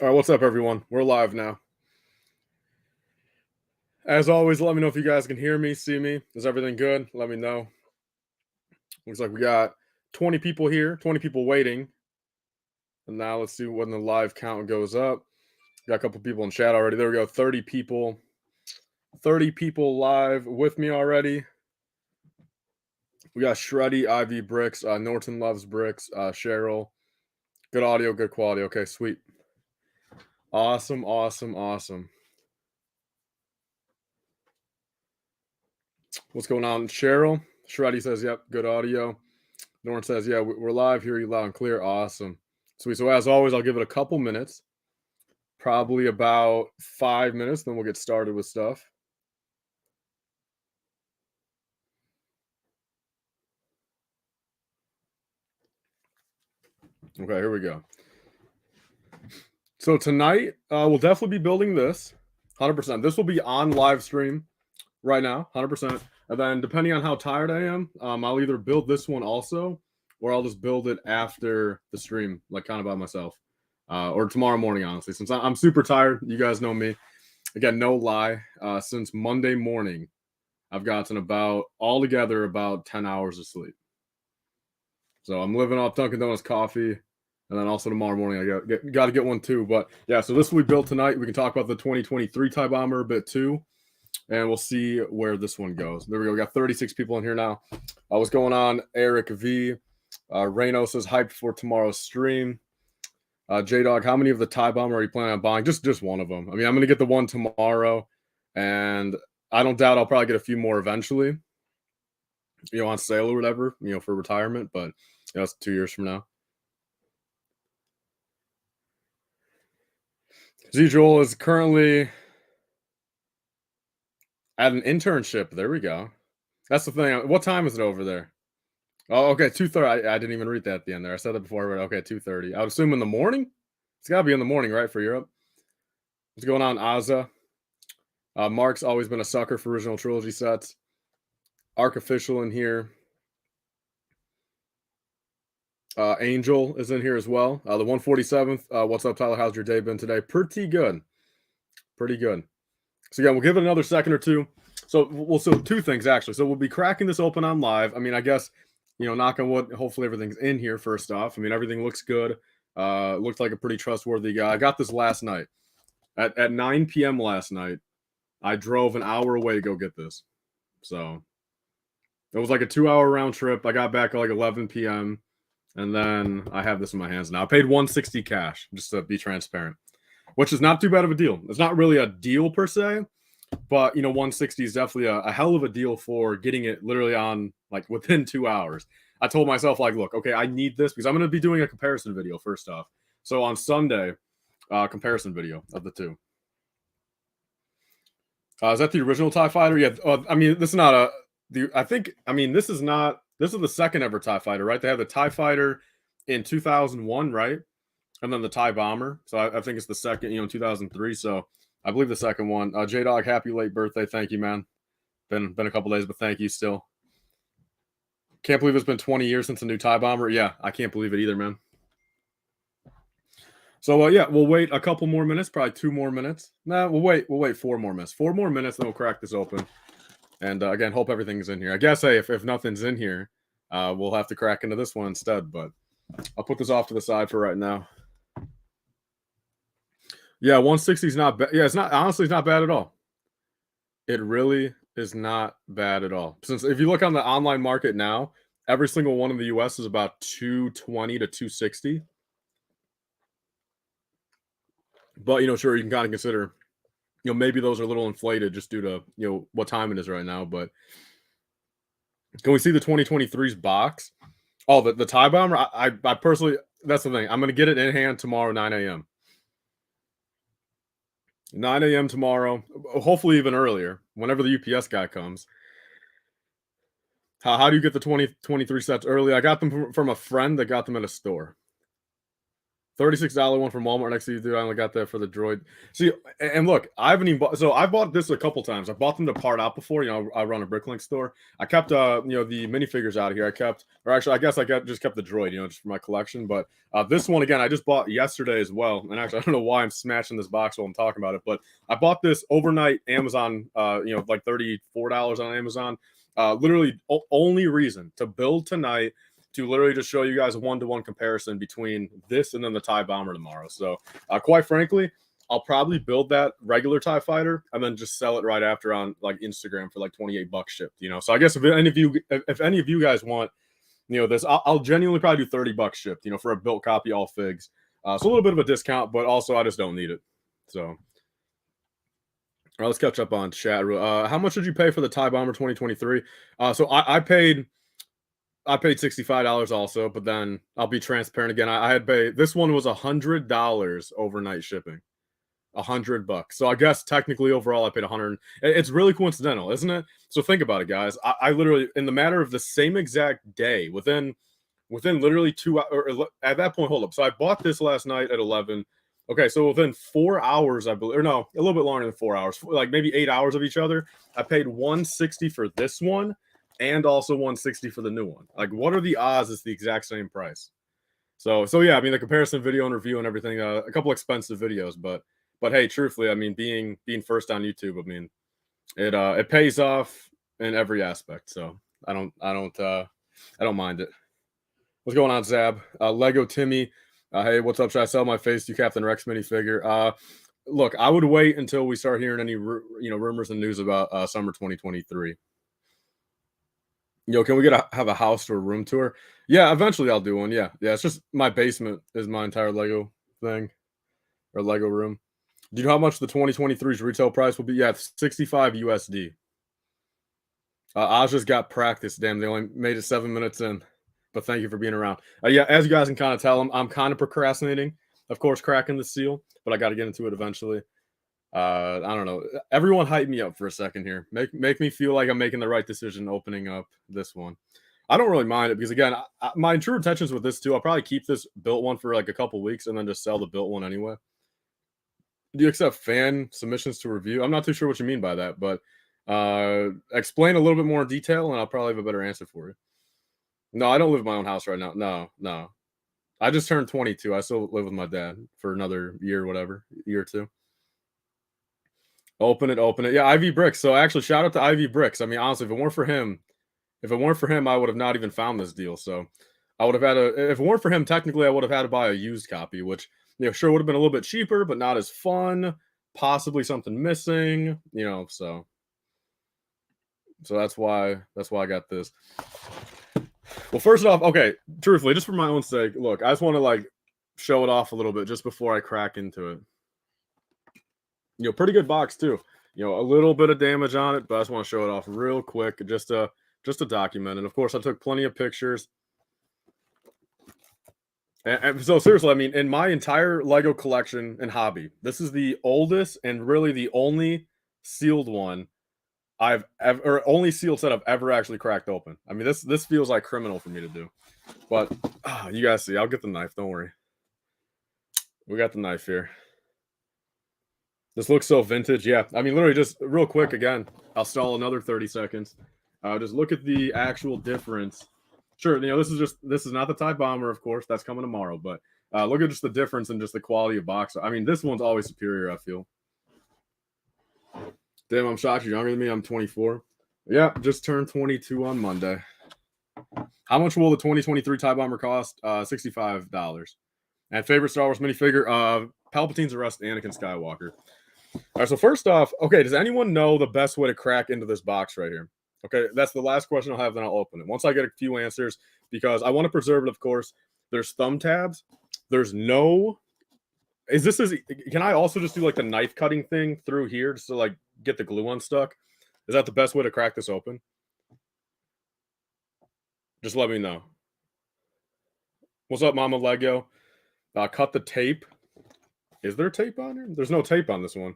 All right, what's up, everyone? We're live now. As always, let me know if you guys can hear me, see me. Is everything good? Let me know. Looks like we got 20 people here, 20 people waiting. And now let's see when the live count goes up. Got a couple people in chat already. There we go. 30 people. 30 people live with me already. We got Shreddy, Ivy Bricks, Norton loves bricks, Cheryl. Good audio, good quality. Okay, sweet. Awesome. What's going on, Cheryl? Shreddy says, yep, good audio. Norton says, yeah, we're live. Hear you loud and clear. Awesome. Sweet. So as always, I'll give it a couple minutes. Probably about 5 minutes, then we'll get started with stuff. Okay, here we go. So tonight, we'll definitely be building this 100%. This will be on live stream right now, 100%. And then depending on how tired I am, I'll either build this one also, or I'll just build it after the stream, like kind of by myself, or tomorrow morning, honestly. Since I'm super tired, you guys know me. Again, no lie. Since Monday morning, I've gotten altogether about 10 hours of sleep. So I'm living off Dunkin' Donuts coffee. And then also tomorrow morning, I got to get one too. But yeah, so this will be built tonight. We can talk about the 2023 TIE Bomber a bit too. And we'll see where this one goes. There we go. We got 36 people in here now. What's going on? Eric V. Reno says hyped for tomorrow's stream. J-Dog, how many of the TIE Bomber are you planning on buying? Just one of them. I mean, I'm going to get the one tomorrow. And I don't doubt I'll probably get a few more eventually, on sale or whatever, for retirement. But that's 2 years from now. Z Joel is currently at an internship. There we go. That's the thing. What time is it over there? Oh, okay, 2:30. I didn't even read that at the end there. I said that before. Okay, 2:30. I would assume in the morning. It's got to be in the morning, right, for Europe. What's going on, Azza? Mark's always been a sucker for original trilogy sets. Arc Official in here. Angel is in here as well. The 147th. What's up, Tyler? How's your day been today? Pretty good. Pretty good. So yeah, we'll give it another second or two. So two things actually. So we'll be cracking this open on live. I mean, I guess, knock on wood, hopefully everything's in here first off. I mean, everything looks good. Looks like a pretty trustworthy guy. I got this last night. At 9 p.m. last night, I drove an hour away to go get this. So it was like a 2-hour round trip. I got back at like 11 p.m. and then I have this in my hands now. I paid $160 cash, just to be transparent, which is not too bad of a deal. It's not really a deal per se, but 160 is definitely a hell of a deal for getting it literally on like within 2 hours. I told myself, like, look, okay, I need this because I'm going to be doing a comparison video first off. So on Sunday, comparison video of the two. Is that the original TIE Fighter? Yeah. I mean, this is not this is the second ever TIE Fighter, right? They have the TIE Fighter in 2001, right? And then the TIE Bomber. So I think it's the second, in 2003. So I believe the second one. J-Dog, happy late birthday. Thank you, man. Been a couple days, but thank you still. Can't believe it's been 20 years since a new TIE Bomber. Yeah, I can't believe it either, man. So, yeah, we'll wait a couple more minutes, probably 2 more minutes. Nah, we'll wait 4 more minutes. 4 more minutes, then we'll crack this open. And, again, hope everything's in here. I guess, hey, if nothing's in here, we'll have to crack into this one instead. But I'll put this off to the side for right now. Yeah, 160 is not bad. Yeah, it's not bad at all. It really is not bad at all. Since if you look on the online market now, every single one in the US is about 220 to 260. But sure, you can kind of consider, maybe those are a little inflated just due to what time it is right now. But can we see the 2023's box? Oh, the TIE Bomber. I personally, that's the thing. I'm gonna get it in hand tomorrow, 9 a.m. 9 a.m. tomorrow, hopefully even earlier, whenever the UPS guy comes. How do you get the 2023 sets early? I got them from a friend that got them at a store. $36 one from Walmart next to you, dude. I only got that for the droid. See, and look, I haven't even bought. So I bought this a couple times. I bought them to part out before. You know, I run a Bricklink store. I kept, you know, the minifigures out of here. I kept, or actually, I guess just kept the droid. You know, just for my collection. But this one again, I just bought yesterday as well. And actually, I don't know why I'm smashing this box while I'm talking about it, but I bought this overnight Amazon. You know, like $34 on Amazon. Literally, only reason to build tonight, to literally just show you guys a one-to-one comparison between this and then the TIE Bomber tomorrow. So quite frankly, I'll probably build that regular TIE Fighter and then just sell it right after on like Instagram for like $28 shipped, you know. So I guess if any of you guys want, you know, this, I'll genuinely probably do $30 shipped, you know, for a built copy, all figs. So a little bit of a discount, but also I just don't need it. So all right, let's catch up on chat. How much did you pay for the TIE Bomber 2023? So I paid $65 also, but then I'll be transparent again. I had paid, this one was $100 overnight shipping, $100. So I guess technically overall I paid 100. It's really coincidental, isn't it? So think about it, guys. I literally, in the matter of the same exact day, within literally 2 hours, or at that point, hold up. So I bought this last night at 11. Okay, so within 4 hours, I believe, or no, a little bit longer than 4 hours, like maybe 8 hours of each other, I paid $160 for this one and also $160 for the new one. Like, what are the odds it's the exact same price? So yeah, I mean, the comparison video and review and everything, a couple expensive videos, but hey, truthfully, I mean, being first on YouTube, I mean, it pays off in every aspect. So I don't mind it. What's going on, Zab? Lego Timmy. Hey, what's up? Should I sell my Phase 2 Captain Rex minifigure? Look, I would wait until we start hearing any rumors and news about summer 2023. Yo, can we have a house or a room tour? Yeah, eventually I'll do one. Yeah. It's just my basement is my entire Lego thing, or Lego room. Do you know how much the 2023's retail price will be? Yeah, it's 65 USD. Oz just got practice. Damn, they only made it 7 minutes in. But thank you for being around. Yeah, as you guys can kind of tell, I'm kind of procrastinating, of course, cracking the seal, but I got to get into it eventually. I don't know. Everyone hype me up for a second here. Make me feel like I'm making the right decision opening up this one. I don't really mind it because, again, my true intentions with this too, I'll probably keep this built one for like a couple weeks and then just sell the built one anyway. Do you accept fan submissions to review? I'm not too sure what you mean by that, but explain a little bit more in detail and I'll probably have a better answer for you. No, I don't live in my own house right now. No. I just turned 22. I still live with my dad for another year, whatever, year or two. Open it. Yeah, LifeBricks. So actually, shout out to LifeBricks. I mean, honestly, if it weren't for him, I would have not even found this deal. So I would have had if it weren't for him, technically, I would have had to buy a used copy, which, you know, sure would have been a little bit cheaper, but not as fun. Possibly something missing, you know. So that's why I got this. Well, first off, okay, truthfully, just for my own sake, look, I just want to like show it off a little bit just before I crack into it. You know, pretty good box too. You know, a little bit of damage on it, but I just want to show it off real quick, just to document. And of course, I took plenty of pictures. And so seriously, I mean, in my entire Lego collection and hobby, this is the oldest and really the only sealed one I've ever, or only sealed set I've ever actually cracked open. I mean, this feels like criminal for me to do, but you guys see, I'll get the knife. Don't worry. We got the knife here. This looks so vintage. Yeah, I mean, literally, just real quick again, I'll stall another 30 seconds. Just look at the actual difference. Sure, you know, this is not the TIE Bomber, of course. That's coming tomorrow, but look at just the difference in just the quality of box. I mean, this one's always superior, I feel. Damn, I'm shocked you're younger than me. I'm 24. Yeah, just turned 22 on Monday. How much will the 2023 TIE Bomber cost? $65. And favorite Star Wars minifigure? Palpatine's arrest Anakin Skywalker. All right, so first off, okay, does anyone know the best way to crack into this box right here? Okay, that's the last question I'll have, then I'll open it. Once I get a few answers, because I want to preserve it, of course. There's thumb tabs. There's no... Can I also just do like the knife cutting thing through here just to like get the glue unstuck? Is that the best way to crack this open? Just let me know. What's up, Mama Lego? Cut the tape. Is there tape on here? There's no tape on this one.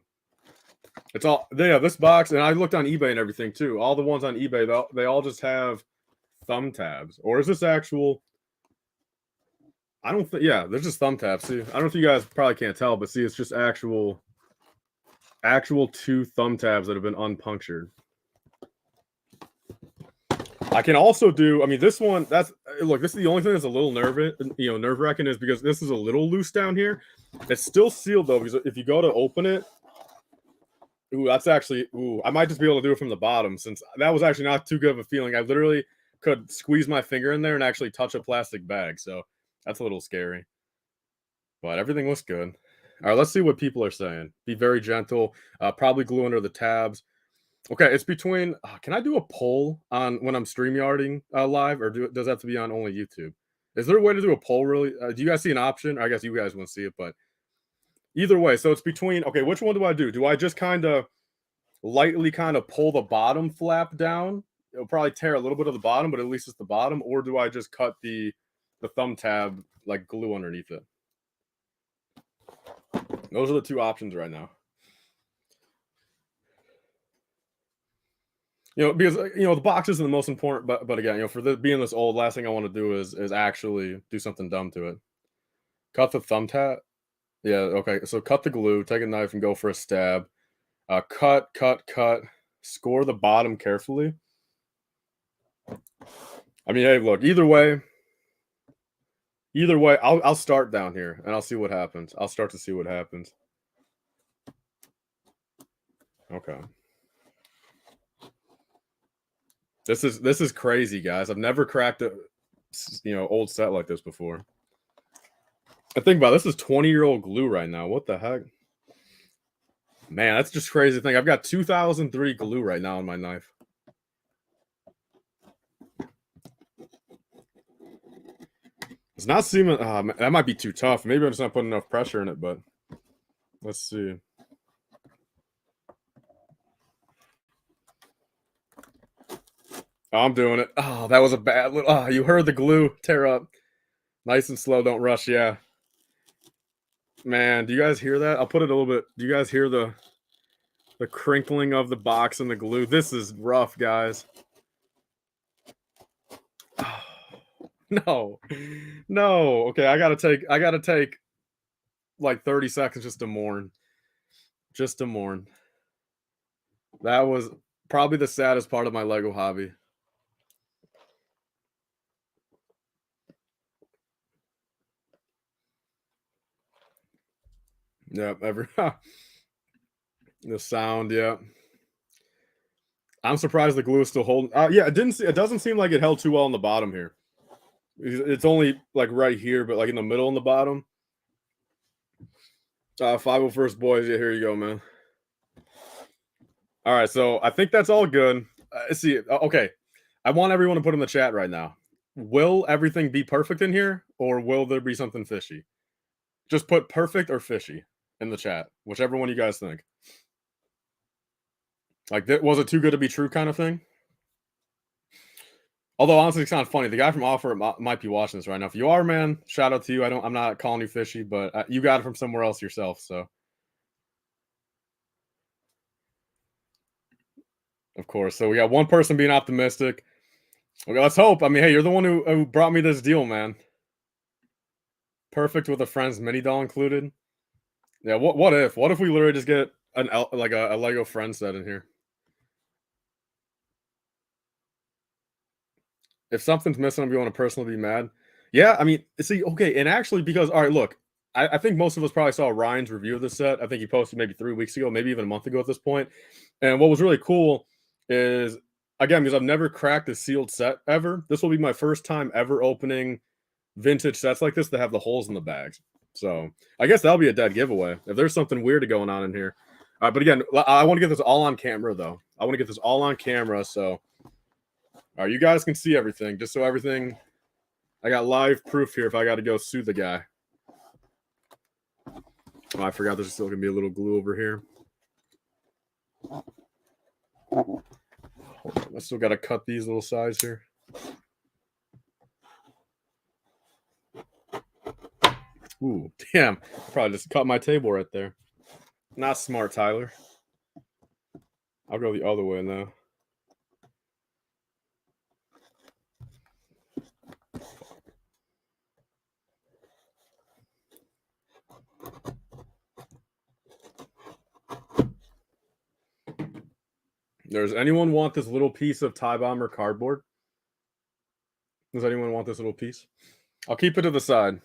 It's all, yeah, this box, and I looked on eBay and everything too. All the ones on eBay, they all just have thumb tabs. Or is this actual? I don't think. Yeah, there's just thumb taps. See, I don't know if you guys probably can't tell, but see, it's just actual two thumb tabs that have been unpunctured. I can also do. I mean, this one. That's look. This is the only thing that's a little nerve wracking is because this is a little loose down here. It's still sealed though, because if you go to open it, ooh, that's actually. Ooh, I might just be able to do it from the bottom since that was actually not too good of a feeling. I literally could squeeze my finger in there and actually touch a plastic bag. So that's a little scary. But everything looks good. All right, let's see what people are saying. Be very gentle. Probably glue under the tabs. Okay, it's between. Can I do a poll on when I'm StreamYarding live, or does that have to be on only YouTube? Is there a way to do a poll? Really? Do you guys see an option? I guess you guys won't see it, but either way. So it's between. Okay, which one do I do? Do I just kind of lightly kind of pull the bottom flap down? It'll probably tear a little bit of the bottom, but at least it's the bottom. Or do I just cut the thumb tab like glue underneath it? Those are the two options right now. Because the box isn't the most important, but again, for being this old, last thing I want to do is actually do something dumb to it. Cut the thumb tab. Yeah, okay. So cut the glue, take a knife and go for a stab. Cut, cut, cut. Score the bottom carefully. I mean, hey, look. Either way, I'll start down here and I'll see what happens. I'll start to see what happens. Okay. This is crazy, guys. I've never cracked a old set like this before. I think about this is 20-year-old glue right now. What the heck? Man, that's just crazy thing. I've got 2003 glue right now on my knife. It's not seeming. That might be too tough. Maybe I'm just not putting enough pressure in it, but let's see. Oh, I'm doing it. Oh, that was a bad little. Oh, you heard the glue tear up. Nice and slow. Don't rush. Yeah. Man, do you guys hear that? I'll put it a little bit. Do you guys hear the crinkling of the box and the glue? This is rough, guys. Oh, no. No. Okay, I gotta take like 30 seconds just to mourn. Just to mourn. That was probably the saddest part of my Lego hobby. Yep, the sound, yeah. I'm surprised the glue is still holding. Yeah, it doesn't seem like it held too well on the bottom here. It's only like right here, but like in the middle and the bottom. 501st boys, yeah, here you go, man. All right, so I think that's all good. See, okay. I want everyone to put in the chat right now. Will everything be perfect in here, or will there be something fishy? Just put perfect or fishy in the chat, whichever one you guys think. Like, was it too good to be true kind of thing? Although honestly, it's kind of funny. The guy from Offer might be watching this right now. If you are, man, shout out to you. I'm not calling you fishy, but you got it from somewhere else yourself. So, of course. So we got one person being optimistic. Okay, let's hope. I mean, hey, you're the one who brought me this deal, man. Perfect with a friend's mini doll included. Yeah. What if we literally just get a Lego friend set in here? If something's missing, I'm going to personally be mad. Yeah, I mean, see, okay, and actually, because all right, look, I think most of us probably saw Ryan's review of the set. I think he posted maybe 3 weeks ago, maybe even a month ago at this point. And what was really cool is, again, because I've never cracked a sealed set ever, this will be my first time ever opening vintage sets like this that have the holes in the bags. So I guess that'll be a dead giveaway if there's something weird going on in here. But again, I want to get this all on camera, though. I want to get this all on camera, so you guys can see everything, just so everything. I got live proof here if I got to go sue the guy. Oh, I forgot there's still going to be a little glue over here. Hold on, I still got to cut these little sides here. Ooh, damn. Probably just cut my table right there. Not smart, Tyler. I'll go the other way now. Does anyone want this little piece of Tie Bomber cardboard? Does anyone want this little piece? I'll keep it to the side.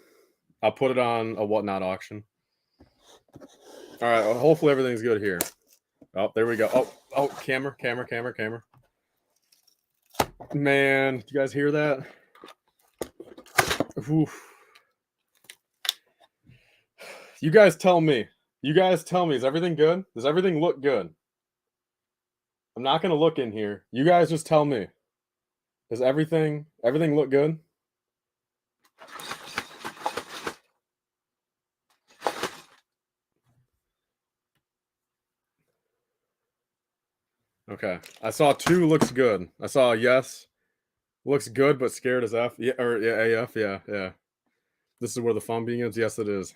I'll put it on a whatnot auction. All right. Well, hopefully everything's good here. Oh, there we go. Oh, camera. Man, do you guys hear that? Oof. You guys tell me. Is everything good? Does everything look good? I'm not going to look in here. You guys just tell me. Does everything look good? Okay. I saw 2 looks good. I saw a yes. Looks good, but scared as F. Yeah, or yeah, AF. Yeah. This is where the fun begins. Yes, it is.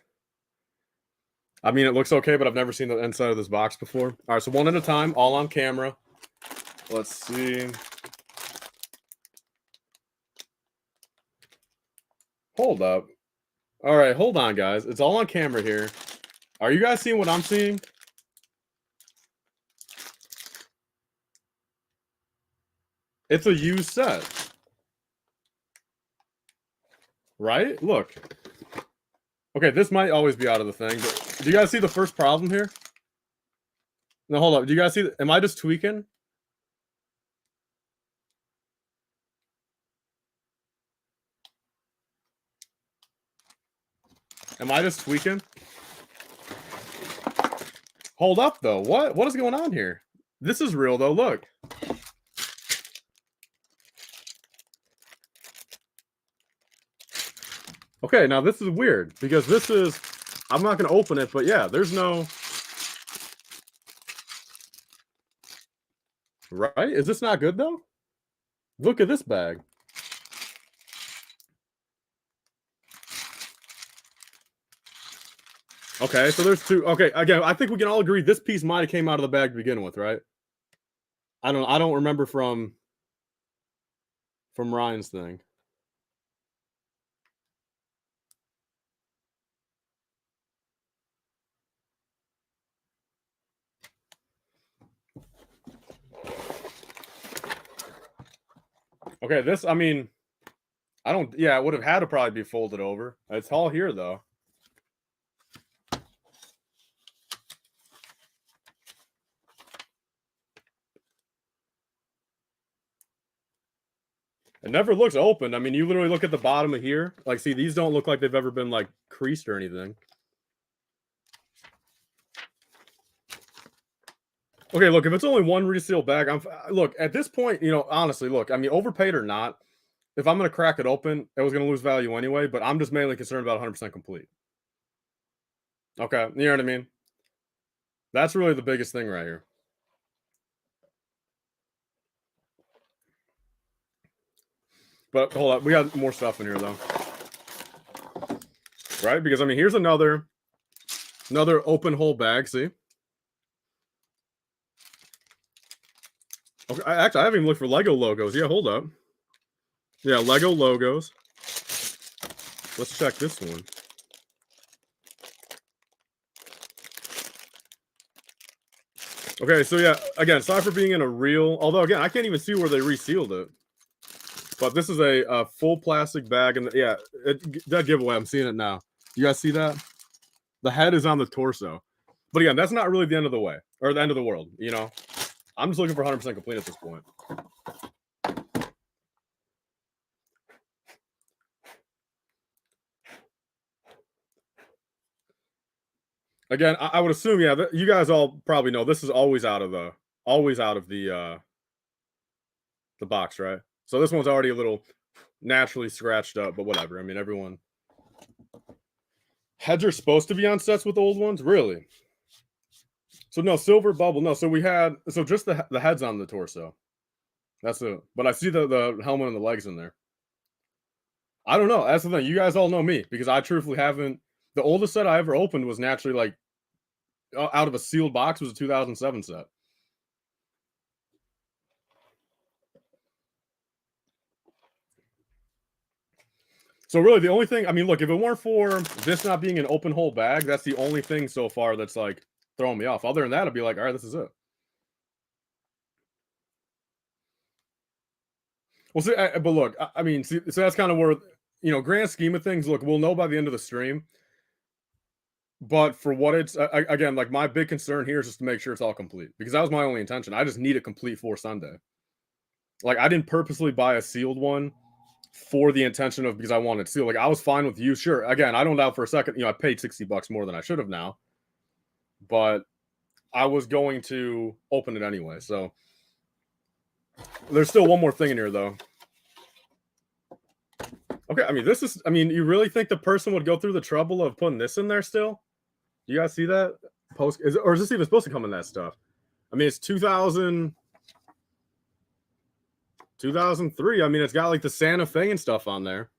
I mean, it looks okay, but I've never seen the inside of this box before. All right, so one at a time, all on camera. Let's see. Hold up. All right, hold on, guys. It's all on camera here. Are you guys seeing what I'm seeing? It's a used set. Right? Look. Okay, this might always be out of the thing, but do you guys see the first problem here? No, hold up. Do you guys see? Am I just tweaking? Am I just tweaking? Hold up, though. What is going on here? This is real, though. Look. Okay, now this is weird because this is. I'm not going to open it, but yeah, there's no. Right? Is this not good, though? Look at this bag. Okay, so there's 2. Okay, again, I think we can all agree this piece might have came out of the bag to begin with, right? I don't remember from Ryan's thing. Okay, this, I mean, I don't, yeah, it would have had to probably be folded over. It's all here, though. It never looks open. I mean, you literally look at the bottom of here. Like, see, these don't look like they've ever been, like, creased or anything. Okay, look, if it's only one reseal bag, look, at this point, honestly, look, I mean, overpaid or not, if I'm going to crack it open, it was going to lose value anyway, but I'm just mainly concerned about 100% complete. Okay, you know what I mean? That's really the biggest thing right here. But hold up, we got more stuff in here, though. Right? Because, I mean, here's another open hole bag, see? Okay, actually, I haven't even looked for Lego logos. Yeah, hold up. Yeah, Lego logos. Let's check this one. Okay, so yeah, again, sorry for being in a real. Although, again, I can't even see where they resealed it. But this is a full plastic bag, and yeah, that giveaway. I'm seeing it now. You guys see that? The head is on the torso. But again, that's not really the end of the way or the end of the world. I'm just looking for 100% complete at this point. Again, I would assume, yeah, you guys all probably know this is always out of the box, right? So this one's already a little naturally scratched up, but whatever. I mean, everyone. Heads are supposed to be on sets with old ones, really. So no silver bubble, no. So just the heads on the torso. That's it. But I see the helmet and the legs in there. I don't know. That's the thing. You guys all know me because I truthfully haven't. The oldest set I ever opened was naturally like out of a sealed box was a 2007 set. So really, the only thing, I mean, look, if it weren't for this not being an open hole bag, that's the only thing so far that's like throwing me off. Other than that, I'd be like, all right, this is it. Well, see, but look, I mean, see, so that's kind of where, grand scheme of things. Look, we'll know by the end of the stream. But for what it's again, like my big concern here is just to make sure it's all complete because that was my only intention. I just need it complete for Sunday. Like I didn't purposely buy a sealed one for the intention of because I wanted to seal. Like I was fine with you. Sure. Again, I don't doubt for a second, I paid $60 more than I should have now, but I was going to open it anyway. So there's still one more thing in here though. Okay, I mean, you really think the person would go through the trouble of putting this in there still? You guys see that post? Or is this even supposed to come in that stuff? I mean, it's 2003. I mean, it's got like the Santa Fe and stuff on there.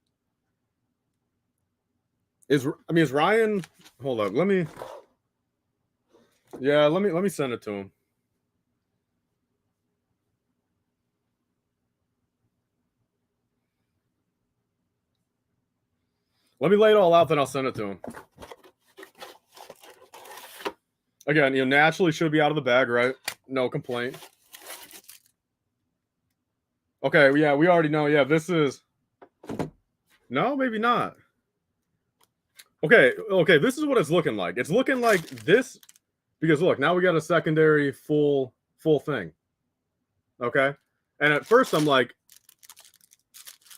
Is Ryan? Hold up, let me send it to him. Let me lay it all out, then I'll send it to him. Again, naturally should be out of the bag, right? No complaint. Okay, yeah, we already know. Yeah, this is no, maybe not. Okay, this is what it's looking like. It's looking like this because look, now we got a secondary full thing. Okay, and at first I'm like,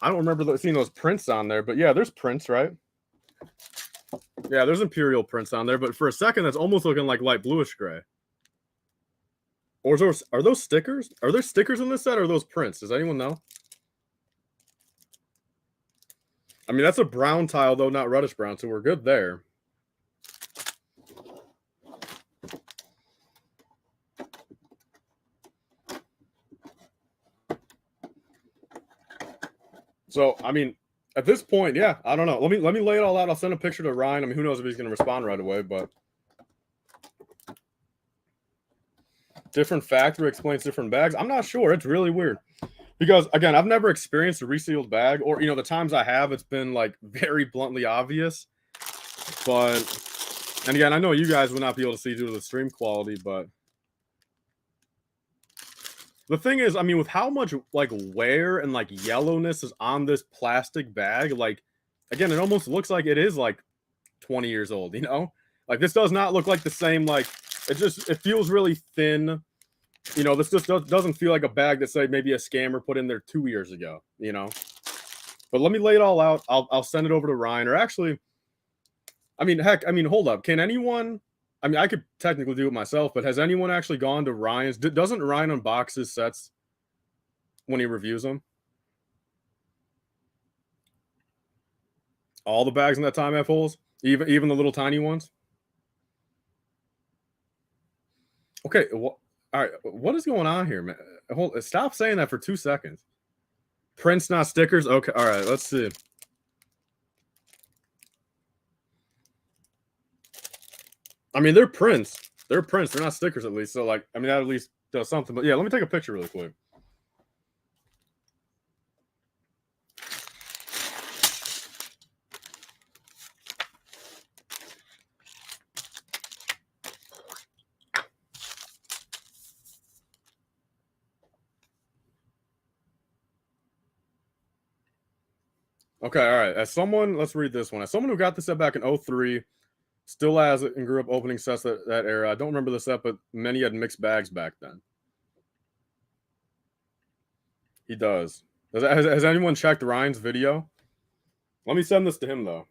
I don't remember seeing those prints on there, but yeah, there's prints, right? Yeah, there's Imperial prints on there, but for a second, that's almost looking like light bluish gray. Or are those stickers? Are there stickers in this set, or are those prints? Does anyone know? I mean, that's a brown tile, though, not reddish brown, so we're good there. So, I mean, at this point, yeah, I don't know. Let me lay it all out. I'll send a picture to Ryan. I mean, who knows if he's going to respond right away, but different factory explains different bags. I'm not sure. It's really weird. Because again, I've never experienced a resealed bag, or the times I have, it's been like very bluntly obvious. But and again, I know you guys will not be able to see due to the stream quality, but the thing is, I mean, with how much like wear and like yellowness is on this plastic bag, like again, it almost looks like it is like 20 years old, Like this does not look like the same, like it feels really thin. This just doesn't feel like a bag that say maybe a scammer put in there 2 years ago, But let me lay it all out. I'll send it over to Ryan, or actually, I mean, heck, I mean, hold up. Can anyone? I mean, I could technically do it myself, but has anyone actually gone to Ryan's? Doesn't Ryan unbox his sets when he reviews them? All the bags in that time have holes, even the little tiny ones. Okay, all right. What is going on here, man? Stop saying that for 2 seconds. Prints, not stickers. Okay, all right. Let's see. I mean, they're prints. They're prints. They're not stickers, at least. So, like, I mean, that at least does something. But yeah, let me take a picture really quick. Okay, all right. Let's read this one. As someone who got this set back in 03, still has it and grew up opening sets that era. I don't remember the set, but many had mixed bags back then. He does. Has anyone checked Ryan's video? Let me send this to him, though.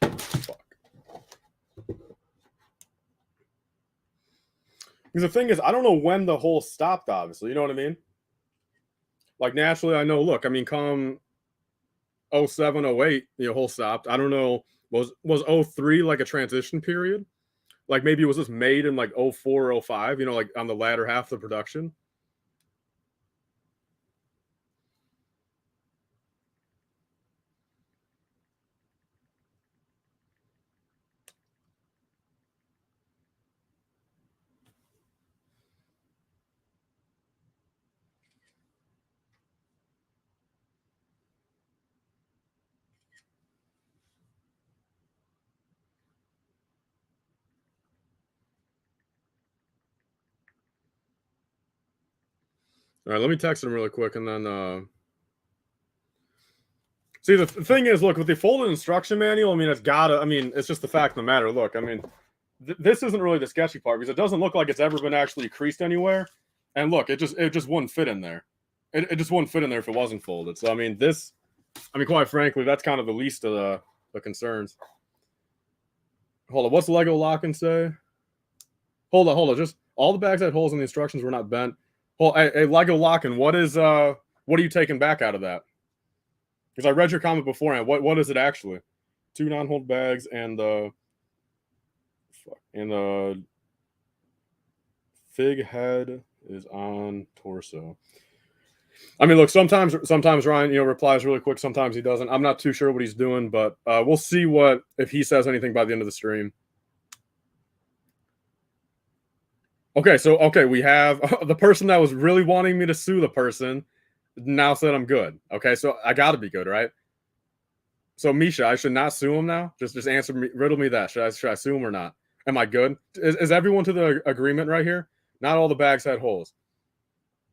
Fuck. Because the thing is, I don't know when the hole stopped, obviously. You know what I mean? Like, naturally, I know, look, I mean, come 07, 08, the hole stopped. I don't know. Was 03 like a transition period? Like, maybe it was just made in like 04, 05, like on the latter half of the production? All right, let me text him really quick, and then see, the thing is, look, with the folded instruction manual, I mean, it's just the fact of the matter. Look, I mean, this isn't really the sketchy part because it doesn't look like it's ever been actually creased anywhere. And look, it just wouldn't fit in there. It just wouldn't fit in there if it wasn't folded. So, quite frankly, that's kind of the least of the concerns. Hold on, what's Lego Lock-in say? Hold on. Just all the bags had holes and the instructions were not bent. Hey, Lego Lock-in, what are you taking back out of that? Because I read your comment beforehand. What is it actually? 2 non-hold bags and the fig head is on torso. I mean, look, sometimes Ryan, replies really quick. Sometimes he doesn't. I'm not too sure what he's doing, but we'll see if he says anything by the end of the stream. Okay, we have the person that was really wanting me to sue the person now said I'm good. Okay, so I got to be good, right? So Misha, I should not sue him now. Just answer me, riddle me that. Should I sue him or not? Am I good? Is everyone to the agreement right here? Not all the bags had holes.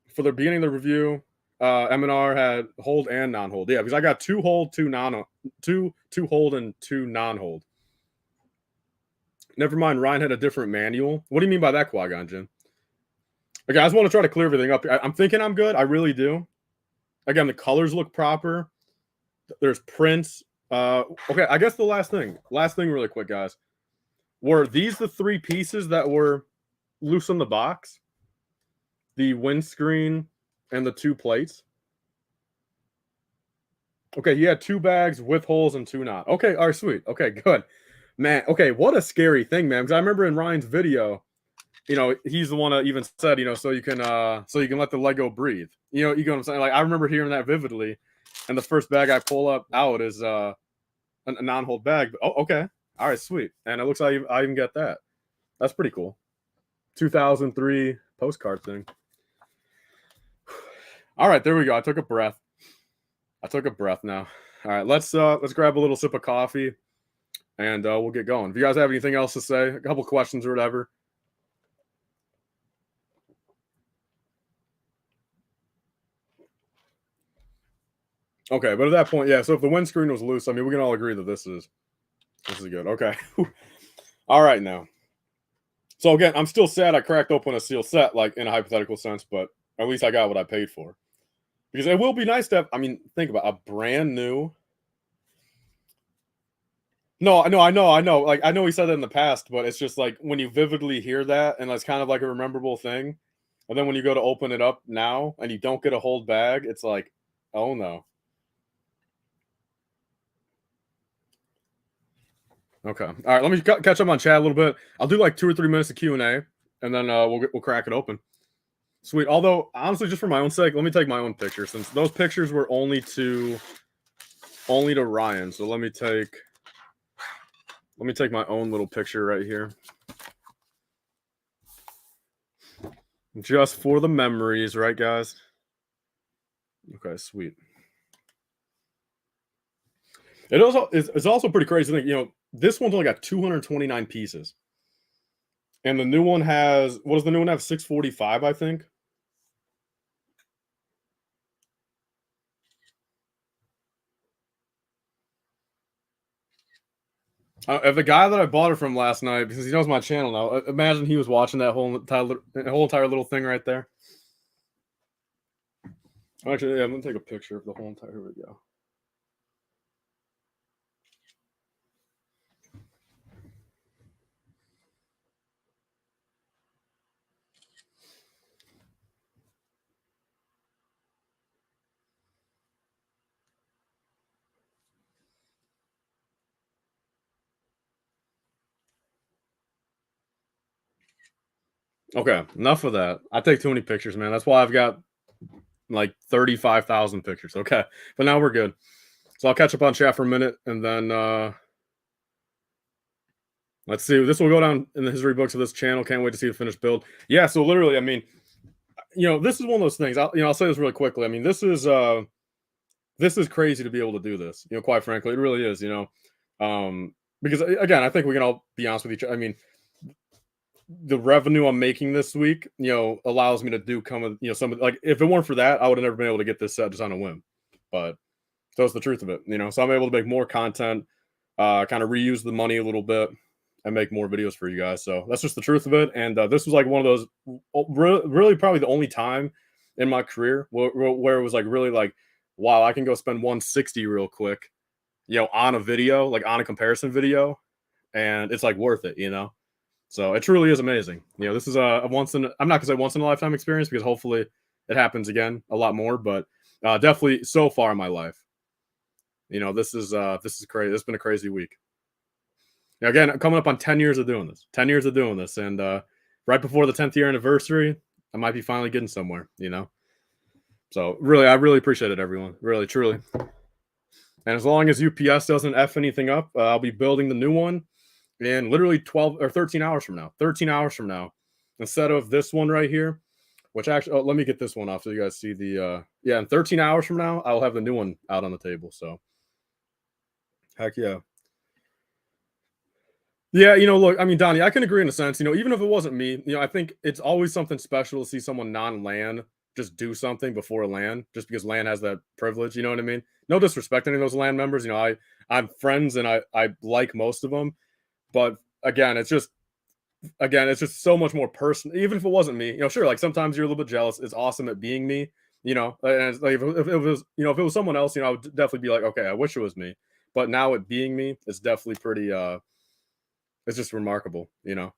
For the beginning of the review, M&R had hold and non-hold. Yeah, because I got 2 hold, 2 hold, and 2 non-hold. Never mind, Ryan had a different manual. What do you mean by that, Qui-Gon Jinn? Okay, I just want to try to clear everything up. I'm thinking I'm good. I really do. Again, the colors look proper. There's prints. Okay, I guess the last thing really quick, guys. Were these the 3 pieces that were loose in the box? The windscreen and the 2 plates? Okay, he had 2 bags with holes and 2 not. Okay, all right, sweet. Okay, good. Man, okay, what a scary thing, man. Because I remember in Ryan's video, he's the one that even said, so you can let the Lego breathe. You know what I'm saying? Like, I remember hearing that vividly. And the first bag I pull out is a non-hold bag. Oh, okay. All right, sweet. And it looks like I even get that. That's pretty cool. 2003 postcard thing. All right, there we go. I took a breath now. All right, let's grab a little sip of coffee, and we'll get going. If you guys have anything else to say, a couple questions or whatever. Okay, but at that point, yeah. So if the windscreen was loose, I mean, we can all agree that this is good. Okay. All right, now. So again, I'm still sad I cracked open a seal set, like in a hypothetical sense, but at least I got what I paid for. Because it will be nice to have, think about a brand new. No, I know. Like, I know he said that in the past, but it's just like when you vividly hear that and it's kind of like a rememberable thing. And then when you go to open it up now and you don't get a hold bag, it's like, oh no. Okay. All right. Let me catch up on chat a little bit. I'll do like 2 or 3 minutes of Q&A, and then we'll crack it open. Sweet. Although honestly, just for my own sake, let me take my own picture since those pictures were only to Ryan. So let me take my own little picture right here, just for the memories, right, guys? Okay. Sweet. It's also pretty crazy to think, this one's only got 229 pieces. And the new one has, what does the new one have? 645, I think. If the guy that I bought it from last night, because he knows my channel now, imagine he was watching that whole entire little thing right there. Actually, yeah, I'm going to take a picture of the whole entire, here we go. Okay, enough of that. I take too many pictures, man. That's why I've got like 35,000 pictures. Okay, but now we're good. So I'll catch up on chat for a minute, and then let's see. This will go down in the history books of this channel. Can't wait to see the finished build. Yeah, so literally, this is one of those things. I'll say this really quickly. This is crazy to be able to do this. Quite frankly, it really is. Because again, I think we can all be honest with each other. the revenue I'm making this week, allows me to do some like if it weren't for that, I would have never been able to get this set just on a whim. But so it's the truth of it, So I'm able to make more content, kind of reuse the money a little bit, and make more videos for you guys. So that's just the truth of it. And this was like one of those really probably the only time in my career where it was like really like, wow, I can go spend 160 real quick, on a video, like on a comparison video, and it's like worth it. So it truly is amazing. This is a I'm not gonna say once in a lifetime experience because hopefully it happens again a lot more, but definitely so far in my life. This is crazy. It's been a crazy week. Now, again, coming up on 10 years of doing this. 10 years of doing this, and right before the 10th year anniversary, I might be finally getting somewhere. So really, I really appreciate it, everyone. Really, truly. And as long as UPS doesn't F anything up, I'll be building the new one in literally 12 or 13 hours from now. 13 hours from now, instead of this one right here, which actually, let me get this one off so you guys see the, in 13 hours from now, I'll have the new one out on the table. So, heck yeah. Yeah, look, I mean, Donnie, I can agree in a sense. Even if it wasn't me, I think it's always something special to see someone non-land just do something before land, just because land has that privilege. You know what I mean? No disrespect to any of those land members. I'm friends and I like most of them, but again, it's just so much more personal. Even if it wasn't me, sure, like sometimes you're a little bit jealous. It's awesome at being me, and it's like if it was, if it was someone else, I would definitely be like, okay, I wish it was me. But now it being me, it's definitely pretty. It's just remarkable. Because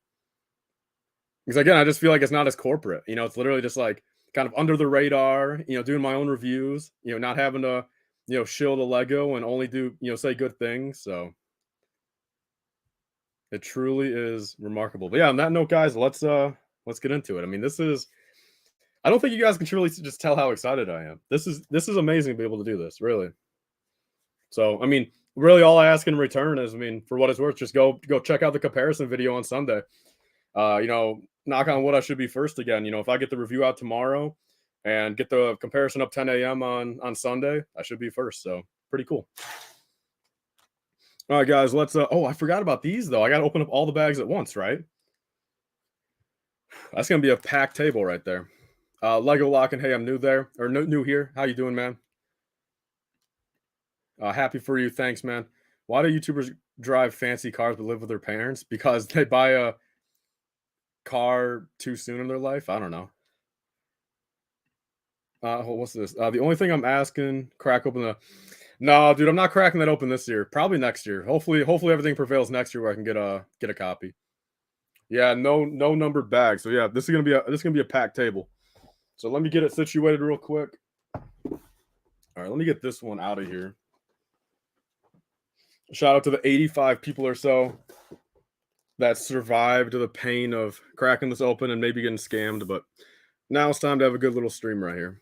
again, I just feel like it's not as corporate. It's literally just like kind of under the radar. Doing my own reviews. Not having to, shield a Lego and only do say good things. So it truly is remarkable. But yeah, on that note, guys, let's get into it. I mean, this is. I don't think you guys can truly just tell how excited I am. This is amazing to be able to do this. Really. So I mean, really, all I ask in return is, I mean, for what it's worth, just go check out the comparison video on Sunday. Knock on wood, I should be first again. If I get the review out tomorrow and get the comparison up 10 a.m. on Sunday, I should be first. So pretty cool. All right, guys, let's. Oh, I forgot about these though. I got to open up all the bags at once, right? That's gonna be a packed table right there. Lego Lock and hey, I'm new there or new here. How you doing, man? Happy for you. Thanks, man. Why do YouTubers drive fancy cars but live with their parents? Because they buy a car too soon in their life? I don't know. What's this? The only thing I'm asking, crack open the. No, dude, I'm not cracking that open this year. Probably next year. Hopefully everything prevails next year where I can get a copy. Yeah, no numbered bags. So yeah, this is gonna be a packed table. So let me get it situated real quick. All right, let me get this one out of here. Shout out to the 85 people or so that survived the pain of cracking this open and maybe getting scammed. But now it's time to have a good little stream right here.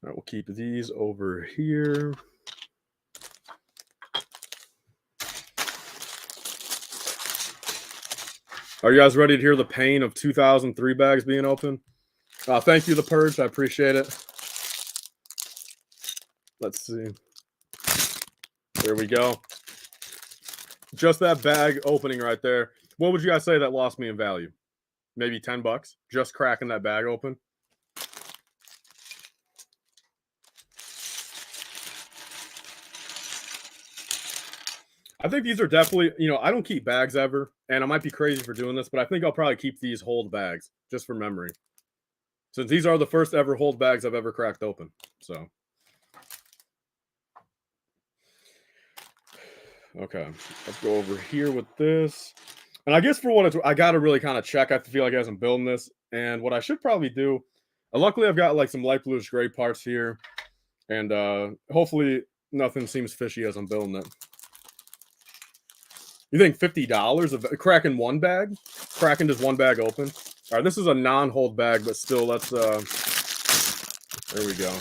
All right, we'll keep these over here. Are you guys ready to hear the pain of 2003 bags being open? Thank you, The Purge. I appreciate it. Let's see. There we go. Just that bag opening right there. What would you guys say that lost me in value? Maybe $10? Just cracking that bag open. I think these are definitely, I don't keep bags ever, and I might be crazy for doing this, but I think I'll probably keep these hold bags just for memory. Since these are the first ever hold bags I've ever cracked open. So. Okay, let's go over here with this. And I guess for what it's, I got to really kind of check. I feel like as I'm building this, and what I should probably do. Luckily, I've got like some light bluish gray parts here, and hopefully nothing seems fishy as I'm building it. You think $50 of cracking one bag? Cracking just one bag open? All right, this is a non-hold bag, but still, let's. There we go.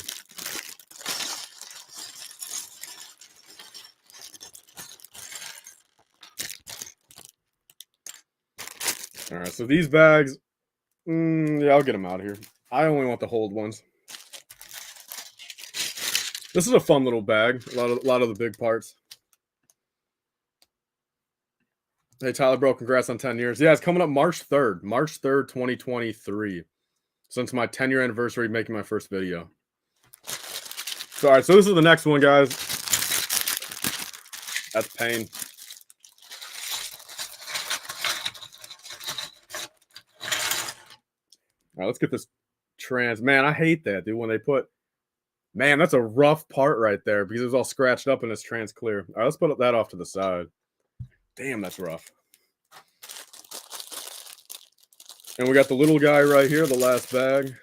All right, so these bags, yeah, I'll get them out of here. I only want the hold ones. This is a fun little bag. A lot of the big parts. Hey, Tyler, bro, congrats on 10 years. Yeah, it's coming up March 3rd, 2023. Since my 10-year anniversary making my first video. So, all right, so this is the next one, guys. That's pain. All right, let's get this trans. Man, I hate that, dude, when they put... Man, that's a rough part right there because it was all scratched up and it's trans clear. All right, let's put that off to the side. Damn, that's rough. And we got the little guy right here, the last bag.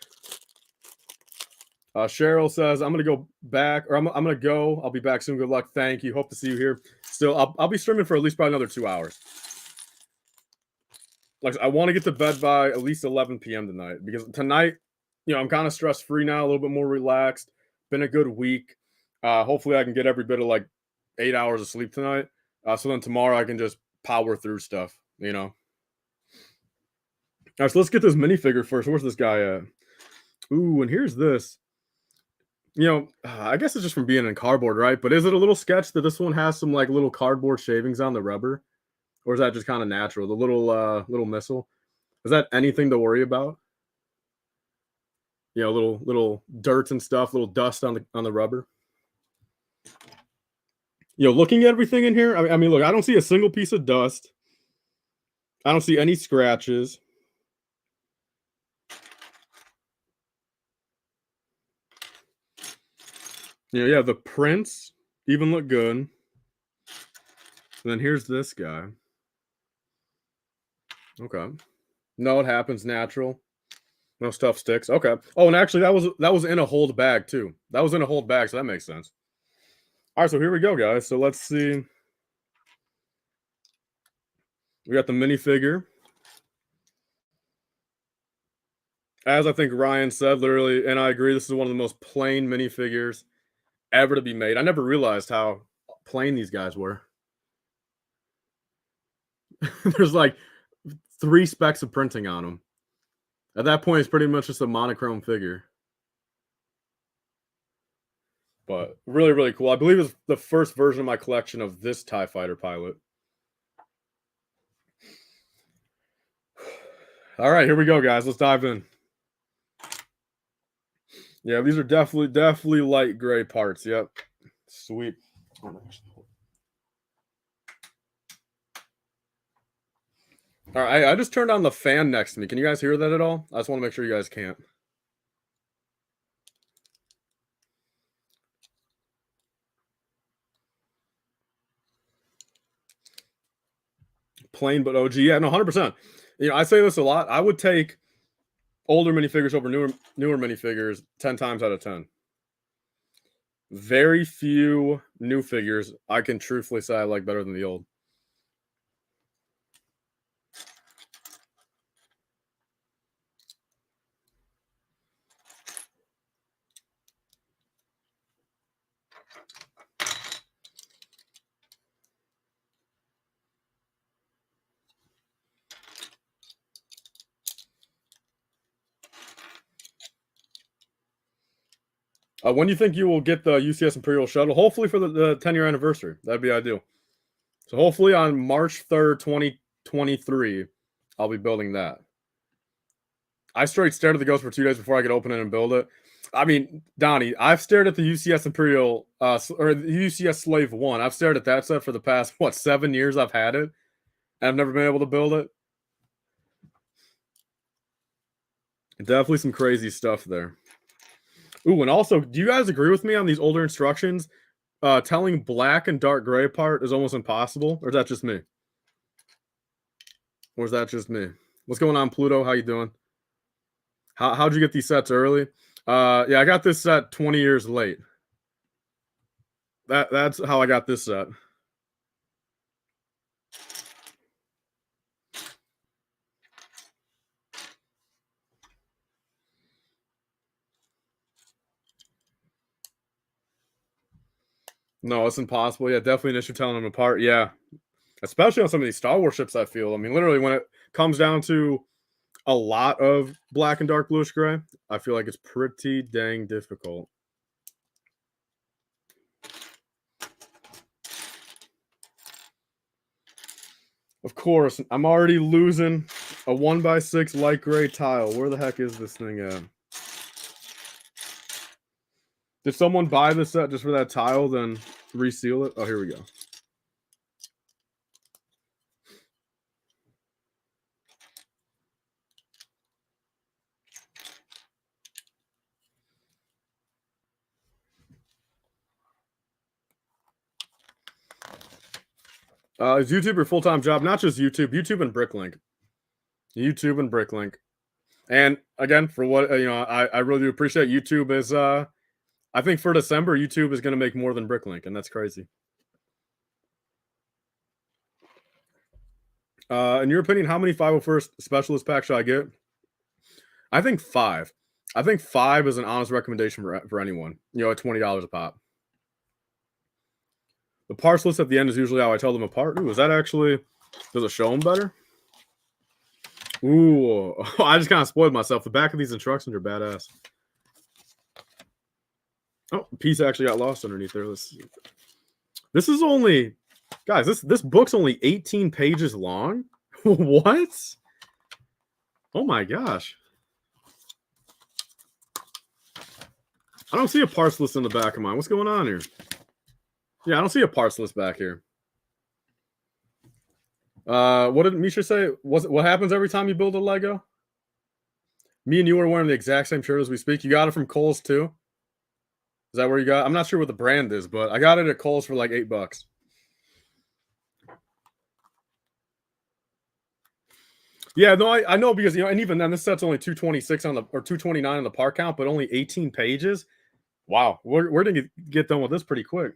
Cheryl says, I'm going to go back, or I'm going to go. I'll be back soon. Good luck. Thank you. Hope to see you here. Still, I'll be streaming for at least probably another 2 hours. Like, I want to get to bed by at least 11 p.m. tonight because tonight, you know, I'm kind of stress-free now, a little bit more relaxed. Been a good week. Hopefully, I can get every bit of like 8 hours of sleep tonight. So then tomorrow I can just power through stuff, you know. All right, so let's get this minifigure first. Where's this guy at? Ooh, and here's this. You know, I guess it's just from being in cardboard, right? But is it a little sketch that this one has some like little cardboard shavings on the rubber? Or is that just kind of natural? The little missile. Is that anything to worry about? You know, little dirt and stuff, little dust on the rubber. You know, looking at everything in here, I mean, look, I don't see a single piece of dust. I don't see any scratches. You know, yeah, the prints even look good. And then here's this guy. Okay. No, it happens natural. No stuff sticks. Okay. Oh, and actually that was in a hold bag too. That was in a hold bag, so that makes sense. All right, so here we go, guys. So let's see. We got the minifigure. As I think Ryan said, literally, and I agree, this is one of the most plain minifigures ever to be made. I never realized how plain these guys were. There's like 3 specks of printing on them. At that point, it's pretty much just a monochrome figure. But really, really cool. I believe it's the first version of my collection of this TIE fighter pilot. All right, here we go, guys. Let's dive in. Yeah, these are definitely light gray parts. Yep. Sweet. All right, I just turned on the fan next to me. Can you guys hear that at all? I just want to make sure you guys can't. Plain but OG. Yeah, no, 100%. You know, I say this a lot. I would take older minifigures over newer minifigures 10 times out of 10. Very few new figures I can truthfully say I like better than the old. When do you think you will get the UCS Imperial Shuttle? Hopefully for the 10-year anniversary. That'd be ideal. So hopefully on March 3rd, 2023, I'll be building that. I straight stared at the ghost for 2 days before I could open it and build it. I mean, Donnie, I've stared at the UCS Imperial or the UCS Slave 1. I've stared at that set for the past, 7 years I've had it. And I've never been able to build it. Definitely some crazy stuff there. Ooh, and also, do you guys agree with me on these older instructions? Telling black and dark gray apart is almost impossible, or is that just me? Or is that just me? What's going on, Pluto? How you doing? How'd you get these sets early? Yeah, I got this set 20 years late. That's how I got this set. No, it's impossible. Yeah, definitely an issue telling them apart. Yeah, especially on some of these Star Wars ships. I feel. I mean, literally, when it comes down to a lot of black and dark bluish gray, I feel like it's pretty dang difficult. Of course, I'm already losing a 1x6 light gray tile. Where the heck is this thing at? Did someone buy this set just for that tile, then reseal it? Oh, here we go. Is YouTube your full-time job? Not just YouTube and Bricklink. YouTube and Bricklink. And again, for what I really do appreciate YouTube is I think for December, YouTube is gonna make more than Bricklink, and that's crazy. In your opinion, how many 501st specialist packs should I get? I think 5. I think 5 is an honest recommendation for anyone. At $20 a pop. The parts list at the end is usually how I tell them apart. Ooh, is that actually, does it show them better? Ooh, I just kind of spoiled myself. The back of these instructions are badass. Oh, a piece actually got lost underneath there. Let's see. This is only, guys, this book's only 18 pages long. What? Oh my gosh. I don't see a parts list in the back of mine. What's going on here? Yeah, I don't see a parts list back here. What did Misha say? What happens every time you build a Lego? Me and you are wearing the exact same shirt as we speak. You got it from Kohl's too? Is that where you got? I'm not sure what the brand is, but I got it at Kohl's for like $8. Yeah, no, I know because and even then this set's only 226 on the or 229 on the part count, but only 18 pages. Wow, we're gonna get done with this pretty quick.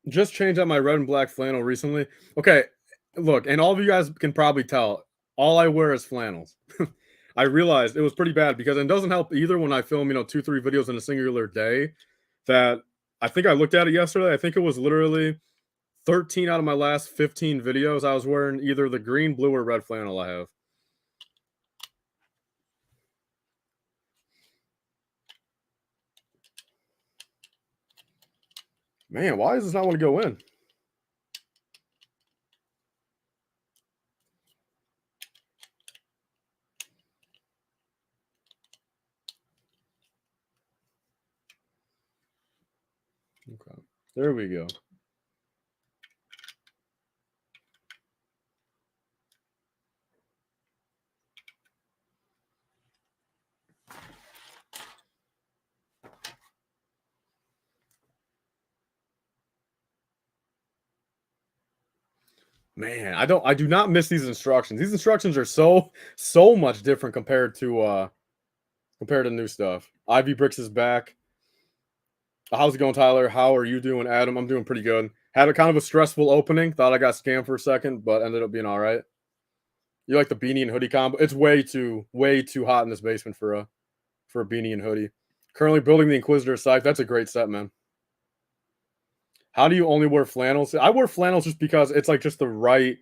Just changed out my red and black flannel recently. Okay, look, and all of you guys can probably tell, all I wear is flannels. I realized it was pretty bad because it doesn't help either when I film, 2, 3 videos in a singular day. That I think I looked at it yesterday. I think it was literally 13 out of my last 15 videos. I was wearing either the green, blue, or red flannel I have. Man, why does this not want to go in? Okay, there we go. Man, I do not miss these instructions. These instructions are so much different compared to new stuff. Ivy Bricks is back. How's it going, Tyler? How are you doing, Adam? I'm doing pretty good. Had a kind of a stressful opening. Thought I got scammed for a second, but ended up being all right. You like the beanie and hoodie combo? It's way too hot in this basement for a beanie and hoodie. Currently building the Inquisitor site. That's a great set, man. How do you only wear flannels? I wear flannels just because it's like just the right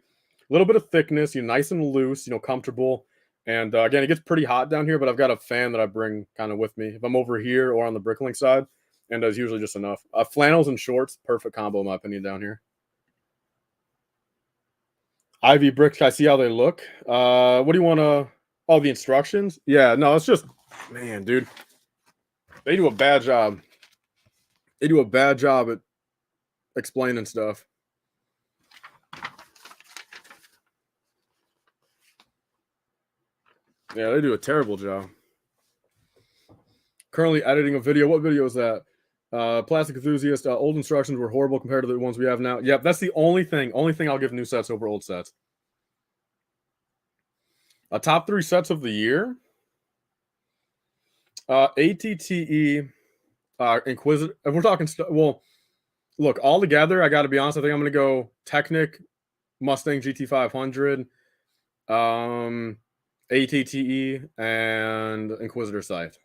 little bit of thickness, nice and loose, comfortable. And again, it gets pretty hot down here, but I've got a fan that I bring kind of with me if I'm over here or on the Bricklink side, and that's usually just enough. Flannels and shorts, perfect combo in my opinion down here. Ivy Bricks, I see how they look. What do you want to? Oh, the instructions? Yeah, no, it's just, man, dude, they do a bad job. They do a bad job at explaining stuff. Yeah, they do a terrible job. Currently editing a video. What video is that? Plastic Enthusiast. Old instructions were horrible compared to the ones we have now. Yep, that's the only thing. Only thing I'll give new sets over old sets. Top 3 sets of the year. ATTE, Inquisitor. If we're talking, well, look, all together, I got to be honest. I think I'm going to go Technic, Mustang GT 500, ATTE, and Inquisitor Scythe.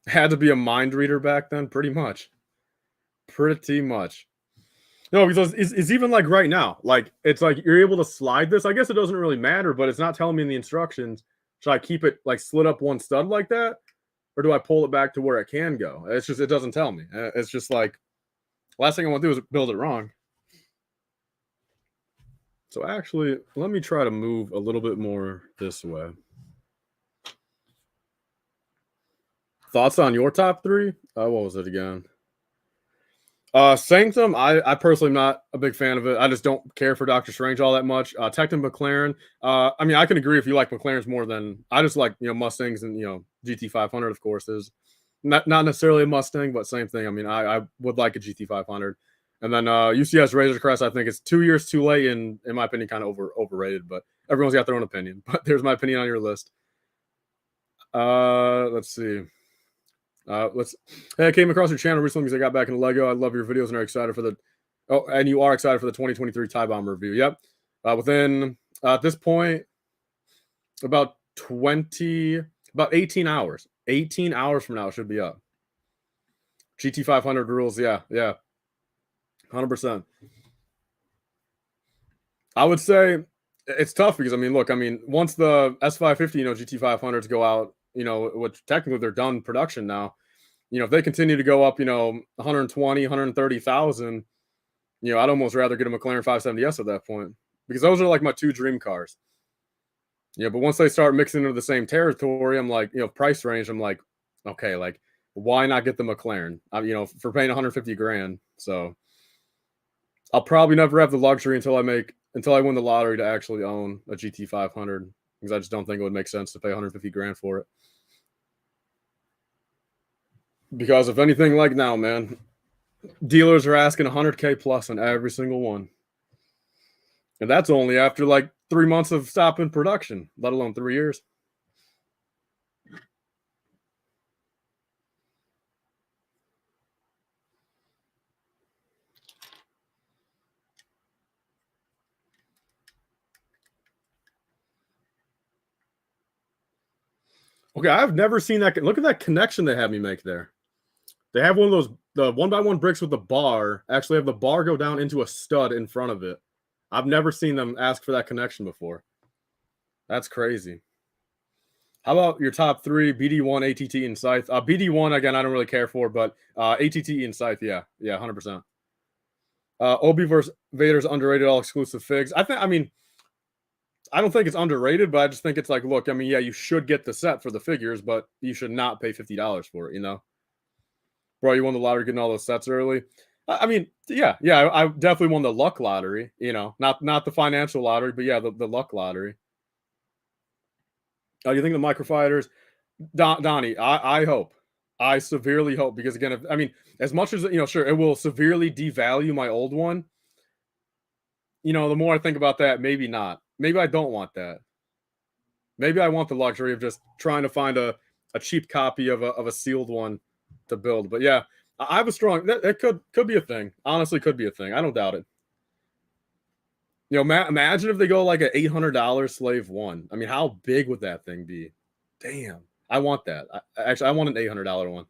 Had to be a mind reader back then, pretty much. Pretty much. No, because it's even like right now. Like, it's like you're able to slide this. I guess it doesn't really matter, but it's not telling me in the instructions. Should I keep it like slid up one stud like that? Or do I pull it back to where it can go? It's just, it doesn't tell me. It's just like, last thing I want to do is build it wrong. So actually, let me try to move a little bit more this way. Thoughts on your top 3? What was it again? Sanctum, I personally am not a big fan of it. I just don't care for Doctor Strange all that much. Tecton McLaren, I mean, I can agree if you like McLarens more than I just like, Mustangs and, GT 500, of course, is not necessarily a Mustang, but same thing. I mean, I would like a GT 500. And then UCS Razor Crest, I think it's 2 years too late, and in my opinion, kind of overrated. But everyone's got their own opinion. But there's my opinion on your list. Let's see. Hey, I came across your channel recently because I got back into Lego. I love your videos and are excited for and you are excited for the 2023 TIE Bomber review. Yep. Within at this point, about 18 hours. 18 hours from now, it should be up. GT 500 rules. Yeah. 100%. I would say it's tough because, look, once the S550, GT 500s go out, which technically they're done production now, if they continue to go up, 120, 130,000, I'd almost rather get a McLaren 570S at that point, because those are like my 2 dream cars. But once they start mixing into the same territory, I'm like, price range, I'm like, okay, like, why not get the McLaren? For paying 150 grand. So I'll probably never have the luxury until I win the lottery to actually own a GT 500, because I just don't think it would make sense to pay 150 grand for it. Because if anything, like now, man, dealers are asking 100K plus on every single one. And that's only after like 3 months of stopping production, let alone 3 years. Okay, I've never seen that. Look at that connection they have me make there. They have one of those, the 1x1 bricks with the bar, actually have the bar go down into a stud in front of it. I've never seen them ask for that connection before. That's crazy. How about your top 3, BD1, ATT, and Scythe? BD1, again, I don't really care for, but ATT and Scythe, yeah, 100%. Obi vs. Vader's underrated all exclusive figs. I don't think it's underrated, but I just think it's like, look, yeah, you should get the set for the figures, but you should not pay $50 for it, Bro, you won the lottery getting all those sets early. Yeah, I definitely won the luck lottery, not the financial lottery, but yeah, the luck lottery. You think the microfighters, Donnie, I hope. I severely hope, because again, as much as, sure, it will severely devalue my old one. The more I think about that, maybe not. Maybe I don't want that. Maybe I want the luxury of just trying to find a cheap copy of a sealed one to build. But yeah, I have a strong, that could be a thing. Honestly, could be a thing. I don't doubt it. Imagine if they go like an $800 Slave 1. How big would that thing be? Damn. I want that. I want an $800 one.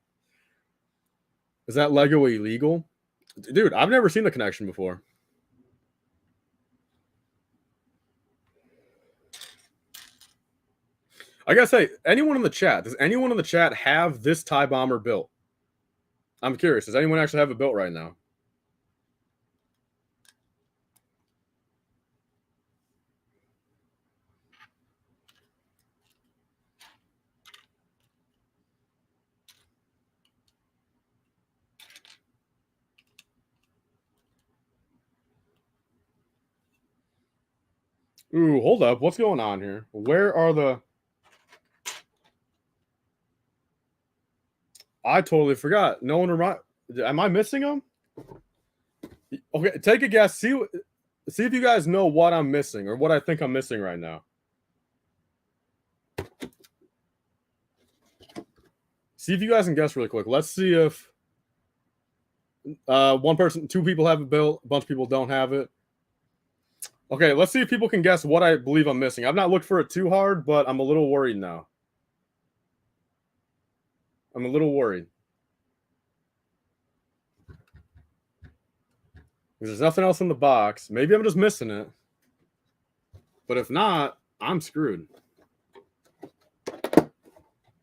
Is that Lego illegal? Dude, I've never seen the connection before. I gotta say, anyone in the chat, does anyone in the chat have this TIE Bomber built? I'm curious. Does anyone actually have it built right now? Ooh, hold up. What's going on here? Where are the... I totally forgot. No one remind... Am I missing them? Okay, take a guess. See what... See if you guys know what I'm missing or what I think I'm missing right now. See if you guys can guess really quick. Let's see if two people have it built, a bunch of people don't have it. Okay, let's see if people can guess what I believe I'm missing. I've not looked for it too hard, but I'm a little worried now. I'm a little worried. There's nothing else in the box. Maybe I'm just missing it. But if not, I'm screwed.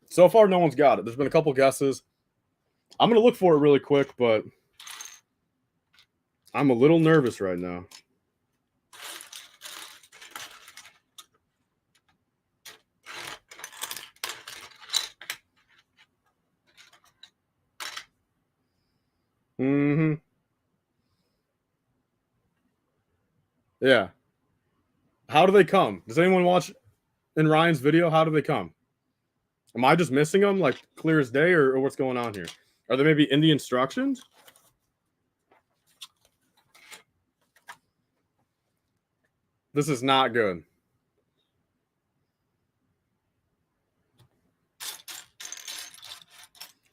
So far, no one's got it. There's been a couple guesses. I'm going to look for it really quick, but I'm a little nervous right now. Mm-hmm. Yeah. How do they come? Does anyone watch in Ryan's video? How do they come? Am I just missing them, like clear as day, or what's going on here? Are they maybe in the instructions? This is not good.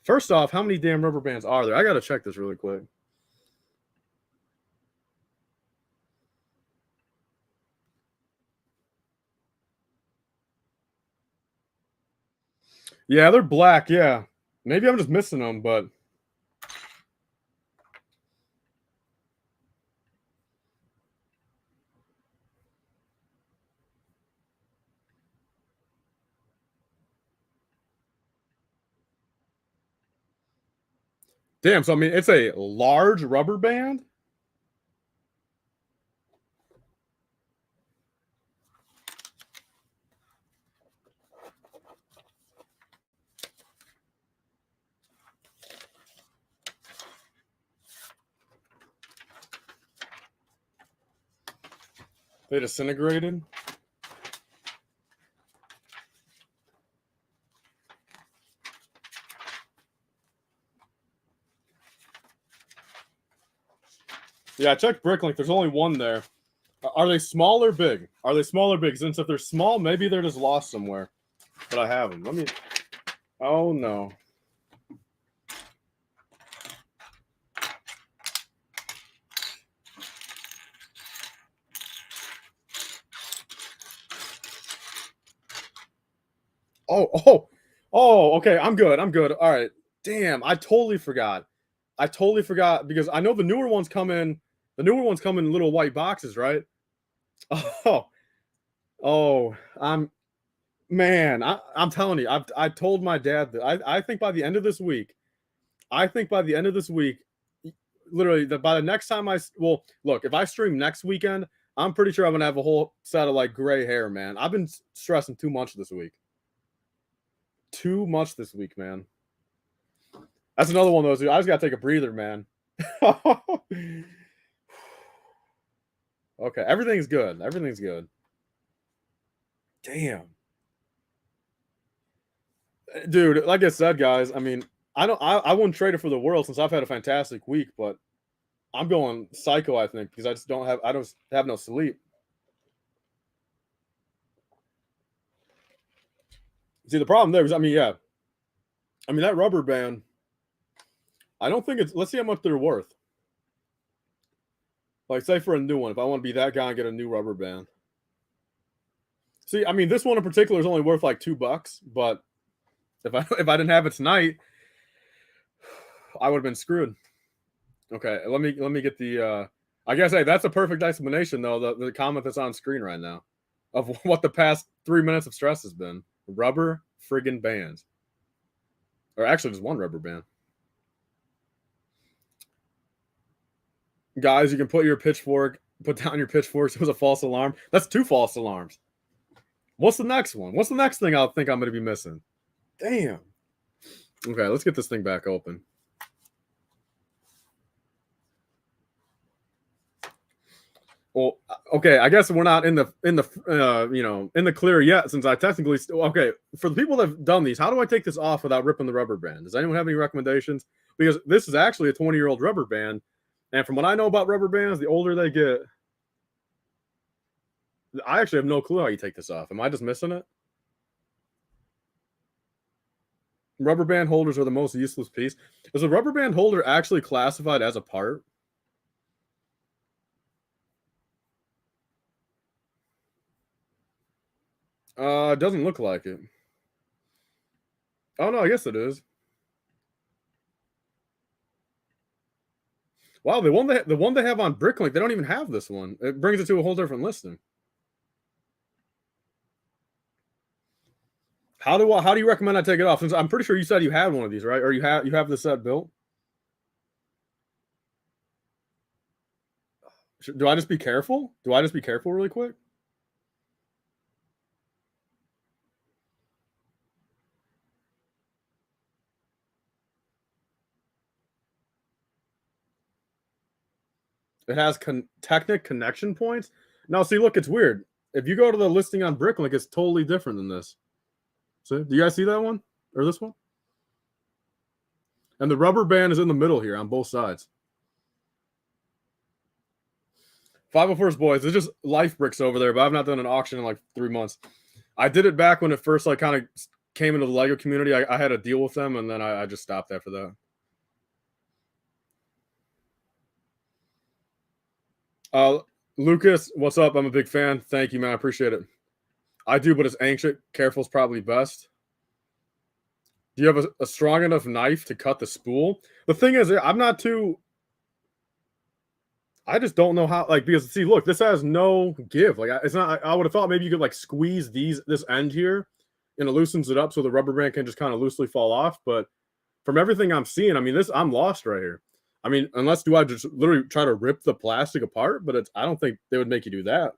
First off, how many damn rubber bands are there? I got to check this really quick. Yeah, they're black. Yeah. Maybe I'm just missing them, but damn. So, I mean, it's a large rubber band. They disintegrated. Yeah, I checked Bricklink. There's only one there. Are they small or big? Are they small or big? Since if they're small, maybe they're just lost somewhere. But I have them. Let me. Oh no. Oh. Okay, I'm good. I'm good. All right. Damn, I totally forgot. Because I know the newer ones come in. The newer ones come in little white boxes, right? Oh, I'm man. I'm telling you. I told my dad that I think by the end of this week. Literally, by the next time look, if I stream next weekend, I'm pretty sure I'm gonna have a whole set of like gray hair, man. I've been stressing too much this week. Too much this week, man. That's another one of those. I just gotta take a breather, man. Okay, everything's good. Everything's good. Damn, dude. Like I said, guys. I mean, I wouldn't trade it for the world since I've had a fantastic week, but I'm going psycho. I think because I don't have no sleep. See, the problem there is, I mean, yeah, I mean that rubber band. I don't think it's. Let's see how much they're worth. Like, say for a new one, if I want to be that guy and get a new rubber band. See, I mean, this one in particular is only worth like $2, but if I didn't have it tonight, I would have been screwed. Okay, let me get the. I guess hey, that's a perfect explanation though. The comment that's on screen right now of what the past 3 minutes of stress has been. Rubber friggin' bands, or actually just one rubber band. Guys, you can put down your pitchforks. It was a false alarm. That's 2 false alarms. What's the next one? What's the next thing I think I'm going to be missing? Damn. Okay, let's get this thing back open. Well, okay, I guess we're not in the clear yet since I technically okay, for the people that have done these, how do I take this off without ripping the rubber band? Does anyone have any recommendations? Because this is actually a 20-year-old rubber band, and from what I know about rubber bands, the older they get, I actually have no clue how you take this off. Am I just missing it? Rubber band holders are the most useless piece. Is a rubber band holder actually classified as a part? It doesn't look like it. Oh no, I guess it is. Wow, the one they have on Bricklink, they don't even have this one. It brings it to a whole different listing. How do you recommend I take it off? Since I'm pretty sure you said you had one of these, right? Or you have the set built. Do I just be careful? Do I just be careful really quick? It has Technic connection points. Now, see, look, it's weird. If you go to the listing on Bricklink, it's totally different than this. See, do you guys see that one or this one? And the rubber band is in the middle here on both sides. 501st boys. It's just LifeBricks over there, but I've not done an auction in like 3 months. I did it back when it first like kind of came into the Lego community. I had a deal with them, and then I just stopped after that. Uh, Lucas, what's up? I'm a big fan. Thank you, man. I appreciate it. I do, but it's ancient. Careful is probably best. Do you have a strong enough knife to cut the spool? The thing is, I'm not too. I just don't know how. Like, because see, look, this has no give. Like, it's not. I would have thought maybe you could like squeeze this end here, and it loosens it up so the rubber band can just kind of loosely fall off. But from everything I'm seeing, I mean, I'm lost right here. I mean, unless do I just literally try to rip the plastic apart? But I don't think they would make you do that.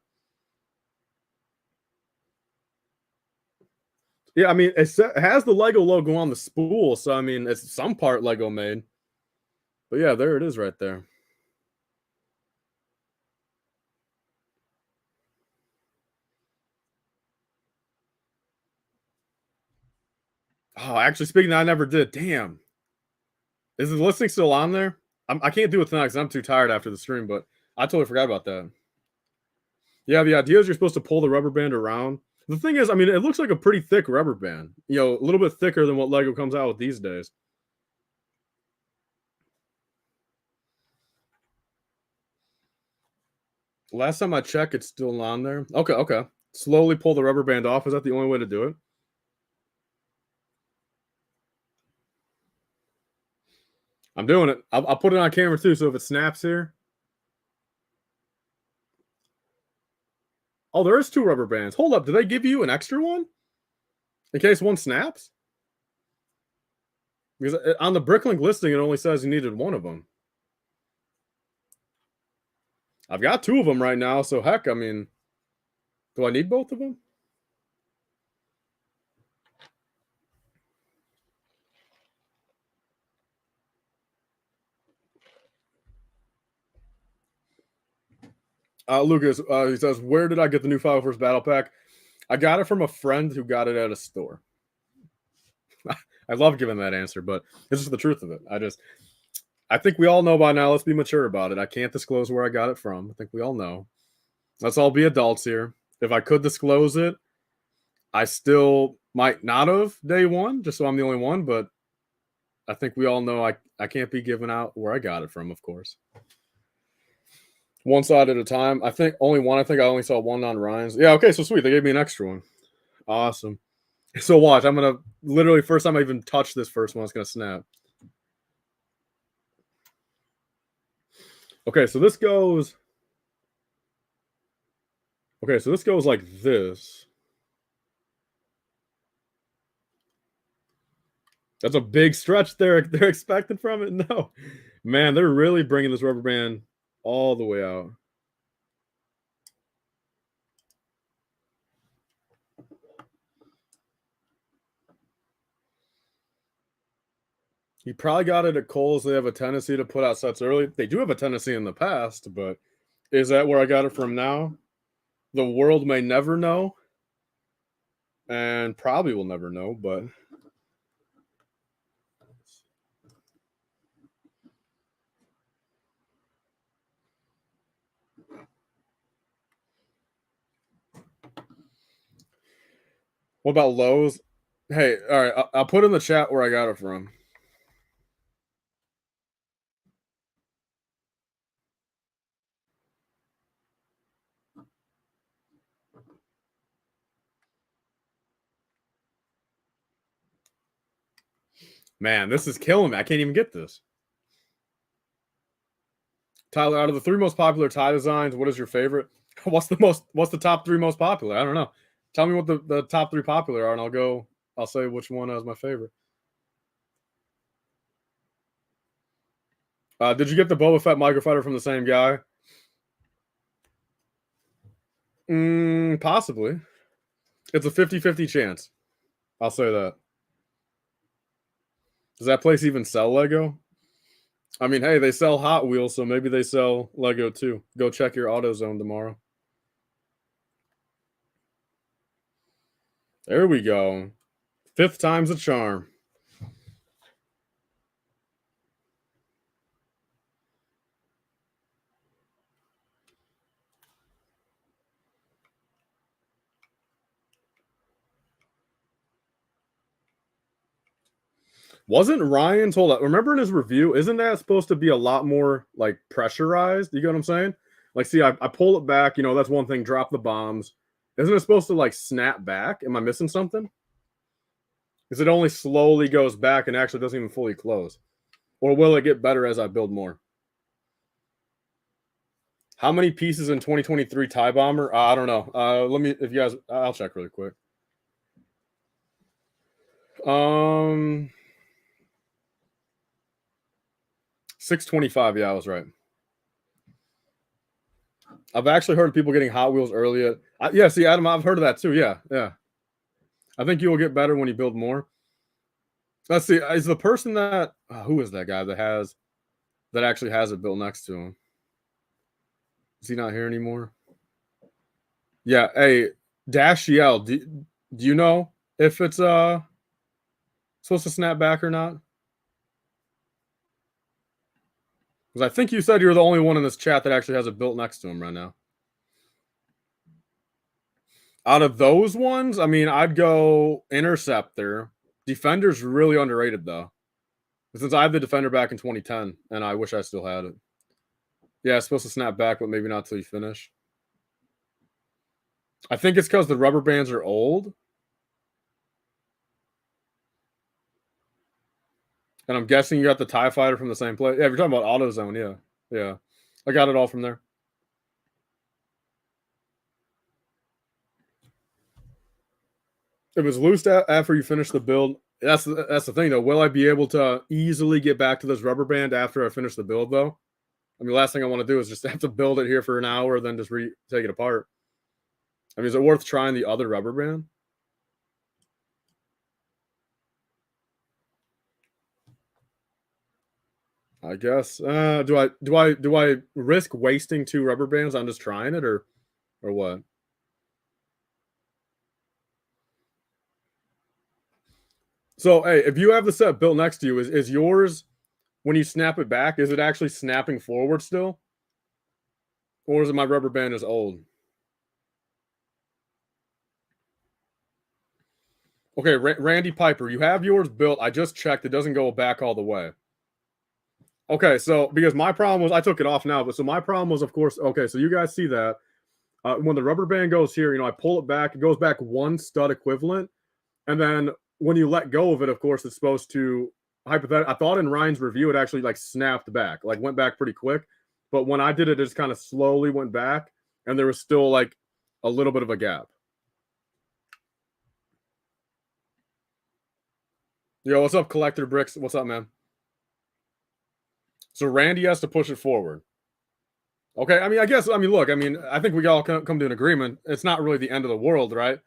Yeah, I mean, it has the Lego logo on the spool, so I mean, it's some part Lego made. But yeah, there it is right there. Oh, actually, speaking, of, I never did. Damn, is the listing still on there? I can't do it tonight because I'm too tired after the stream. But I totally forgot about that. Yeah, the idea is you're supposed to pull the rubber band around. The thing is, I mean, it looks like a pretty thick rubber band. You know, a little bit thicker than what Lego comes out with these days. Last time I checked, it's still on there. Okay, okay. Slowly pull the rubber band off. Is that the only way to do it? I'm doing it. I'll put it on camera too. So if it snaps here, oh, there is two rubber bands. Hold up. Did they give you an extra one in case one snaps? Because on the Bricklink listing, it only says you needed one of them. I've got two of them right now. So heck, I mean, do I need both of them? Lucas, he says, where did I get the new 501st Battle Pack? I got it from a friend who got it at a store. I love giving that answer, but this is the truth of it. I think we all know by now. Let's be mature about it. I can't disclose where I got it from. I think we all know. Let's all be adults here. If I could disclose it, I still might not have day one, just so I'm the only one, but I think we all know I can't be giving out where I got it from, of course. One side at a time. I think only one. I think I only saw one on Ryan's. Yeah, okay, so sweet. They gave me an extra one. Awesome. So watch. I'm gonna literally first time I even touch this first one, it's gonna snap. Okay, so this goes. Okay, so this goes like this. That's a big stretch they're expecting from it. No, man, they're really bringing this rubber band all the way out. You probably got it at Kohl's. They have a tendency to put out sets early. They do have a tendency in the past, but is that where I got it from now? The world may never know, and probably will never know, but What about Lowe's? Hey, all right, I'll put in the chat where I got it from. Man, this is killing me. I can't even get this. Tyler, out of the 3 most popular tie designs, what is your favorite? What's the top 3 most popular? I don't know. Tell me what the top 3 popular are, and I'll say which one is my favorite. Did you get the Boba Fett microfighter from the same guy? Possibly. It's a 50-50 chance. I'll say that. Does that place even sell Lego? I mean, hey, they sell Hot Wheels, so maybe they sell Lego too. Go check your AutoZone tomorrow. There we go. 5th time's a charm. Wasn't Ryan told? Remember in his review, isn't that supposed to be a lot more like pressurized? You get what I'm saying? Like, see, I pull it back. That's one thing. Drop the bombs. Isn't it supposed to like snap back? Am I missing something? Because it only slowly goes back and actually doesn't even fully close. Or will it get better as I build more? How many pieces in 2023 TIE Bomber? I don't know. If you guys, I'll check really quick. 625. Yeah, I was right. I've actually heard of people getting Hot Wheels early. Yeah, see, Adam, I've heard of that too. Yeah. I think you will get better when you build more. Let's see. Is the person that who is that guy that actually has it built next to him? Is he not here anymore? Yeah. Hey, Dash Yell. Do you know if it's supposed to snap back or not? Because I think you said you're the only one in this chat that actually has it built next to him right now. Out of those ones, I mean, I'd go Interceptor. Defender's really underrated though. Since I have the Defender back in 2010, and I wish I still had it. Yeah, it's supposed to snap back, but maybe not till you finish. I think it's because the rubber bands are old. And I'm guessing you got the TIE Fighter from the same place. Yeah, if you're talking about AutoZone, yeah. I got it all from there. It was loose after you finish the build. That's the thing, though. Will I be able to easily get back to this rubber band after I finish the build, though? I mean, last thing I want to do is just have to build it here for an hour, then just take it apart. I mean, is it worth trying the other rubber band? I guess. Do I risk wasting 2 rubber bands on just trying it, or what? So, hey, if you have the set built next to you, is yours when you snap it back? Is it actually snapping forward still, or is it my rubber band is old? Okay, Randy Piper, you have yours built. I just checked; it doesn't go back all the way. Okay, so because my problem was I took it off now, but so my problem was, of course, okay. So you guys see that when the rubber band goes here, I pull it back. It goes back 1 stud equivalent. And then when you let go of it, of course, it's supposed to hypothetically. I thought in Ryan's review it actually like snapped back, like went back pretty quick. But when I did it, it just kind of slowly went back, and there was still like a little bit of a gap. Yo, what's up, Collector Bricks? What's up, man? So Randy has to push it forward. Okay, I mean, look, I think we all come to an agreement. It's not really the end of the world, right?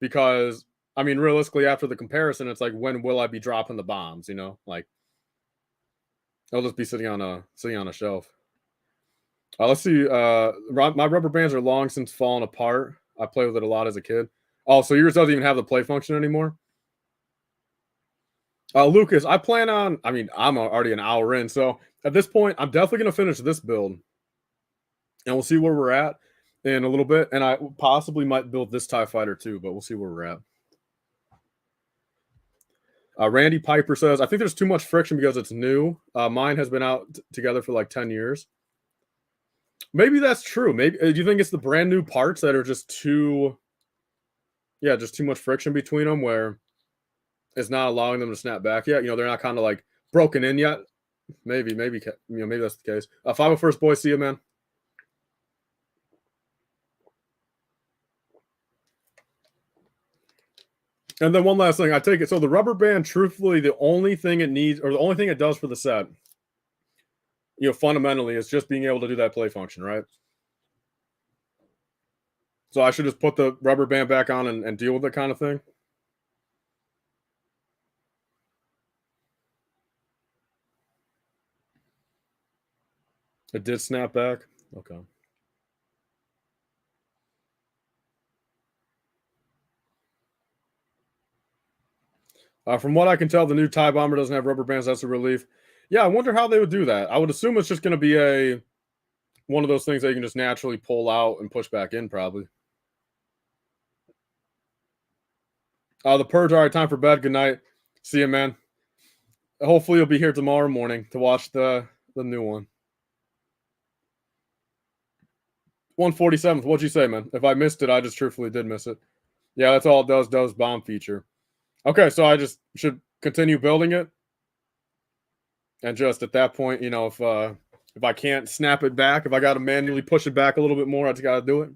Because I mean, realistically, after the comparison, it's like, when will I be dropping the bombs? Like I'll just be sitting on a shelf. Let's see. My rubber bands are long since fallen apart. I played with it a lot as a kid. Oh, so yours doesn't even have the play function anymore? Lucas, I plan on. I mean, I'm already an hour in, so at this point, I'm definitely going to finish this build, and we'll see where we're at in a little bit. And I possibly might build this TIE Fighter too, but we'll see where we're at. Randy Piper says, I think there's too much friction because it's new. Mine has been out together for like 10 years. Maybe that's true. Maybe do you think it's the brand new parts that are just too, yeah, just too much friction between them where it's not allowing them to snap back yet? They're not kind of like broken in yet. Maybe, maybe that's the case. 501st boy, see you, man. And then one last thing, I take it. So the rubber band, truthfully, the only thing it needs, or the only thing it does for the set, fundamentally, is just being able to do that play function, right? So I should just put the rubber band back on and deal with it, kind of thing. It did snap back. Okay. From what I can tell, the new tie bomber doesn't have rubber bands. That's a relief. Yeah, I wonder how they would do that. I would assume it's just going to be one of those things that you can just naturally pull out and push back in, probably. The purge. All right, time for bed. Good night. See you, man. Hopefully, you'll be here tomorrow morning to watch the new one. 147th. What'd you say, man? If I missed it, I just truthfully did miss it. Yeah, that's all it does. Does bomb feature. Okay, so I just should continue building it, and just at that point, if I can't snap it back, if I got to manually push it back a little bit more, I just got to do it.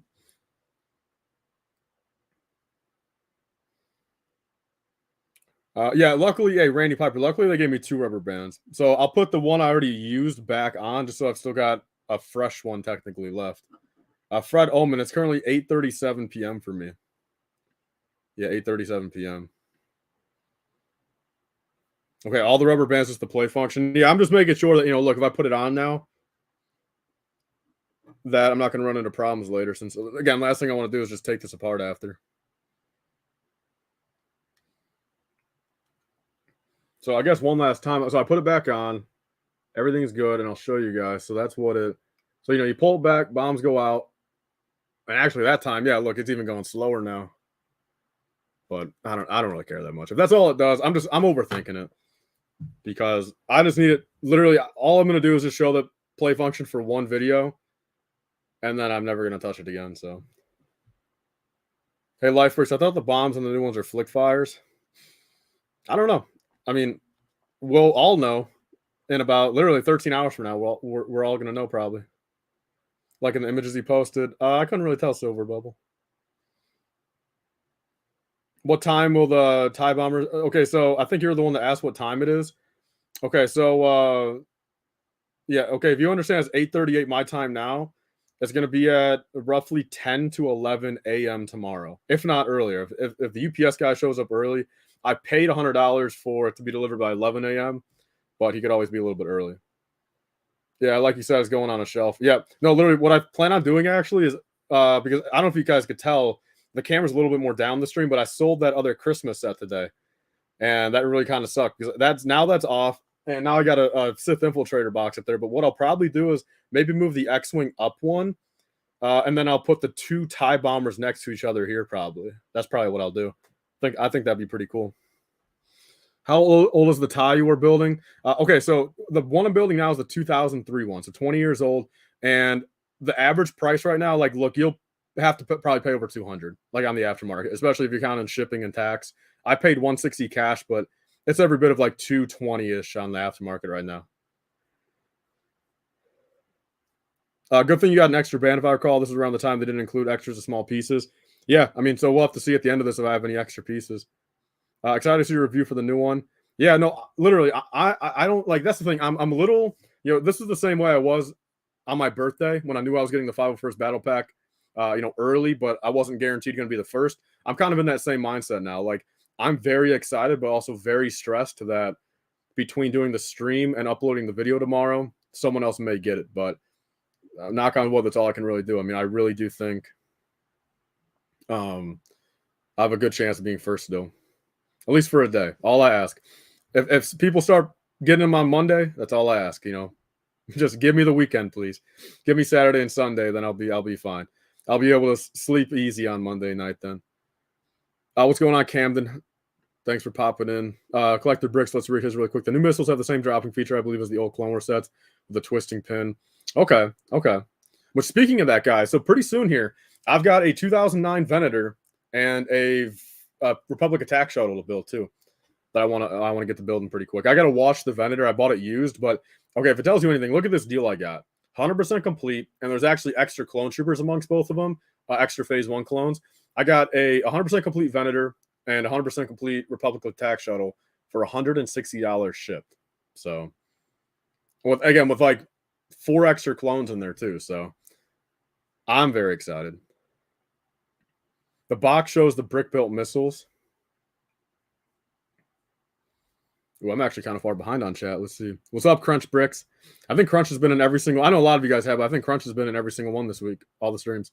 Yeah, luckily, hey, Randy Piper, luckily they gave me 2 rubber bands. So I'll put the one I already used back on just so I've still got a fresh one technically left. Fred Oman, it's currently 8:37 p.m. for me. Yeah, 8:37 p.m. Okay, all the rubber bands is the play function. Yeah, I'm just making sure that, look, if I put it on now, that I'm not going to run into problems later. Since, again, last thing I want to do is just take this apart after. So I guess one last time. So I put it back on. Everything's good, and I'll show you guys. So that's what it. So you pull it back, bombs go out, and actually that time, yeah, look, it's even going slower now. But I don't really care that much. If that's all it does, I'm overthinking it because I just need it. Literally, all I'm gonna do is just show the play function for one video, and then I'm never gonna touch it again. So, hey, LifeBricks, I thought the bombs on the new ones are flick fires. I don't know. I mean, we'll all know in about literally 13 hours from now. Well, we're all gonna know probably. Like in the images he posted, I couldn't really tell, Silver Bubble. What time will the tie bombers? Okay, so I think you're the one that asked what time it is. Okay, so yeah, okay. If you understand, it's 8:38 my time now. It's going to be at roughly 10 to 11 a.m. tomorrow, if not earlier. If the UPS guy shows up early, I paid $100 for it to be delivered by 11 a.m., but he could always be a little bit early. Yeah, like you said, it's going on a shelf. Yeah, no, literally, what I plan on doing actually is because I don't know if you guys could tell, the camera's a little bit more down the stream, but I sold that other Christmas set today, and that really kind of sucked because that's off. And now I got a Sith Infiltrator box up there. But what I'll probably do is maybe move the X-Wing up one, and then I'll put the 2 TIE bombers next to each other here. Probably that's probably what I'll do. I think that'd be pretty cool. How old is the TIE you were building? Okay, so the one I'm building now is the 2003 one, so 20 years old. And the average price right now, like, look, you'll have to probably pay over 200, like on the aftermarket, especially if you're counting shipping and tax. I paid 160 cash, but it's every bit of like 220-ish on the aftermarket right now. Good thing you got an extra band, if I recall. This is around the time they didn't include extras of small pieces. Yeah, I mean, so we'll have to see at the end of this if I have any extra pieces. Excited to see your review for the new one. Yeah, no, literally, I don't like. That's the thing. I'm a little, this is the same way I was on my birthday when I knew I was getting the 501st Battle Pack, early, but I wasn't guaranteed going to be the first. I'm kind of in that same mindset now. Like, I'm very excited, but also very stressed that between doing the stream and uploading the video tomorrow, someone else may get it. But knock on wood, that's all I can really do. I mean, I really do think I have a good chance of being first still, at least for a day. All I ask. If people start getting them on Monday, that's all I ask. Just give me the weekend, please. Give me Saturday and Sunday, then I'll be fine. I'll be able to sleep easy on Monday night then. What's going on, Camden? Thanks for popping in. Collector Bricks, let's read his really quick. The new missiles have the same dropping feature, I believe, as the old Clone Wars sets with the twisting pin. Okay. Which, speaking of that, guys, so pretty soon here, I've got a 2009 Venator and a Republic attack shuttle to build too. That I want to get to building pretty quick. I got to watch the Venator. I bought it used, but okay, if it tells you anything, look at this deal I got. 100% complete, and there's actually extra clone troopers amongst both of them, extra Phase 1 clones. I got a 100% complete Venator and 100% complete Republic attack shuttle for $160 shipped. So, with like 4 extra clones in there too. So, I'm very excited. The box shows the brick-built missiles. Ooh, I'm actually kind of far behind on chat. Let's see. What's up, Crunch Bricks? I think Crunch has been in every single. I know a lot of you guys have, but I think Crunch has been in every single one this week. All the streams.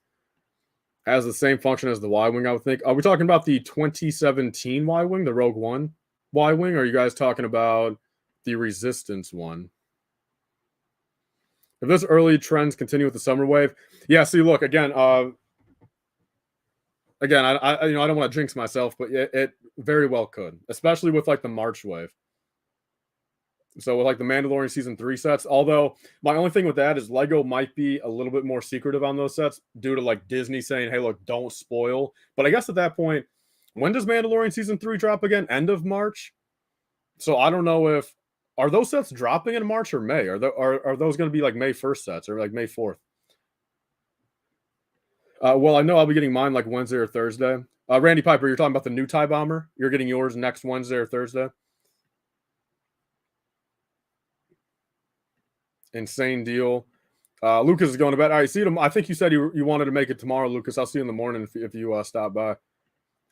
Has the same function as the Y-Wing, I would think. Are we talking about the 2017 Y-Wing, the Rogue One Y-Wing? Or are you guys talking about the Resistance one? If this early trends continue with the summer wave, yeah. See, look again. I don't want to jinx myself, but it very well could, especially with like the March wave. So with like the Mandalorian season 3 sets, although my only thing with that is Lego might be a little bit more secretive on those sets due to like Disney saying, hey, look, don't spoil. But I guess at that point, when does Mandalorian season 3 drop again? End of March. So I don't know if are those sets dropping in March or May? Are those going to be like May 1st sets or like May 4th? Well, I know I'll be getting mine like Wednesday or Thursday. Randy Piper, you're talking about the new TIE Bomber? You're getting yours next Wednesday or Thursday? Insane deal. Lucas is going to bed. All right, see you. I think you said you wanted to make it tomorrow, Lucas. I'll see you in the morning if you stop by.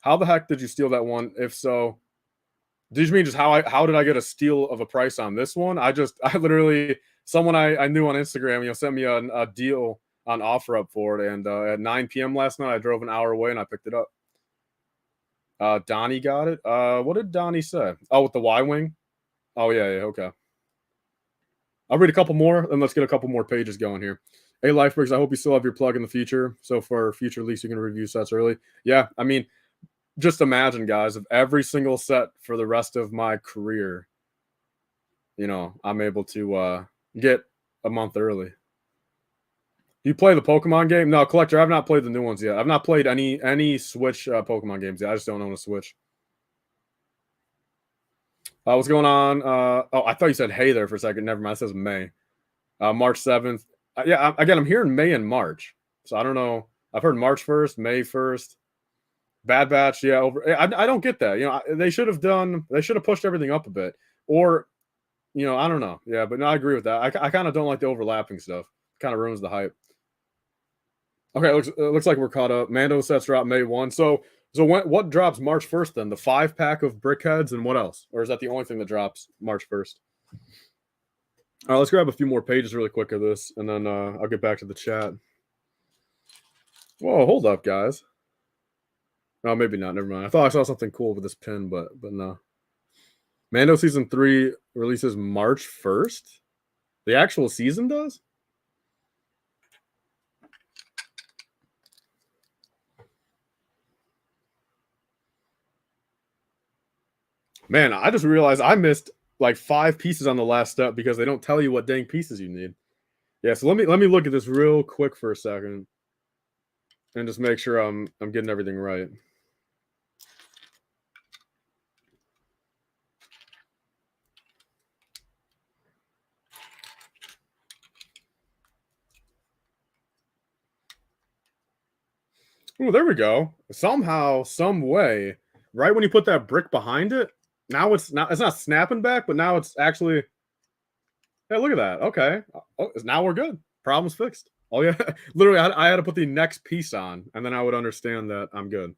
How the heck did you steal that one? If so, did you mean just how did I get a steal of a price on this one? I literally someone I knew on Instagram, sent me a deal on OfferUp for it, and at 9 p.m. last night I drove an hour away and I picked it up. Donnie got it. What did Donnie say? Oh, with the Y-Wing. Oh yeah, okay. I'll read a couple more, and let's get a couple more pages going here. Hey, LifeBricks, I hope you still have your plug in the future. So for future leaks, you can review sets early. Yeah, I mean, just imagine, guys, if every single set for the rest of my career, I'm able to get a month early. You play the Pokemon game? No, Collector, I've not played the new ones yet. I've not played any Switch Pokemon games yet. I just don't own a Switch. What's going on? I thought you said hey there for a second. Never mind. It says May. March 7th. I'm hearing May and March. So I don't know. I've heard March 1st, May 1st. Bad Batch, yeah. I don't get that. They should have pushed everything up a bit. Or, I don't know. Yeah, but no, I agree with that. I kind of don't like the overlapping stuff. Kind of ruins the hype. Okay, it looks like we're caught up. Mando sets drop May 1. So what drops March 1st then? The 5-pack of Brickheads and what else? Or is that the only thing that drops March 1st? All right, let's grab a few more pages really quick of this, and then I'll get back to the chat. Whoa, hold up, guys. No, maybe not. Never mind. I thought I saw something cool with this pin, but no. Mando Season 3 releases March 1st? The actual season does? Man, I just realized I missed like 5 pieces on the last step because they don't tell you what dang pieces you need. Yeah, so let me look at this real quick for a second and just make sure I'm getting everything right. Oh, there we go. Somehow, some way, right when you put that brick behind it, now it's not snapping back, but now it's actually. Hey, look at that. Okay. Oh, now we're good. Problem's fixed. Oh yeah, literally, I had to put the next piece on, and then I would understand that I'm good.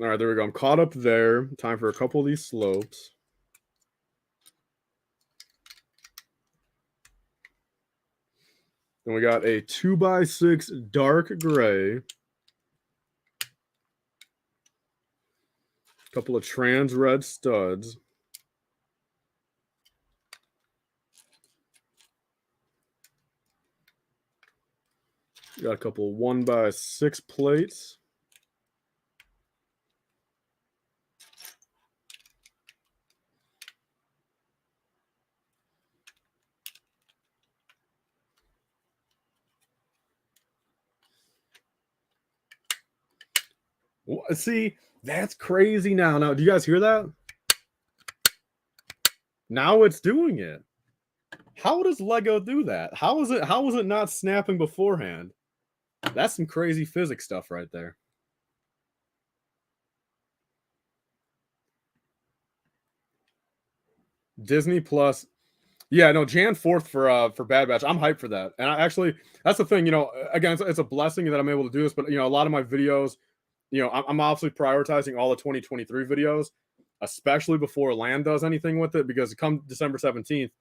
All right, there we go. I'm caught up there. Time for a couple of these slopes. And we got a 2x6 dark gray. Couple of trans red studs. Got a couple 1x6 plates. See, that's crazy now. Now, do you guys hear that? Now it's doing it. How does Lego do that? How is it not snapping beforehand? That's some crazy physics stuff right there. Disney Plus. Yeah, no, Jan 4th for Bad Batch. I'm hyped for that. And I actually, that's the thing, again, it's a blessing that I'm able to do this, but a lot of my videos, I'm obviously prioritizing all the 2023 videos, especially before Land does anything with it, because come December 17th,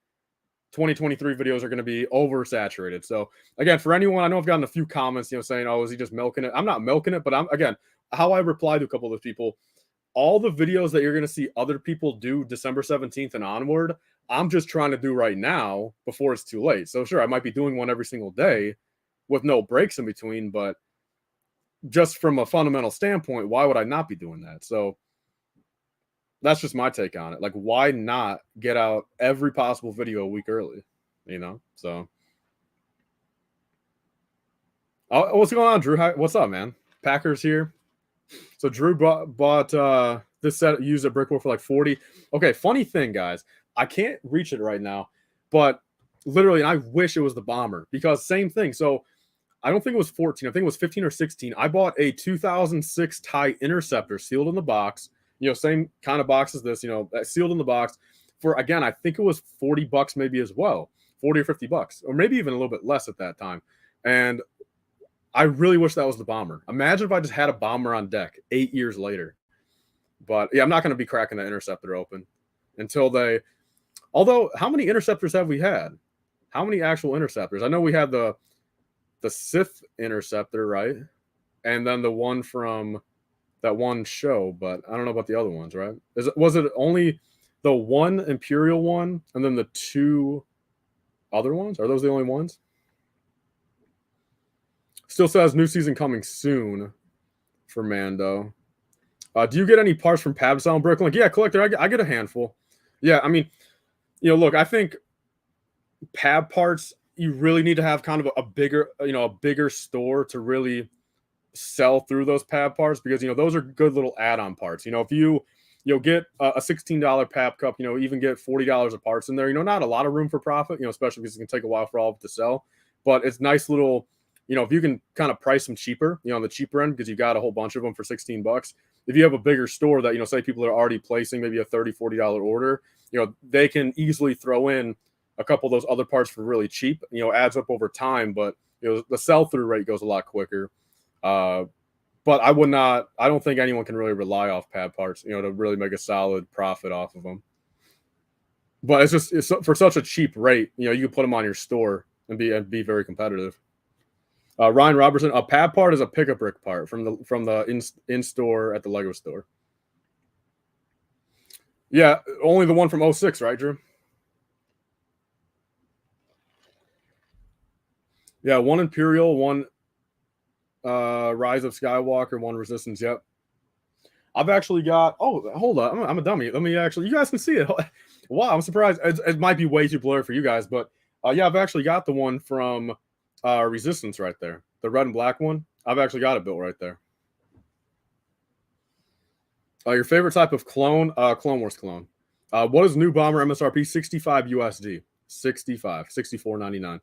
2023 videos are going to be oversaturated. So again, for anyone, I know I've gotten a few comments, saying, "Oh, is he just milking it?" I'm not milking it, but I'm again, how I reply to a couple of those people, all the videos that you're going to see other people do December 17th and onward, I'm just trying to do right now before it's too late. So sure, I might be doing one every single day with no breaks in between, but just from a fundamental standpoint, why would I not be doing that? So that's just my take on it. Like, why not get out every possible video a week early? So what's going on, Drew? What's up, man? Packers here. So Drew bought this set used a brickwork for like 40. Okay, funny thing, guys. I can't reach it right now, but literally, and I wish it was the bomber, because same thing. So I don't think it was 14. I think it was 15 or 16. I bought a 2006 Tie Interceptor sealed in the box. Same kind of box as this, sealed in the box for, again, I think it was $40 maybe as well, 40 or $50, or maybe even a little bit less at that time. And I really wish that was the bomber. Imagine if I just had a bomber on deck 8 years later. But yeah, I'm not going to be cracking the Interceptor open until they. Although, how many Interceptors have we had? How many actual Interceptors? I know we had the Sith Interceptor, right? And then the one from that one show, but I don't know about the other ones, right? Was it only the one Imperial one and then the two other ones? Are those the only ones? Still says new season coming soon for Mando. Do you get any parts from Pabsal in Brooklyn? Like, yeah, collector, I get a handful. Yeah, I mean, look, I think Pab parts, you really need to have kind of a bigger store to really sell through those Pab parts, because those are good little add-on parts. If you'll get a $16 Pab cup, even get $40 of parts in there. Not a lot of room for profit, especially because it can take a while for all of it to sell. But it's nice little, if you can kind of price them cheaper, on the cheaper end, because you got a whole bunch of them for $16. If you have a bigger store that, say people are already placing maybe a $30, $40 order, they can easily throw in a couple of those other parts for really cheap. Adds up over time, but the sell-through rate goes a lot quicker. But I don't think anyone can really rely off Pab parts, to really make a solid profit off of them. But it's for such a cheap rate, you can put them on your store and be very competitive. Ryan Robertson, a Pab part is a pick-up brick part from the in-store at the Lego store. Yeah, only the one from 06, right, Drew? Yeah, one Imperial, one Rise of Skywalker, one Resistance. Yep. I've actually got. Oh, hold on. I'm a dummy. Let me actually. You guys can see it. Wow, I'm surprised. It might be way too blurry for you guys, but yeah, I've actually got the one from Resistance right there, the red and black one. I've actually got it built right there. Your favorite type of clone? Clone Wars clone. What is new bomber MSRP? 65 USD. 65. 64.99.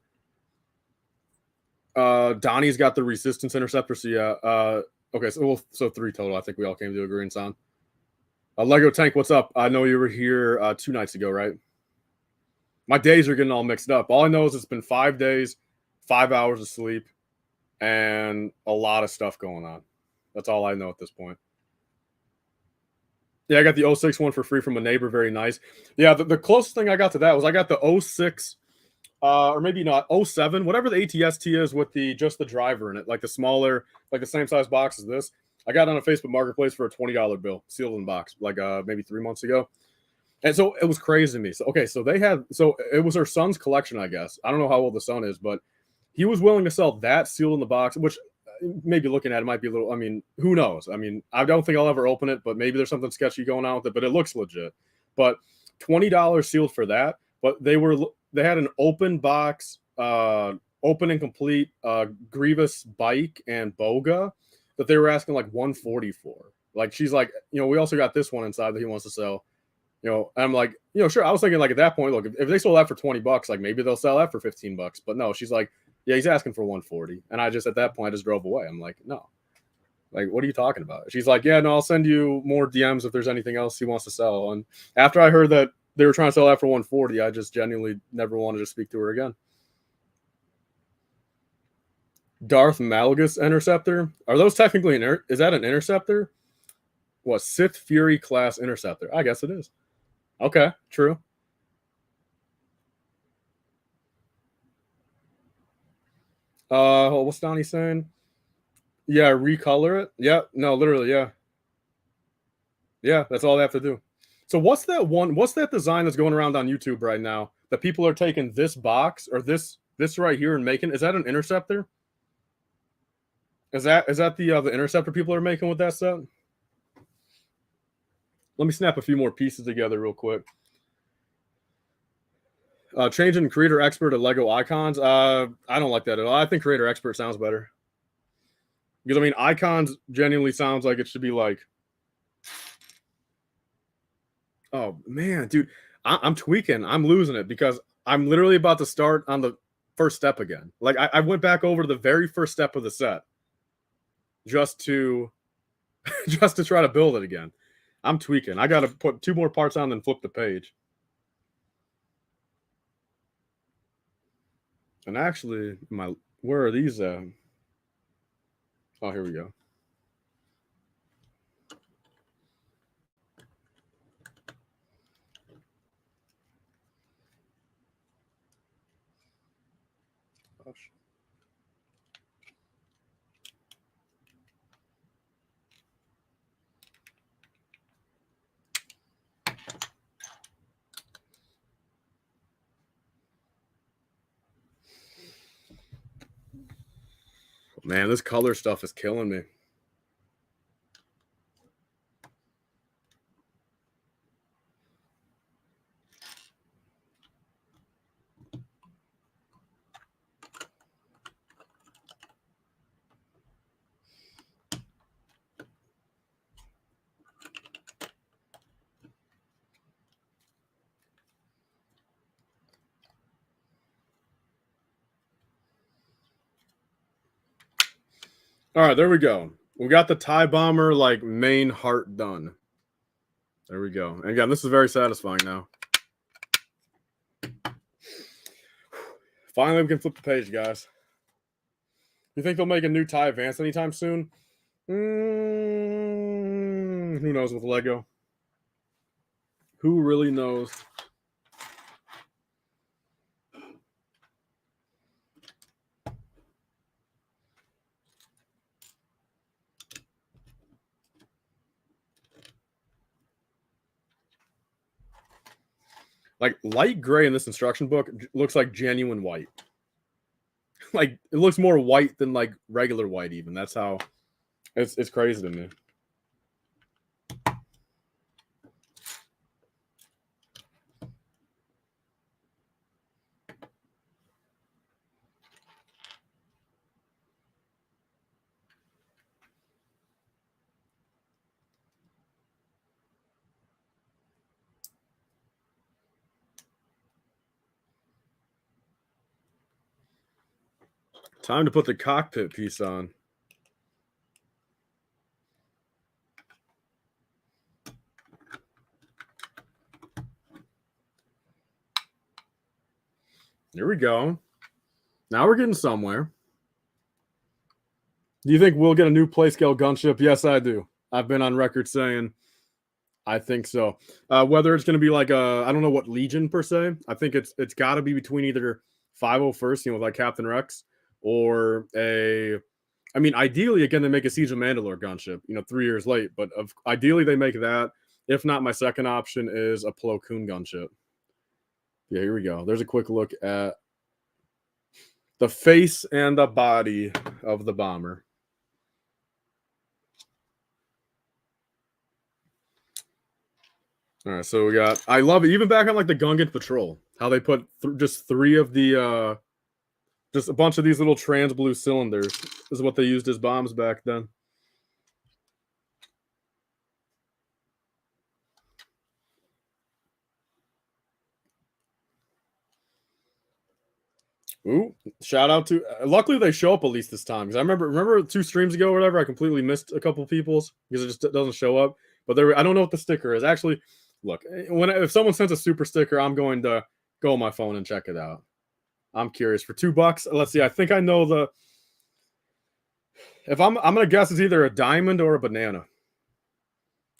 Donnie's got the Resistance Interceptor. So yeah. Okay, so 3 total. I think we all came to agreement on. Lego Tank, what's up? I know you were here 2 nights ago, right? My days are getting all mixed up. All I know is it's been 5 days, 5 hours of sleep, and a lot of stuff going on. That's all I know at this point. Yeah, I got the 06 one for free from a neighbor. Very nice. Yeah, the closest thing I got to that was I got the 06, or maybe not, 07, whatever the ATST is with just the driver in it, like the smaller, like the same size box as this. I got on a Facebook Marketplace for a $20 bill, sealed in the box, like maybe 3 months ago. And so it was crazy to me. So, okay, so it was her son's collection, I guess. I don't know how old the son is, but he was willing to sell that sealed in the box, which maybe looking at it might be a little. I mean, who knows? I mean, I don't think I'll ever open it, but maybe there's something sketchy going on with it. But it looks legit. But $20 sealed for that. But they had an open box, open and complete Grievous bike and Boga that they were asking like 140 for. Like she's like, we also got this one inside that he wants to sell. I'm like, sure. I was thinking like at that point, look, if they sold that for $20, like maybe they'll sell that for $15. But no, she's like, yeah, he's asking for 140. And at that point, I just drove away. I'm like, no, like, what are you talking about? She's like, yeah, no, I'll send you more DMs if there's anything else he wants to sell. And after I heard that they were trying to sell that for 140, I just genuinely never wanted to speak to her again. Darth Malgus Interceptor. Are those technically is that an interceptor? What, Sith Fury class interceptor? I guess it is. Okay, true. What's Donnie saying? Yeah, recolor it. Yeah, no, literally, yeah. Yeah, that's all they have to do. So what's that design that's going around on YouTube right now that people are taking this box or this right here and making? Is that an interceptor? Is that the interceptor people are making with that set? Let me snap a few more pieces together real quick. Changing creator expert to Lego icons. I don't like that at all. I think creator expert sounds better. Because I mean, icons genuinely sounds like it should be like, oh man, dude, I'm tweaking. I'm losing it because I'm literally about to start on the first step again. Like I went back over to the very first step of the set just to try to build it again. I'm tweaking. I got to put 2 more parts on and flip the page. And actually, where are these? Oh, here we go. Gosh. Man, this color stuff is killing me. All right, there we go. We got the TIE Bomber like main heart done. There we go. And again, this is very satisfying now. Finally, we can flip the page, guys. You think they'll make a new TIE Advance anytime soon? Who knows with Lego? Who really knows? Like light gray in this instruction book looks like genuine white. Like it looks more white than like regular white even. That's how it's crazy to me. Time to put the cockpit piece on. Here we go. Now we're getting somewhere. Do you think we'll get a new Playscale gunship? Yes, I do. I've been on record saying I think so. Whether it's going to be like I don't know what Legion per se. I think it's got to be between either 501st, like Captain Rex, or I mean, ideally, again, they make a Siege of Mandalore gunship, 3 years late. But ideally, they make that. If not, my second option is a Plo Koon gunship. Yeah, here we go. There's a quick look at The face and the body of the bomber. All right, so we got. I love it. Even back on like the Gungan Patrol, how they put just three of the, just a bunch of these little trans blue cylinders. This is what they used as bombs back then. Ooh, shout out to. Luckily, they show up at least this time because I remember 2 streams ago or whatever. I completely missed a couple people's because it just doesn't show up. But I don't know what the sticker is. Actually, look, if someone sends a super sticker, I'm going to go on my phone and check it out. I'm curious for $2. Let's see. I think I know the. If I'm gonna guess it's either a diamond or a banana.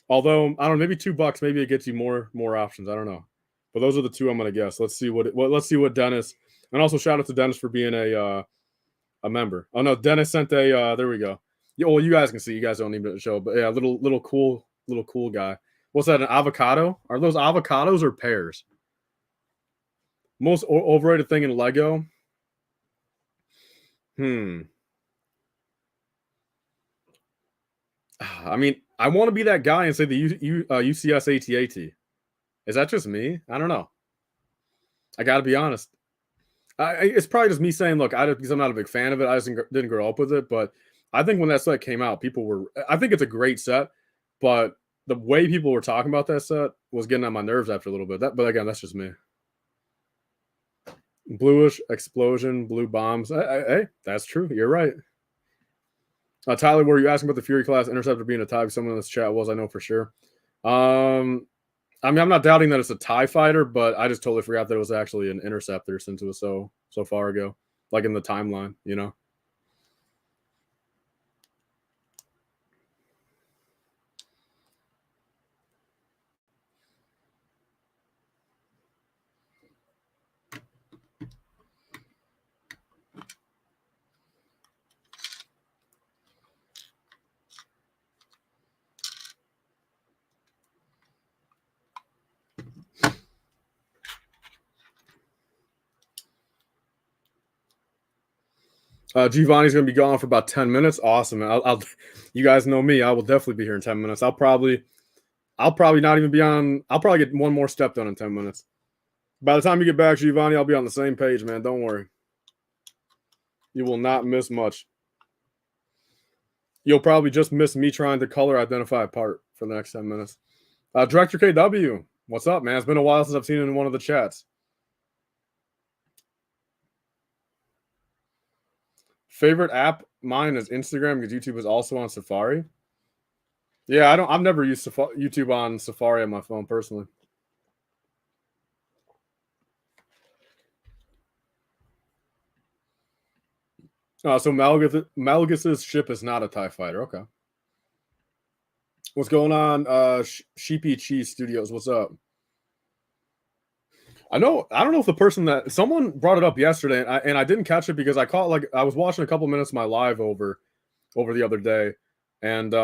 Although I don't know, maybe $2. Maybe it gets you more options. I don't know. But those are the two I'm gonna guess. Let's see let's see what Dennis. And also shout out to Dennis for being a member. Oh no, Dennis sent a. There we go. Yeah, well, you guys can see. You guys don't need to show, but yeah, little cool guy. What's that? An avocado? Are those avocados or pears? Most overrated thing in Lego. I mean, I want to be that guy and say the UCS AT-AT. Is that just me? I don't know. I got to be honest. It's probably just me saying, look, because I'm not a big fan of it. I just didn't grow up with it. But I think when that set came out, people were. I think it's a great set, but the way people were talking about that set was getting on my nerves after a little bit. But again, that's just me. Bluish explosion, blue bombs. Hey, that's true. You're right. Tyler, were you asking about the Fury class interceptor being a TIE? Someone in this chat was, I know for sure. I mean, I'm not doubting that it's a TIE fighter, but I just totally forgot that it was actually an interceptor since it was so far ago, like in the timeline, you know. Giovanni's going to be gone for about 10 minutes. Awesome. You guys know me. I will definitely be here in 10 minutes. I'll probably not even be on. I'll probably get one more step done in 10 minutes. By the time you get back, Giovanni, I'll be on the same page, man. Don't worry. You will not miss much. You'll probably just miss me trying to color identify a part for the next 10 minutes. Director KW, what's up, man? It's been a while since I've seen you in one of the chats. Favorite app? Mine is Instagram because YouTube is also on Safari. Yeah, I've never used YouTube on Safari on my phone personally. So Malagus's ship is not a TIE fighter. Okay. What's going on? Sheepy Cheese Studios. What's up? I don't know if the person that someone brought it up yesterday, and I didn't catch it because I caught I was watching a couple minutes of my live over the other day, and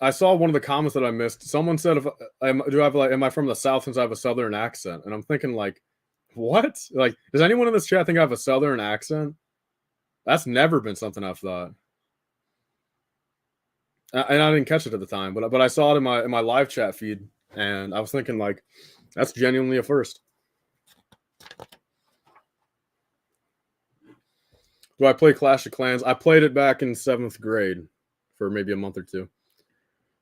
I saw one of the comments that I missed. Someone said, am I from the South since I have a Southern accent? And I'm thinking like, what? Like, does anyone in this chat think I have a Southern accent? That's never been something I've thought. And I didn't catch it at the time, but I saw it in my live chat feed, and I was thinking like, that's genuinely a first. Do I play Clash of Clans? I played it back in 7th grade for maybe a month or two.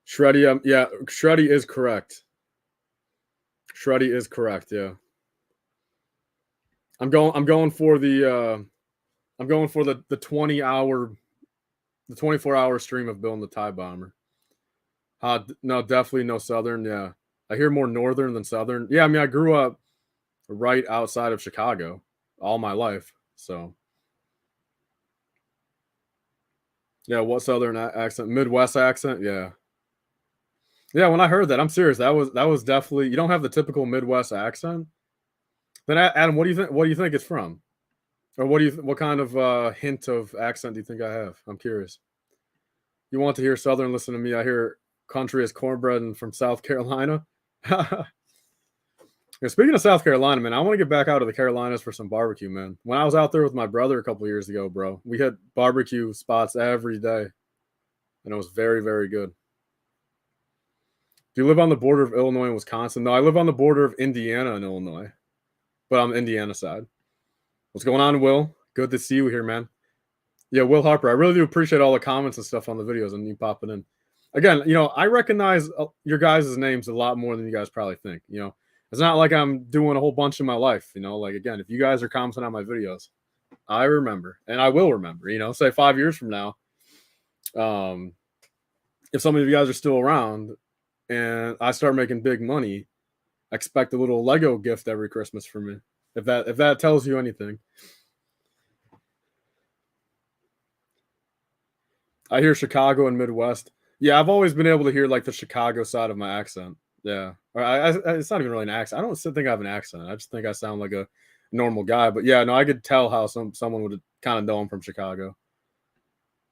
Shreddy, yeah, Shreddy is correct. Shreddy is correct, yeah. I'm going for the 24-hour stream of building the TIE bomber. No, definitely no Southern, yeah. I hear more Northern than Southern. Yeah, I mean, I grew up right outside of Chicago all my life, so. Yeah, what Southern accent? Midwest accent? Yeah. Yeah, when I heard that, I'm serious. That was definitely, you don't have the typical Midwest accent. Then Adam, what do you think it's from? Or what kind of hint of accent do you think I have? I'm curious. You want to hear Southern? Listen to me. I hear country as cornbread and from South Carolina. Yeah, speaking of South Carolina, man, I want to get back out to the Carolinas for some barbecue, man. When I was out there with my brother a couple years ago, bro, we had barbecue spots every day, and it was very, very good. Do you live on the border of Illinois and Wisconsin? No, I live on the border of Indiana and Illinois, but on the Indiana side. What's going on, Will? Good to see you here, man. Yeah, Will Harper. I really do appreciate all the comments and stuff on the videos and you popping in. Again, I recognize your guys' names a lot more than you guys probably think. It's not like I'm doing a whole bunch in my life. Like again, if you guys are commenting on my videos, I remember and I will remember. Say 5 years from now, if some of you guys are still around and I start making big money, expect a little Lego gift every Christmas from me. If that tells you anything. I hear Chicago and Midwest. Yeah, I've always been able to hear like the Chicago side of my accent. Yeah, it's not even really an accent. I don't think I have an accent. I just think I sound like a normal guy. But yeah, no, I could tell how someone would kind of know I'm from Chicago.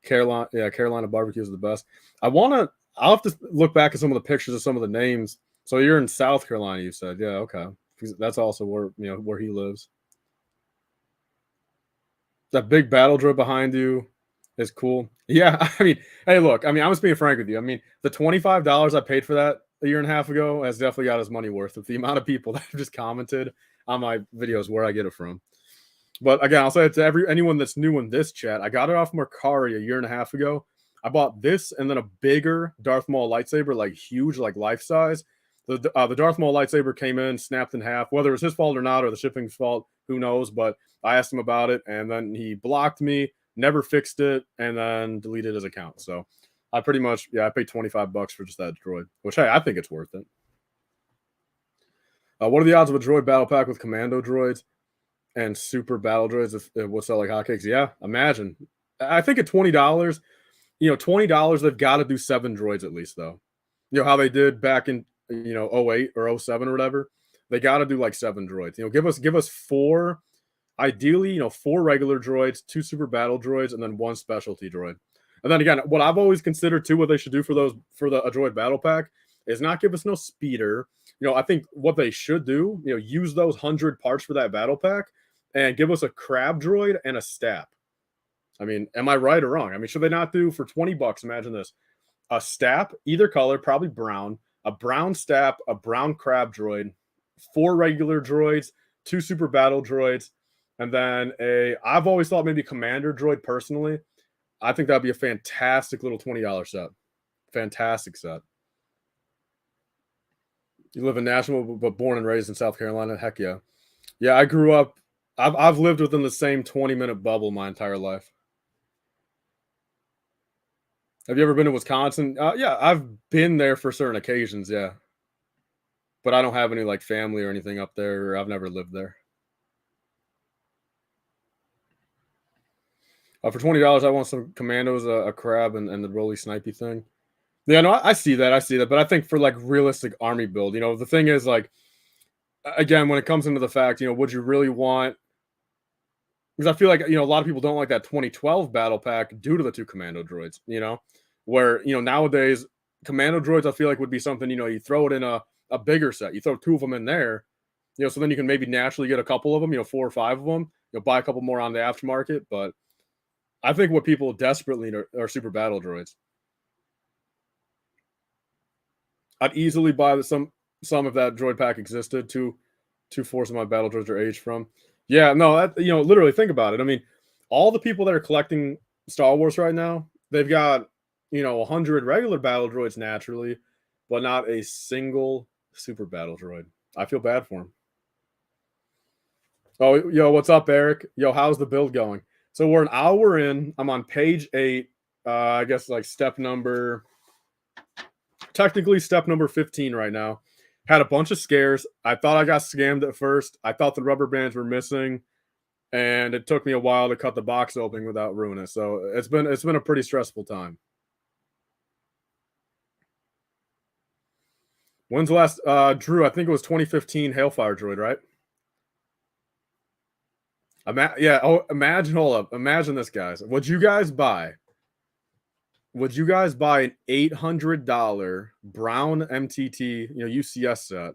Carolina barbecue is the best. I'll have to look back at some of the pictures of some of the names. So you're in South Carolina, you said. Yeah, okay. That's also where he lives. That big battle droid behind you is cool. Yeah, I mean, hey, look, I mean, I'm just being frank with you. I mean, the $25 I paid for that a year and a half ago has definitely got his money worth with the amount of people that have just commented on my videos where I get it from. But again, I'll say it to anyone that's new in this chat. I got it off Mercari a year and a half ago. I bought this and then a bigger Darth Maul lightsaber, like huge, like life size. The Darth Maul lightsaber came in, snapped in half. Whether it was his fault or not, or the shipping's fault, who knows? But I asked him about it, and then he blocked me, never fixed it, and then deleted his account. So I pretty much, I paid $25 for just that droid, which, hey, I think it's worth it. What are the odds of a droid battle pack with commando droids and super battle droids if it will sell like hotcakes? Yeah, imagine. I think at $20, $20, they've got to do 7 droids at least, though. How they did back in, 08 or 07 or whatever. They got to do like 7 droids. Give us 4, ideally, 4 regular droids, 2 super battle droids, and then 1 specialty droid. And then again, what I've always considered too, what they should do for the a droid battle pack is not give us no speeder. I think what they should do, use those 100 parts for that battle pack and give us a crab droid and a stap. I mean, am I right or wrong? I mean, should they not do for $20? Imagine this: a stap, either color, probably brown, a brown stap, a brown crab droid, 4 regular droids, 2 super battle droids, and then I've always thought maybe commander droid personally. I think that'd be a fantastic little $20 set. Fantastic set. You live in Nashville, but born and raised in South Carolina. Heck yeah. Yeah, I grew up. I've lived within the same 20-minute bubble my entire life. Have you ever been to Wisconsin? Yeah, I've been there for certain occasions. Yeah, but I don't have any like family or anything up there. Or I've never lived there. For $20, I want some commandos, a crab, and the roly snipey thing. Yeah, no, I see that. I see that. But I think for like realistic army build, the thing is like, again, when it comes into the fact, would you really want? Because I feel like a lot of people don't like that 2012 battle pack due to the 2 commando droids. Where nowadays commando droids I feel like would be something you throw it in a bigger set. You throw 2 of them in there, so then you can maybe naturally get a couple of them, 4 or 5 of them. Buy a couple more on the aftermarket. But I think what people desperately need are super battle droids. I'd easily buy some if that droid pack existed. 2/4 of my battle droids are aged from. Yeah, no, that literally think about it. I mean, all the people that are collecting Star Wars right now, they've got 100 regular battle droids naturally, but not a single super battle droid. I feel bad for them. Oh, yo, what's up, Eric? Yo, how's the build going? So we're an hour in. I'm on page 8. I guess like technically step number 15 right now. Had a bunch of scares. I thought I got scammed at first. I thought the rubber bands were missing, and it took me a while to cut the box open without ruining it. So it's been a pretty stressful time. When's the last Drew? I think it was 2015 Hailfire droid, right? Imagine, hold up. Imagine this, guys. Would you guys buy an $800 brown MTT, UCS set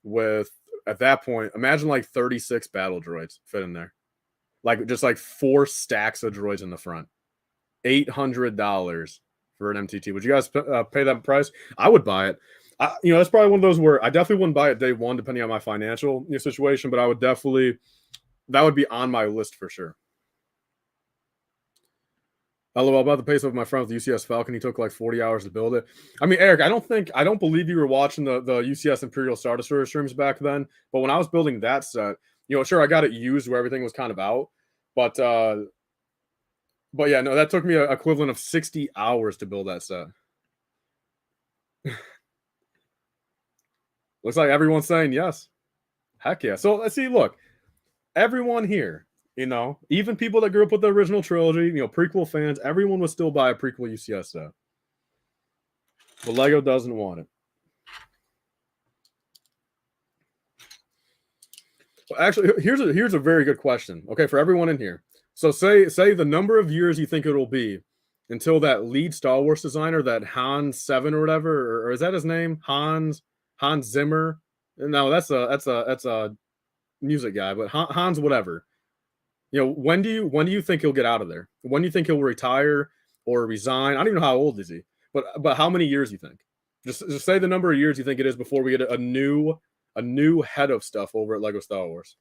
with at that point, imagine like 36 battle droids fit in there. Like just like 4 stacks of droids in the front. $800 for an MTT. Would you guys pay that price? I would buy it. That's probably one of those where I definitely wouldn't buy it day one, depending on my financial situation. But I would definitely, that would be on my list for sure. LOL, about the pace of my friend with the UCS Falcon. He took like 40 hours to build it. I mean, Eric, I don't believe you were watching the UCS Imperial Star Destroyer streams back then. But when I was building that set, sure, I got it used where everything was kind of out. But yeah, no, that took me an equivalent of 60 hours to build that set. Looks like everyone's saying yes. Heck yeah. So let's see, look, everyone here, even people that grew up with the original trilogy, prequel fans, everyone would still buy a prequel UCS set. But Lego doesn't want it. Well, actually, here's a very good question. Okay, for everyone in here. So say the number of years you think it'll be until that lead Star Wars designer, that Hans 7 or whatever, or is that his name? Hans Zimmer? No, that's a music guy, but Hans whatever. When do you think he'll get out of there? When do you think he'll retire or resign? I don't even know how old is he, but how many years you think? Just say the number of years you think it is before we get a new head of stuff over at Lego Star Wars.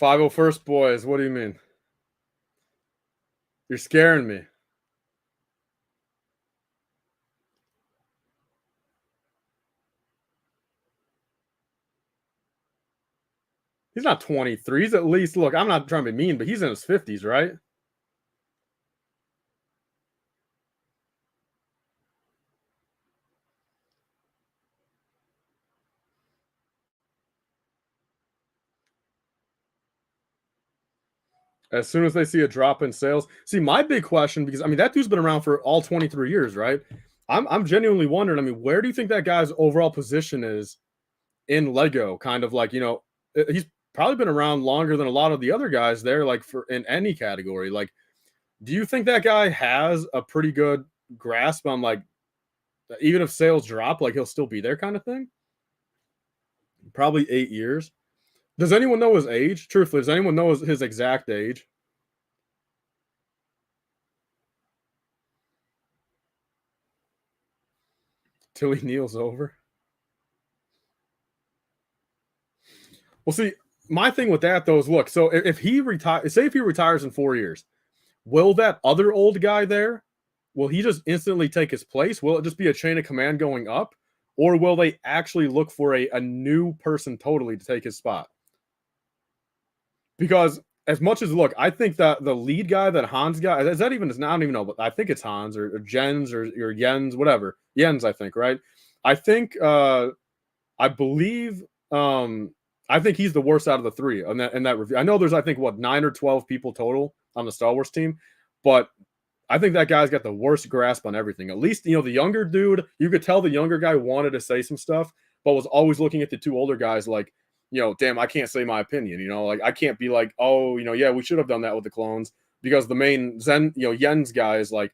"501st boys, what do you mean? You're scaring me." He's not 23. He's at least, look, I'm not trying to be mean, but he's in his 50s, right? As soon as they see a drop in sales. See, my big question, because I mean that dude's been around for all 23 years, right? I'm genuinely wondering, I mean, where do you think that guy's overall position is in Lego? Kind of like, he's probably been around longer than a lot of the other guys there, like for in any category. Like, do you think that guy has a pretty good grasp on, like, even if sales drop, like he'll still be there kind of thing? Probably 8 years. Does anyone know his age? Truthfully, does anyone know his exact age? Till he kneels over. Well, see, my thing with that though is, look, so if he retires, say if he retires in 4 years, will that other old guy there, will he just instantly take his place? Will it just be a chain of command going up? Or will they actually look for a new person totally to take his spot? Because as much as, look, I think that the lead guy, that Hans guy, is that even, I don't even know, but I think it's Hans or Jens or Jens, whatever. Jens, I think, right? I think I believe I think he's the worst out of the three in that review. I know there's, I think, what, 9 or 12 people total on the Star Wars team, but I think that guy's got the worst grasp on everything. At least, the younger dude, you could tell the younger guy wanted to say some stuff, but was always looking at the two older guys like, damn, I can't say my opinion. Like, I can't be like, oh, yeah, we should have done that with the clones, because the main Jens guy is like,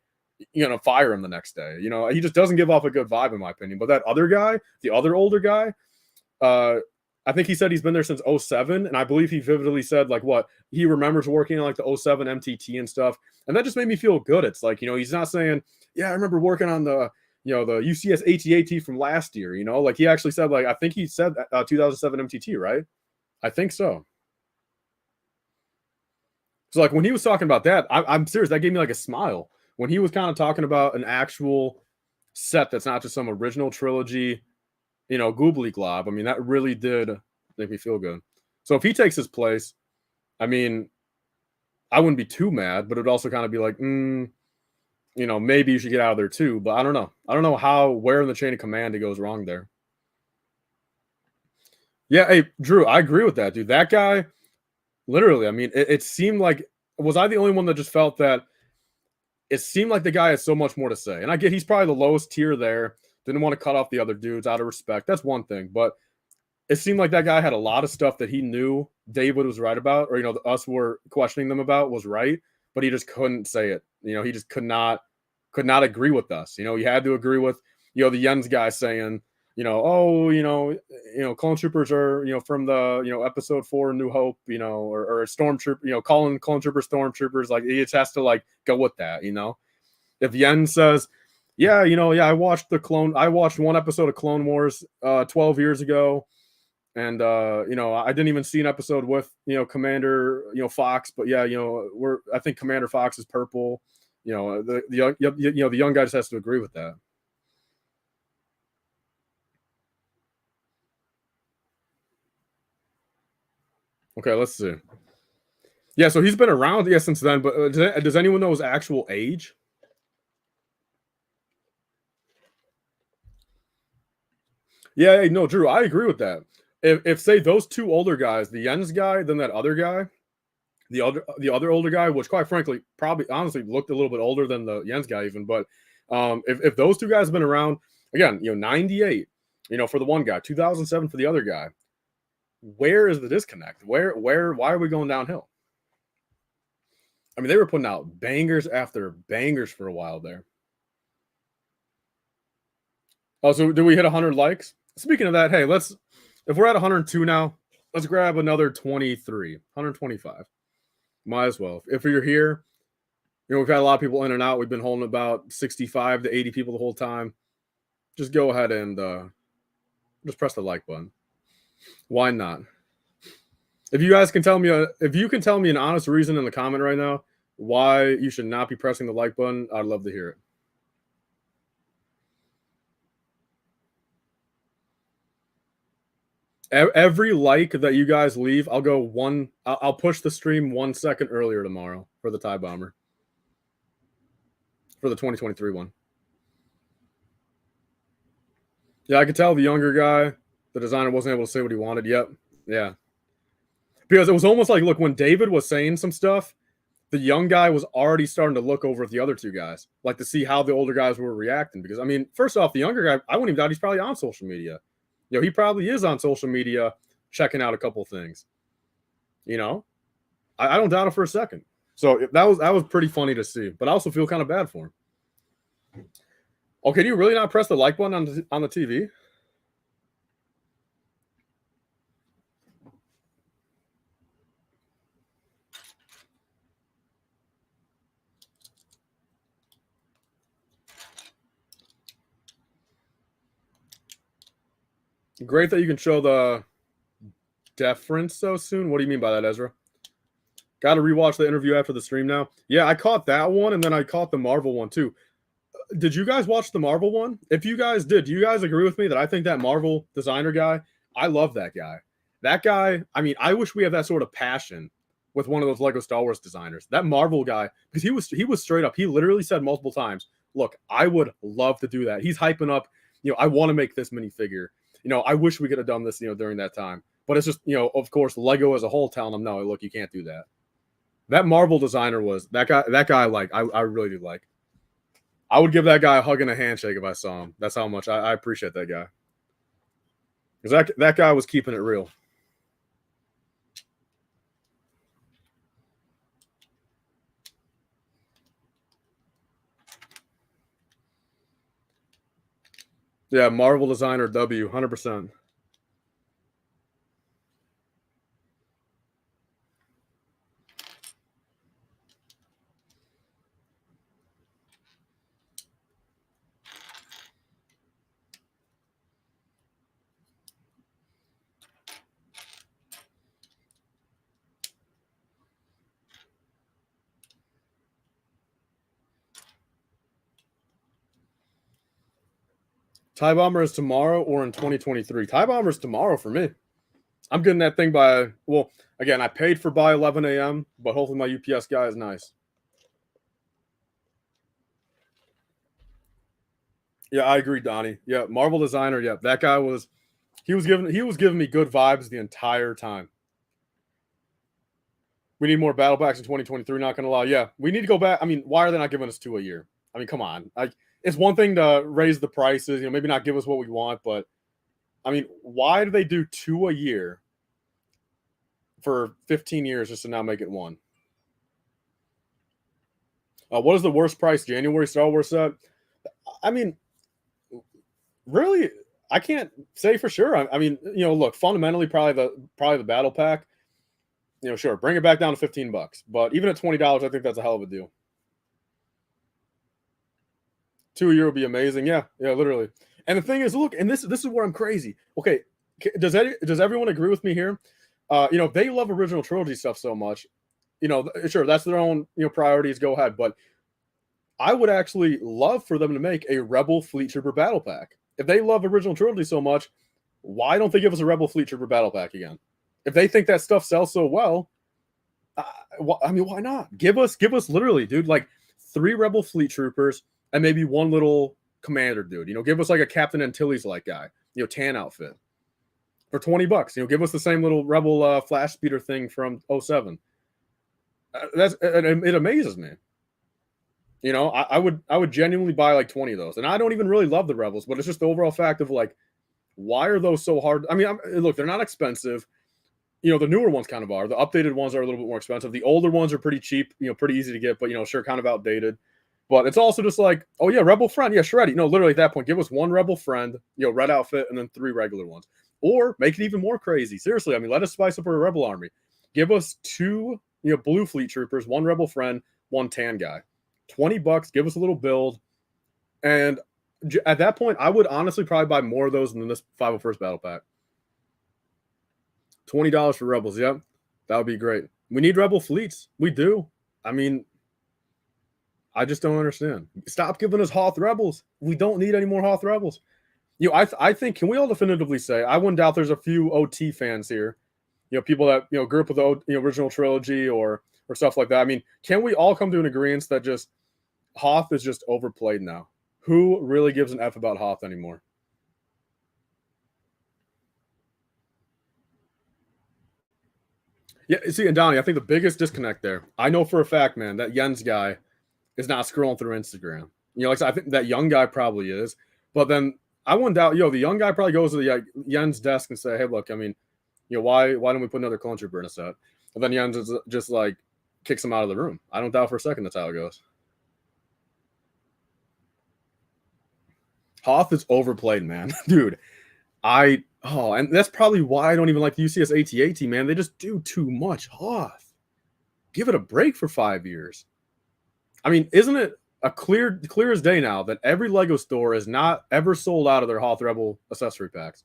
fire him the next day. He just doesn't give off a good vibe, in my opinion. But that other guy, the other older guy, I think he said he's been there since 07, and I believe he vividly said, like, what he remembers working on, like, the 07 MTT and stuff, and that just made me feel good. It's like, he's not saying, yeah, I remember working on the the UCS AT-AT from last year. Like, he actually said, like, I think he said 2007 MTT, right? I think so. So, like, when he was talking about that, I'm serious, that gave me like a smile when he was kind of talking about an actual set that's not just some original trilogy goobly glob. I mean, that really did make me feel good. So if he takes his place, I mean, I wouldn't be too mad, but it'd also kind of be like, maybe you should get out of there too. But I don't know. I don't know where in the chain of command it goes wrong there. Yeah, hey, Drew, I agree with that, dude. That guy, literally, I mean, it seemed like, was I the only one that just felt that it seemed like the guy has so much more to say? And I get he's probably the lowest tier there. Didn't want to cut off the other dudes out of respect. That's one thing. But it seemed like that guy had a lot of stuff that he knew David was right about, or us were questioning them about was right, but he just couldn't say it. He just could not agree with us. He had to agree with the Jens guy saying, oh, clone troopers are from the episode 4 New Hope, or stormtrooper, calling clone troopers stormtroopers, like he just has to like go with that. If Jens says, yeah, I watched one episode of Clone Wars 12 years ago. And I didn't even see an episode with Commander Fox, but yeah, I think Commander Fox is purple. The young guy just has to agree with that. Okay, let's see. Yeah, so he's been around since then, but does anyone know his actual age? Yeah, no, Drew, I agree with that. If say those two older guys, the Jens guy, then that other guy, the other older guy, which quite frankly probably honestly looked a little bit older than the Jens guy even, but if those two guys have been around again, 98, for the one guy, 2007 for the other guy, where is the disconnect? Why are we going downhill? I mean, they were putting out bangers after bangers for a while there. Oh, so do we hit 100 likes? Speaking of that, hey, if we're at 102 now, let's grab another 23, 125. Might as well. If you're here, we've had a lot of people in and out. We've been holding about 65 to 80 people the whole time. Just go ahead and just press the like button. Why not? If you guys can tell me, if you can tell me an honest reason in the comment right now why you should not be pressing the like button, I'd love to hear it. Every like that you guys leave, I'll push the stream 1 second earlier tomorrow for the TIE Bomber. For the 2023 one. Yeah, I could tell the younger guy, the designer, wasn't able to say what he wanted. Yep. Yeah. Because it was almost like, look, when David was saying some stuff, the young guy was already starting to look over at the other two guys, like to see how the older guys were reacting. Because, I mean, first off, the younger guy, I wouldn't even doubt he's probably on social media. He probably is on social media checking out a couple things. I don't doubt it for a second. So that was pretty funny to see. But I also feel kind of bad for him. Okay, do you really not press the like button on the TV? Great that you can show the deference so soon. What do you mean by that, Ezra? Got to rewatch the interview after the stream now. Yeah, I caught that one, and then I caught the Marvel one too. Did you guys watch the Marvel one? If you guys did, do you guys agree with me that I think that Marvel designer guy, I love that guy. That guy, I mean, I wish we had that sort of passion with one of those Lego Star Wars designers. That Marvel guy, because he was straight up. He literally said multiple times, "Look, I would love to do that." He's hyping up, I want to make this minifigure. I wish we could have done this, during that time. But it's just, of course, Lego as a whole telling them, no, look, you can't do that. That Marvel designer was that guy. That guy, like, I really do like. I would give that guy a hug and a handshake if I saw him. That's how much I appreciate that guy. Because that guy was keeping it real. Yeah, Marvel designer W, 100%. TIE Bomber is tomorrow or in 2023. TIE Bomber is tomorrow for me. I'm getting that thing well, again, I paid for by 11 a.m., but hopefully my UPS guy is nice. Yeah, I agree, Donnie. Yeah, Marvel designer. Yeah, that guy he was giving me good vibes the entire time. We need more battle packs in 2023. Not gonna lie. Yeah, we need to go back. I mean, why are they not giving us 2 a year? I mean, come on. It's one thing to raise the prices. Maybe not give us what we want, but I mean, why do they do 2 a year for 15 years just to now make it 1? What is the worst price January Star Wars set? I mean, really, I can't say for sure. I mean, look, fundamentally, probably the battle pack. Sure, bring it back down to $15, but even at $20, I think that's a hell of a deal. 2 a year would be amazing. Yeah, literally. And the thing is, look, and this is where I'm crazy. Okay, does everyone agree with me here? They love original trilogy stuff so much. Sure, that's their own priorities. Go ahead, but I would actually love for them to make a Rebel Fleet Trooper battle pack. If they love original trilogy so much, why don't they give us a Rebel Fleet Trooper battle pack again? If they think that stuff sells so well, I mean, why not? Give us literally, dude, like 3 Rebel Fleet Troopers and maybe 1 little commander dude. Give us like a Captain Antilles like guy, tan outfit for $20. Give us the same little Rebel flash speeder thing from 07. It amazes me. I would genuinely buy like 20 of those, and I don't even really love the Rebels, but it's just the overall fact of like, why are those so hard? I mean, look, they're not expensive. The newer ones kind of are. The updated ones are a little bit more expensive. The older ones are pretty cheap, pretty easy to get, but sure, kind of outdated. But it's also just like, oh yeah, Rebel friend, yeah, shreddy. Literally at that point, give us 1 Rebel friend, red outfit, and then 3 regular ones, or make it even more crazy. Seriously, I mean, let us spice up our Rebel army. Give us 2, blue fleet troopers, 1 Rebel friend, 1 tan guy. $20, give us a little build, and at that point, I would honestly probably buy more of those than this 501st battle pack. $20 for Rebels, yep, that would be great. We need Rebel fleets, we do. I mean, I just don't understand. Stop giving us Hoth Rebels. We don't need any more Hoth Rebels. I think, can we all definitively say, I wouldn't doubt there's a few OT fans here, people that grew up with the original trilogy or stuff like that. I mean, can we all come to an agreement that just Hoth is just overplayed now? Who really gives an F about Hoth anymore? Yeah, see, and Donnie, I think the biggest disconnect there, I know for a fact, man, that Jens guy is not scrolling through Instagram. Like I said, I think that young guy probably is, but then I wouldn't doubt, the young guy probably goes to the Jens desk and say, hey, look, I mean, why don't we put another clone trooper in a set? And then Jens just like kicks him out of the room. I don't doubt for a second that's how it goes. Hoth is overplayed, man. Dude, and that's probably why I don't even like the UCS AT-AT, man. They just do too much Hoth. Give it a break for 5 years. I mean, isn't it a clear as day now that every LEGO store is not ever sold out of their Hoth Rebel accessory packs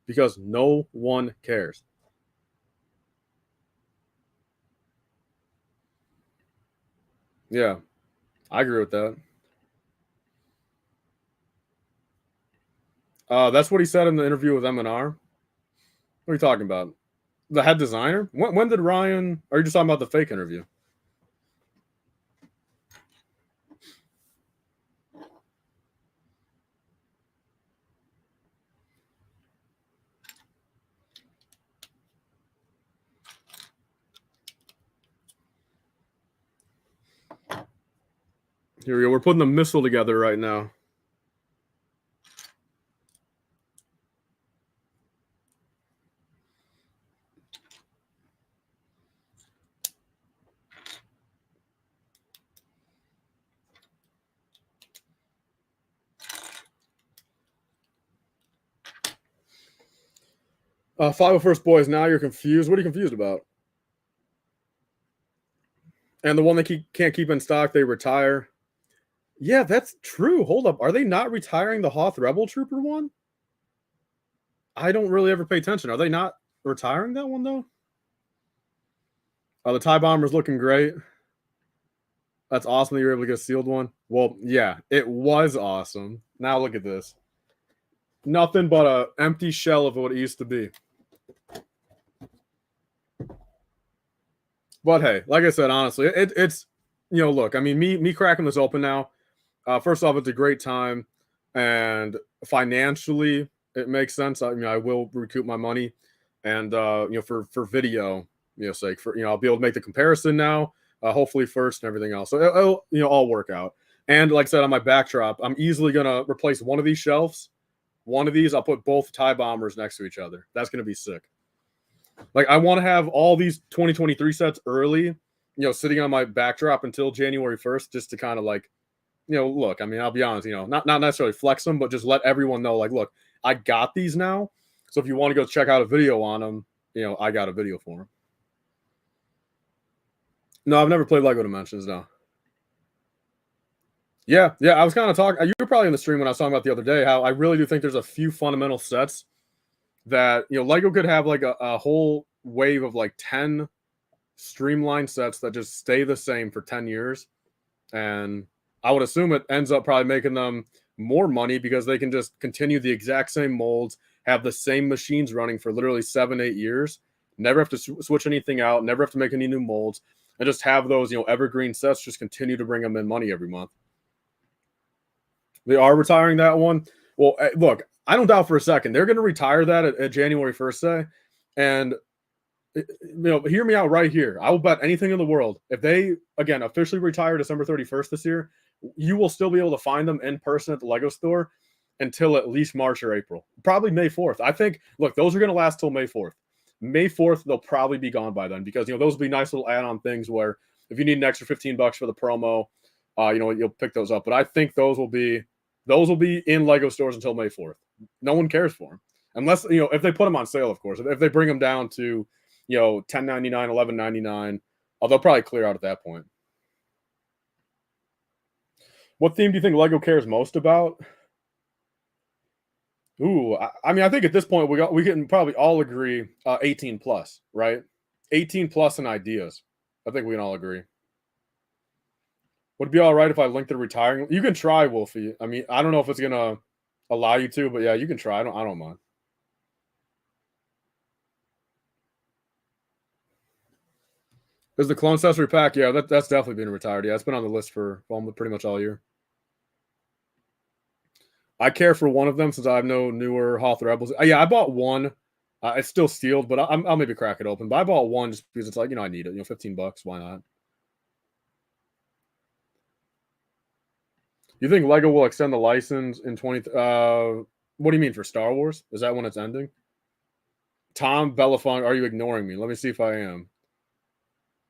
because no one cares? Yeah, I agree with that. That's what he said in the interview with M&R. What are you talking about? The head designer? When did Ryan? Or are you just talking about the fake interview? Here we go. We're putting the missile together right now. #, boys. Now you're confused. What are you confused about? And the one that can't keep in stock, they retire. Yeah, that's true. Hold up. Are they not retiring the Hoth Rebel Trooper one? I don't really ever pay attention. Are they not retiring that one, though? The TIE Bomber's looking great. That's awesome that you were able to get a sealed one. Well, yeah, it was awesome. Now look at this. Nothing but an empty shell of what it used to be. But hey, like I said, honestly, it's look, I mean, me cracking this open now. First off, it's a great time, and financially, it makes sense. I mean, I will recoup my money, and for video, sake, for I'll be able to make the comparison now. Hopefully first and everything else. So it'll all work out. And like I said, on my backdrop, I'm easily gonna replace one of these shelves one of these, I'll put both TIE bombers next to each other. That's gonna be sick. Like I want to have all these 2023 sets early, sitting on my backdrop until January 1st, just to kind of like, look. I mean, I'll be honest, not necessarily flex them, but just let everyone know, like, look, I got these now. So if you want to go check out a video on them, I got a video for them. No, I've never played Lego Dimensions. No. Yeah, yeah. I was kind of talking. You were probably in the stream when I was talking about the other day how I really do think there's a few fundamental sets that Lego could have like a whole wave of like 10 streamlined sets that just stay the same for 10 years, and I would assume it ends up probably making them more money because they can just continue the exact same molds, have the same machines running for literally 7-8 years, never have to switch anything out, never have to make any new molds, and just have those evergreen sets just continue to bring them in money every month. They are retiring that one. Well, look, I don't doubt for a second they're going to retire that at January 1st day, and hear me out right here. I will bet anything in the world if they again officially retire December 31st this year, you will still be able to find them in person at the Lego store until at least March or April, probably May 4th. I think. Look, those are going to last till May 4th. May 4th, they'll probably be gone by then because those will be nice little add-on things where if you need an extra $15 for the promo, you'll pick those up. But I think those will be in Lego stores until May 4th. No one cares for them unless if they put them on sale, of course. If they bring them down to $10.99, $11.99, they'll probably clear out at that point. What theme do you think Lego cares most about? Ooh, I mean, I think at this point we can probably all agree 18 plus, right? 18 plus and ideas. I think we can all agree. Would it be all right if I linked the retiring? You can try, Wolfie. I mean, I don't know if it's gonna allow you to, but yeah, you can try. I don't mind. Is the clone accessory pack? Yeah, that's definitely been retired. Yeah, it's been on the list for pretty much all year. I care for one of them since I have no newer Hoth Rebels. Yeah, I bought one. It's still sealed, but I'll maybe crack it open. But I bought one just because it's like I need it. $15. Why not? You think Lego will extend the license in 20? What do you mean for Star Wars? Is that when it's ending? Tom Bellafont, are you ignoring me? Let me see if I am.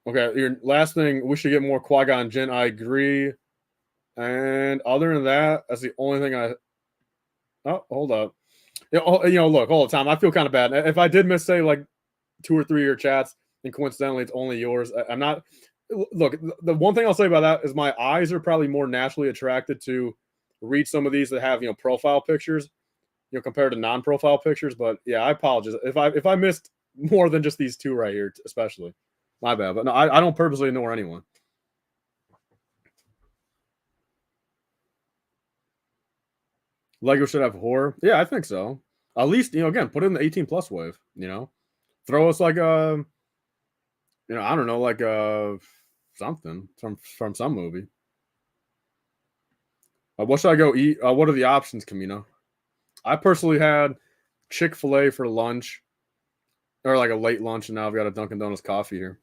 Okay, your last thing, we should get more Qui-Gon Jinn. I agree. And other than that, that's the only thing I. Oh, hold up. Look, all the time. I feel kind of bad. If I did miss, say, like 2 or 3 of your chats, and coincidentally, it's only yours. I'm not. Look, the one thing I'll say about that is my eyes are probably more naturally attracted to read some of these that have profile pictures, compared to non-profile pictures. But yeah, I apologize if I missed more than just these two right here, especially. My bad. But no, I don't purposely ignore anyone. Lego should have horror. Yeah, I think so. At least again, put it in the 18 plus wave. Throw us like a, I don't know, like a something from some movie. What should I go eat? What are the options, Camino? I personally had Chick-fil-A for lunch, or like a late lunch, and now I've got a Dunkin' Donuts coffee here.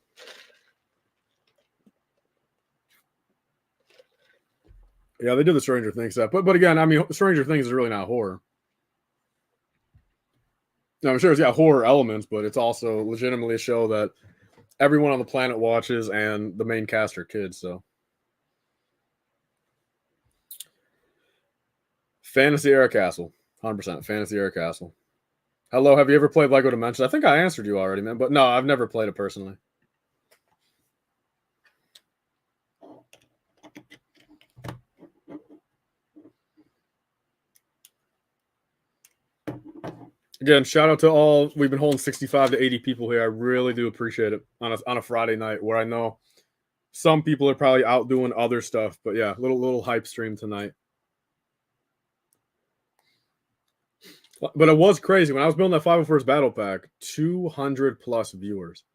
Yeah, they did the Stranger Things stuff, but again, I mean, Stranger Things is really not horror. No, I'm sure it's got horror elements, but it's also legitimately a show that everyone on the planet watches, and the main cast are kids. So, Fantasy Era Castle, 100% Fantasy Era Castle. Hello, have you ever played Lego Dimensions? I think I answered you already, man. But no, I've never played it personally. Again, shout out to all. We've been holding 65 to 80 people here. I really do appreciate it on a Friday night where I know some people are probably out doing other stuff. But yeah, little hype stream tonight. But it was crazy when I was building that 501st Battle Pack. 200 plus viewers.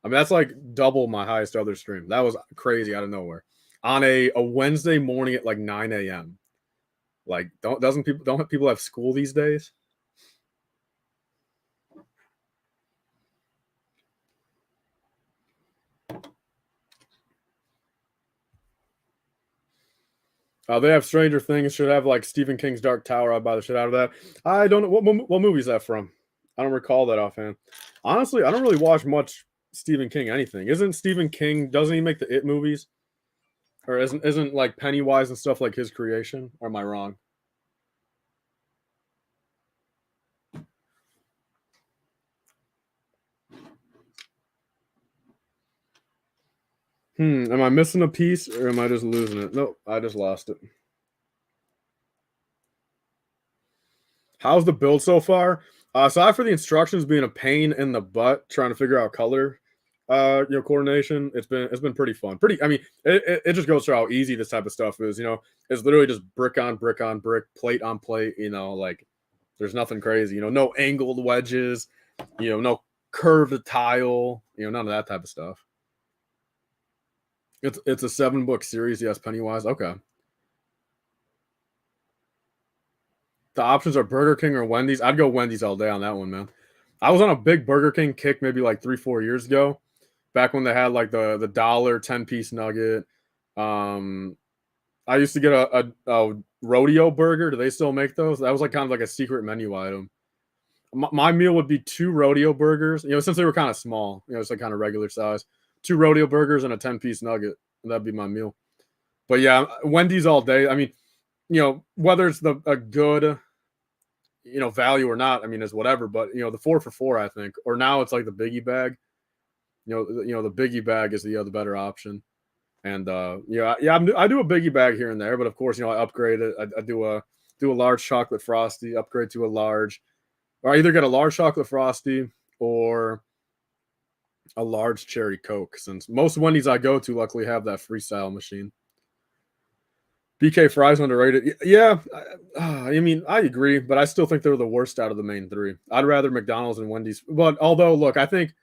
I mean, that's like double my highest other stream. That was crazy out of nowhere on a Wednesday morning at like 9 a.m. Like, don't people have school these days? They have Stranger Things. Should have like Stephen King's Dark Tower. I'd buy the shit out of that. I don't know what movie is that from. I don't recall that offhand. Honestly, I don't really watch much Stephen King anything. Isn't Stephen King? Doesn't he make the It movies? Or isn't like Pennywise and stuff like his creation? Or am I wrong? Am I missing a piece or am I just losing it? Nope, I just lost it. How's the build so far? Aside for the instructions being a pain in the butt, trying to figure out color, coordination, it's been pretty fun. Pretty, I mean, it just goes to how easy this type of stuff is. It's literally just brick on brick on brick, plate on plate. Like there's nothing crazy. No angled wedges. No curved tile. None of that type of stuff. It's a 7-book series. Yes, Pennywise. Okay. The options are Burger King or Wendy's. I'd go Wendy's all day on that one, man. I was on a big Burger King kick maybe like 3-4 years ago, back when they had like the dollar 10-piece nugget. Um, I used to get a rodeo burger. Do they still make those? That was like kind of like a secret menu item. My meal would be 2 rodeo burgers. Since they were kind of small, it's like kind of regular size. 2 rodeo burgers and a 10-piece nugget. And that'd be my meal. But yeah, Wendy's all day. I mean, whether it's a good value or not, I mean, is whatever. But the 4 for $4, I think, or now it's like the biggie bag. The biggie bag is the better option. And I do a biggie bag here and there, but of course, I upgrade it. I do a large chocolate frosty, upgrade to a large, or I either get a large chocolate frosty or a large cherry Coke. Since most Wendy's I go to, luckily, have that freestyle machine. BK fries underrated. Yeah, I mean, I agree, but I still think they're the worst out of the main 3. I'd rather McDonald's and Wendy's. But although, look, I think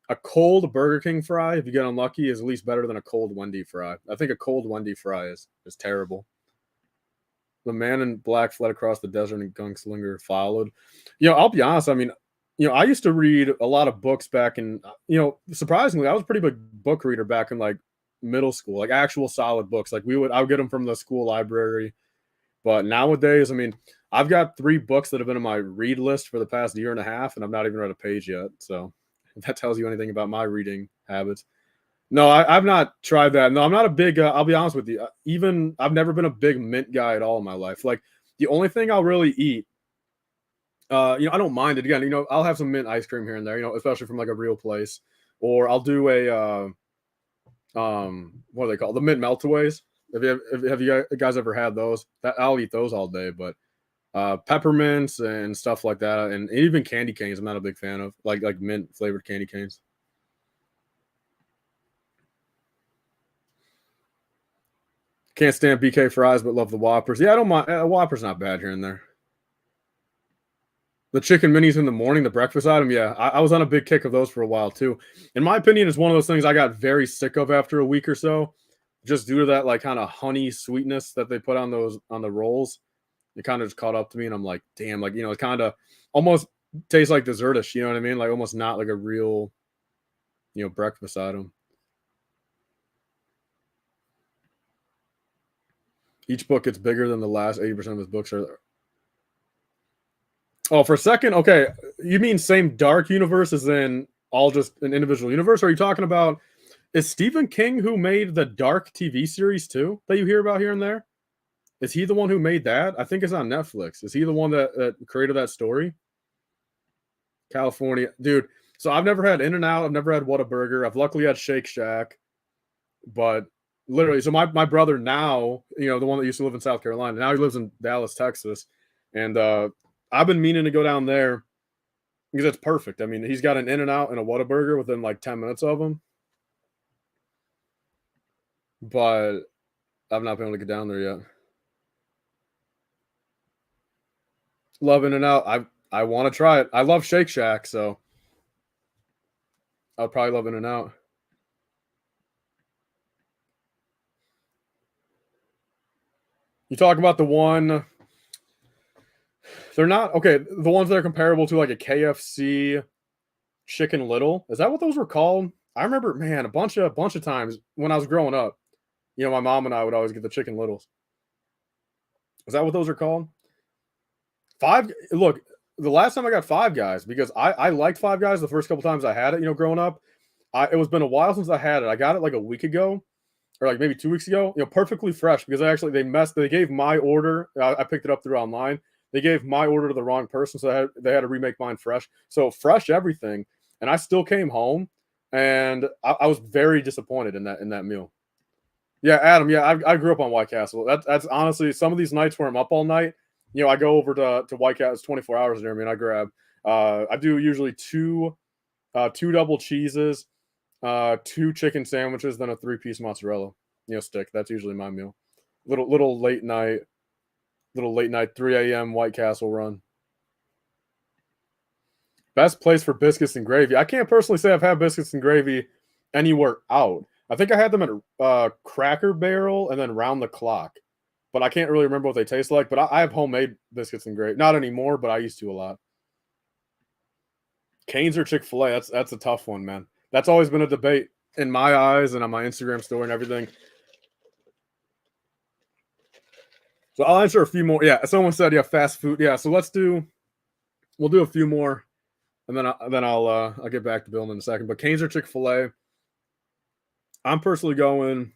a cold Burger King fry, if you get unlucky, is at least better than a cold Wendy fry. I think a cold Wendy fry is terrible. The man in black fled across the desert and Gunslinger followed. I'll be honest. I mean, I used to read a lot of books back in, surprisingly, I was a pretty big book reader back in like middle school, like actual solid books. Like I would get them from the school library. But nowadays, I mean, I've got 3 books that have been on my read list for the past year and a half, and I've not even read a page yet. So if that tells you anything about my reading habits. No, I've not tried that. No, I'm not a big. I'll be honest with you. Even I've never been a big mint guy at all in my life. Like the only thing I'll really eat, I don't mind it. Again, I'll have some mint ice cream here and there. Especially from like a real place, or I'll do what are they called? The mint meltaways. Have you guys ever had those? I'll eat those all day. But peppermints and stuff like that, and even candy canes, I'm not a big fan of. Like mint flavored candy canes. Can't stand BK fries, but love the Whoppers. Yeah, I don't mind. Whopper's not bad here and there. The chicken minis in the morning, the breakfast item. Yeah, I was on a big kick of those for a while too. In my opinion, it's one of those things I got very sick of after a week or so, just due to that like kind of honey sweetness that they put on the rolls. It kind of just caught up to me, and I'm like, damn, like it kind of almost tastes like dessertish. You know what I mean? Like almost not like a real, breakfast item. Each book gets bigger than the last 80% of his books are. Oh, for a second, okay. You mean same dark universe as in all just an individual universe? Or are you talking about is Stephen King who made the Dark TV series too that you hear about here and there? Is he the one who made that? I think it's on Netflix. Is he the one that created that story? California, dude. So I've never had In-N-Out. I've never had Whataburger. I've luckily had Shake Shack, but literally, so my brother now, the one that used to live in South Carolina, now he lives in Dallas, Texas, and I've been meaning to go down there because it's perfect. I mean, he's got an In-N-Out and a Whataburger within like 10 minutes of him, but I've not been able to get down there yet. Love In-N-Out. I want to try it. I love Shake Shack, so I'll probably love In-N-Out. You talk about the one. They're not okay. The ones that are comparable to like a KFC Chicken Little. Is that what those were called? I remember, man, a bunch of times when I was growing up. My mom and I would always get the Chicken Littles. Is that what those are called? Five. Look, the last time I got Five Guys, because I liked Five Guys the first couple times I had it. Growing up, it was been a while since I had it. I got it like a week ago, or like maybe 2 weeks ago. Perfectly fresh, because they gave my order. I picked it up through online. They gave my order to the wrong person, so they had to remake mine fresh. So fresh everything, and I still came home, and I was very disappointed in that meal. Yeah, Adam. Yeah, I grew up on White Castle. That's honestly some of these nights where I'm up all night. I go over to White Castle. It's 24 hours near me, and I grab. I do usually two double cheeses, two chicken sandwiches, then a 3-piece mozzarella, stick. That's usually my meal. Little late night 3 a.m. White Castle run. Best place for biscuits and gravy. I can't personally say I've had biscuits and gravy anywhere out. I think I had them at Cracker Barrel and then Round the Clock, but I can't really remember what they taste like. But I have homemade biscuits and gravy. Not anymore, but I used to a lot. Cane's or Chick-fil-A? That's a tough one, man. That's always been a debate in my eyes and on my Instagram story and everything. So I'll answer a few more. Yeah, someone said fast food. Yeah, so we'll do a few more, and then I'll get back to building in a second. But Cane's or Chick-fil-A? I'm personally going.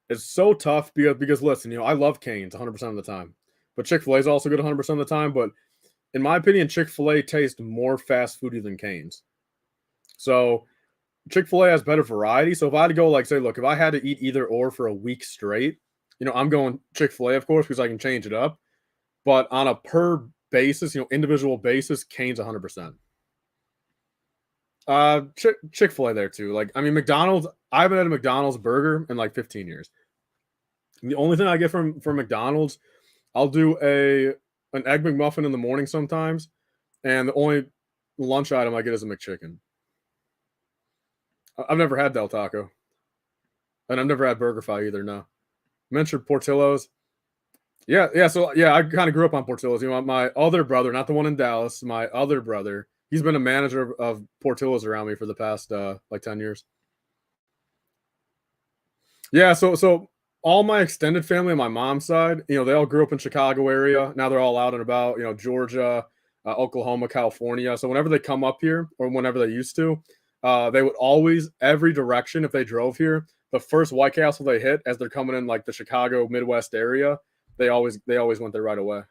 It's so tough because listen, I love Cane's 100% of the time, but Chick-fil-A is also good 100% of the time. But in my opinion, Chick-fil-A tastes more fast foody than Cane's. So Chick-fil-A has better variety. So if I had to go, like, say, look, if I had to eat either or for a week straight, I'm going Chick-fil-A, of course, because I can change it up. But on a per basis, individual basis, Cane's 100%. Chick-fil-A there too. Like, I mean, McDonald's. I haven't had a McDonald's burger in like 15 years. The only thing I get from McDonald's, I'll do an egg McMuffin in the morning sometimes, and the only lunch item I get is a McChicken. I've never had Del Taco, and I've never had BurgerFi either. No, mentioned Portillo's. Yeah, yeah. So yeah, I kind of grew up on Portillo's. My other brother, not the one in Dallas, my other brother, he's been a manager of Portillo's around me for the past like 10 years. Yeah, so all my extended family on my mom's side, they all grew up in Chicago area. Now they're all out and about, Georgia, Oklahoma, California. So whenever they come up here, or whenever they used to, they would always, every direction, if they drove here, the first White Castle they hit as they're coming in like the Chicago Midwest area, they always went there right away.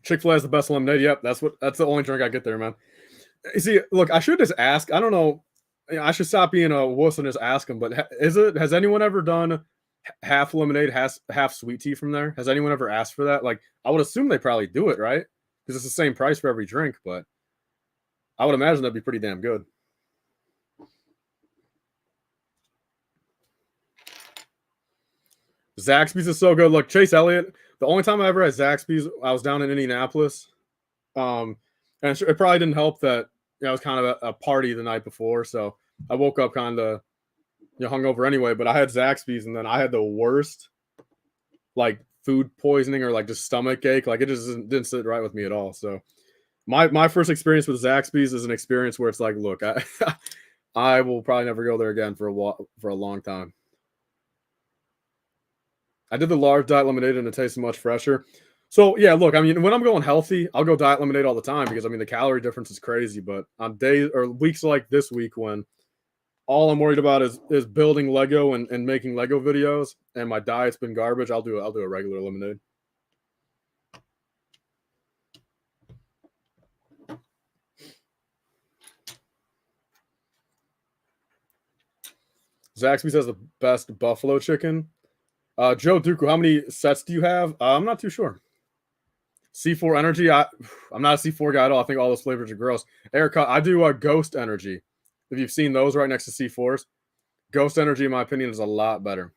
Chick-fil-A is the best lemonade. Yep, that's the only drink I get there, man. You see, look, I should just ask. I don't know. I should stop being a wuss and just ask them. But has anyone ever done half lemonade, half sweet tea from there? Has anyone ever asked for that? Like, I would assume they probably do it, right? Because it's the same price for every drink. But I would imagine that'd be pretty damn good. Zaxby's is so good. Look, Chase Elliott. The only time I ever had Zaxby's, I was down in Indianapolis. And it probably didn't help that I was kind of a party the night before, so I woke up kind of hungover anyway. But I had Zaxby's, and then I had the worst like food poisoning or like just stomach ache. Like, it just didn't sit right with me at all. So my first experience with Zaxby's is an experience where it's like, look, I will probably never go there again for a long time. I did the large diet lemonade and it tastes much fresher. So yeah, look, I mean, when I'm going healthy, I'll go diet lemonade all the time because I mean the calorie difference is crazy. But on days or weeks like this week when all I'm worried about is building Lego and making Lego videos, and my diet's been garbage, I'll do a regular lemonade. Zaxby's has the best buffalo chicken. Joe Duku, how many sets do you have? I'm not too sure. C4 Energy, I'm not a C4 guy at all. I think all those flavors are gross. Erica, I do Ghost Energy. If you've seen those right next to C4s, Ghost Energy, in my opinion, is a lot better.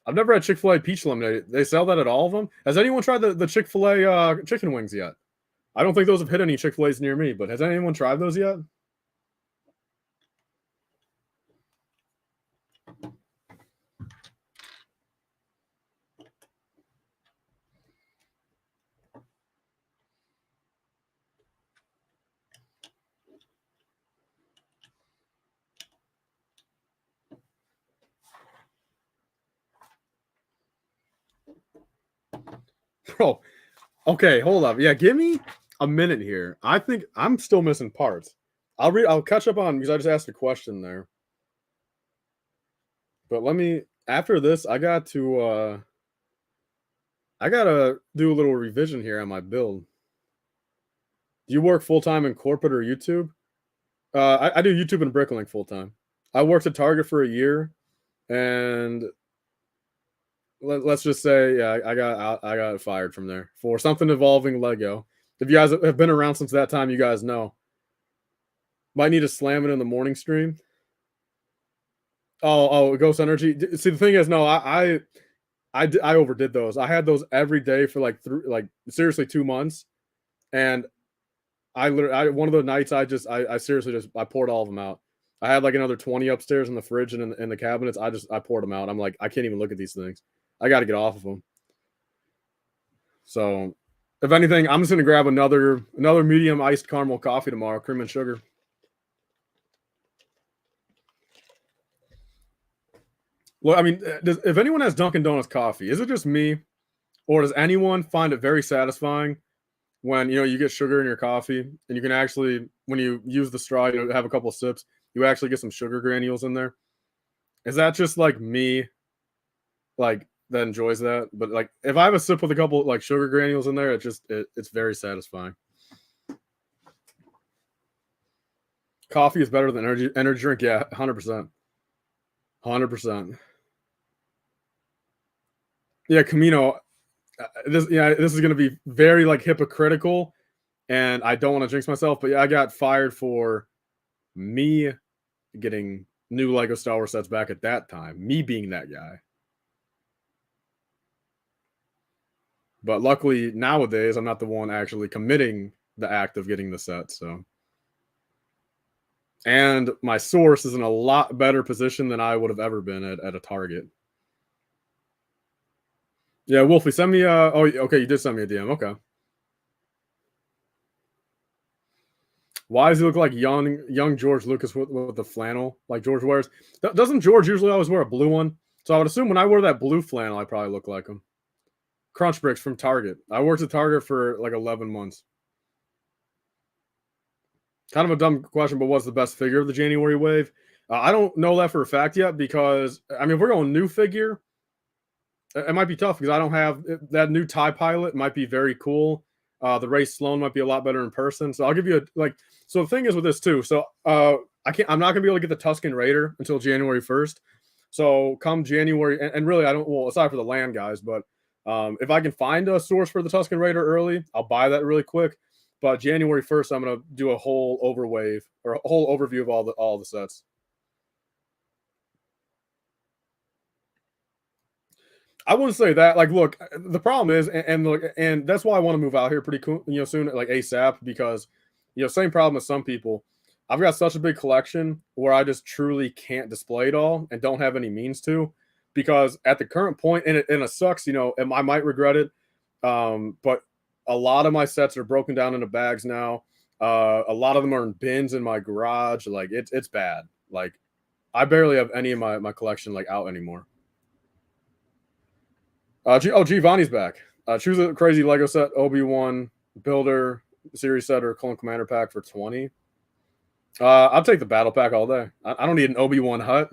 I've never had Chick-fil-A peach lemonade. They sell that at all of them. Has anyone tried the Chick-fil-A chicken wings yet? I don't think those have hit any Chick-fil-A's near me, but has anyone tried those yet? bro. Okay, hold up. Yeah, give me a minute here. I think I'm still missing parts. I'll catch up on because I just asked a question there. But let me after this, I gotta do a little revision here on my build. Do you work full time in corporate or YouTube? I do YouTube and Bricklink full time. I worked at Target for a year, and let's just say, yeah, I got fired from there for something involving Lego. If you guys have been around since that time, you guys know. Might need to slam it in the morning stream. Ghost Energy. See, the thing is, no, I overdid those. I had those every day for like seriously 2 months, and one of the nights I seriously just I poured all of them out. I had like another 20 upstairs in the fridge and in the cabinets. I poured them out. I'm like, I can't even look at these things. I got to get off of them. So, if anything, I'm just gonna grab another medium iced caramel coffee tomorrow, cream and sugar. Well, I mean, if anyone has Dunkin' Donuts coffee, is it just me, or does anyone find it very satisfying when you get sugar in your coffee and you can actually, when you use the straw, have a couple of sips, you actually get some sugar granules in there? Is that just like me, like that enjoys that? But like, if I have a sip with a couple like sugar granules in there, it's very satisfying. Coffee is better than energy drink. Yeah, 100%, 100%. Yeah, Camino. This is gonna be very like hypocritical, and I don't want to jinx myself, but yeah, I got fired for me getting new Lego Star Wars sets back at that time. Me being that guy. But luckily nowadays, I'm not the one actually committing the act of getting the set. So, and my source is in a lot better position than I would have ever been at a Target. Yeah, Wolfie, send me. Okay, you did send me a DM. Okay. Why does he look like young George Lucas with the flannel like George wears? Doesn't George usually always wear a blue one? So I would assume when I wear that blue flannel, I probably look like him. Crunch Bricks from Target. I worked at Target for like 11 months. Kind of a dumb question, but what's the best figure of the January wave? I don't know that for a fact yet because, I mean, if we're going new figure, it might be tough because I don't have that new TIE pilot. Might be very cool. The Ray Sloan might be a lot better in person. So I'll give you So the thing is with this too. So I'm not gonna be able to get the Tusken Raider until January 1st. So come January, and really I don't. Well, aside for the land guys, but if I can find a source for the Tusken Raider early, I'll buy that really quick. But January 1st, I'm gonna do a whole overview of all the sets. I wouldn't say that. Like, look, the problem is, and that's why I want to move out here pretty cool, soon, like ASAP, because, same problem as some people. I've got such a big collection where I just truly can't display it all and don't have any means to, because at the current point, and it sucks, and I might regret it, but a lot of my sets are broken down into bags now. A lot of them are in bins in my garage. Like, it's bad. Like, I barely have any of my collection like out anymore. Giovanni's back. Choose a crazy Lego set, Obi-Wan, Builder, Series set, or Clone Commander pack for 20. I'll take the battle pack all day. I don't need an Obi-Wan hut.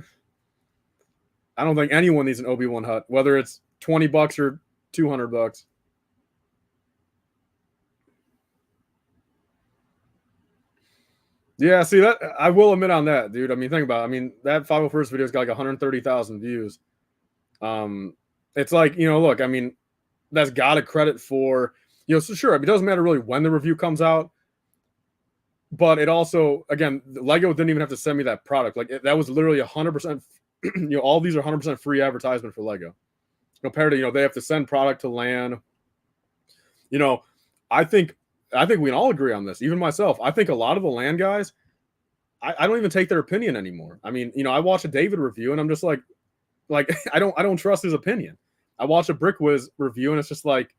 I don't think anyone needs an Obi-Wan hut, whether it's $20 or $200. Yeah, see that I will admit on that, dude. I mean, think about it. I mean, that 501st video's got like 130,000 views. It's like, look, I mean, that's got a credit for, so sure, it doesn't matter really when the review comes out, but it also, again, Lego didn't even have to send me that product. Like, that was literally 100%, all these are 100% free advertisement for Lego. Compared to, they have to send product to LAN. I think we can all agree on this, even myself. I think a lot of the LAN guys, I don't even take their opinion anymore. I mean, I watch a David review and I'm just like I don't trust his opinion. I watch a Brick Whiz review and it's just like,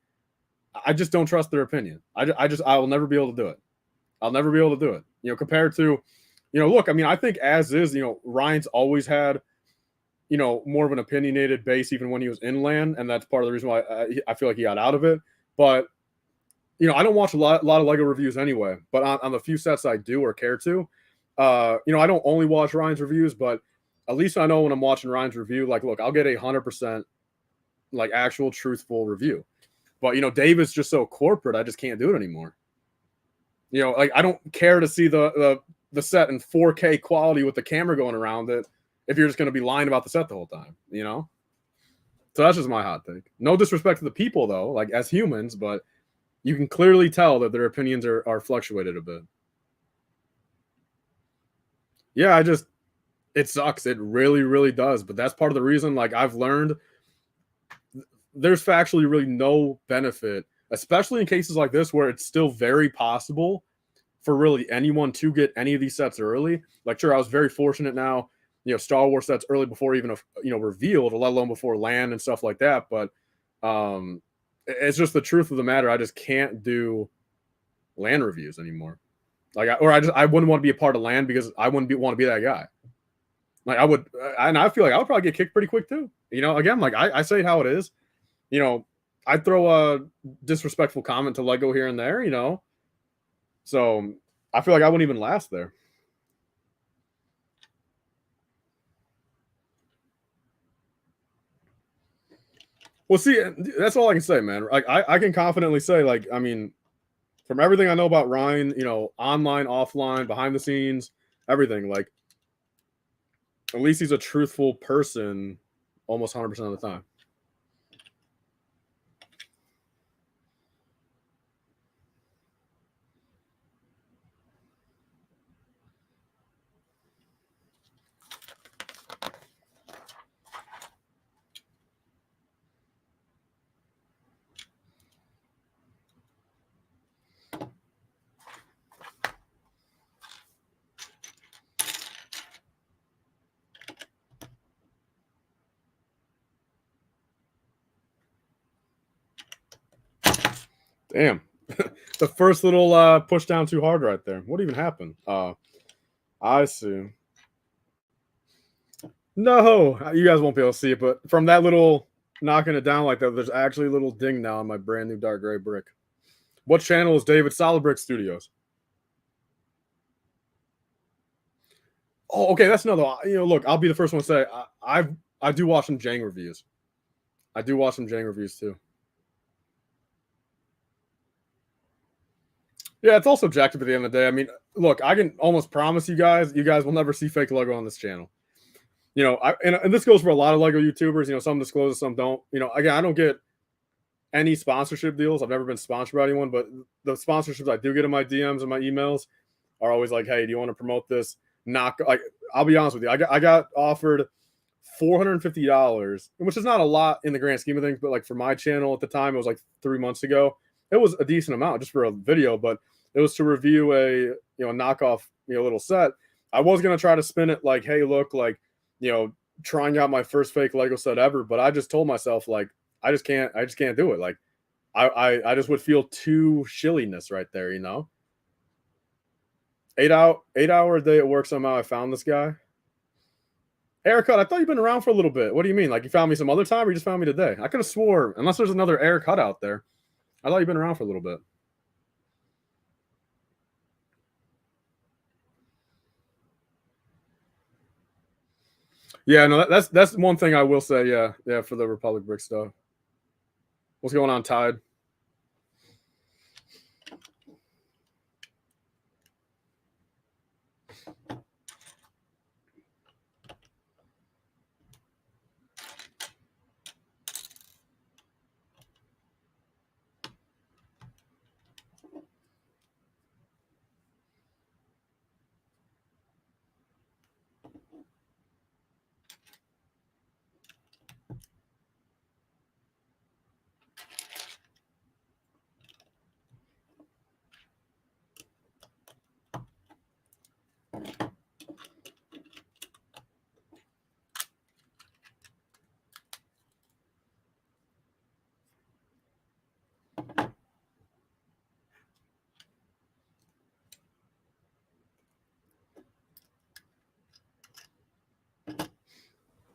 I just don't trust their opinion. I will never be able to do it. I'll never be able to do it. Compared to, look, I mean, I think as is, Ryan's always had, more of an opinionated base even when he was in LAN, and that's part of the reason why I feel like he got out of it. But I don't watch a lot of Lego reviews anyway. But on the few sets I do or care to, I don't only watch Ryan's reviews, but at least I know when I'm watching Ryan's review, like, look, I'll get 100% like actual truthful review. But Dave is just so corporate, I just can't do it anymore. Like, I don't care to see the set in 4K quality with the camera going around it if you're just going to be lying about the set the whole time. So that's just my hot take. No disrespect to the people though, like as humans, but you can clearly tell that their opinions are fluctuated a bit. Yeah, it sucks. It really, really does. But that's part of the reason, like, I've learned there's factually really no benefit, especially in cases like this where it's still very possible for really anyone to get any of these sets early. Like, sure, I was very fortunate now, Star Wars sets early before even, revealed, let alone before land and stuff like that. But it's just the truth of the matter. I just can't do land reviews anymore. Like, I wouldn't want to be a part of land because I wouldn't want to be that guy. Like, I would, and I feel like I would probably get kicked pretty quick too. Again, like I say it how it is. I throw a disrespectful comment to Lego here and there. So I feel like I wouldn't even last there. Well, see, that's all I can say, man. Like, I can confidently say, like, I mean, from everything I know about Ryan, online, offline, behind the scenes, everything, like, at least he's a truthful person almost 100% of the time. Damn. The first little push down too hard right there. What even happened? I see. No, you guys won't be able to see it, but from that little knocking it down like that, there's actually a little ding now on my brand new dark gray brick. What channel is David? Solid Brick Studios. Oh, okay, that's another. Look, I'll be the first one to say I do watch some Jang reviews. I do watch some Jang reviews too. Yeah, it's all subjective at the end of the day. I mean, look, I can almost promise you guys will never see fake Lego on this channel. And this goes for a lot of Lego YouTubers. Some disclose, some don't. Again, I don't get any sponsorship deals. I've never been sponsored by anyone, but the sponsorships I do get in my DMs and my emails are always like, "Hey, do you want to promote this?" Like, I'll be honest with you, I got offered $450, which is not a lot in the grand scheme of things, but like for my channel at the time, it was like 3 months ago. It was a decent amount just for a video, but it was to review a knockoff little set. I was gonna try to spin it like, hey, look, like, trying out my first fake Lego set ever, but I just told myself, like, I just can't do it. Like, I just would feel too shilliness right there. 8 hour a day at work. Somehow I found this guy. Haircut. I thought you've been around for a little bit. What do you mean? Like, you found me some other time, or you just found me today? I could have swore, unless there's another Haircut out there, I thought you've been around for a little bit. Yeah, no, that's one thing I will say. Yeah, for the Republic Brick stuff. What's going on, Tide?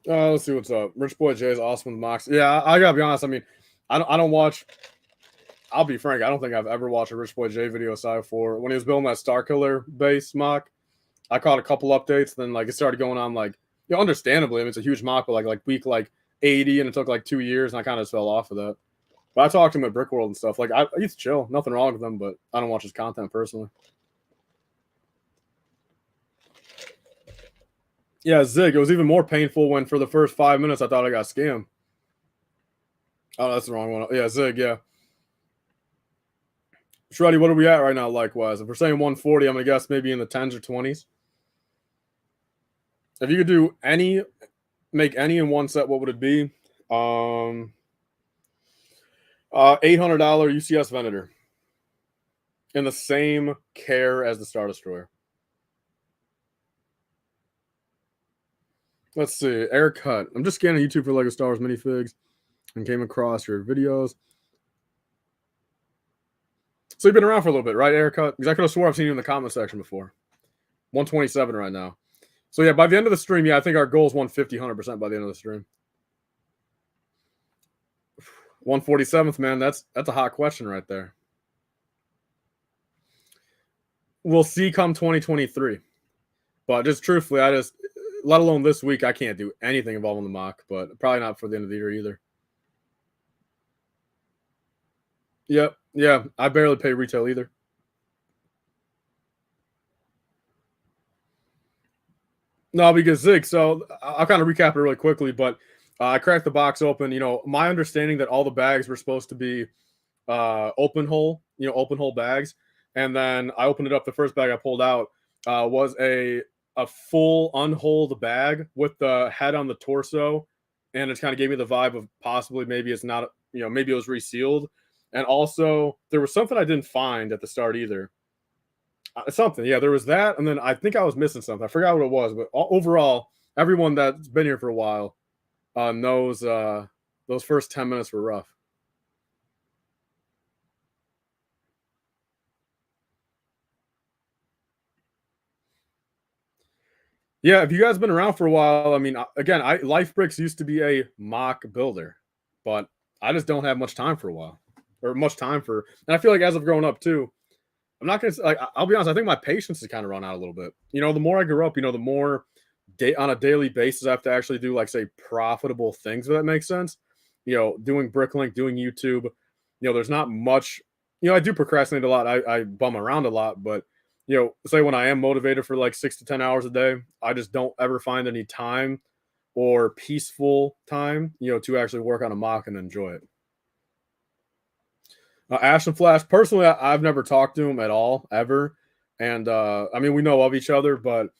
Let's see what's up. Rich Boy J is awesome with Mox. Yeah, I gotta be honest. I mean, I don't watch I'll be frank, I don't think I've ever watched a Rich Boy J video aside for when he was building that Star Killer base mock. I caught a couple updates, then like it started going on like, you know, understandably, I mean it's a huge mock, but like week like 80, and it took like 2 years, and I kind of fell off of that. But I talked to him at Brick World and stuff. Like he's chill, nothing wrong with him, but I don't watch his content personally. Yeah, Zig. It was even more painful when for the first 5 minutes I thought I got scammed. Oh, that's the wrong one. Yeah, Zig. Yeah. Shreddy, what are we at right now? Likewise, if we're saying 140, I'm gonna guess maybe in the 10s or 20s. If you could do any, make any in one set, what would it be? $800 UCS Venator in the same care as the Star Destroyer. Let's see. Aircut. I'm just scanning YouTube for Lego Star Wars minifigs and came across your videos. So you've been around for a little bit, right, Aircut? Because I could have swore I've seen you in the comment section before. 127 right now. So yeah, by the end of the stream, yeah, I think our goal is 150, 100% by the end of the stream. 147th, man. That's a hot question right there. We'll see come 2023. But just truthfully, let alone this week, I can't do anything involving the mock, but probably not for the end of the year either. Yep. Yeah, I barely pay retail either. No, because Zig, so I'll kind of recap it really quickly, but I cracked the box open. You know, my understanding that all the bags were supposed to be open hole bags. And then I opened it up. The first bag I pulled out was a full unholed bag with the head on the torso. And it kind of gave me the vibe of possibly maybe it's not, you know, maybe it was resealed. And also there was something I didn't find at the start either. Something, yeah, there was that, and then I think I was missing something. I forgot what it was, but overall, everyone that's been here for a while knows those first 10 minutes were rough. Yeah, if you guys been around for a while, I mean, again, LifeBricks used to be a mock builder, but I just don't have much time for a while, or much time for, and I feel like as I've grown up too, I'm not gonna like. I'll be honest. I think my patience has kind of run out a little bit. You know, the more I grow up, you know, the more on a daily basis I have to actually do like say profitable things. If that makes sense. You know, doing Bricklink, doing YouTube. You know, there's not much. You know, I do procrastinate a lot. I bum around a lot, but you know, say when I am motivated for like 6 to 10 hours a day, I just don't ever find any time or peaceful time, you know, to actually work on a mock and enjoy it. Ashton Flash, personally, I've never talked to him at all, ever. And I mean, we know of each other, but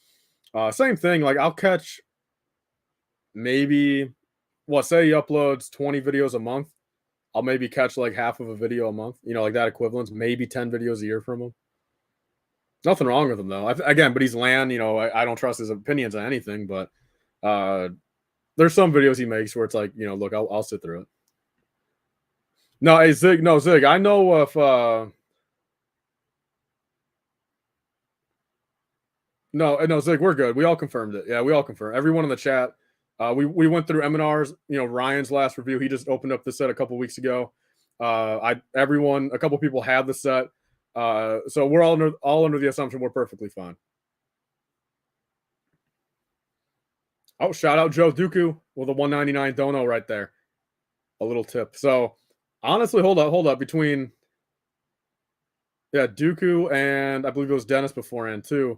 same thing. Like, I'll catch maybe, say he uploads 20 videos a month. I'll maybe catch like half of a video a month, you know, like that equivalent, maybe 10 videos a year from him. Nothing wrong with him, though. Again, but he's land, you know, I don't trust his opinions on anything, but there's some videos he makes where it's like, you know, look, I'll sit through it. No, hey, Zig, I know if no, Zig, we're good. We all confirmed it. Yeah, we all confirmed. Everyone in the chat. We went through M&R's. You know, Ryan's last review. He just opened up the set a couple weeks ago. A couple people had the set. So we're all under the assumption we're perfectly fine. Oh, shout out Joe Dooku with a 199 dono right there. A little tip. So honestly, hold up. Between Dooku and I believe it was Dennis beforehand too.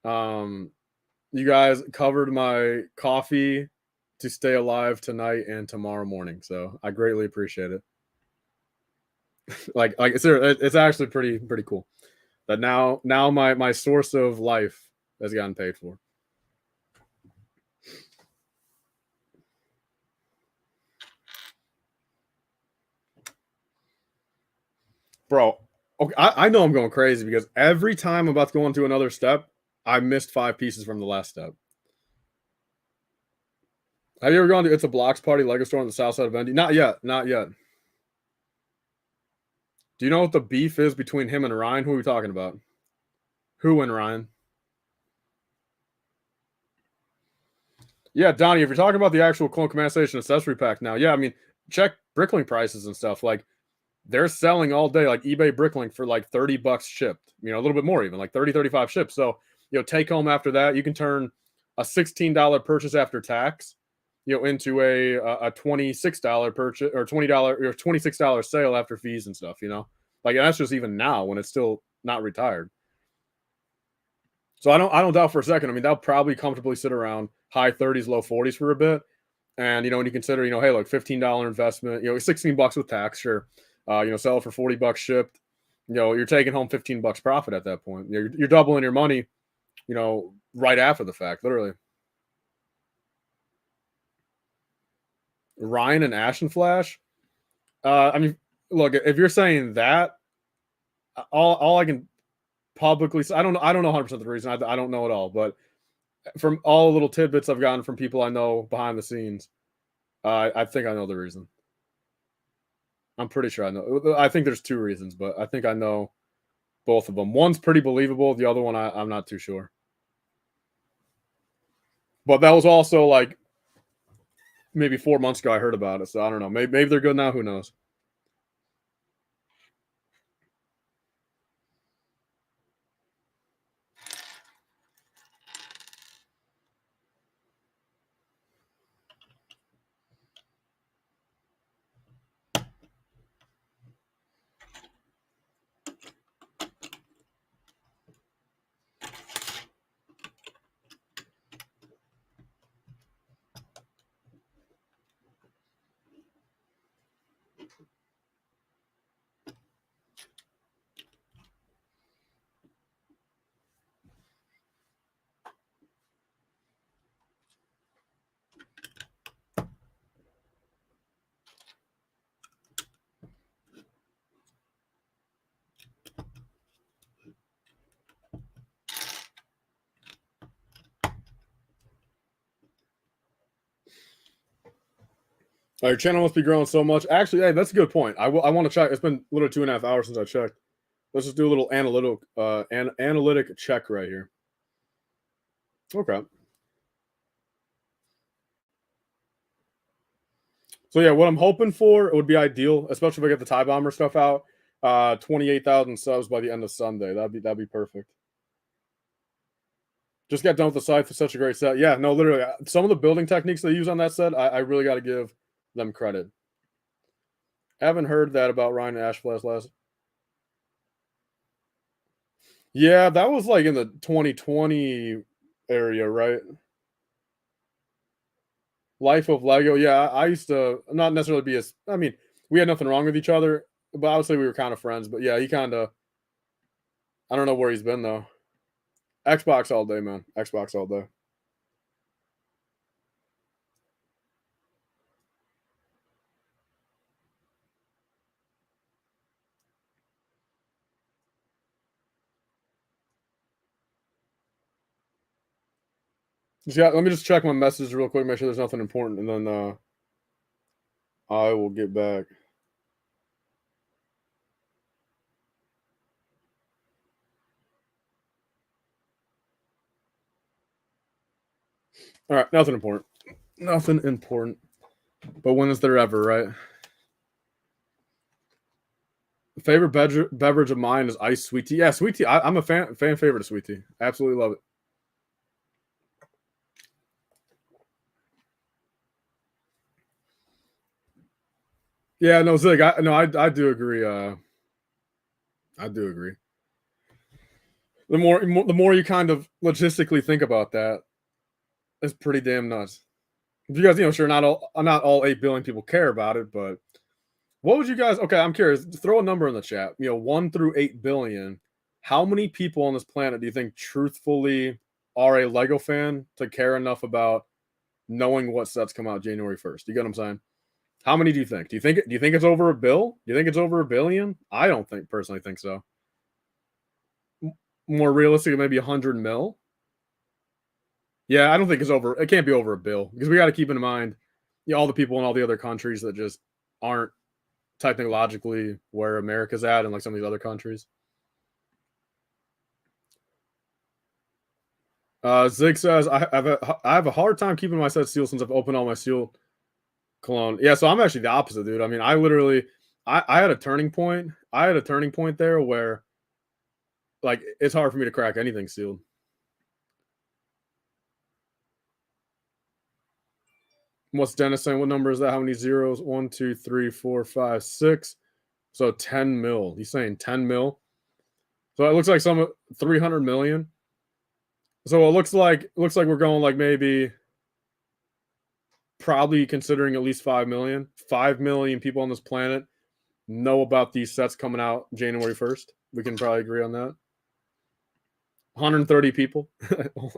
You guys covered my coffee to stay alive tonight and tomorrow morning, so I greatly appreciate it. like it's actually pretty cool that now my source of life has gotten paid for. Bro, okay, I know I'm going crazy because every time I'm about to go into another step, I missed 5 pieces from the last step. Have you ever gone to It's a Blocks Party Lego store on the south side of Indy? Not yet. Do you know what the beef is between him and Ryan? Who are we talking about? Who and Ryan? Yeah, Donnie, if you're talking about the actual Clone Command Station accessory pack now, yeah, I mean, check Bricklink prices and stuff. Like, they're selling all day, like eBay Bricklink for like $30 shipped, a little bit more, even like 30, 35 shipped. So, take home after that, you can turn a $16 purchase after tax, into a $26 purchase or $20 or $26 sale after fees and stuff, like, and that's just even now when it's still not retired. So I don't doubt for a second. I mean, they'll probably comfortably sit around high 30s, low 40s for a bit. And when you consider, hey, like $15 investment, $16 with tax, sure. Sell it for $40 shipped. You're taking home $15 profit at that point. You're doubling your money, right after the fact, literally. Ryan and Ashen Flash. I mean, look, if you're saying that, all I can publicly say, I don't know 100% the reason. I don't know at all, but from all the little tidbits I've gotten from people I know behind the scenes, I think I know the reason. I'm pretty sure I know. I think there's two reasons, but I think I know both of them. One's pretty believable. The other one, I'm not too sure. But that was also like maybe 4 months ago I heard about it. So I don't know. Maybe they're good now. Who knows? Your channel must be growing so much. Actually, hey, that's a good point. I want to check. It's been literally 2.5 hours since I checked. Let's just do a little analytic check right here. Okay. So yeah, what I'm hoping for, it would be ideal, especially if I get the Tie Bomber stuff out. 28,000 subs by the end of Sunday. That'd be perfect. Just got done with the scythe for such a great set. Yeah, no, literally, some of the building techniques they use on that set, I really got to give them credit. I haven't heard that about Ryan and Ash Flash last. Yeah, that was like in the 2020 area, right? Life of Lego. Yeah, I used to not necessarily be as. I mean, we had nothing wrong with each other, but I would say we were kind of friends. But yeah, he kind of. I don't know where he's been though. Xbox all day, man. Xbox all day. Yeah, let me just check my messages real quick, make sure there's nothing important, and then I will get back. All right, nothing important. Nothing important. But when is there ever, right? Favorite beverage of mine is iced sweet tea. Yeah, sweet tea. I'm a fan favorite of sweet tea. Absolutely love it. Yeah, no, Zig. I do agree. I do agree. The more you kind of logistically think about that, it's pretty damn nuts. You guys, sure, not all 8 billion people care about it, but what would you guys? Okay, I'm curious. Throw a number in the chat. 1 through 8 billion. How many people on this planet do you think truthfully are a Lego fan to care enough about knowing what sets come out January 1st? You get what I'm saying? How many do you think? Do you think it's over a bill? Do you think it's over a billion? I don't personally think so. More realistic, maybe 100 mil. Yeah, I don't think it's over. It can't be over a bill because we got to keep in mind, all the people in all the other countries that just aren't technologically where America's at, and like some of these other countries. Zig says I have a hard time keeping my set sealed since I've opened all my seal cologne. Yeah, so I'm actually the opposite, dude. I mean, I literally I had a turning point. I had a turning point there where like it's hard for me to crack anything sealed. What's Dennis saying? What number is that? How many zeros? 1, 2, 3, 4, 5, 6. So 10 mil. He's saying 10 mil. So it looks like some 300 million. So it looks like we're going like maybe probably considering at least 5 million. 5 million people on this planet know about these sets coming out January 1st. We can probably agree on that. 130 people.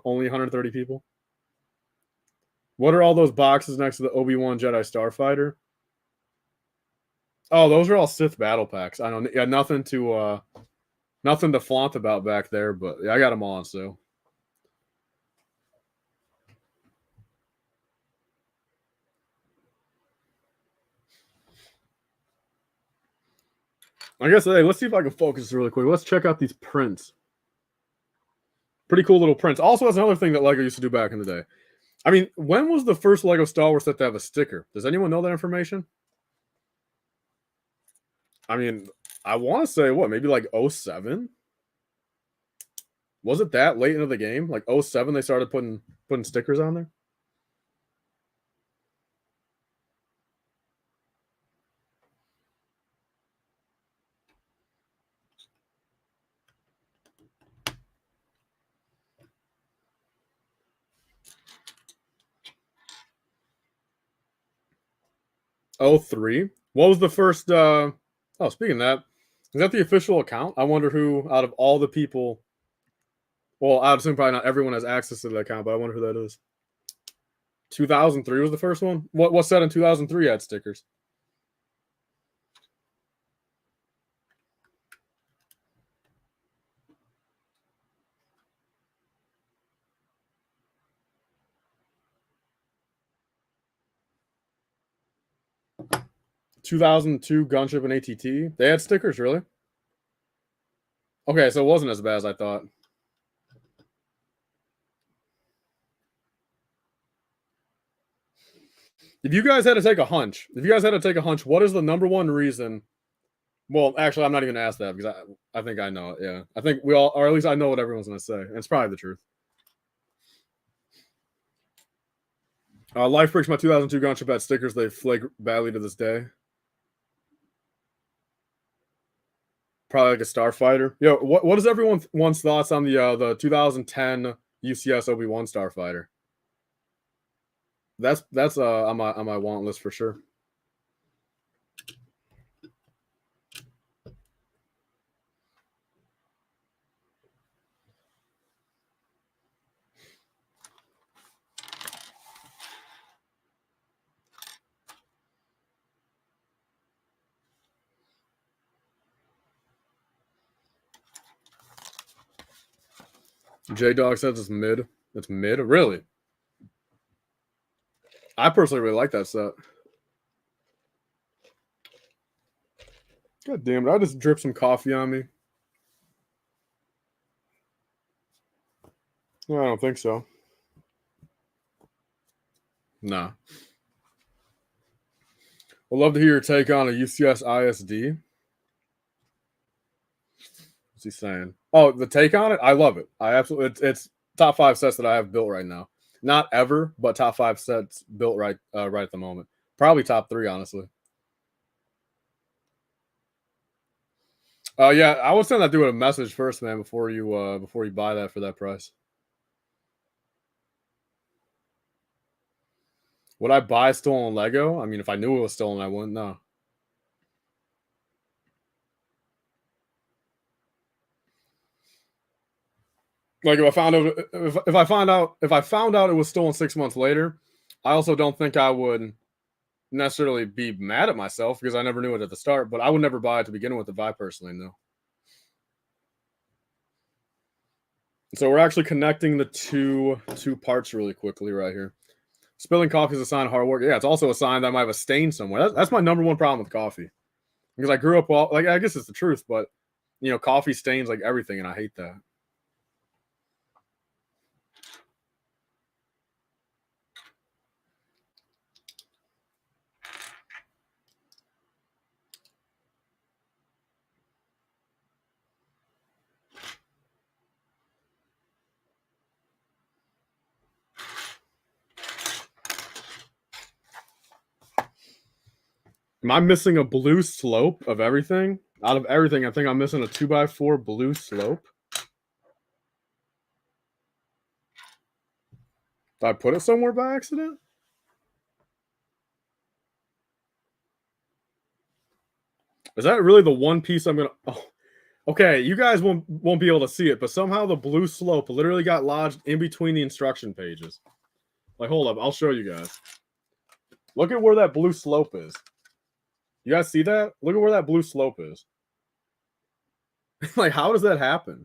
Only 130 people. What are all those boxes next to the Obi-Wan Jedi Starfighter? Oh, those are all Sith battle packs. I don't. Yeah, nothing to flaunt about back there, but yeah, I got them all on sale. I guess hey, let's see if I can focus really quick. Let's check out these prints. Pretty cool little prints. Also, that's another thing that Lego used to do back in the day. I mean, when was the first Lego Star Wars set to have a sticker? Does anyone know that information? I mean, I want to say what, maybe like 07? Was it that late into the game? Like 07 they started putting stickers on there? Oh, 03. What was the first speaking of that, is that the official account? I wonder who out of all the people, well, I'd assume probably not everyone has access to the account, but I wonder who that is. 2003 was the first one. What set in 2003 had stickers? (2002) Gunship and ATT. They had stickers, really? Okay, so it wasn't as bad as I thought. If you guys had to take a hunch, what is the number one reason? Well, actually, I'm not even gonna ask that because I think I know it. Yeah, I think we all, or at least I know what everyone's gonna say, and it's probably the truth. LifeBricks, my 2002 Gunship had stickers. They flake badly to this day. Probably like a Starfighter. Yo, what is everyone's thoughts on the 2010 UCS Obi-Wan Starfighter? That's on my want list for sure. J Dog says it's mid. It's mid, really. I personally really like that set. God damn it! I just dripped some coffee on me. No, I don't think so. Nah. I'd love to hear your take on a UCS ISD. What's he saying? Oh, the take on it? I love it. I absolutely. It's top 5 sets that I have built right now. Not ever, but top 5 sets built right at the moment. Probably top 3, honestly. Yeah, I would send that dude a message first, man, before you buy that for that price. Would I buy stolen Lego? I mean, if I knew it was stolen, I wouldn't. No. Like if I found out it was stolen 6 months later, I also don't think I would necessarily be mad at myself because I never knew it at the start. But I would never buy it to begin with if I personally knew. So we're actually connecting the two parts really quickly right here. Spilling coffee is a sign of hard work. Yeah, it's also a sign that I might have a stain somewhere. That's my number one problem with coffee because I grew up like I guess it's the truth, but coffee stains like everything, and I hate that. Am I missing a blue slope of everything? Out of everything, I think I'm missing a 2x4 blue slope. Did I put it somewhere by accident? Is that really the one piece I'm gonna? Oh, okay, you guys won't be able to see it, but somehow the blue slope literally got lodged in between the instruction pages. Like, hold up, I'll show you guys. Look at where that blue slope is. You guys see that? Look at where that blue slope is. Like, how does that happen?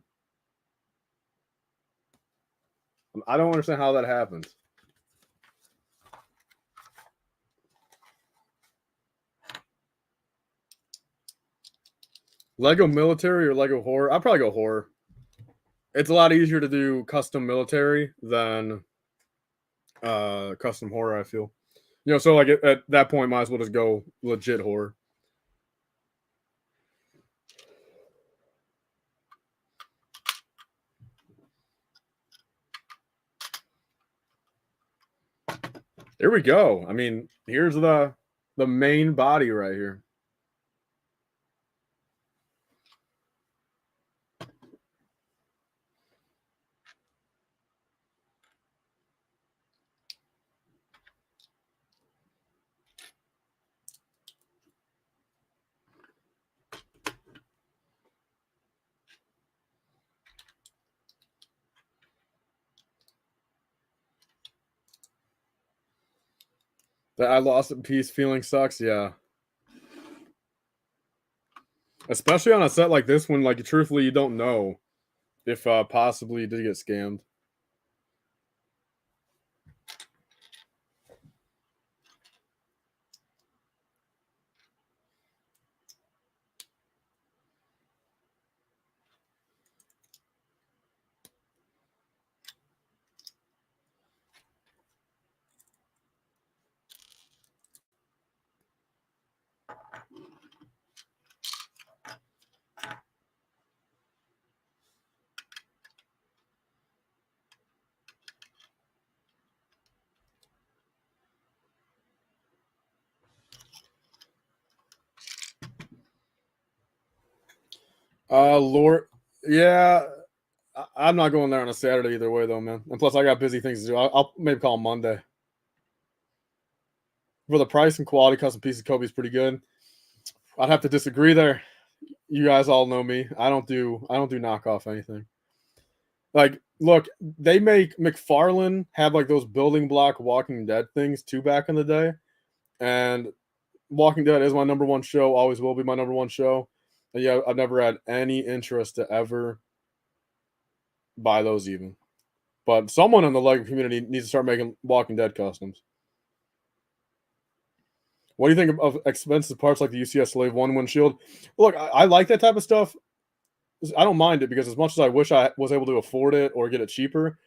I don't understand how that happens. Lego military or Lego horror? I'd probably go horror. It's a lot easier to do custom military than custom horror, I feel. So like at that point, might as well just go legit horror. Here we go. I mean, here's the main body right here. That I lost a piece feeling sucks. Yeah. Especially on a set like this when, like, truthfully, you don't know if possibly you did get scammed. Lord, yeah, I'm not going there on a Saturday either way, though, man. And plus, I got busy things to do. I'll maybe call Monday. For the price and quality, custom piece of Kobe's pretty good. I'd have to disagree there. You guys all know me. I don't do knockoff anything. Like, look, they make McFarlane have like those building block Walking Dead things too back in the day, and Walking Dead is my number one show. Always will be my number one show. And yeah, I've never had any interest to ever buy those even. But someone in the Lego community needs to start making Walking Dead customs. What do you think of expensive parts like the UCS Slave 1 windshield? Look, I like that type of stuff. I don't mind it because as much as I wish I was able to afford it or get it cheaper,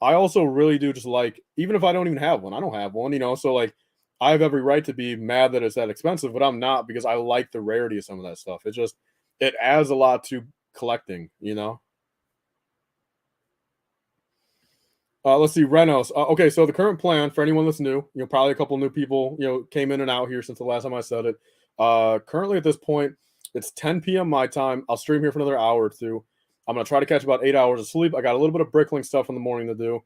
I also really do just like, even if I don't even have one, I don't have one, so like I have every right to be mad that it's that expensive, but I'm not because I like the rarity of some of that stuff. It adds a lot to collecting. Let's see, Renos. Okay, so the current plan for anyone that's new, probably a couple new people, came in and out here since the last time I said it. Currently at this point, it's 10 p.m. my time. I'll stream here for another hour or two. I'm gonna try to catch about 8 hours of sleep. I got a little bit of brickling stuff in the morning to do,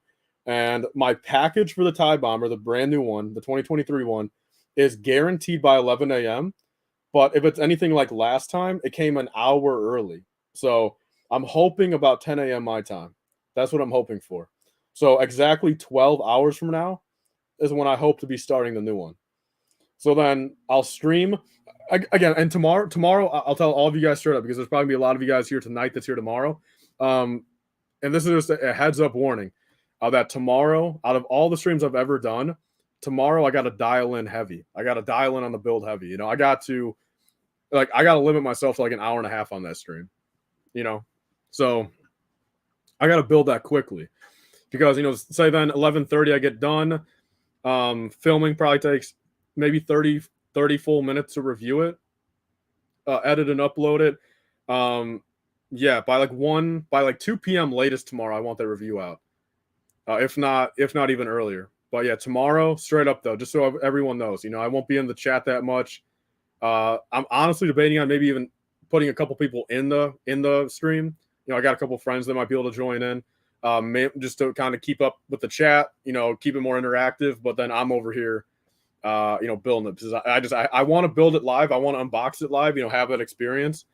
and my package for the TIE Bomber, the brand new one, the 2023 one, is guaranteed by 11 a.m. But if it's anything like last time, it came an hour early. So I'm hoping about 10 a.m. my time. That's what I'm hoping for. So exactly 12 hours from now is when I hope to be starting the new one. So then I'll stream again, and tomorrow I'll tell all of you guys straight up because there's probably gonna be a lot of you guys here tonight that's here tomorrow. And this is just a heads up warning that tomorrow, out of all the streams I've ever done, tomorrow I got to dial in heavy. I got to dial in on the build heavy. I got to limit myself to like an hour and a half on that stream. So I got to build that quickly because say then 11:30 I get done. Filming probably takes maybe 30 full minutes to review it, edit and upload it. Yeah, by like 2 p.m. latest tomorrow, I want that review out. If not even earlier. But yeah, tomorrow, straight up though, just so everyone knows, I won't be in the chat that much. I'm honestly debating on maybe even putting a couple people in the stream. I got a couple friends that might be able to join in, just to kind of keep up with the chat. Keep it more interactive. But then I'm over here, building it because I want to build it live. I want to unbox it live. Have that experience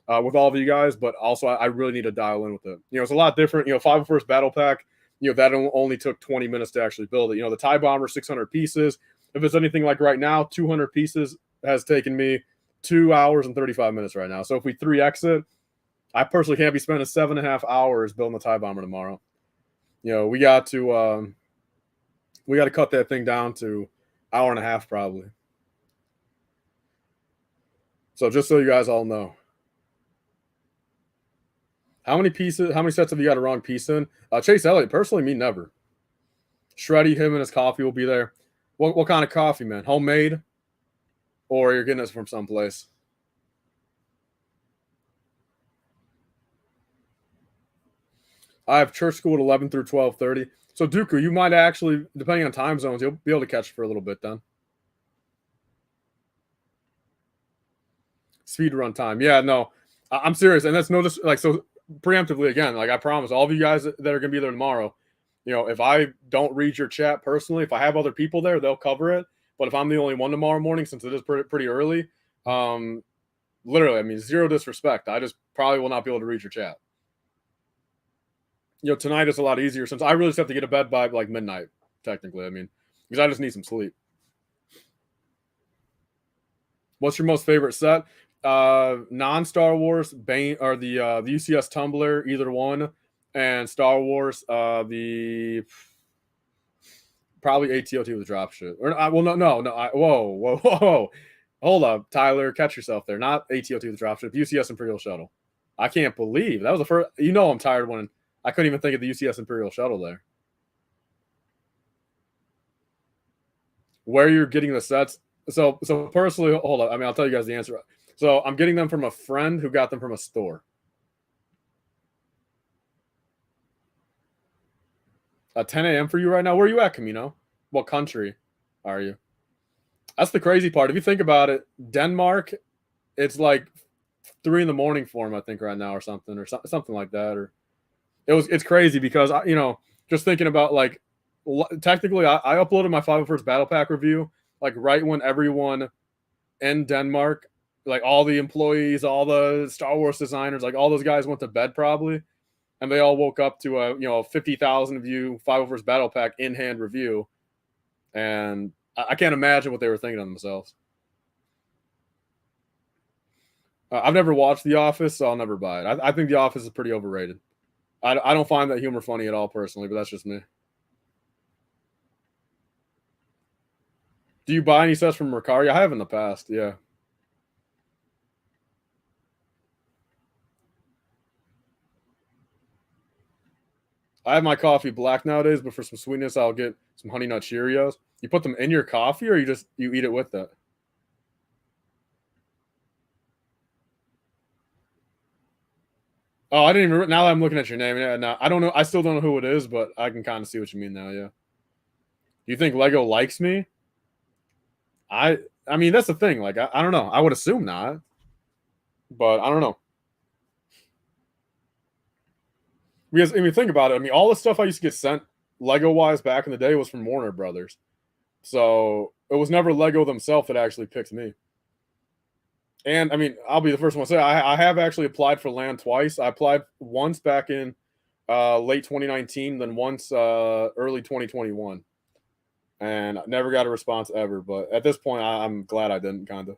with all of you guys. But also, I really need to dial in with it. It's a lot different. 501st Battle Pack. That only took 20 minutes to actually build it. The TIE Bomber, 600 pieces. If it's anything like right now, 200 pieces has taken me 2 hours and 35 minutes right now. So if we 3x it, I personally can't be spending 7.5 hours building the TIE Bomber tomorrow. We got to cut that thing down to hour and a half probably. So just so you guys all know. How many sets have you got a wrong piece in? Chase Elliott, personally, me never. Shreddy, him and his coffee will be there. What kind of coffee, man? Homemade? Or you're getting this from someplace? I have church school at 11 through 12:30. So Dooku, you might actually, depending on time zones, you'll be able to catch for a little bit then. Speed run time. Yeah, no, I'm serious, and that's no just like so preemptively again. Like I promise, all of you guys that are gonna be there tomorrow. If I don't read your chat personally, if I have other people there, they'll cover it. But if I'm the only one tomorrow morning, since it is pretty early, literally, I mean, zero disrespect. I just probably will not be able to read your chat. Tonight is a lot easier since I really just have to get to bed by like midnight, technically. I mean, because I just need some sleep. What's your most favorite set? Non-Star Wars, Bane or the UCS Tumbler, either one, and Star Wars, the probably ATOT with drop shit. Or well, no. Whoa. Hold up, Tyler, catch yourself there. Not ATOT with drop ship, UCS Imperial Shuttle. I can't believe that was the first. I'm tired when I couldn't even think of the UCS Imperial Shuttle there. Where you're getting the sets? So personally, hold up. I mean, I'll tell you guys the answer. So I'm getting them from a friend who got them from a store. 10 a.m. for you right now. Where are you at, Camino? What country are you? That's the crazy part. If you think about it, Denmark, it's like 3 in the morning for him, I think, right now, or something like that. Or it's crazy because just thinking about like technically, I uploaded my 501st Battle Pack review like right when everyone in Denmark, like all the employees, all the Star Wars designers, like all those guys went to bed probably, and they all woke up to a 50,000 view 501st Battle Pack in hand review, and I can't imagine what they were thinking of themselves. I've never watched The Office, so I'll never buy it. I think The Office is pretty overrated. I don't find that humor funny at all personally, but that's just me. Do you buy any sets from Mercari? I have in the past, yeah. I have my coffee black nowadays, but for some sweetness, I'll get some Honey Nut Cheerios. You put them in your coffee, or you eat it with it? Oh, I didn't even. Now that I'm looking at your name, yeah, no, I don't know. I still don't know who it is, but I can kind of see what you mean now. Yeah. Do you think Lego likes me? I mean, that's the thing. Like, I don't know. I would assume not, but I don't know. Because if you think about it, I mean, all the stuff I used to get sent Lego wise back in the day was from Warner Brothers, so it was never Lego themselves that actually picked me. And I mean, I'll be the first one to say I have actually applied for land twice. I applied once back in late 2019, then once early 2021, and never got a response ever. But at this point, I'm glad I didn't. Kind of.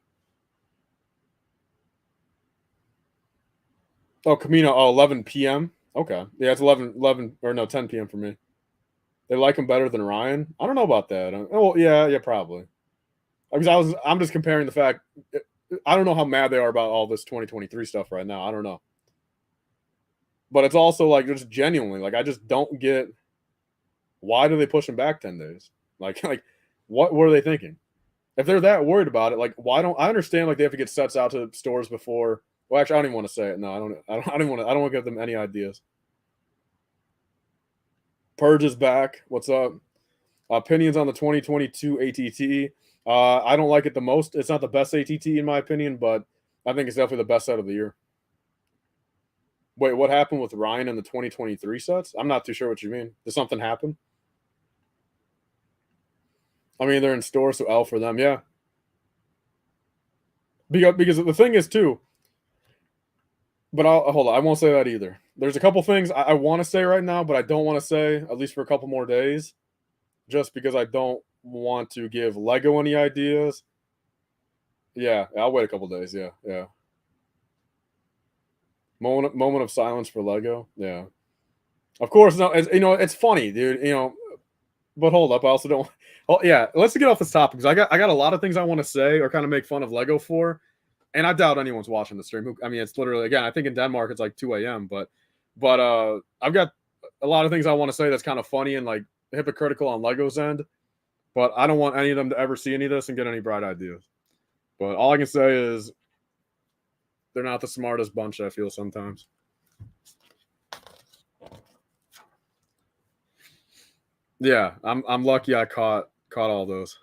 Oh, Camino. Oh, 11 p.m. Okay, yeah, it's 11 or no 10 p.m. for me. They like him better than Ryan. I don't know about that. Oh, yeah, probably. Because I'm just comparing the fact. I don't know how mad they are about all this 2023 stuff right now. I don't know. But it's also like just genuinely, like I just don't get why do they push him back 10 days? Like what were they thinking? If they're that worried about it, like why don't I understand like they have to get sets out to stores before well actually I don't even want to say it. No, I don't want to give them any ideas. Purge is back. What's up? Opinions on the 2022 ATT. I don't like it the most. It's not the best ATT in my opinion, but I think it's definitely the best set of the year. Wait, what happened with Ryan in the 2023 sets? I'm not too sure what you mean. Did something happen? I mean, they're in store, so L for them. Yeah, because the thing is too. But I'll hold on. I won't say that either. There's a couple things I want to say right now, but I don't want to say at least for a couple more days, just because I don't want to give Lego any ideas. Yeah, I'll wait a couple days. Yeah, yeah. Moment of silence for Lego. Yeah, of course. No, it's funny, dude. But hold up. I also don't. Oh yeah, let's get off this topic because I got a lot of things I want to say or kind of make fun of Lego for, and I doubt anyone's watching the stream. I mean, it's literally again. I think in Denmark it's like 2 a.m. But I've got a lot of things I want to say that's kind of funny and like hypocritical on Lego's end. But I don't want any of them to ever see any of this and get any bright ideas. But all I can say is they're not the smartest bunch. I feel sometimes. Yeah, I'm lucky I caught all those.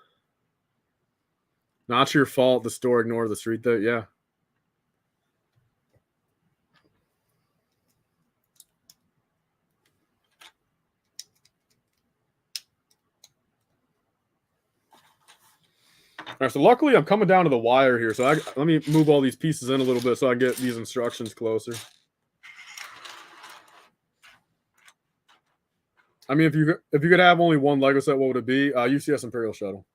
Not your fault. The store ignored the street though. Yeah. All right. So luckily I'm coming down to the wire here. So let me move all these pieces in a little bit so I can get these instructions closer. I mean, if you could have only one Lego set, what would it be? UCS Imperial Shuttle.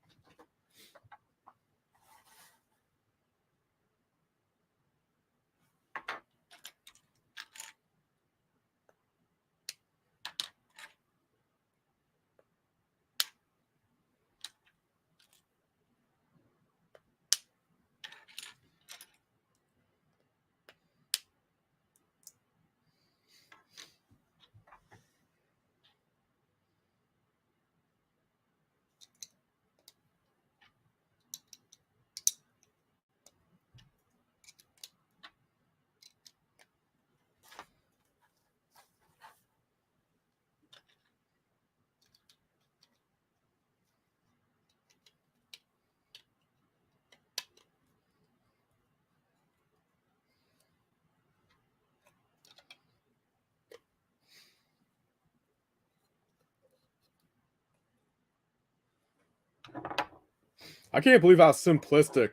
I can't believe how simplistic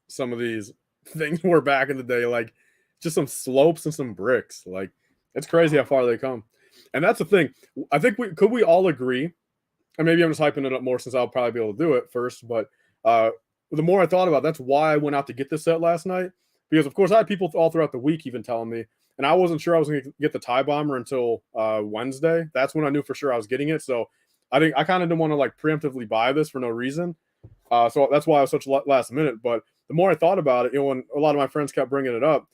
some of these things were back in the day. Like just some slopes and some bricks. Like it's crazy how far they come. And that's the thing. I think we all agree, and maybe I'm just hyping it up more since I'll probably be able to do it first. But the more I thought about it, that's why I went out to get this set last night. Because of course I had people all throughout the week even telling me, and I wasn't sure I was going to get the tie bomber until Wednesday. That's when I knew for sure I was getting it. So I kind of didn't want to like preemptively buy this for no reason. So that's why I was such last minute. But the more I thought about it, when a lot of my friends kept bringing it up,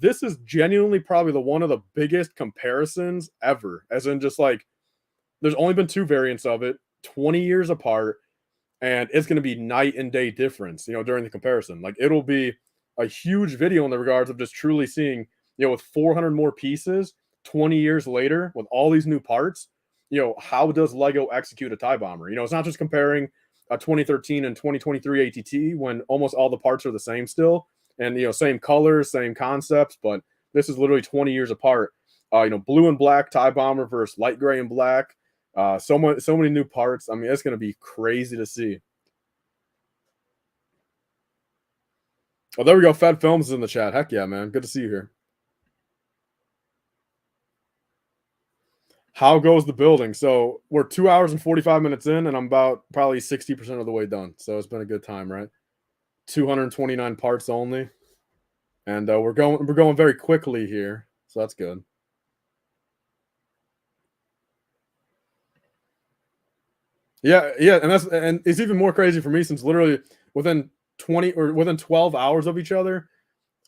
this is genuinely probably the one of the biggest comparisons ever. As in, just like there's only been two variants of it, 20 years apart, and it's going to be night and day difference. During the comparison, like it'll be a huge video in the regards of just truly seeing, with 400 more pieces, 20 years later, with all these new parts. How does Lego execute a tie bomber? It's not just comparing a 2013 and 2023 ATT when almost all the parts are the same still, and same colors, same concepts, but this is literally 20 years apart. Blue and black tie bomber versus light gray and black. So many new parts. I mean, it's going to be crazy to see. Oh, there we go. Fed Films is in the chat. Heck yeah, man. Good to see you here. How goes the building? So we're 2 hours and 45 minutes in, and I'm about probably 60% of the way done. So it's been a good time, right? 229 parts only, and we're going very quickly here, so that's good. Yeah, and it's even more crazy for me since literally within 12 hours of each other,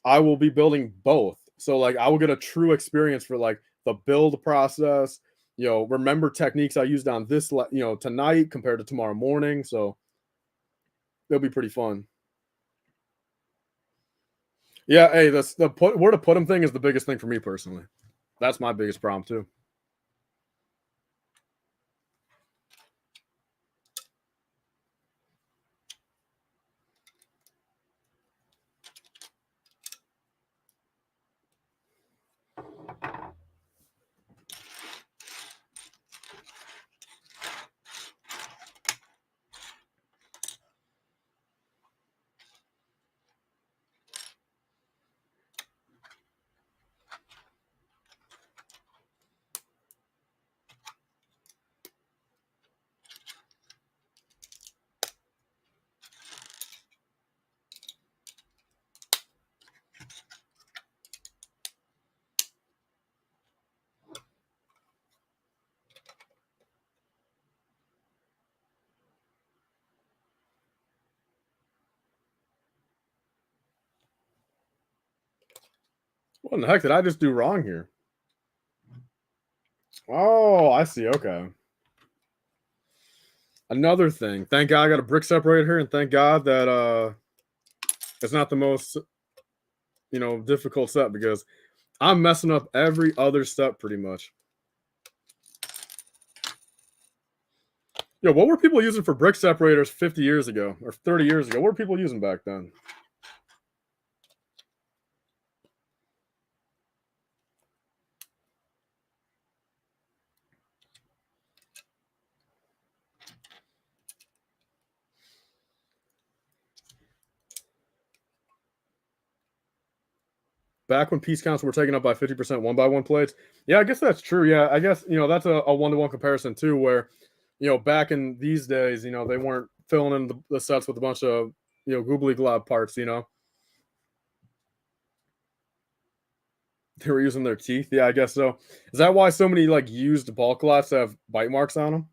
I will be building both. So like I will get a true experience for like the build process, remember techniques I used on this, tonight compared to tomorrow morning. So it'll be pretty fun. Yeah, hey, where to put them thing is the biggest thing for me personally. That's my biggest problem, too. What in the heck did I just do wrong here? Oh, I see. Okay. Another thing. Thank God I got a brick separator here, and thank God that it's not the most difficult step because I'm messing up every other step pretty much. Yo, what were people using for brick separators 50 years ago or 30 years ago? What were people using back then? Back when piece counts were taken up by 50% one by one plates. Yeah, I guess that's true. Yeah, I guess that's a one-to-one comparison too, where back in these days, they weren't filling in the sets with a bunch of goobly glob parts. They were using their teeth. Yeah, I guess so. Is that why so many like used bulk lots have bite marks on them?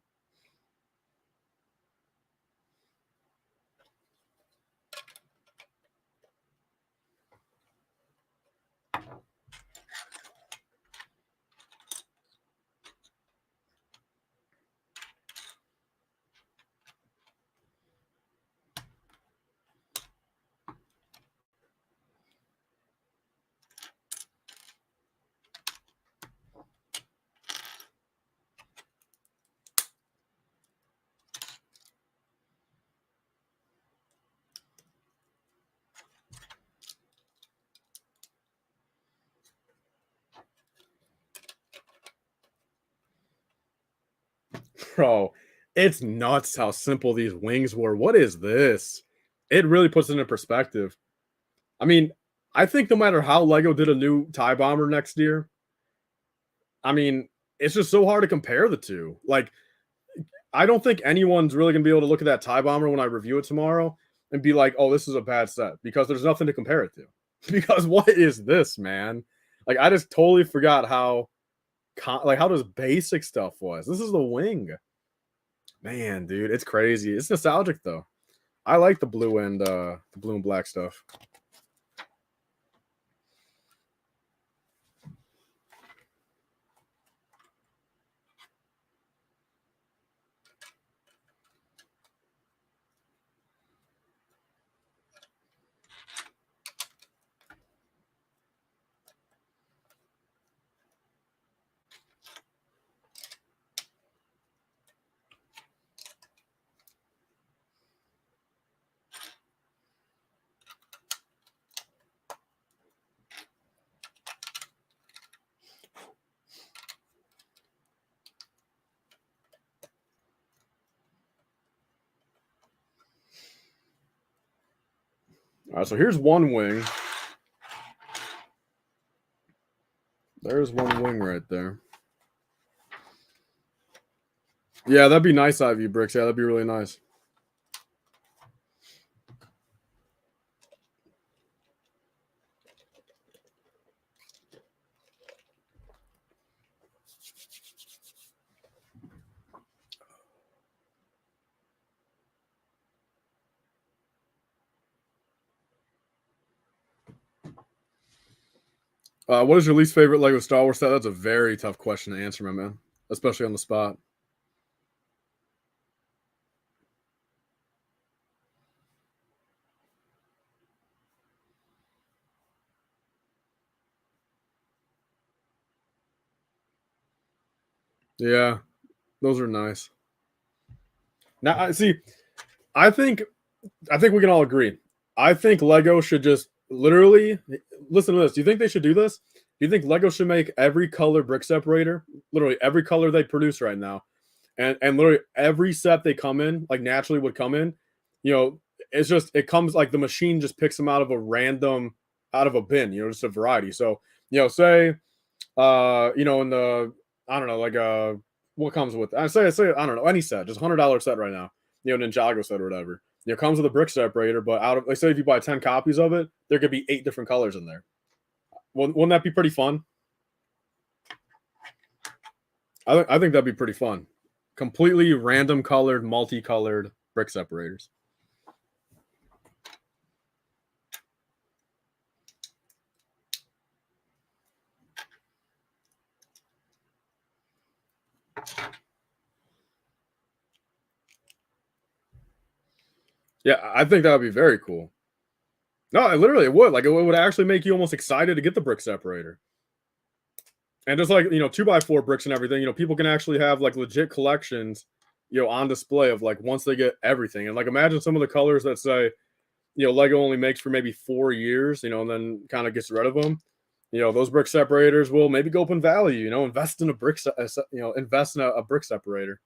Bro, it's nuts how simple these wings were. What is this? It really puts it in perspective. I mean, I think no matter how Lego did a new TIE bomber next year, I mean, it's just so hard to compare the two. Like, I don't think anyone's really gonna be able to look at that TIE bomber when I review it tomorrow and be like, "Oh, this is a bad set," because there's nothing to compare it to. Because what is this, man? Like, I just totally forgot how how this basic stuff was. This is the wing, man, dude. It's crazy. It's nostalgic though. I like the blue and black stuff. All right, so here's one wing. There's one wing right there. Yeah, that'd be nice, Ivy Bricks. Yeah, that'd be really nice. What is your least favorite Lego Star Wars set? That's a very tough question to answer, my man, especially on the spot. Yeah, those are nice. Now, I see. I think I think we can all agree. I think Lego should just literally listen to this. Do you think they should do this? Do you think Lego should make every color brick separator, literally every color they produce right now, and literally every set they come in, like naturally would come in, you know, it's just it comes like the machine just picks them out of a random out of a bin, just a variety. So, say in the I don't know, like what comes with I say I don't know, any set, just $100 set right now, Ninjago set or whatever. Comes with a brick separator, but out of like say if you buy 10 copies of it, there could be 8 different colors in there. Wouldn't that be pretty fun? I think that'd be pretty fun. Completely random colored, multicolored brick separators. Yeah, I think that would be very cool. No, it literally it would. Like, it would actually make you almost excited to get the brick separator. And just like, 2x4 bricks and everything, people can actually have like legit collections, on display of like once they get everything. And like imagine some of the colors that say, Lego only makes for maybe 4 years, and then kind of gets rid of them. Those brick separators will maybe go up in value, invest in a invest in a brick separator.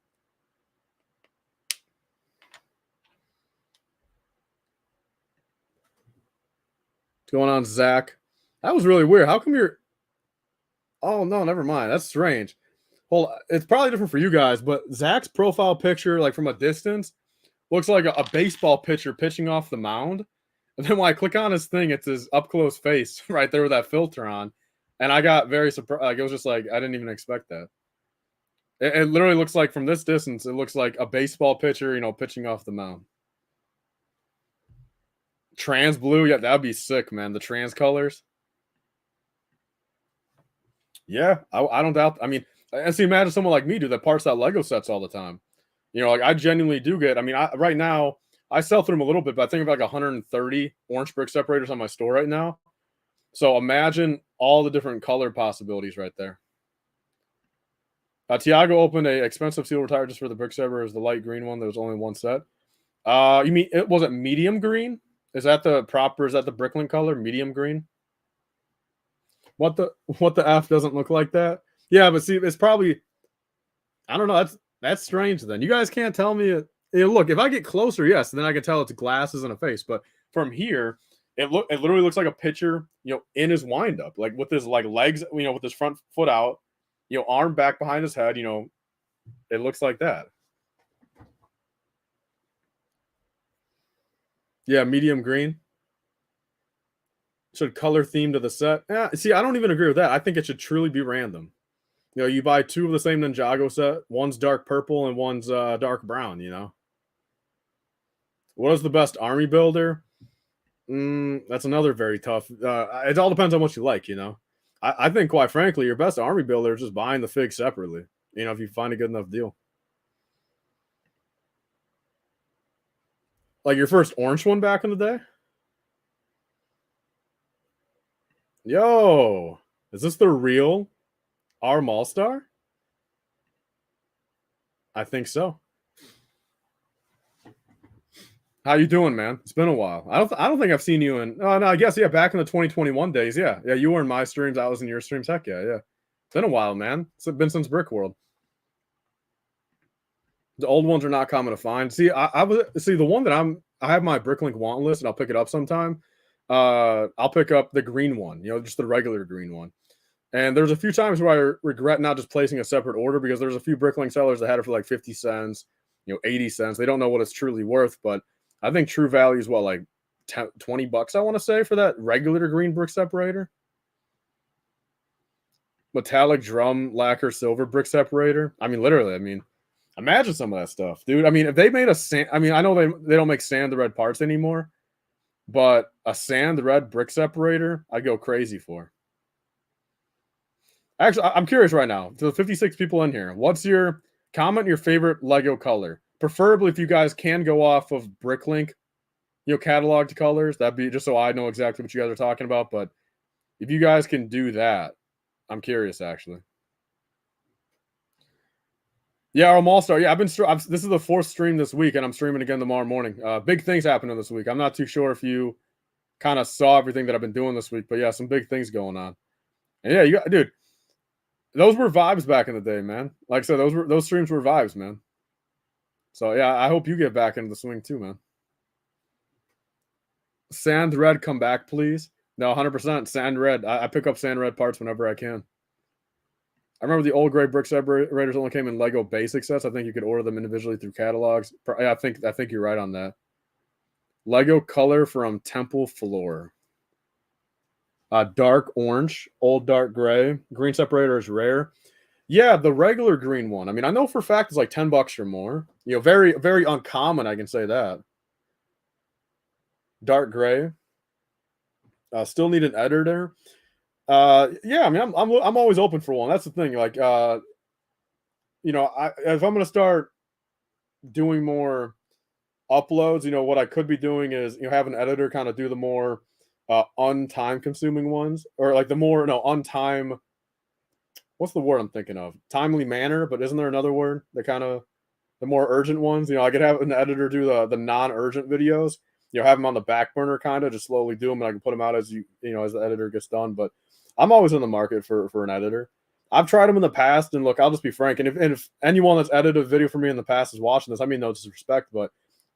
What's going on, Zach? That was really weird. How come you're Oh no, never mind. That's strange. Well, it's probably different for you guys, but Zach's profile picture, like from a distance, looks like a baseball pitcher pitching off the mound. And then when I click on his thing, it's his up close face right there with that filter on. And I got very surprised. Like, it was just like, I didn't even expect that. It literally looks like from this distance, it looks like a baseball pitcher, pitching off the mound. Trans blue, yeah, that'd be sick, man. The trans colors. Yeah, I don't doubt. I mean, and see, imagine someone like me do that parts out Lego sets all the time. Like I genuinely do get. I mean, right now I sell through them a little bit, but I think of like 130 orange brick separators on my store right now. So imagine all the different color possibilities right there. Tiago opened a expensive silver tire just for the brick separators, the light green one. There was only one set. You mean it wasn't medium green? Is that the proper? Is that the Bricklink color? Medium green. What the F doesn't look like that? Yeah, but see, it's probably I don't know. That's strange. Then you guys can't tell me. Look, if I get closer, yes, then I can tell it's glasses and a face. But from here, it literally looks like a pitcher, in his windup, like with his like legs, with his front foot out, arm back behind his head. It looks like that. Yeah, medium green. Should color theme to the set. Yeah, see, I don't even agree with that. I think it should truly be random. You buy two of the same Ninjago set. One's dark purple and one's dark brown. What is the best army builder? That's another very tough. It all depends on what you like. I think, quite frankly, your best army builder is just buying the fig separately. If you find a good enough deal. Like your first orange one back in the day. Yo, is this the real Arm All Star? I think so. How you doing, man? It's been a while. I don't think I've seen you in. Oh no, I guess yeah. Back in the 2021 days, yeah. You were in my streams. I was in your streams. Heck yeah. It's been a while, man. It's been since Brick World. The old ones are not common to find. See, I was the one that I have my Bricklink want list, and I'll pick it up sometime. I'll pick up the green one. Just the regular green one. And there's a few times where I regret not just placing a separate order because there's a few Bricklink sellers that had it for like 50 cents, 80 cents. They don't know what it's truly worth, but I think true value is like $20, I want to say, for that regular green brick separator. Metallic drum lacquer silver brick separator. I mean, literally, imagine some of that stuff, dude. I mean, if they made I know they don't make sand the red parts anymore, but a sand red brick separator, I'd go crazy for. Actually, I'm curious right now. To the 56 people in here, what's your comment? Your favorite Lego color, preferably if you guys can go off of Bricklink, cataloged colors. That'd be just so I know exactly what you guys are talking about. But if you guys can do that, I'm curious actually. Yeah, I'm All Star. Yeah, this is the 4th stream this week, and I'm streaming again tomorrow morning. Big things happening this week. I'm not too sure if you kind of saw everything that I've been doing this week, but yeah, some big things going on. And yeah, dude. Those were vibes back in the day, man. Like I said, those streams were vibes, man. So yeah, I hope you get back into the swing too, man. Sand red, come back, please. No, 100% sand red. I pick up sand red parts whenever I can. I remember the old gray brick separators only came in Lego basic sets. I think you could order them individually through catalogs. I think you're right on that. Lego color from Temple Floor. Dark orange, old dark gray. Green separator is rare. Yeah, the regular green one. I know for a fact it's like $10 or more. Very, very uncommon, I can say that. Dark gray. Still need an editor. Yeah, I'm always open for one. That's the thing. Like, if I'm gonna start doing more uploads, what I could be doing is, have an editor kind of do the more untime consuming ones, or like the more no untime. What's the word I'm thinking of? Timely manner, but isn't there another word that kind of the more urgent ones? I could have an editor do the non-urgent videos. Have them on the back burner, kind of just slowly do them, and I can put them out as as the editor gets done. But I'm always in the market for an editor. I've tried them in the past, and look, I'll just be frank. And if anyone that's edited a video for me in the past is watching this, I mean no disrespect, but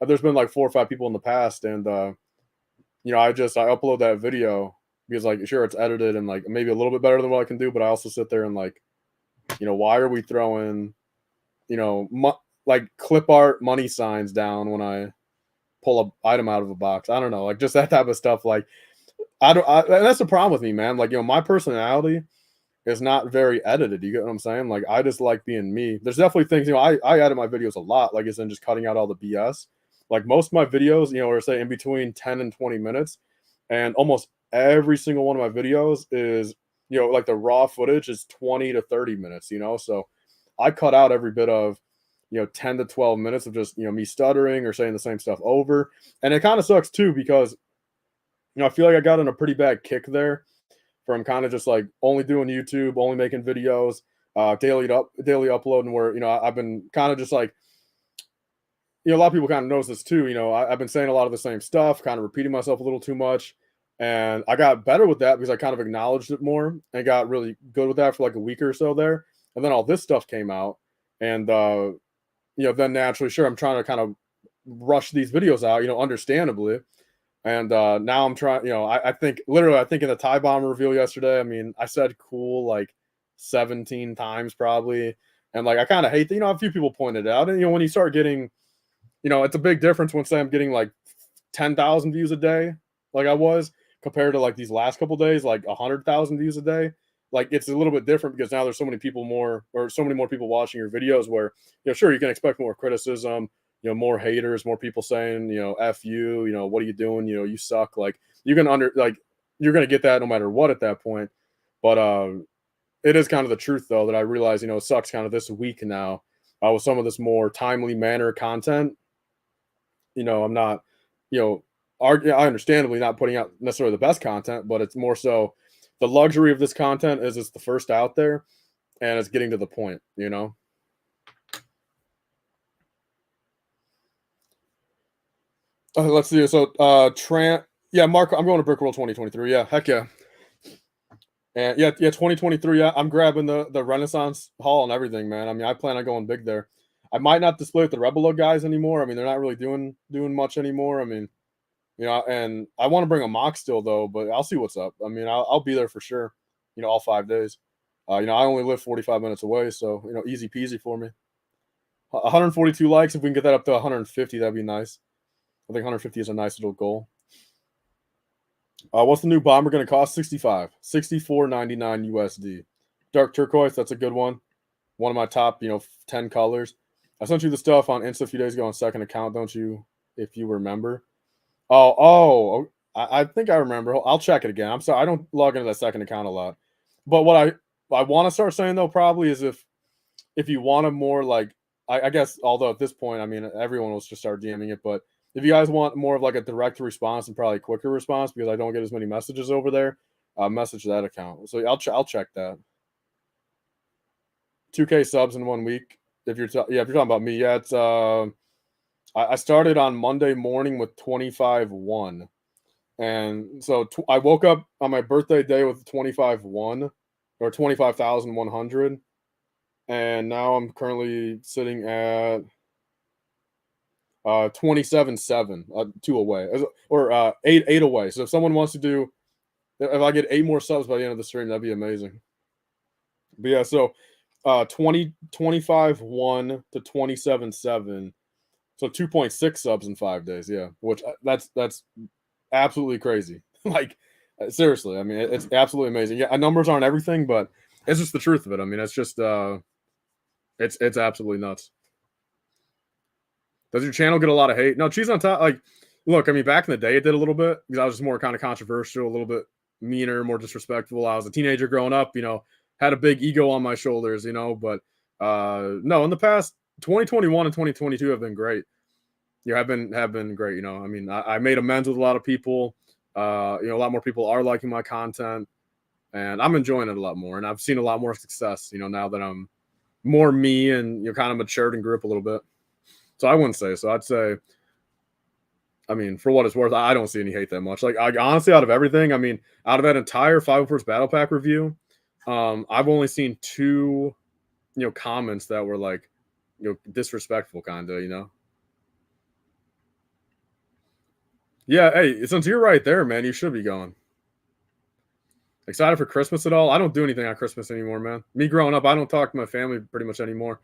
there's been like 4 or 5 people in the past, and I upload that video because like sure it's edited and like maybe a little bit better than what I can do, but I also sit there and like, why are we throwing, like clip art money signs down when I pull a item out of a box? I don't know, like just that type of stuff. Like and that's the problem with me, man. Like, my personality is not very edited. You get what I'm saying? Like, I just like being me. There's definitely things, I edit my videos a lot, like, as in just cutting out all the BS. Like, most of my videos, are say in between 10 and 20 minutes. And almost every single one of my videos is, like the raw footage is 20 to 30 minutes, So I cut out every bit of, 10 to 12 minutes of just, me stuttering or saying the same stuff over. And it kind of sucks too, because, I feel like I got in a pretty bad kick there from kind of just like only doing YouTube, only making videos, daily uploading, where I've been kind of just like, a lot of people kind of notice this too. I've been saying a lot of the same stuff, kind of repeating myself a little too much, and I got better with that because I kind of acknowledged it more and got really good with that for like a week or so there, and then all this stuff came out, and then naturally, sure, I'm trying to kind of rush these videos out, understandably. And now I'm trying, I think literally, I think in the Tie Bomb reveal yesterday, I mean, I said cool like 17 times probably. And like, I kind of hate that, a few people pointed out. And, when you start getting, it's a big difference when, say, I'm getting like 10,000 views a day, like I was, compared to like these last couple days, like 100,000 views a day. Like, it's a little bit different because now there's so many more people watching your videos where, sure, you can expect more criticism, more haters, more people saying, F you, what are you doing? You suck. Like, you're going to get that no matter what at that point. But it is kind of the truth though, that I realize, it sucks kind of this week now, with some of this more timely manner content. I'm not, I understandably not putting out necessarily the best content, but it's more so the luxury of this content is it's the first out there and it's getting to the point, Let's see. So, yeah, Mark, I'm going to Brick World 2023. Yeah, heck yeah. And yeah, 2023. Yeah, I'm grabbing the Renaissance Hall and everything, man. I mean, I plan on going big there. I might not display with the Rebel guys anymore. I mean, they're not really doing much anymore. I mean, and I want to bring a mock still though, but I'll see what's up. I mean, I'll be there for sure. All 5 days. I only live 45 minutes away, so easy peasy for me. 142 likes. If we can get that up to 150, that'd be nice. I think 150 is a nice little goal. What's the new bomber going to cost? 65, 64.99 USD. Dark turquoise. That's a good one. One of my top, 10 colors. I sent you the stuff on Insta a few days ago on second account. Don't you? If you remember. I think I remember. I'll check it again. I'm sorry, I don't log into that second account a lot. But what I want to start saying though probably is if you want a more like I guess, although at this point, I mean, everyone will just start DMing it, but if you guys want more of like a direct response and probably quicker response because I don't get as many messages over there, message that account. So I'll check that. 2K subs in 1 week. If you're if you're talking about me, yeah, it's I started on Monday morning with 25-1. And so I woke up on my birthday day with 25-1 or 25,100. And now I'm currently sitting at 27-7, 2 away, or 8 away. So if someone wants to do, if I get 8 more subs by the end of the stream, that'd be amazing. But yeah, so 25-1 to 27-7. So 2.6 subs in 5 days. Yeah, which that's absolutely crazy. Like, seriously, I mean, it's absolutely amazing. Yeah, numbers aren't everything, but it's just the truth of it. I mean, it's just it's absolutely nuts. Does your channel get a lot of hate? No, cheese on top. Like, look, I mean, back in the day, it did a little bit because I was just more kind of controversial, a little bit meaner, more disrespectful. I was a teenager growing up, had a big ego on my shoulders, but No, in the past, 2021 and 2022 have been great. Have been great. I mean, I made amends with a lot of people. A lot more people are liking my content, and I'm enjoying it a lot more. And I've seen a lot more success. Now that I'm more me and kind of matured and grew up a little bit. So I wouldn't say so. I'd say, I mean, for what it's worth, I don't see any hate that much. Like, I honestly, out of everything, I mean, out of that entire 501st Battle Pack review, I've only seen two, comments that were like, disrespectful, kind of. Yeah, hey, since you're right there, man, you should be going. Excited for Christmas at all? I don't do anything on Christmas anymore, man. Me growing up, I don't talk to my family pretty much anymore.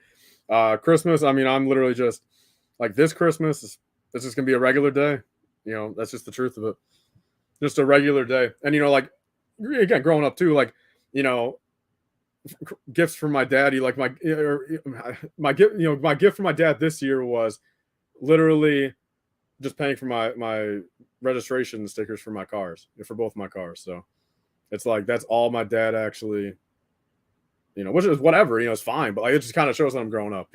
Christmas, I mean, I'm literally just like this Christmas is this is gonna be a regular day. That's just the truth of it. Just a regular day. And like again, growing up too, like, you know, gifts from my daddy, like my gift, my gift from my dad this year was literally just paying for my registration stickers for my cars, for both my cars. So it's like that's all my dad actually, which is whatever, it's fine. But like it just kind of shows that I'm growing up.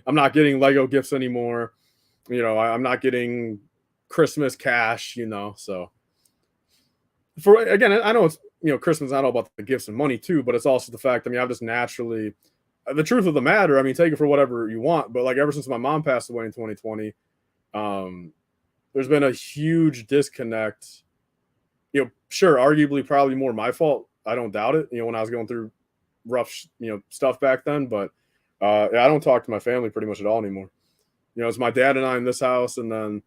I'm not getting Lego gifts anymore. I'm not getting Christmas cash. So for again, I know it's Christmas is not all about the gifts and money too, but it's also the fact. I mean, I've just naturally the truth of the matter. I mean, take it for whatever you want, but like ever since my mom passed away in 2020, there's been a huge disconnect. Sure, arguably probably more my fault. I don't doubt it. When I was going through rough, stuff back then, but I don't talk to my family pretty much at all anymore. It's my dad and I in this house, and then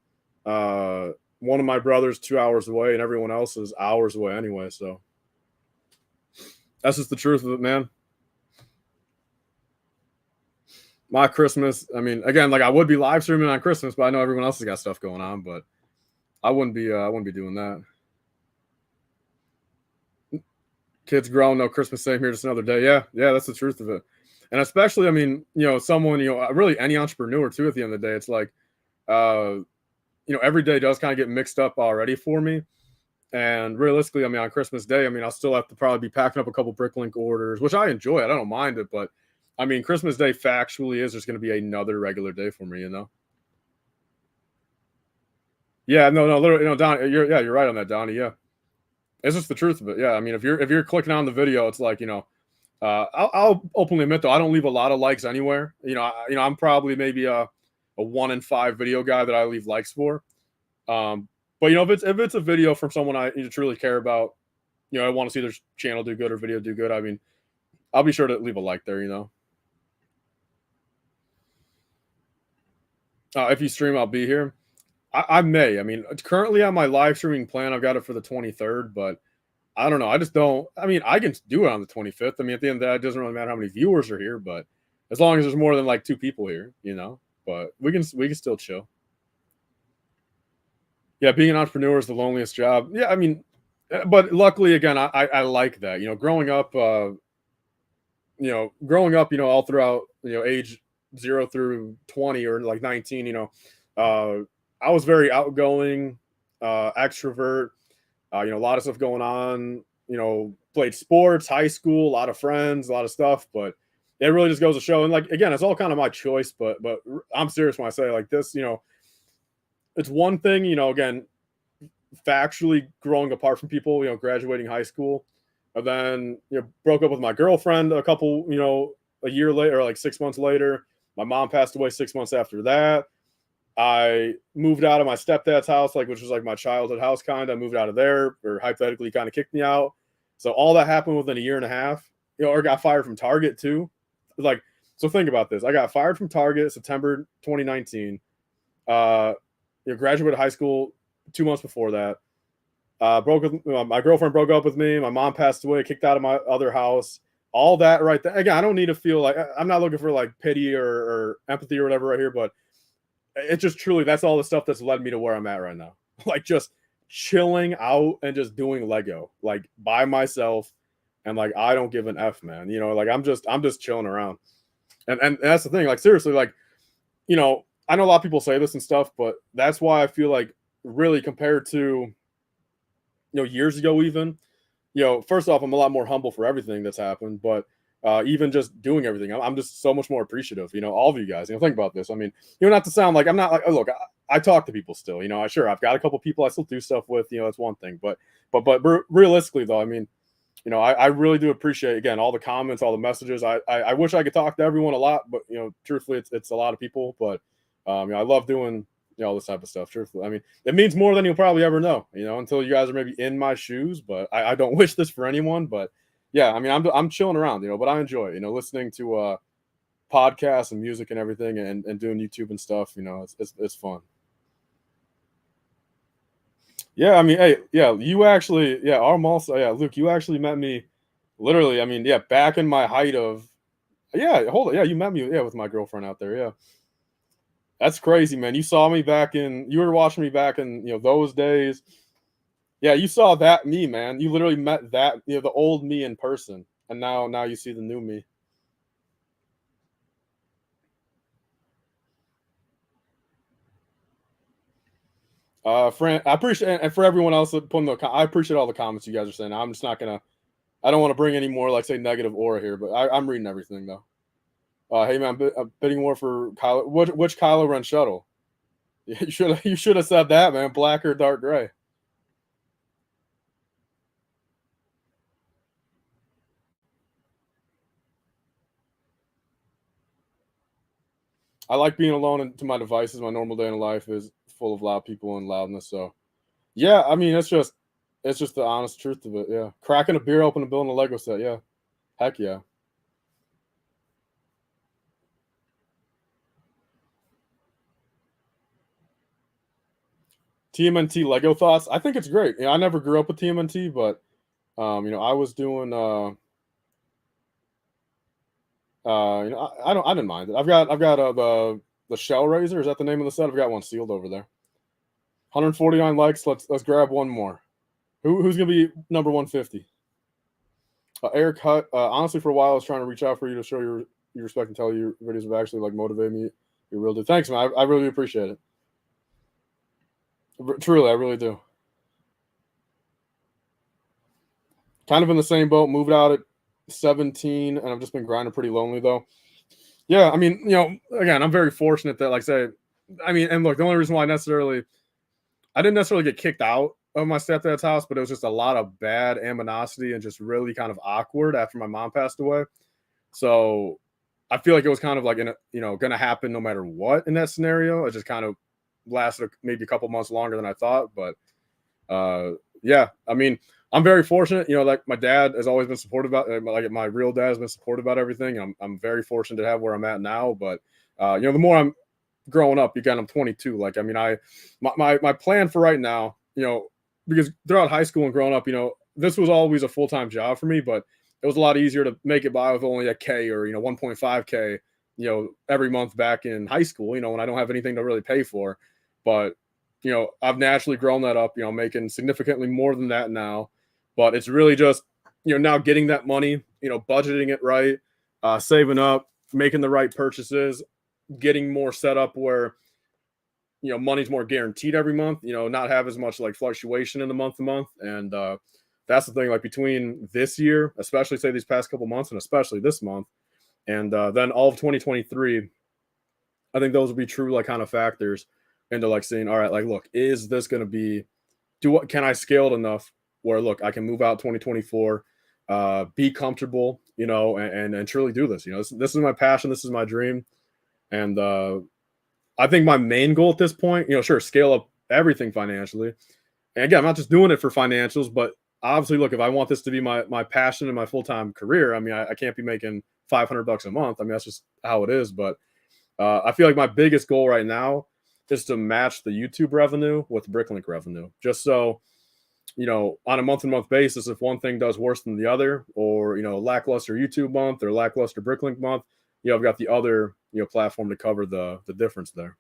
one of my brothers 2 hours away, and everyone else is hours away anyway. So that's just the truth of it, man. My Christmas, I mean, again, like I would be live streaming on Christmas, but I know everyone else has got stuff going on, but I wouldn't be doing that. Kids grown, no Christmas, same here, just another day. Yeah, that's the truth of it. And especially, I mean, someone, really any entrepreneur too. At the end of the day, it's like, every day does kind of get mixed up already for me. And realistically, I mean, on Christmas Day, I mean, I'll still have to probably be packing up a couple Bricklink orders, which I enjoy. I don't mind it, but I mean, Christmas Day factually is just going to be another regular day for me. Yeah, no, literally, Don, you're right on that, Donnie. Yeah, it's just the truth of it. Yeah, I mean, if you're clicking on the video, it's like, I'll openly admit though I don't leave a lot of likes anywhere. I'm probably maybe a 1 in 5 video guy that I leave likes for. But if it's a video from someone I truly care about, I want to see their channel do good or video do good. I mean, I'll be sure to leave a like there. If you stream, I'll be here. I may. I mean, currently on my live streaming plan, I've got it for the 23rd, but I don't know. I just don't. I mean, I can do it on the 25th. I mean, at the end of the day, it doesn't really matter how many viewers are here, but as long as there's more than like 2 people here. But we can still chill. Yeah, being an entrepreneur is the loneliest job. Yeah, I mean, but luckily, again, I like that. Growing up, all throughout, age 0 through 20 or like 19, I was very outgoing, extrovert. A lot of stuff going on. Played sports, high school, a lot of friends, a lot of stuff, but it really just goes to show. And like again, it's all kind of my choice, but I'm serious when I say like this. It's one thing, again, factually growing apart from people, graduating high school, and then broke up with my girlfriend a couple, a year later, or like 6 months later. My mom passed away 6 months after that. I moved out of my stepdad's house, which was like my childhood house, kind of. I moved out of there, or hypothetically kind of kicked me out. So all that happened within a year and a half. Or got fired from Target too. So think about this. I got fired from Target September 2019. Graduated high school 2 months before that. My girlfriend broke up with me. My mom passed away, kicked out of my other house. All that right there. Again, I don't need to feel like I'm not looking for like pity or empathy or whatever right here, but it's just truly that's all the stuff that's led me to where I'm at right now. Like just chilling out and just doing Lego like by myself, and like I don't give an F, man. Like I'm just chilling around, and that's the thing. Like seriously, like I know a lot of people say this and stuff, but that's why I feel like really compared to years ago, even first off, I'm a lot more humble for everything that's happened, but even just doing everything. I'm just so much more appreciative. All of you guys. Think about this. I mean, not to sound like I'm not like, oh, look, I talk to people still. Sure, I've got a couple people I still do stuff with. That's one thing. But realistically, though, I mean, I really do appreciate, again, all the comments, all the messages. I wish I could talk to everyone a lot, but truthfully, it's a lot of people. But I love doing all this type of stuff. Truthfully, I mean, it means more than you'll probably ever know. Until you guys are maybe in my shoes. But I don't wish this for anyone. But yeah, I mean, I'm chilling around, but I enjoy it. Listening to podcasts and music and everything, and doing YouTube and stuff. It's fun. Yeah, I mean, hey, yeah, you actually, yeah, I'm also, yeah, Luke, you actually met me, literally. I mean, yeah, back in my height of, yeah, hold on, yeah, you met me, yeah, with my girlfriend out there, yeah. That's crazy, man. You saw me back in, you were watching me back in, those days. Yeah, you saw that me, man. You literally met that, the old me in person, and now you see the new me. Fran, I appreciate, and for everyone else that putting I appreciate all the comments you guys are saying. I'm just not gonna, I don't want to bring any more, like, say, negative aura here, but I'm reading everything though. Hey man, I'm bidding war for Kylo. Which Kylo Ren shuttle? You should have said that, man. Black or dark gray. I like being alone to my devices. My normal day in life is full of loud people and loudness. So yeah, I mean, it's just the honest truth of it. Yeah, cracking a beer open and building a Lego set. Yeah, heck yeah. TMNT Lego thoughts. I think it's great. I never grew up with TMNT, but I was doing I didn't mind it. I've got the shell raiser. Is that the name of the set? I've got one sealed over there. 149 likes. Let's grab one more. Who's gonna be number 150? Eric Hutt. Honestly, for a while, I was trying to reach out for you to show your respect and tell you your videos have actually like motivated me. You really do. Thanks, man. I really appreciate it. Truly, I really do. Kind of in the same boat. Moved out at 17, and I've just been grinding pretty lonely though. Yeah, I mean, again, I'm very fortunate that, like, say, I mean, and look, the only reason why I didn't necessarily get kicked out of my stepdad's house, but it was just a lot of bad animosity and just really kind of awkward after my mom passed away. So I feel like it was kind of like going to happen no matter what in that scenario. It just kind of lasted maybe a couple months longer than I thought, but yeah, I mean, I'm very fortunate. Like, my dad has always been supportive about, like, my real dad has been supportive about everything. I'm very fortunate to have where I'm at now, but the more I'm growing up, again, I'm 22. Like, I mean, my plan for right now, because throughout high school and growing up, this was always a full time job for me, but it was a lot easier to make it by with only a K or 1.5K, every month back in high school. When I don't have anything to really pay for, but I've naturally grown that up. Making significantly more than that now, but it's really just now getting that money, budgeting it right, saving up, making the right purchases, getting more set up where money's more guaranteed every month, not have as much like fluctuation in the month to month. And that's the thing, like, between this year, especially say these past couple months, and especially this month, and then all of 2023, I think those will be true, like, kind of factors into, like, saying, all right, like, look, is this going to be, do what, can I scale it enough where, look, I can move out 2024, be comfortable, and truly do this. This is my passion, this is my dream. And I think my main goal at this point, sure, scale up everything financially. And again, I'm not just doing it for financials, but obviously, look, if I want this to be my passion and my full time career, I mean, I can't be making $500 a month. I mean, that's just how it is. But I feel like my biggest goal right now is to match the YouTube revenue with Bricklink revenue, just so on a month to month basis, if one thing does worse than the other, or lackluster YouTube month or lackluster Bricklink month, I've got the other platform to cover the difference there.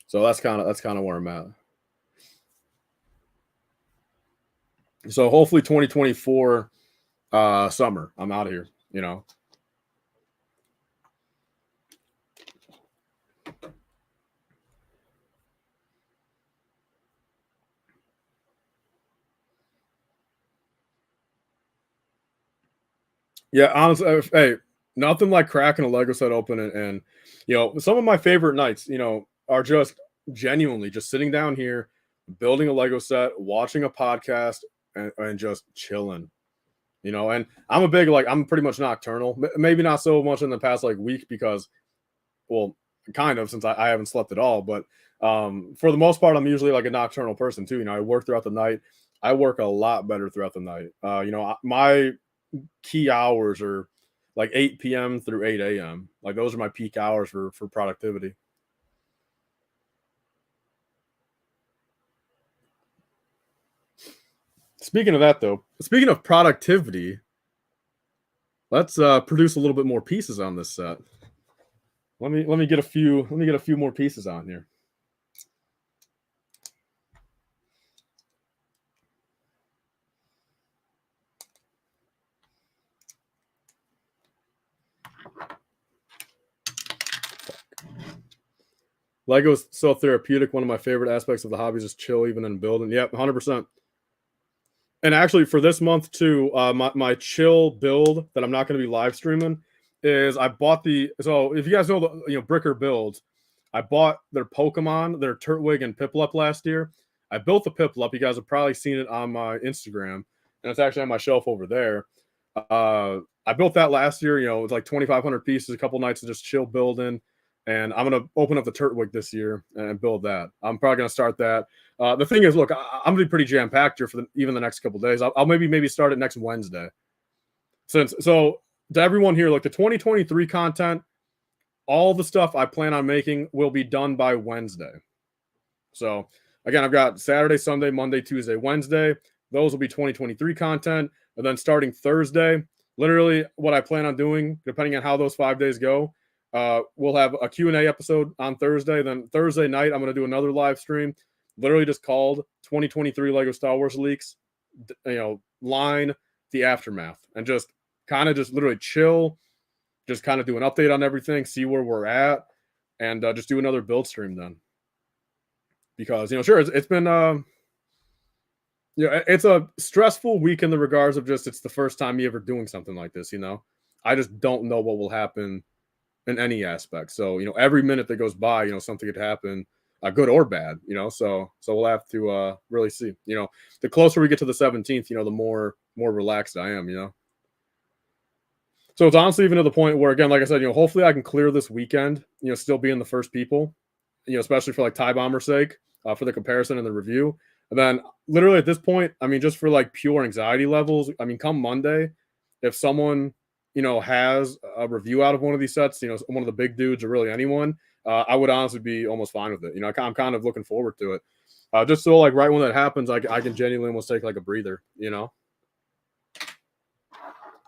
So that's kind of where I'm at. So hopefully 2024 summer, I'm out of here. Yeah, honestly, hey, nothing like cracking a Lego set open and some of my favorite nights, are just genuinely just sitting down here, building a Lego set, watching a podcast, and just chilling. And I'm a big like I'm pretty much nocturnal. Maybe not so much in the past like week because well, kind of since I haven't slept at all, but for the most part, I'm usually like a nocturnal person too. I work throughout the night. I work a lot better throughout the night. My key hours are like 8 p.m. through 8 a.m. Like those are my peak hours for productivity. Speaking of that though, speaking of productivity, let's produce a little bit more pieces on this set. Let me get a few more pieces on here. Lego's so therapeutic. One of my favorite aspects of the hobby is just chill even in building. Yep, 100%. And actually, for this month too, my chill build that I'm not going to be live streaming is I bought the. So if you guys know the Bricker builds, I bought their Pokemon, their Turtwig and Piplup last year. I built the Piplup. You guys have probably seen it on my Instagram, and it's actually on my shelf over there. I built that last year. It's like 2,500 pieces, a couple nights of just chill building. And I'm gonna open up the Turtwig this year and build that. I'm probably gonna start that. The thing is, look, I'm gonna be pretty jam packed here for even the next couple days. I'll maybe start it next Wednesday. So to everyone here, like the 2023 content, all the stuff I plan on making will be done by Wednesday. So again, I've got Saturday, Sunday, Monday, Tuesday, Wednesday. Those will be 2023 content. And then starting Thursday, literally what I plan on doing, depending on how those 5 days go, we'll have a Q&A episode on Thursday. Then Thursday night, I'm going to do another live stream, literally just called 2023 Lego Star Wars Leaks, line the aftermath, and just kind of just literally chill, just kind of do an update on everything, see where we're at, and just do another build stream then. Because sure, it's been it's a stressful week in the regards of just it's the first time you ever doing something like this. I just don't know what will happen in any aspect. So every minute that goes by, something could happen, good or bad. So we'll have to really see. The closer we get to the 17th, the more relaxed I am. So it's honestly even to the point where, again, like I said, hopefully I can clear this weekend. Still being the first people. Especially for like Tie Bomber's sake, for the comparison and the review. And then literally at this point, I mean, just for like pure anxiety levels, I mean, come Monday, if someone, has a review out of one of these sets, one of the big dudes or really anyone, I would honestly be almost fine with it. I'm kind of looking forward to it. Just so like right when that happens, I can genuinely almost take like a breather.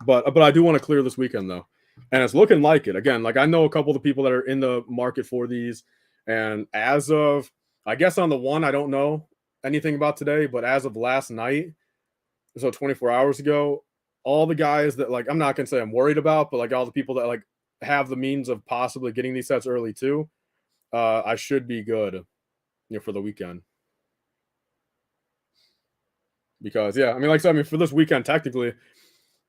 But I do want to clear this weekend though. And it's looking like it. Again, like I know a couple of the people that are in the market for these. And as of, I guess on the one, I don't know anything about today, but as of last night, so 24 hours ago, all the guys that like, I'm not going to say I'm worried about, but like all the people that like have the means of possibly getting these sets early too, I should be good, for the weekend. Because yeah, I mean, like I said, I mean, for this weekend, technically,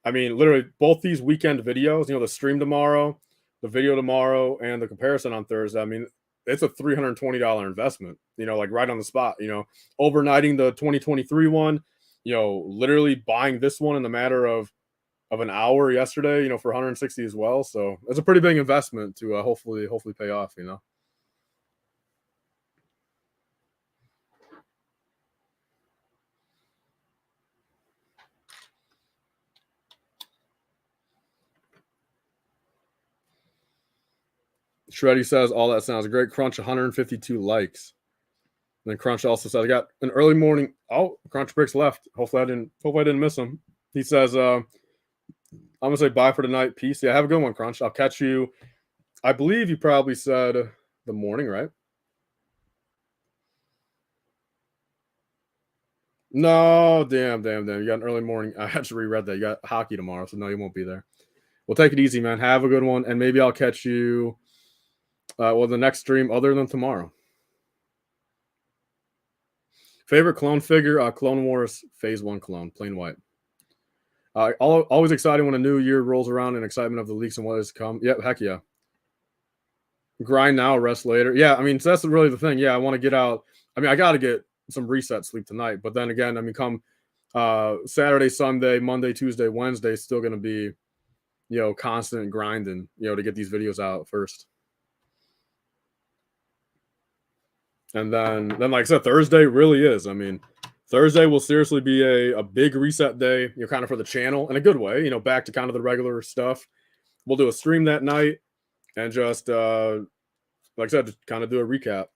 I mean, literally both these weekend videos, the stream tomorrow, the video tomorrow, and the comparison on Thursday. I mean, it's a $320 investment, like right on the spot, overnighting the 2023 one, literally buying this one in the matter of an hour yesterday, for 160 as well. So it's a pretty big investment to hopefully pay off. Shreddy says all that sounds great. Crunch 152 likes. And then Crunch also said I got an early morning. Oh, Crunch Bricks left. Hopefully I didn't miss him. He says, I'm gonna say bye for tonight. Peace. Yeah, have a good one, Crunch. I'll catch you. I believe you probably said the morning, right? No, damn. You got an early morning. I actually reread that. You got hockey tomorrow, so no, you won't be there. Well, take it easy, man. Have a good one, and maybe I'll catch you. The next stream other than tomorrow. Favorite clone figure? Clone Wars Phase 1 clone, plain white. Always exciting when a new year rolls around and excitement of the leaks and what is to come. Yep, heck yeah. Grind now, rest later. Yeah, I mean, so that's really the thing. Yeah, I want to get out. I mean, I got to get some reset sleep tonight. But then again, I mean, come Saturday, Sunday, Monday, Tuesday, Wednesday, still going to be, constant grinding, to get these videos out first. And then like I said, Thursday really is. I mean, Thursday will seriously be a big reset day, kind of for the channel in a good way, back to kind of the regular stuff. We'll do a stream that night and just, like I said, just kind of do a recap.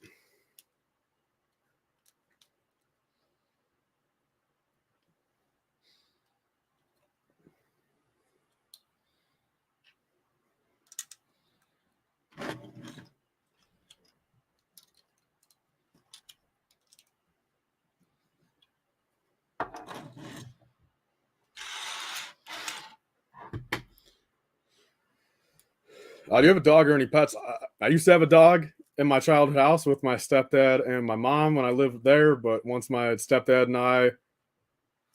Do you have a dog or any pets? I used to have a dog in my childhood house with my stepdad and my mom when I lived there. But once my stepdad and I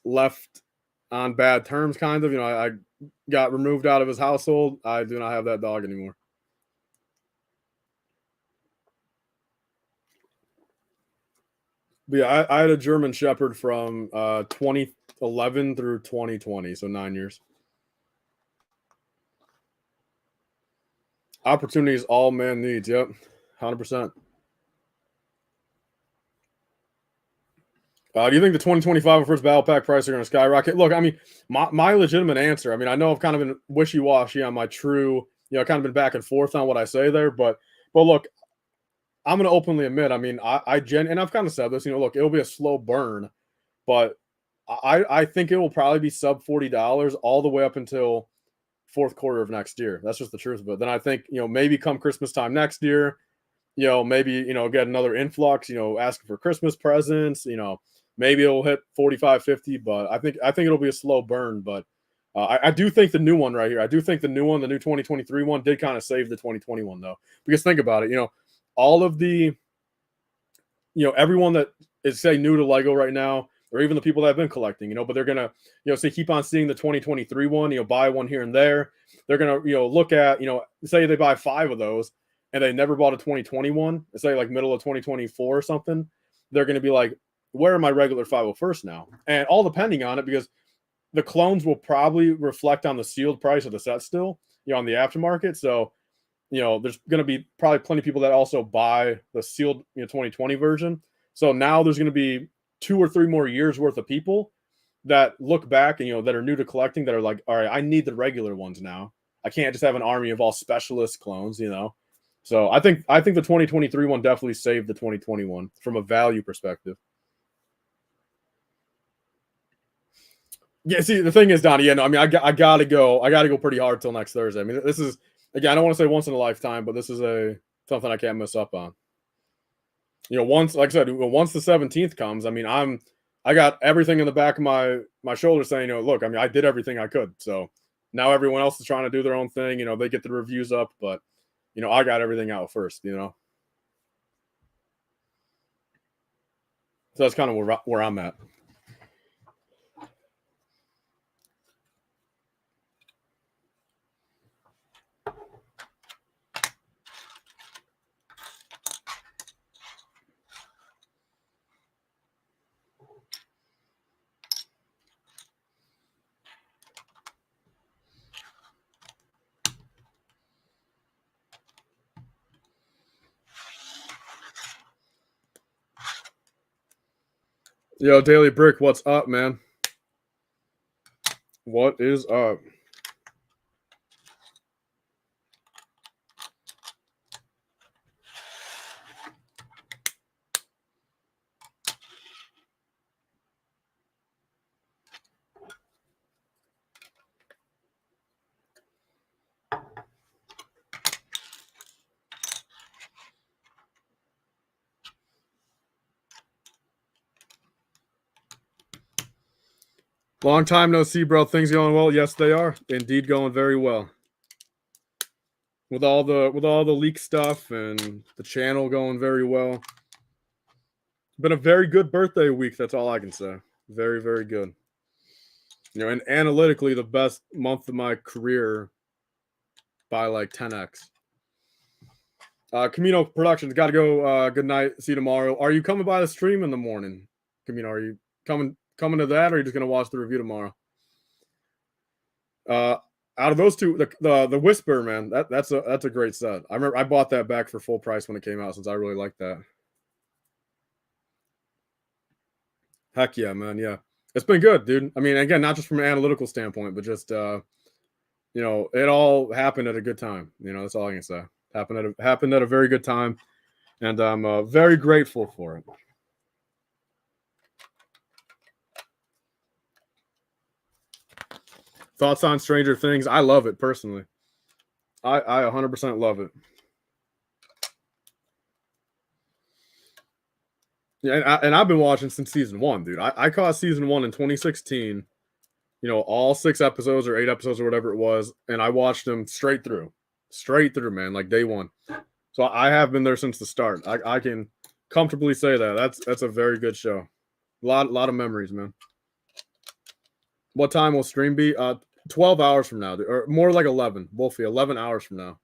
left on bad terms, kind of, I got removed out of his household. I do not have that dog anymore. But yeah, I had a German Shepherd from 2011 through 2020, so 9 years. Opportunities all man needs. Yep, 100%. Do you think the 2025 first battle pack price are going to skyrocket? Look, I mean, my legitimate answer. I mean, I know I've kind of been wishy washy on my true, kind of been back and forth on what I say there, but look, I'm going to openly admit. I mean, and I've kind of said this. Look, it'll be a slow burn, but I think it will probably be sub $40 all the way up until fourth quarter of next year. That's just the truth. But then I think maybe come Christmas time next year, maybe get another influx. Asking for Christmas presents. Maybe it'll hit 45, 50, but I think it'll be a slow burn. But I do think the new one right here, I do think the new 2023 one did kind of save the 2021 though. Because think about it, all of the, everyone that is say new to Lego right now, or even the people that have been collecting, but they're gonna, say keep on seeing the 2023 one, buy one here and there. They're gonna, look at, say they buy 5 of those and they never bought a 2021, say like middle of 2024 or something. They're gonna be like, where are my regular 501st now? And all depending on it, because the clones will probably reflect on the sealed price of the set still, on the aftermarket. So, there's going to be probably plenty of people that also buy the sealed 2020 version. So now there's going to be 2 or 3 more years worth of people that look back and, that are new to collecting that are like, all right, I need the regular ones now. I can't just have an army of all specialist clones, So I think the 2023 one definitely saved the 2021 from a value perspective. Yeah, see, the thing is, Donnie, I mean, I gotta go pretty hard till next Thursday. I mean, this is, again, I don't want to say once in a lifetime, but this is something I can't mess up on. Once, like I said, once the 17th comes, I mean, I got everything in the back of my shoulder saying, look, I mean, I did everything I could. So now everyone else is trying to do their own thing. They get the reviews up, but I got everything out first. So that's kind of where I'm at. Yo, Daily Brick, what's up, man? What is up? Long time no see, bro. Things going well? Yes, they are indeed going very well. With all the leak stuff and the channel going very well. Been a very good birthday week. That's all I can say. Very, very good. and analytically the best month of my career by like 10x. Camino Productions, got to go. Good night. See you tomorrow. Are you coming by the stream in the morning, Camino? Are you coming to that, or are you just gonna watch the review tomorrow? Out of those two, the Whisper, man, that's a great set. I remember I bought that back for full price when it came out, since I really liked that. Heck yeah, man. Yeah, it's been good, dude. I mean, again, not just from an analytical standpoint, but just it all happened at a good time. That's all I can say. Happened at a very good time, and I'm very grateful for it. Thoughts on Stranger Things? I love it personally. I 100% love it. Yeah, and I've been watching since season 1, dude. I caught season 1 in 2016. All 6 episodes or 8 episodes or whatever it was, and I watched them straight through, man, like day 1. So I have been there since the start. I can comfortably say that. That's a very good show. A lot of memories, man. What time will stream be? 12 hours from now, or more like 11. Wolfie, 11 hours from now.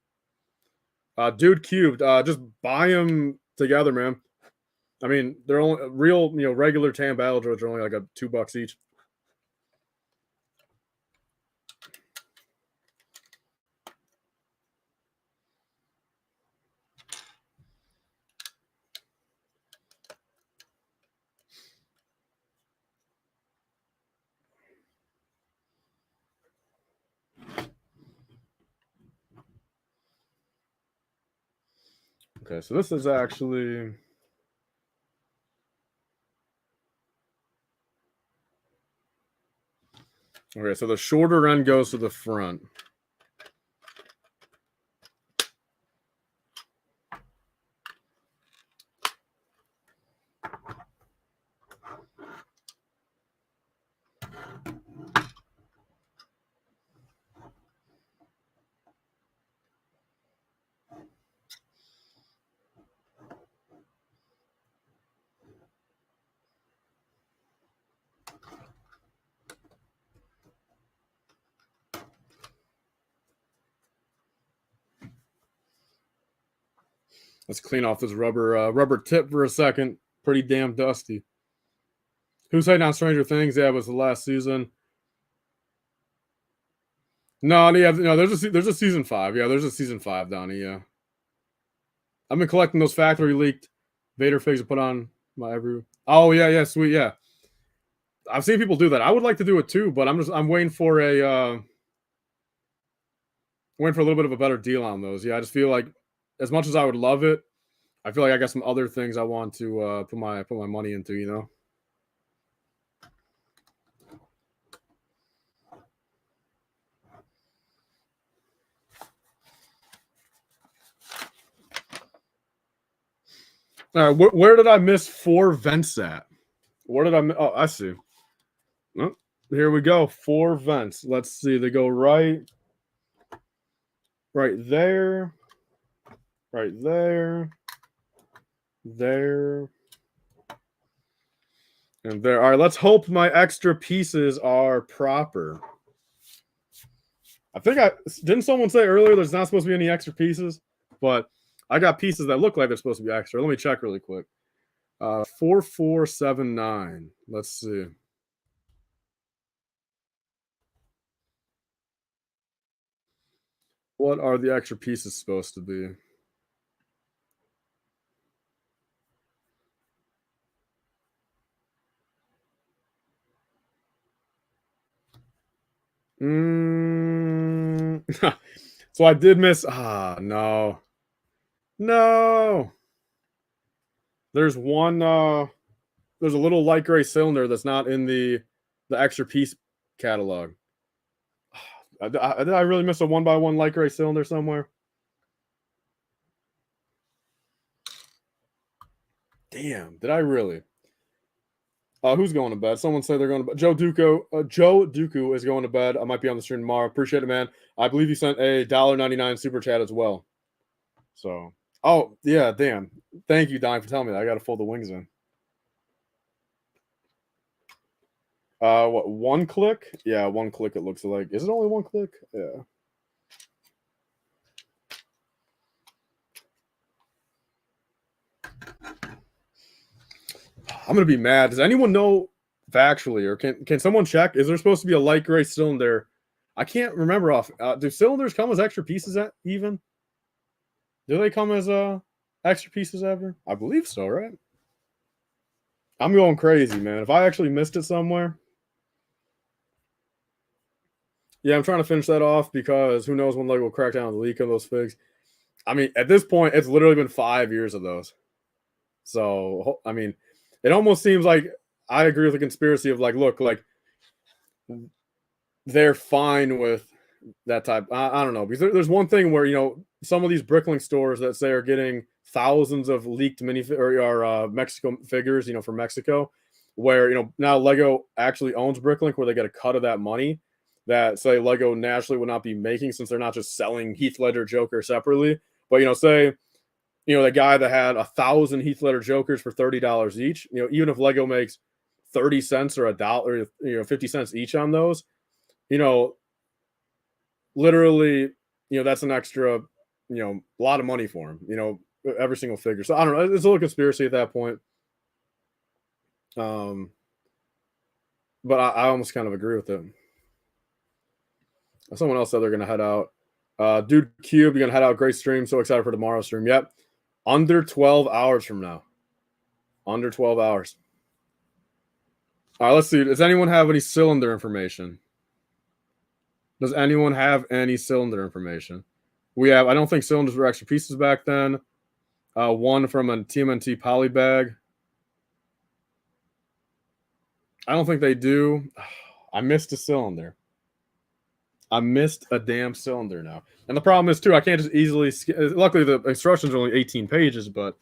Dude Cubed, just buy them together, man. I mean, they're only real, regular Tam Battle Droids are only like $2 each. Okay, so this is actually. Okay, so the shorter end goes to the front. Let's clean off this rubber tip for a second. Pretty damn dusty. Who's hating on Stranger Things? Yeah, it was the last season. No, yeah, no. There's a season 5. Yeah, there's a season 5, Donnie. Yeah, I've been collecting those factory leaked Vader figs to put on my every. Oh yeah, sweet, yeah. I've seen people do that. I would like to do it too, but I'm waiting for a little bit of a better deal on those. Yeah, I just feel like as much as I would love it, I feel like I got some other things I want to put my money into. All right, where did I miss 4 vents at? Where did I? Oh, I see. Oh, here we go. 4 vents. Let's see. They go right there, right there, there, and there. All right. Let's hope my extra pieces are proper. I think didn't someone say earlier there's not supposed to be any extra pieces, but I got pieces that look like they're supposed to be extra. Let me check really quick. 4479. Let's see. What are the extra pieces supposed to be? So I did miss. No. There's one. There's a little light gray cylinder that's not in the extra piece catalog. Did I really miss a 1x1 light gray cylinder somewhere? Damn, did I really? Who's going to bed? Someone say they're going to bed. Joe Dooku is going to bed. I might be on the stream tomorrow. Appreciate it, man. I believe you sent a $1.99 super chat as well. So, oh yeah, damn. Thank you, Don, for telling me that. I got to fold the wings in. What, one click? Yeah, one click it looks like. Is it only one click? Yeah. I'm gonna be mad. Does anyone know factually, or can someone check? Is there supposed to be a light gray cylinder? I can't remember off. Do cylinders come as extra pieces even? Do they come as extra pieces ever? I believe so, right? I'm going crazy, man. If I actually missed it somewhere, yeah, I'm trying to finish that off because who knows when Lego will crack down on the leak of those figs. I mean, at this point, it's literally been 5 years of those. So, I mean, it almost seems like I agree with the conspiracy of like, look, like they're fine with that type. I don't know, because there's one thing where some of these Bricklink stores that say are getting thousands of leaked mini or Mexico figures, from Mexico, where now Lego actually owns Bricklink, where they get a cut of that money that say Lego naturally would not be making, since they're not just selling Heath Ledger Joker separately. But say the guy that had 1,000 Heath Ledger Jokers for $30 each, even if Lego makes 30 cents or $1, 50 cents each on those, literally, that's an extra, a lot of money for him, every single figure. So I don't know. It's a little conspiracy at that point. But I almost kind of agree with it. Someone else said they're going to head out. Dude Cube, you're going to head out. Great stream. So excited for tomorrow's stream. Yep. Under 12 hours from now. Under 12 hours. All right, let's see. Does anyone have any cylinder information? Does anyone have any cylinder information? I don't think cylinders were extra pieces back then. One from a TMNT poly bag. I don't think they do. I missed a cylinder. I missed a damn cylinder now. And the problem is, too, I can't just easily... Luckily, the instructions are only 18 pages, but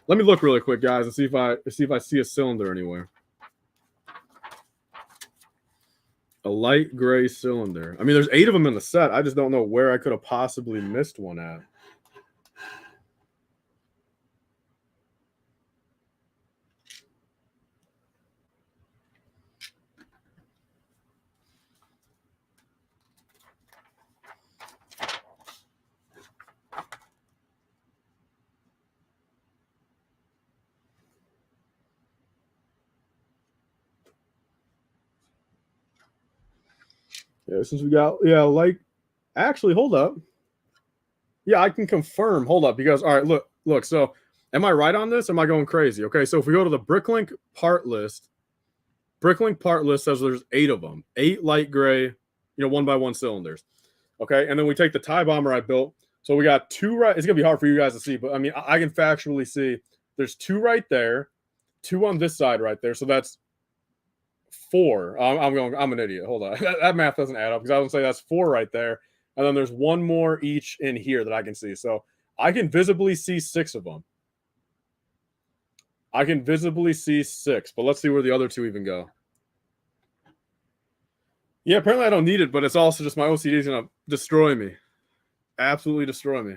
let me look really quick, guys, and see if I see a cylinder anywhere. A light gray cylinder. I mean, there's 8 of them in the set. I just don't know where I could have possibly missed one at. Yeah, since we got... Yeah, like... Actually, hold up. Yeah, I can confirm. Hold up, because... All right, look. So, am I right on this? Or am I going crazy? Okay, so if we go to the Bricklink part list... Bricklink part list says there's 8 of them. 8 light gray, 1x1 cylinders. Okay, and then we take the TIE Bomber I built. So we got 2 right. It's gonna be hard for you guys to see, but I mean, I can factually see there's 2 right there, 2 on this side right there. So that's 4. I'm an idiot. Hold on, that math doesn't add up, because I was gonna say that's 4 right there, and then there's 1 more each in here that I can see. So I can visibly see 6 of them. I can visibly see 6, but let's see where the other 2 even go. Yeah, apparently I don't need it, but it's also just my OCD is gonna destroy me. Absolutely destroy me.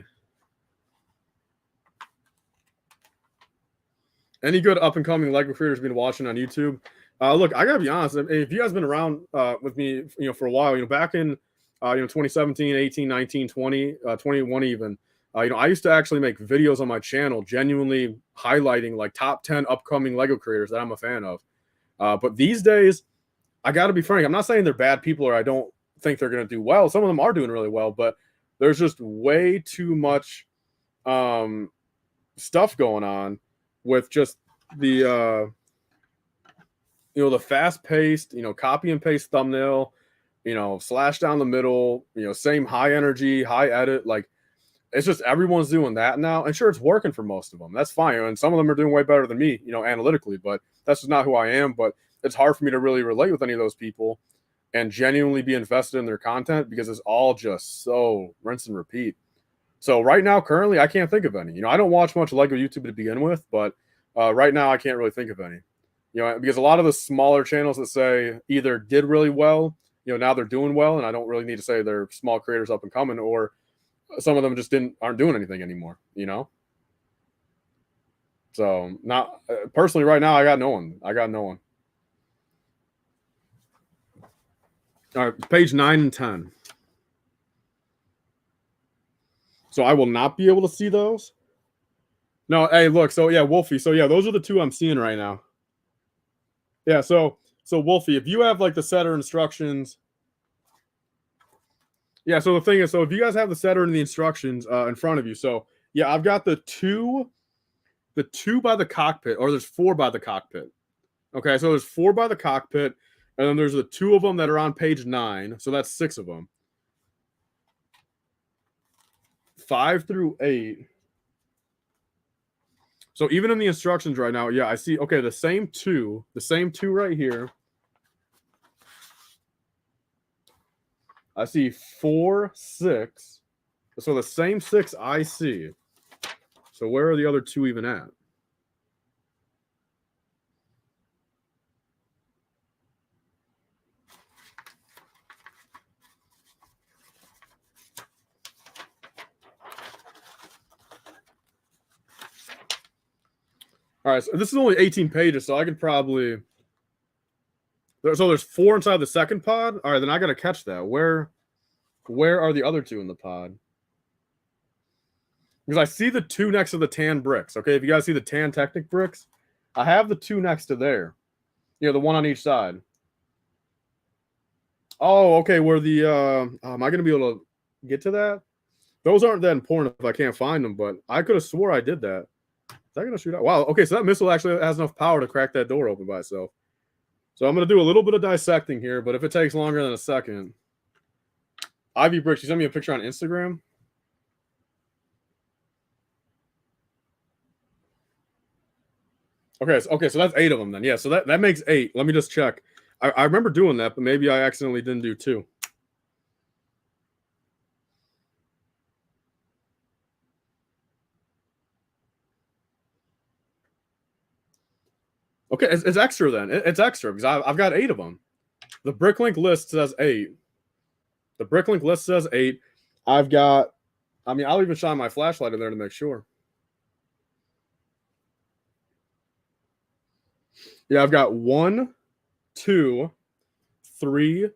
Any good up and coming Lego creators been watching on YouTube? Look, I gotta be honest. If you guys been around with me, for a while, back in 2017, 18, 19, 20, 21 even, I used to actually make videos on my channel, genuinely highlighting like top 10 upcoming Lego creators that I'm a fan of. But these days, I gotta be frank. I'm not saying they're bad people or I don't think they're gonna do well. Some of them are doing really well, but there's just way too much stuff going on with just the the fast-paced, copy and paste thumbnail, slash down the middle, same high energy, high edit. Like, it's just everyone's doing that now. And sure, it's working for most of them. That's fine. And some of them are doing way better than me, analytically, but that's just not who I am. But it's hard for me to really relate with any of those people and genuinely be invested in their content, because it's all just so rinse and repeat. So right now, currently, I can't think of any. I don't watch much Lego YouTube to begin with, but right now I can't really think of any. Because a lot of the smaller channels that say either did really well, now they're doing well, and I don't really need to say they're small creators up and coming, or some of them just aren't doing anything anymore. So not personally right now, I got no one. All right, page 9 and 10. So I will not be able to see those. No, hey, look. So yeah, Wolfie. So yeah, those are the two I'm seeing right now. Yeah. So Wolfie, if you have like the setter instructions. Yeah. So the thing is, so if you guys have the setter and the instructions in front of you, so yeah, I've got the two by the cockpit, or there's 4 by the cockpit. Okay, so there's 4 by the cockpit, and then there's the 2 of them that are on page 9. So that's 6 of them. 5 through 8. So even in the instructions right now, yeah, I see. Okay, the same two right here. I see 4, 6. So the same 6 I see. So where are the other 2 even at? All right, so this is only 18 pages, so I could probably. So there's 4 inside the second pod. All right, then I gotta catch that. Where are the other 2 in the pod? Because I see the 2 next to the tan bricks. Okay, if you guys see the tan Technic bricks, I have the 2 next to there. You know, the one on each side. Oh, okay. Where the am I gonna be able to get to that? Those aren't that important if I can't find them, but I could have swore I did that. Is that gonna shoot out? Wow. Okay, so that missile actually has enough power to crack that door open by itself. So I'm gonna do a little bit of dissecting here, but if it takes longer than a second, Ivy Bricks, you sent me a picture on Instagram. Okay, so that's 8 of them then. Yeah, so that makes 8. Let me just check. I remember doing that, but maybe I accidentally didn't do 2. Okay, it's extra then. It's extra because I've got 8 of them. The Bricklink list says 8. The Bricklink list says 8. I've got. I mean, I'll even shine my flashlight in there to make sure. Yeah, I've got 1, 2, 3,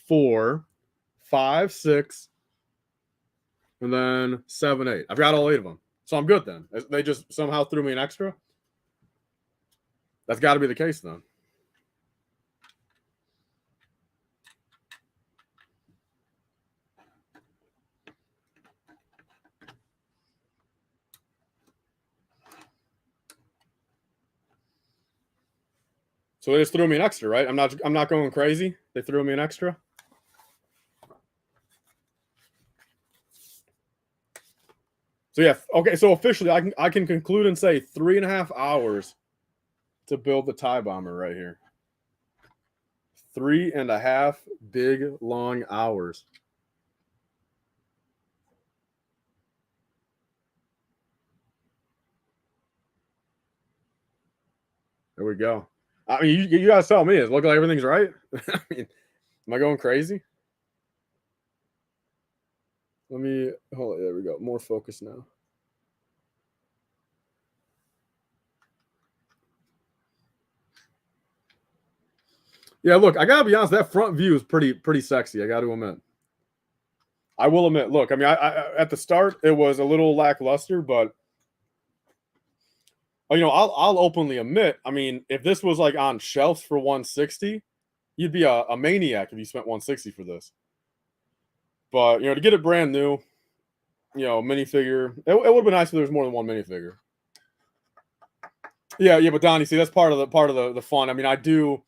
4, 5, 6, and then 7, 8. I've got all 8 of them, so I'm good then. They just somehow threw me an extra. That's got to be the case then. So they just threw me an extra, right? I'm not going crazy. They threw me an extra. So yeah, okay. So officially, I can conclude and say 3.5 hours to build the TIE bomber right here. 3.5 big long hours. There we go. I mean, you guys tell me. It look like everything's right. I mean, am I going crazy? Let me hold it. There we go. More focus now. Yeah, look, I gotta be honest. That front view is pretty sexy. I got to admit. I will admit. Look, I mean, I at the start it was a little lackluster, but I'll openly admit. I mean, if this was like on shelves for 160, you'd be a maniac if you spent 160 for this. But to get it brand new, minifigure. It would have been nice if there was more than one minifigure. Yeah, but Donnie, see, that's part of the fun. I mean, I do,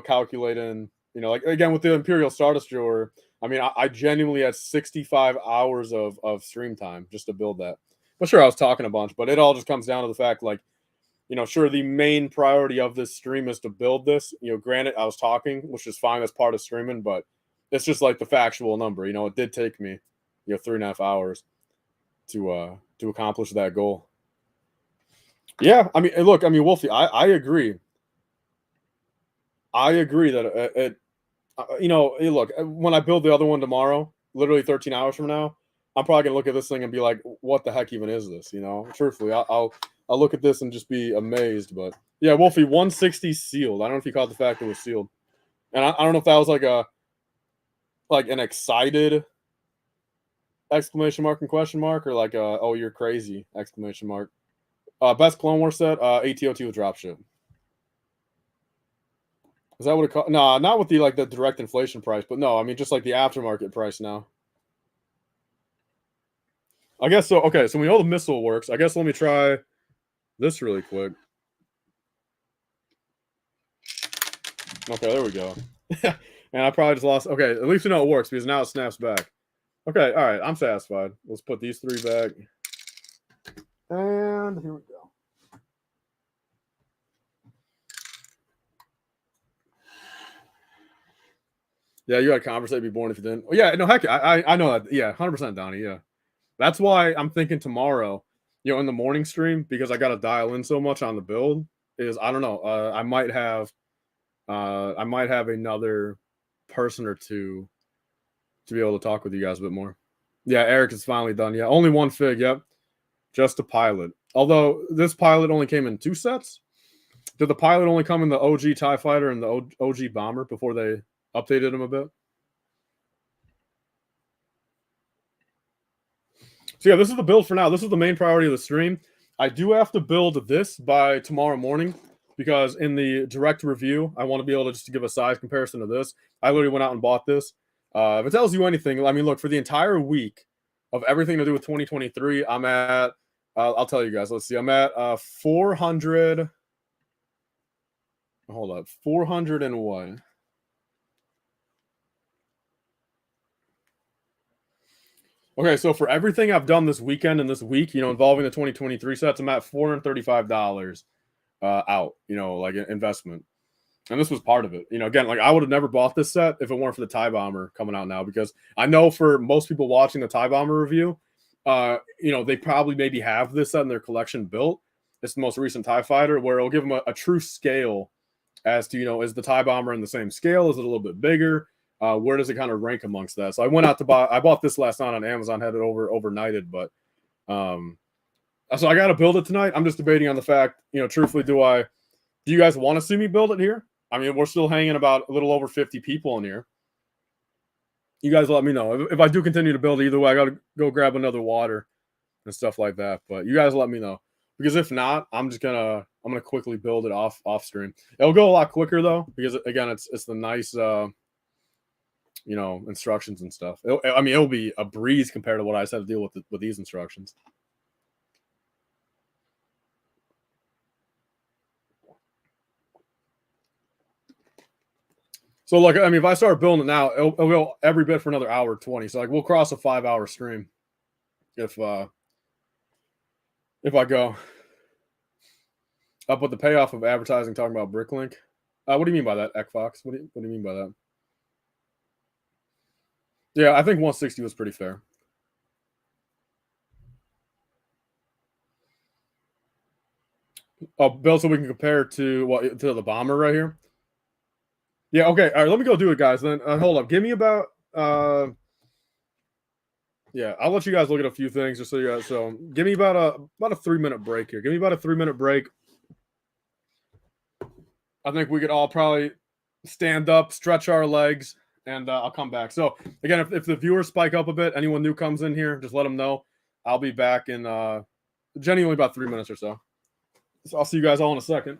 calculate in, like again with the Imperial Star Destroyer. I mean, I genuinely had 65 hours of stream time just to build that. Well, sure, I was talking a bunch, but it all just comes down to the fact, like, sure, the main priority of this stream is to build this. Granted, I was talking, which is fine as part of streaming, but it's just like the factual number. It did take me, 3.5 hours to accomplish that goal. Yeah, I mean, look, I mean, Wolfie, I agree. I agree that look, when I build the other one tomorrow, literally 13 hours from now, I'm probably gonna look at this thing and be like, "What the heck even is this?" Truthfully, I'll look at this and just be amazed. But yeah, Wolfie, 160 sealed. I don't know if you caught the fact it was sealed, and I don't know if that was like like an excited exclamation mark and question mark, or like a oh you're crazy exclamation mark? Best Clone Wars set, ATOT with dropship. Is that what it cost? No, not with the like the direct inflation price, but no, I mean just like the aftermarket price now. I guess so. Okay, so we know the missile works. I guess let me try this really quick. Okay, there we go. And I probably just lost. Okay, at least we know it works because now it snaps back. Okay, all right, I'm satisfied. Let's put these three back. And here we go. Yeah, you had conversate, be born if you didn't. Oh, yeah, no, heck, I know that. Yeah, 100% Donnie. Yeah, that's why I'm thinking tomorrow, in the morning stream because I got to dial in so much on the build. Is I don't know. I might have another person or two to be able to talk with you guys a bit more. Yeah, Eric is finally done. Yeah, only one fig. Yep, just a pilot. Although this pilot only came in two sets. Did the pilot only come in the OG TIE Fighter and the OG Bomber before they updated him a bit? So yeah, this is the build for now. This is the main priority of the stream. I do have to build this by tomorrow morning because in the direct review, I want to be able to just give a size comparison to this. I literally went out and bought this. If it tells you anything, I mean, look, for the entire week of everything to do with 2023, I'm at, I'll tell you guys, let's see, I'm at 400, hold up, 400 and what? Okay, so for everything I've done this weekend and this week, involving the 2023 sets, I'm at $435 out, like an investment. And this was part of it. Again, like I would have never bought this set if it weren't for the TIE Bomber coming out now, because I know for most people watching the TIE Bomber review, they probably maybe have this set in their collection built. It's the most recent TIE Fighter where it'll give them a true scale as to, is the TIE Bomber in the same scale? Is it a little bit bigger? Where does it kind of rank amongst that? So I went out to I bought this last night on Amazon, had it overnighted, but so I got to build it tonight. I'm just debating on the fact, truthfully, do you guys want to see me build it here? I mean, we're still hanging about a little over 50 people in here. You guys let me know. If I do continue to build either way, I got to go grab another water and stuff like that. But you guys let me know. Because if not, I'm gonna quickly build it off stream. It'll go a lot quicker though, because again, it's the nice instructions and stuff. It'll be a breeze compared to what I just had to deal with these instructions. So like, I mean, if I start building it now, it'll go every bit for another hour 20. So like, we'll cross a 5-hour stream if I go. Up with the payoff of advertising talking about Bricklink. What do you mean by that, Ekfox? What do you mean by that? Yeah, I think 160 was pretty fair. Oh, Bill, so we can compare to the Bomber right here. Yeah, okay. All right, let me go do it, guys. Then hold up. Give me about yeah, I'll let you guys look at a few things just so you guys. So give me about a 3-minute break here. Give me about a 3-minute break. I think we could all probably stand up, stretch our legs, and I'll come back. So again, if the viewers spike up a bit, anyone new comes in here, just let them know. I'll be back in genuinely about 3 minutes or so. So I'll see you guys all in a second.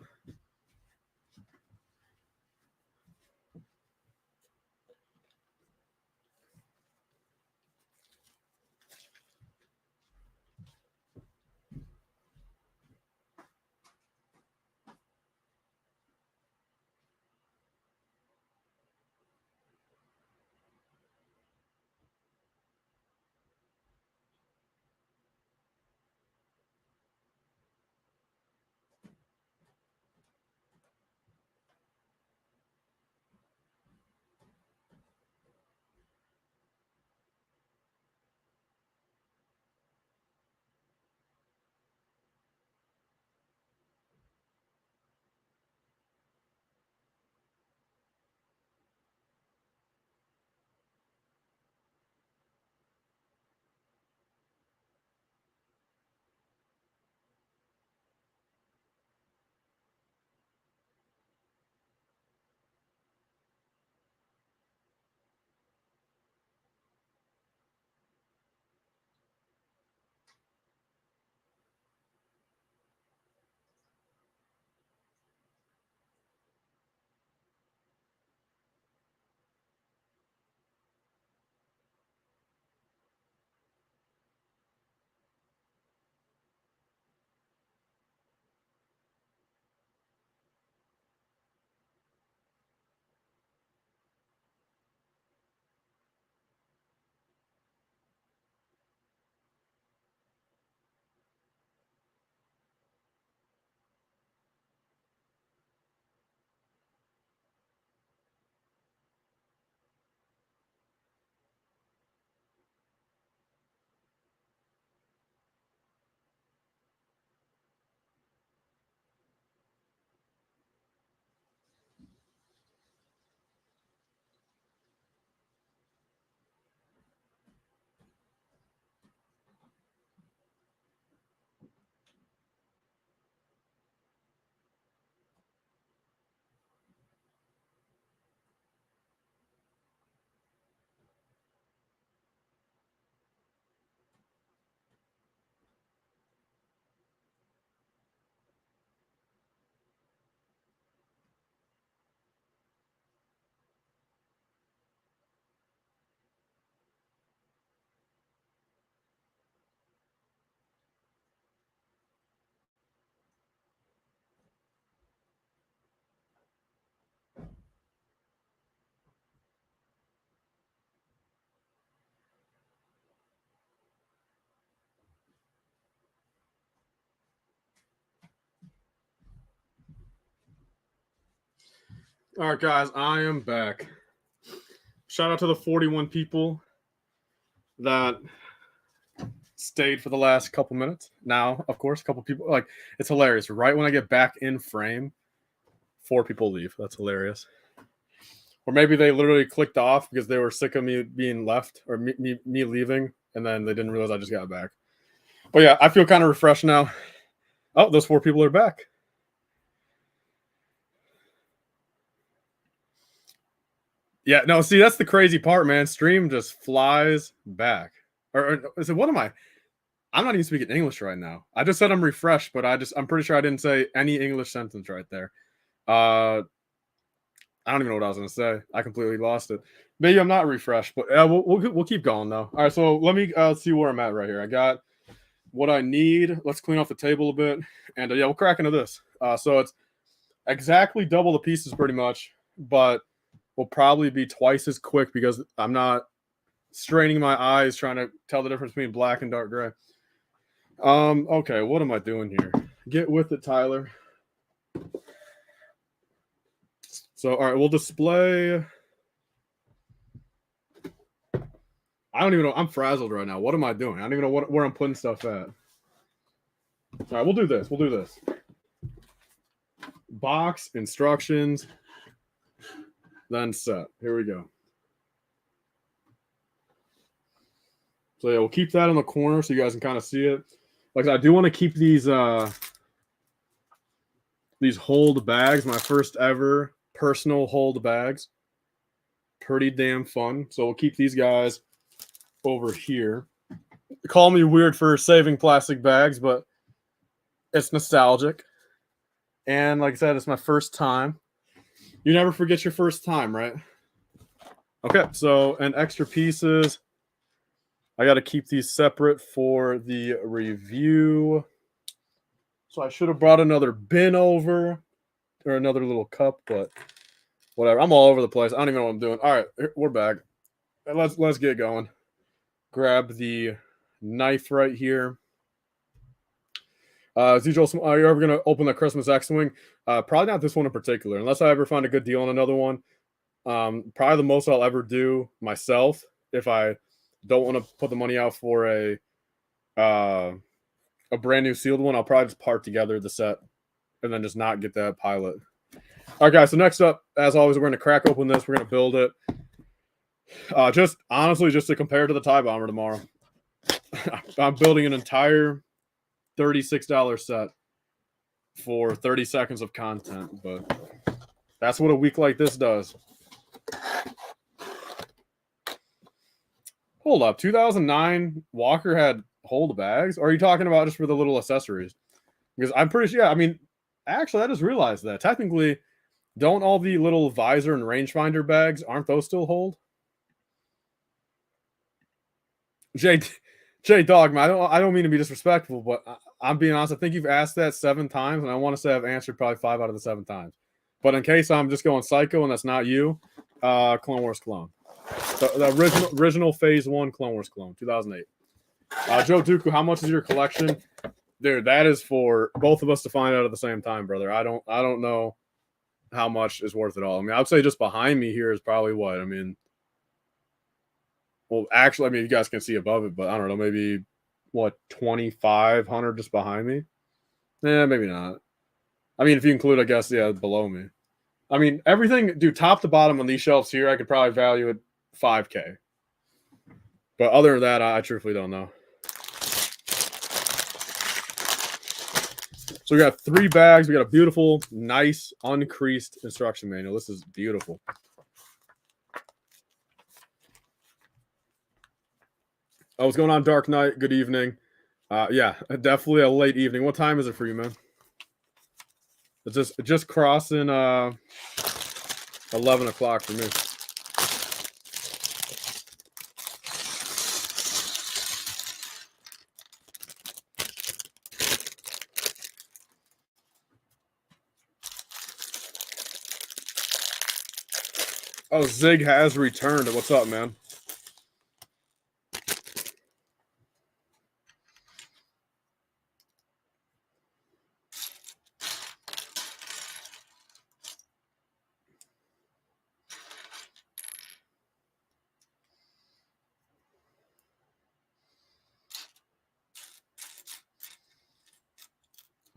All right, guys, I am back. Shout out to the 41 people that stayed for the last couple minutes. Now, of course, a couple people, like, it's hilarious. Right when I get back in frame, 4 people leave. That's hilarious. Or maybe they literally clicked off because they were sick of me being left or me leaving, and then they didn't realize I just got back. But yeah, I feel kind of refreshed now. Oh, those 4 people are back. Yeah, no, see, that's the crazy part, man. Stream just flies back. Or is it, what am I? I'm not even speaking English right now. I just said I'm refreshed, but I'm pretty sure I didn't say any English sentence right there. I don't even know what I was gonna say. I completely lost it. Maybe I'm not refreshed, but we'll keep going though. All right, so let me see where I'm at right here. I got what I need. Let's clean off the table a bit, and yeah, we'll crack into this. So it's exactly double the pieces, pretty much, but will probably be twice as quick because I'm not straining my eyes trying to tell the difference between black and dark gray. Okay, what am I doing here? Get with it, Tyler. So, all right, we'll display. I don't even know. I'm frazzled right now. What am I doing? I don't even know where I'm putting stuff at. All right, we'll do this. We'll do this. Box, instructions, then set. Here we go. So yeah, we'll keep that in the corner so you guys can kind of see it. Like I do want to keep these hold bags, my first ever personal hold bags. Pretty damn fun. So we'll keep these guys over here. Call me weird for saving plastic bags, but it's nostalgic. And like I said, it's my first time. You never forget your first time, right? Okay, so and extra pieces. I got to keep these separate for the review. So I should have brought another bin over or another little cup, but whatever. I'm all over the place. I don't even know what I'm doing. All right, we're back. Let's get going. Grab the knife right here. As usual, are you ever going to open the Christmas X-Wing? Probably not this one in particular, unless I ever find a good deal on another one. Probably the most I'll ever do myself if I don't want to put the money out for a brand new sealed one. I'll probably just part together the set and then just not get that pilot. All right, guys. So next up, as always, we're going to crack open this. We're going to build it. Just honestly, just to compare to the TIE Bomber tomorrow. I'm building an entire $36 set for 30 seconds of content, but that's what a week like this does. Hold up, 2009 Walker had hold bags? Or are you talking about just for the little accessories? Because I'm pretty sure, yeah, I mean, actually, I just realized that. Technically, don't all the little visor and rangefinder bags, aren't those still hold? J Dogma, I don't mean to be disrespectful, but I'm being honest. I think you've asked that 7 times, and I want to say I've answered probably 5 out of the 7 times. But in case I'm just going psycho and that's not you, Clone Wars clone. The original Phase 1 Clone Wars clone, 2008. Joe Dooku, how much is your collection? Dude, that is for both of us to find out at the same time, brother. I don't know how much is worth it all. I mean, I would say just behind me here is probably what? I mean, well, actually, I mean, you guys can see above it, but I don't know, maybe what, 2,500 just behind me? Yeah, maybe not. I mean, if you include, I guess, yeah, below me. I mean, everything, dude, top to bottom on these shelves here, I could probably value it $5K. But other than that, I truthfully don't know. So we got 3 bags. We got a beautiful, nice, uncreased instruction manual. This is beautiful. Oh, what's going on, Dark Knight? Good evening. Yeah, definitely a late evening. What time is it for you, man? It's just crossing 11 o'clock for me. Oh, Zig has returned. What's up, man?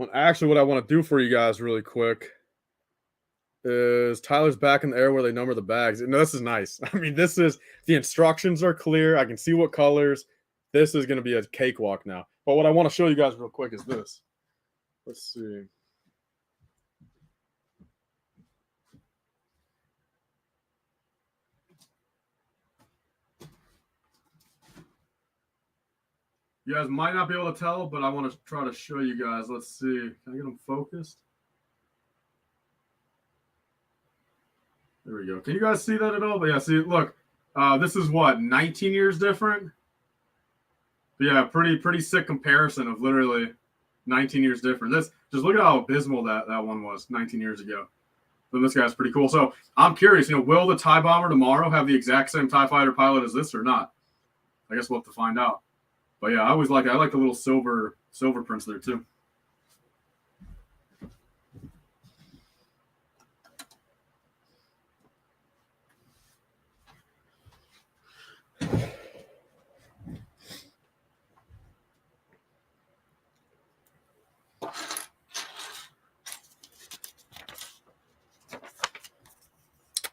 Well, actually, what I want to do for you guys really quick is Tyler's back in the air where they number the bags. No, this is nice. I mean, this is the instructions are clear. I can see what colors. This is going to be a cakewalk now. But what I want to show you guys real quick is this. Let's see. You guys might not be able to tell, but I want to try to show you guys. Let's see. Can I get them focused? There we go. Can you guys see that at all? But yeah, see, look, this is what, 19 years different? But yeah, pretty sick comparison of literally 19 years different. This, just look at how abysmal that one was 19 years ago. Then this guy's pretty cool. So I'm curious, will the TIE Bomber tomorrow have the exact same TIE Fighter pilot as this or not? I guess we'll have to find out. But yeah, I like the little silver prints there too.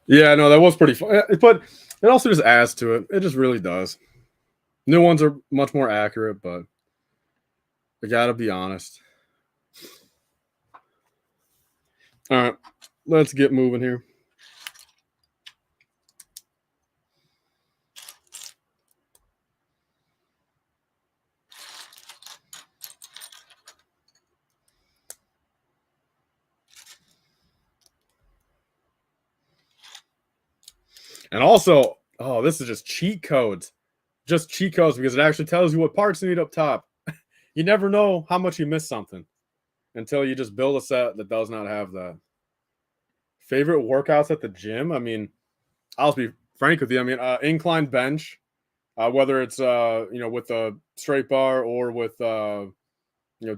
Yeah, no, that was pretty fun. But it also just adds to it. It just really does. New ones are much more accurate, but I gotta be honest. All right, let's get moving here. And also, oh, this is just cheat codes. Just cheat codes because it actually tells you what parts you need up top. You never know how much you miss something until you just build a set that does not have that. Favorite workouts at the gym? I mean, I'll be frank with you. I mean, incline bench, whether it's with a straight bar or with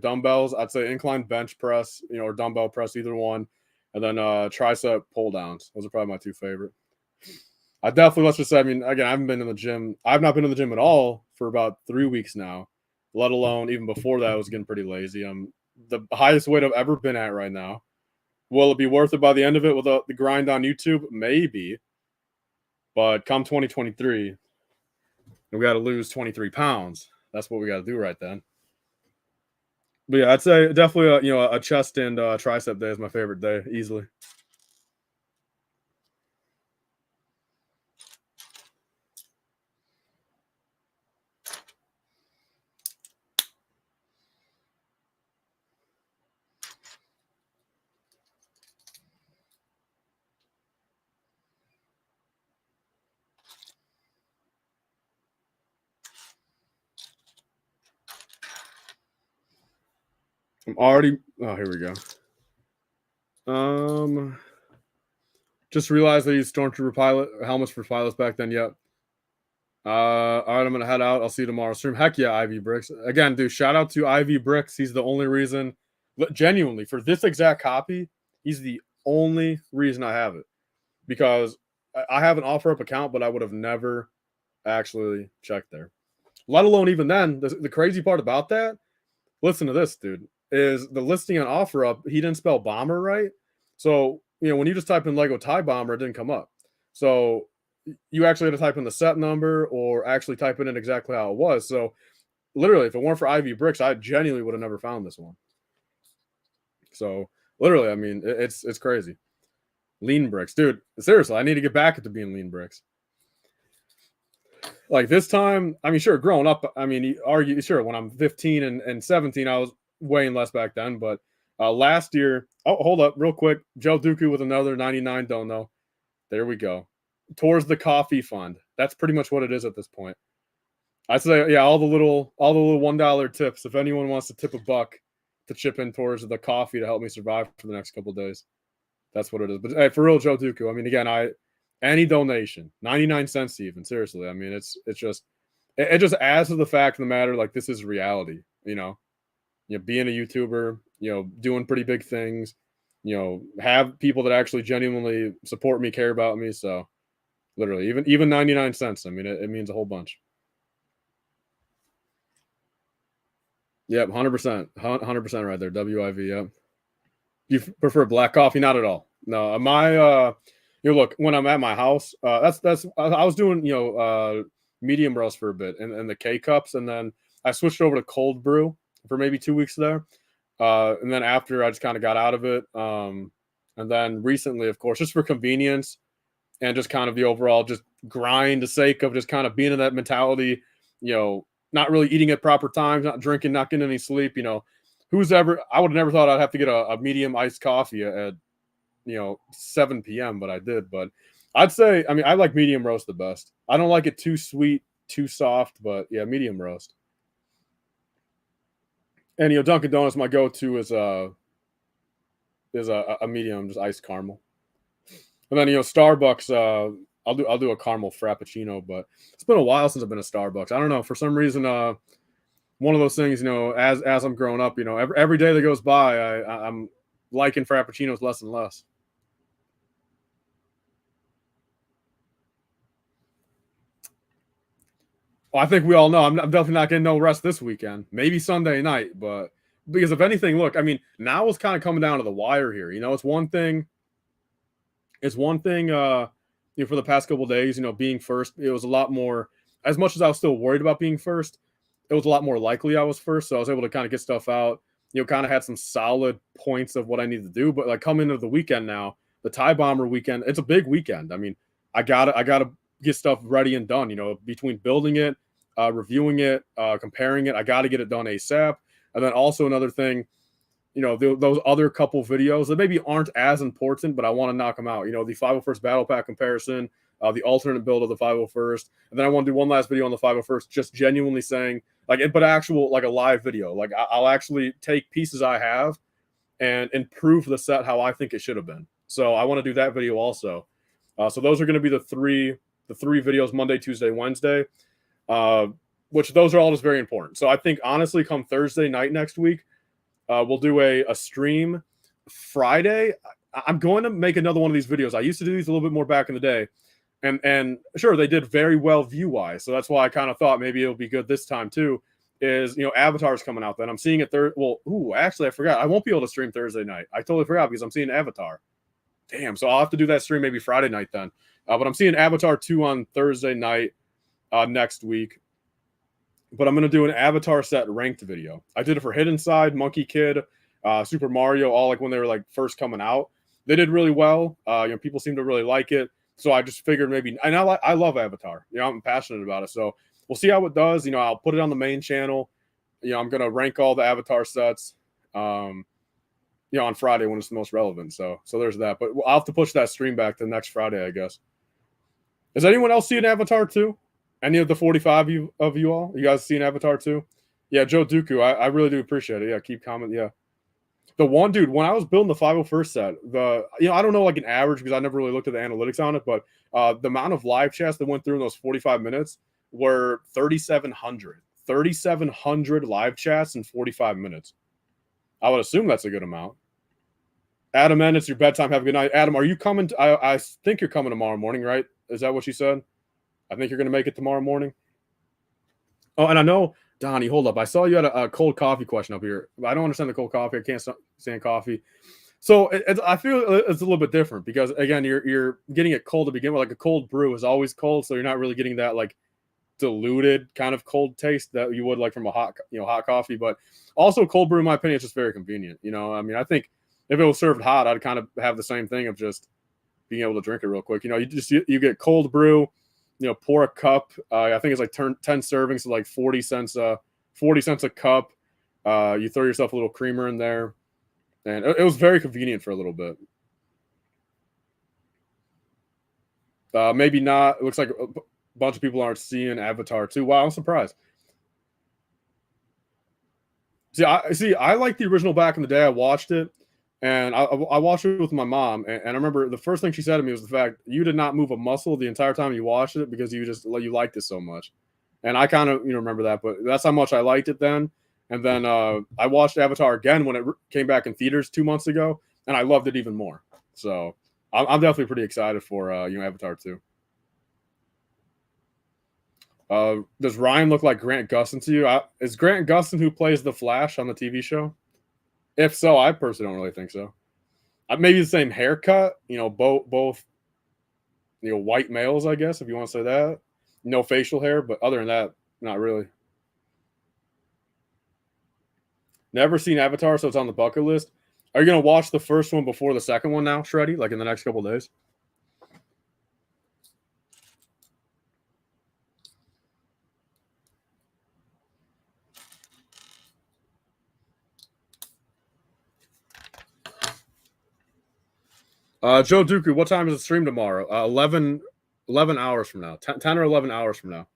dumbbells. I'd say incline bench press, or dumbbell press, either one, and then tricep pull downs. Those are probably my two favorite. I definitely, let's just say, I mean, again, I haven't been in the gym. I've not been in the gym at all for about 3 weeks now, let alone even before that, I was getting pretty lazy. I'm the highest weight I've ever been at right now. Will it be worth it by the end of it with the grind on YouTube? Maybe. But come 2023, we got to lose 23 pounds. That's what we got to do right then. But yeah, I'd say definitely a chest and tricep day is my favorite day, easily. I'm already. Oh, here we go. Just realized they used Stormtrooper pilot helmets for pilots back then. Yep. All right, I'm gonna head out. I'll see you tomorrow. Stream. Heck yeah, LifeBricks. Again, dude, shout out to LifeBricks. He's the only reason, genuinely, for this exact copy, he's the only reason I have it. Because I have an OfferUp account, but I would have never actually checked there. Let alone even then, the crazy part about that, listen to this, dude, is the listing on OfferUp, he didn't spell bomber right. So, when you just type in Lego TIE Bomber, it didn't come up. So you actually had to type in the set number or actually type in it exactly how it was. So literally, if it weren't for LifeBricks, I genuinely would have never found this one. So literally, I mean, it's crazy. Lean bricks, dude. Seriously, I need to get back into being lean bricks. Like this time, I mean, sure, growing up, I mean, you argue, sure, when I'm 15 and 17, I was weighing less back then. But last year, oh, hold up, real quick. Joe Dooku with another 99, don't know. There we go. Towards the coffee fund. That's pretty much what it is at this point. I'd say, yeah, all the little $1 tips. If anyone wants to tip $1 to chip in towards the coffee to help me survive for the next couple of days, that's what it is. But hey, for real, Joe Dooku. I mean, again, any donation, 99 cents even. Seriously, I mean, it just adds to the fact of the matter. Like, this is reality. Being a YouTuber, doing pretty big things. Have people that actually genuinely support me, care about me. So, literally, even 99 cents. I mean, it means a whole bunch. Yep, 100%, 100% right there. WIV. Yep. Do you prefer black coffee? Not at all. No, look, when I'm at my house, that's I was doing medium roast for a bit and the K cups, and then I switched over to cold brew for maybe 2 weeks there, and then after I just kind of got out of it, and then recently, of course, just for convenience and just kind of the overall just grind, the sake of just kind of being in that mentality, not really eating at proper times, not drinking, not getting any sleep, I would have never thought I'd have to get a medium iced coffee at 7 p.m., but I did. But I'd say, I mean, I like medium roast the best. I don't like it too sweet, too soft, but yeah, medium roast. And Dunkin' Donuts, my go-to is a medium, just iced caramel. And then Starbucks, I'll do a caramel frappuccino, but it's been a while since I've been to Starbucks. I don't know, for some reason, one of those things, as I'm growing up, every day that goes by, I'm liking frappuccinos less and less. Well, I think we all know I'm definitely not getting no rest this weekend. Maybe Sunday night, but because if anything, look, I mean, now it's kind of coming down to the wire here. It's one thing. It's one thing. For the past couple of days, being first, it was a lot more. As much as I was still worried about being first, it was a lot more likely I was first. So I was able to kind of get stuff out. Kind of had some solid points of what I needed to do. But like coming into the weekend now, the Tie Bomber weekend, it's a big weekend. I mean, I gotta get stuff ready and done. Between building it, reviewing it, comparing it, I got to get it done ASAP. And then also another thing, those other couple videos that maybe aren't as important, but I want to knock them out. The 501st Battle Pack comparison, the alternate build of the 501st, and then I want to do one last video on the 501st, just genuinely saying but actual like a live video. Like I'll actually take pieces I have and improve the set how I think it should have been. So I want to do that video also. So those are going to be the three videos: Monday, Tuesday, Wednesday. Which those are all just very important. So I think honestly, come Thursday night next week, we'll do a stream. Friday, I'm going to make another one of these videos. I used to do these a little bit more back in the day, and sure, they did very well view wise. So that's why I kind of thought maybe it'll be good this time too. Is Avatar's coming out then? I'm seeing it Thursday. Well, actually, I forgot. I won't be able to stream Thursday night. I totally forgot because I'm seeing Avatar. Damn. So I'll have to do that stream maybe Friday night then. But I'm seeing Avatar 2 on Thursday night next week. But I'm going to do an Avatar set ranked video. I did it for Hidden Side, Monkey Kid, Super Mario, all like when they were like first coming out. They did really well. People seem to really like it. So I just figured maybe, and I love Avatar. I'm passionate about it. So we'll see how it does. I'll put it on the main channel. I'm going to rank all the Avatar sets, on Friday when it's the most relevant. So there's that. But I'll have to push that stream back to next Friday, I guess. Does anyone else see an Avatar 2? Any of the 45 of you all? You guys seen Avatar 2? Yeah, Joe Dooku. I really do appreciate it. Yeah, keep commenting. Yeah. The one dude, when I was building the 501st set, I don't know like an average because I never really looked at the analytics on it, but the amount of live chats that went through in those 45 minutes were 3,700. 3,700 live chats in 45 minutes. I would assume that's a good amount. Adam N, it's your bedtime. Have a good night. Adam, are you coming? I think you're coming tomorrow morning, right? Is that what you said? I think you're going to make it tomorrow morning. Oh, and I know, Donnie, hold up. I saw you had a cold coffee question up here. I don't understand the cold coffee. I can't stand coffee. So I feel it's a little bit different because, again, you're getting it cold to begin with. Like a cold brew is always cold, so you're not really getting that like diluted kind of cold taste that you would like from a hot coffee. But also cold brew, in my opinion, is just very convenient. I mean, I think if it was served hot, I'd kind of have the same thing of just being able to drink it real quick. You get cold brew. Pour a cup. I think it's like 10 servings, so like 40 cents a cup. You throw yourself a little creamer in there, and it was very convenient for a little bit. Maybe not. It looks like a bunch of people aren't seeing Avatar 2. Wow, I'm surprised. See, I like the original back in the day. I watched it. And I watched it with my mom, and I remember the first thing she said to me was the fact you did not move a muscle the entire time you watched it because you liked it so much. And I kind of remember that, but that's how much I liked it then. And then I watched Avatar again when it came back in theaters 2 months ago, and I loved it even more. So I'm definitely pretty excited for Avatar 2. Does Ryan look like Grant Gustin to you? Is Grant Gustin who plays the Flash on the TV show? If so, I personally don't really think so. Maybe the same haircut. Both white males, I guess, if you want to say that. No facial hair, but other than that, not really. Never seen Avatar, so it's on the bucket list. Are you gonna watch the first one before the second one now, Shreddy? Like in the next couple days? Joe Dooku, what time is the stream tomorrow? 11 hours from now. 10 or 11 hours from now.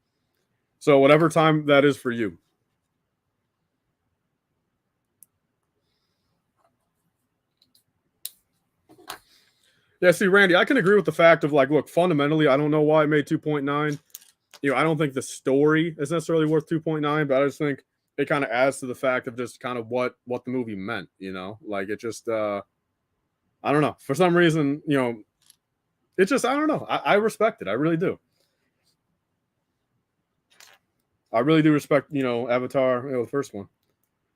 So whatever time that is for you. Yeah, see, Randy, I can agree with the fact of like, look, fundamentally, I don't know why it made 2.9. I don't think the story is necessarily worth 2.9, but I just think it kind of adds to the fact of just kind of what the movie meant, like it just I don't know. For some reason, it just, I don't know. I respect it. I really do. I really do respect, Avatar, the first one.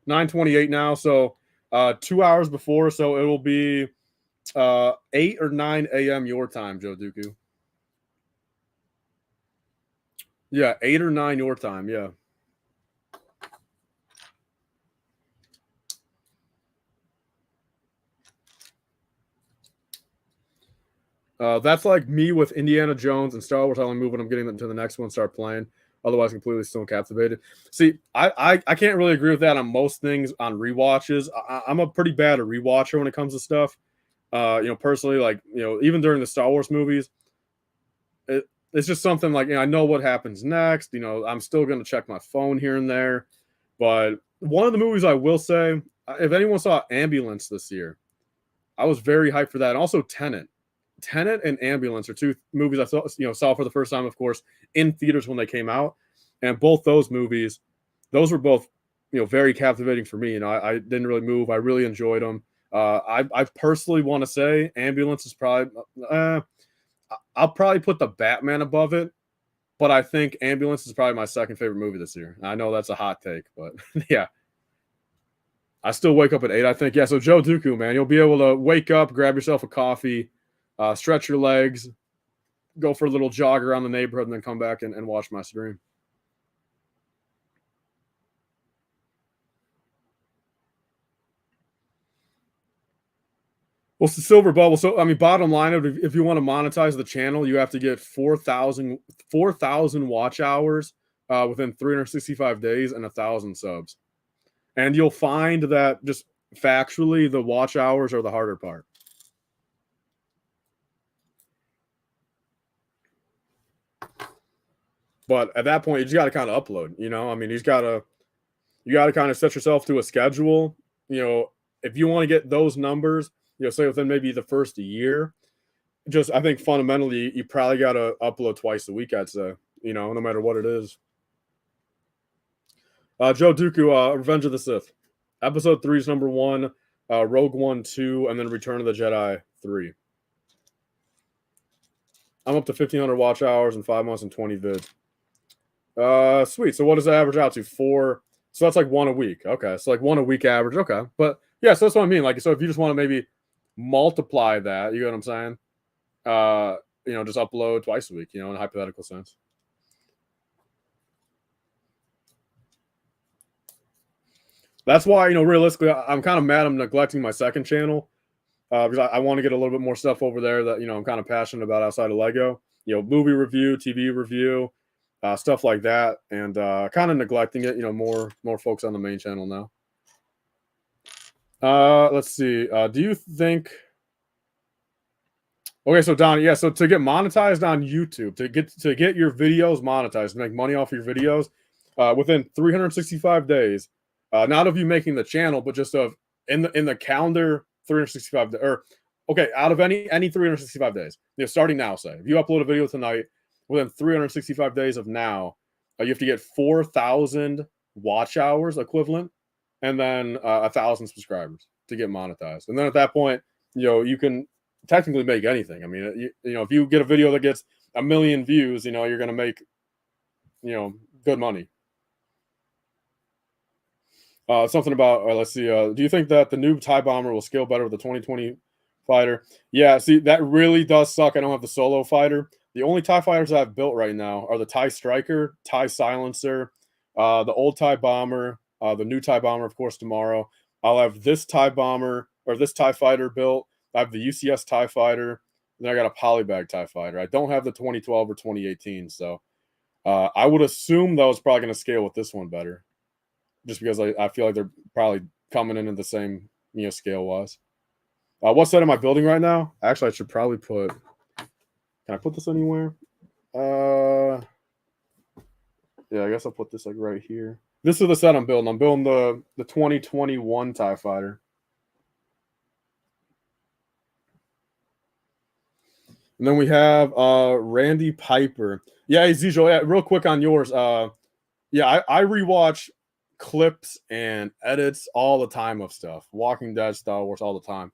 9:28 now, so 2 hours before, so it will be 8 or 9 a.m. your time, Joe Dooku. Yeah, 8 or 9 your time, yeah. That's like me with Indiana Jones and Star Wars. I only move when I'm getting to the next one, start playing. Otherwise, completely still captivated. See, I can't really agree with that on most things on rewatches. I'm a pretty bad rewatcher when it comes to stuff. Personally, like even during the Star Wars movies, it's just something like I know what happens next. I'm still gonna check my phone here and there. But one of the movies I will say, if anyone saw Ambulance this year, I was very hyped for that. And also Tenet. Tenet and Ambulance are two movies I saw for the first time, of course, in theaters when they came out, and both those movies, those were both very captivating for me. I didn't really move. I really enjoyed them. I personally want to say Ambulance is probably I'll probably put the Batman above it, but I think Ambulance is probably my second favorite movie this year. I know that's a hot take, but yeah. I still wake up at 8, I think. Yeah, so Joe Dooku, man, you'll be able to wake up, grab yourself a coffee, stretch your legs, go for a little jog around the neighborhood, and then come back and watch my stream. Well, it's the silver bubble. So, I mean, bottom line, if you want to monetize the channel, you have to get 4,000 watch hours within 365 days and 1,000 subs. And you'll find that just factually, the watch hours are the harder part. But at that point, you just got to kind of upload. I mean, you got to kind of set yourself to a schedule. If you want to get those numbers, say within maybe the first year, just I think fundamentally you probably got to upload twice a week. I'd say, no matter what it is. Joe Dooku, Revenge of the Sith, Episode 3 is number 1, Rogue One 2, and then Return of the Jedi 3. I'm up to 1,500 watch hours in 5 months and 20 vids. Sweet. So what does that average out to? 4. So that's like 1 a week. Okay. So like 1 a week average. Okay. But yeah, so that's what I mean. Like, so if you just want to maybe multiply that, you know what I'm saying? Just upload twice a week, in a hypothetical sense. That's why, realistically, I'm kind of mad I'm neglecting my second channel because I want to get a little bit more stuff over there that, I'm kind of passionate about outside of Lego. Movie review, TV review, stuff like that, and kind of neglecting it. More folks on the main channel now. Let's see. Do you think? Okay, so Don, yeah. So to get monetized on YouTube, to get your videos monetized, to make money off your videos, within 365 days, not of you making the channel, but just of in the calendar 365 or okay, out of any 365 days, starting now. Say if you upload a video tonight, within 365 days of now, you have to get 4,000 watch hours equivalent, and then 1,000 subscribers to get monetized. And then at that point, you can technically make anything. I mean, if you get a video that gets 1 million views, you're going to make good money. Something about let's see. Do you think that the new TIE bomber will scale better with the 2020 fighter? Yeah, see, that really does suck. I don't have the solo fighter. The only TIE fighters I've built right now are the TIE Striker, TIE Silencer, the old TIE bomber, the new TIE bomber, of course, tomorrow. I'll have this TIE bomber or this TIE fighter built. I have the UCS TIE fighter. And then I got a polybag TIE fighter. I don't have the 2012 or 2018. So I would assume that was probably going to scale with this one better, just because I feel like they're probably coming in at the same scale wise. What set am I building right now? Actually, I should probably put. Can I put this anywhere? Yeah, I guess I'll put this like right here. This is the set I'm building. I'm building the 2021 TIE Fighter. And then we have Randy Piper. Yeah, Ezekiel, yeah, real quick on yours. Yeah, I rewatch clips and edits all the time of stuff. Walking Dead, Star Wars, all the time.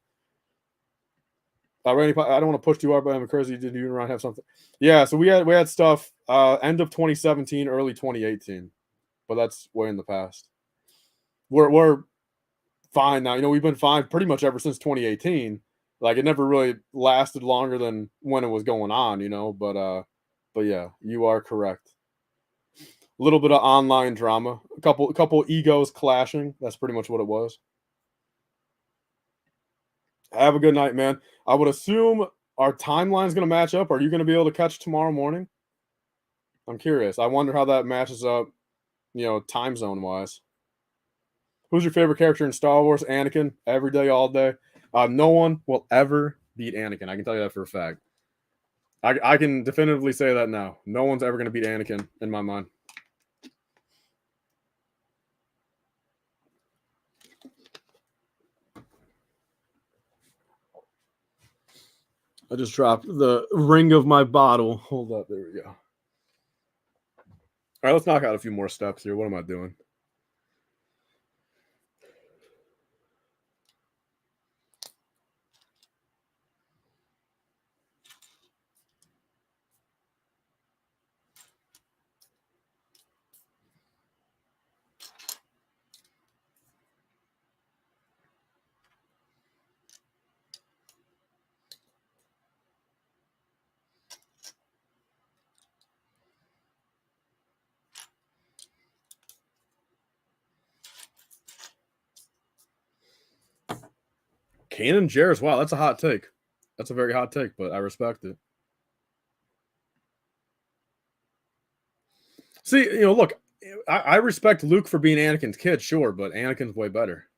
Randy, I don't want to push too hard, but I'm crazy. Did you have something? Yeah, so we had stuff end of 2017, early 2018, but that's way in the past. We're fine now. We've been fine pretty much ever since 2018. Like it never really lasted longer than when it was going on, but yeah, you are correct. A little bit of online drama, a couple egos clashing. That's pretty much what it was. Have a good night, man. I would assume our timeline's going to match up. Are you going to be able to catch tomorrow morning? I'm curious. I wonder how that matches up, time zone wise. Who's your favorite character in Star Wars? Anakin, every day, all day. No one will ever beat Anakin. I can tell you that for a fact. I can definitively say that now. No one's ever going to beat Anakin in my mind. I just dropped the ring of my bottle. Hold up. There we go. All right, let's knock out a few more steps here. What am I doing? Kanan Jarrus. Wow, that's a hot take. That's a very hot take, but I respect it. See, look, I respect Luke for being Anakin's kid, sure, but Anakin's way better.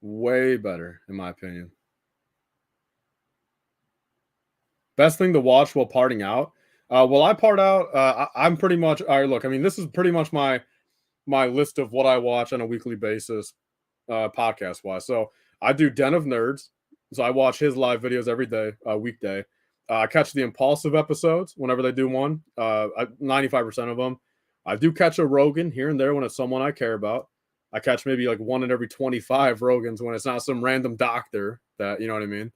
Way better, in my opinion. Best thing to watch while parting out. While I part out, I'm pretty much. All right, look, I mean, this is pretty much my list of what I watch on a weekly basis, podcast wise. So I do Den of Nerds. So I watch his live videos every day, weekday. I catch the Impulsive episodes whenever they do one. 95% of them. I do catch a Rogan here and there when it's someone I care about. I catch maybe like one in every 25 Rogans when it's not some random doctor that, you know what I mean?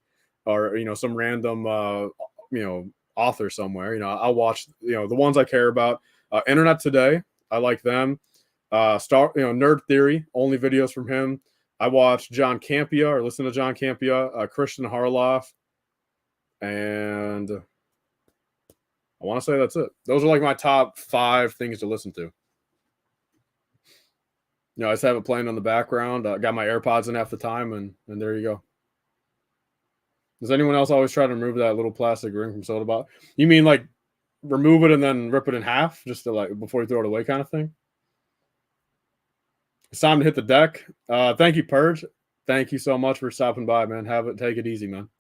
Or, some random, author somewhere. I'll watch, the ones I care about. Internet Today, I like them. Nerd Theory, only videos from him. I watch John Campea or listen to John Campea, Christian Harloff, and I want to say that's it. Those are like my top 5 things to listen to. I just have it playing on the background. I got my AirPods in half the time, and there you go. Does anyone else always try to remove that little plastic ring from soda bottle? You mean like remove it and then rip it in half just to like before you throw it away kind of thing? It's time to hit the deck. Thank you, Purge. Thank you so much for stopping by, man. Take it easy, man.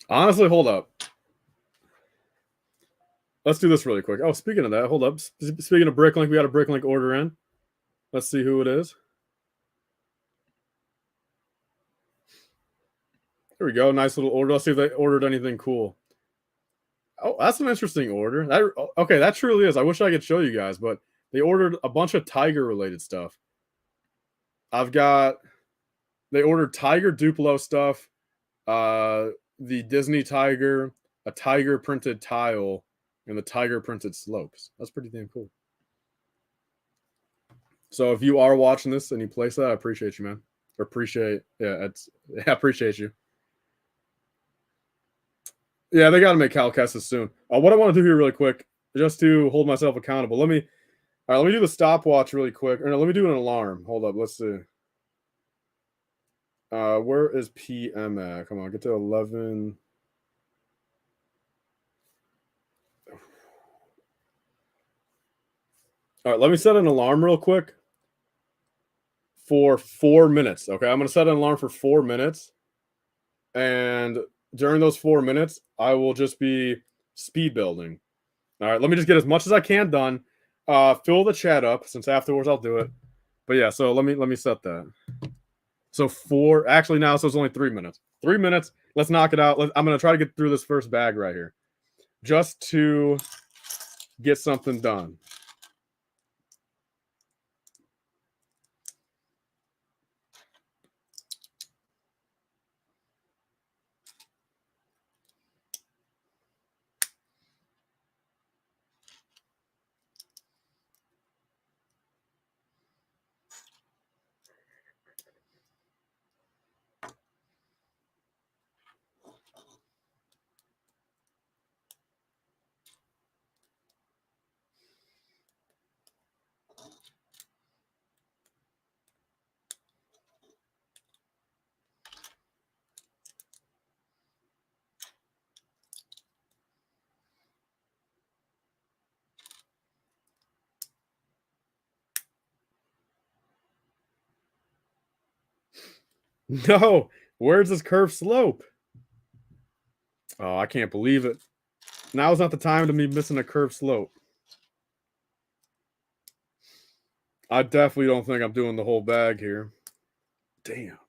Honestly, hold up. Let's do this really quick. Oh, speaking of that, hold up. Speaking of Bricklink, we got a Bricklink order in. Let's see who it is. Here we go. Nice little order. Let's see if they ordered anything cool. Oh, that's an interesting order. Okay, that truly is. I wish I could show you guys, but they ordered a bunch of tiger related stuff. They ordered tiger Duplo stuff, the Disney tiger, a tiger printed tile, and the tiger printed slopes. That's pretty damn cool. So if you are watching this and you place that, I appreciate you, man. I appreciate you. Yeah, they got to make Cal Kestis soon. What I want to do here really quick, just to hold myself accountable. Let me do the stopwatch really quick. Or no, let me do an alarm. Hold up, let's see. Where is PM at? Come on, get to 11. All right, let me set an alarm real quick for 4 minutes. Okay, I'm going to set an alarm for 4 minutes. And during those 4 minutes, I will just be speed building. All right, let me just get as much as I can done. Fill the chat up, since afterwards I'll do it. But yeah, so let me set that. So now, so it's only 3 minutes. 3 minutes. Let's knock it out. I'm going to try to get through this first bag right here, just to get something done. No, where's this curved slope? Oh, I can't believe it. Now's not the time to be missing a curved slope. I definitely don't think I'm doing the whole bag here. Damn.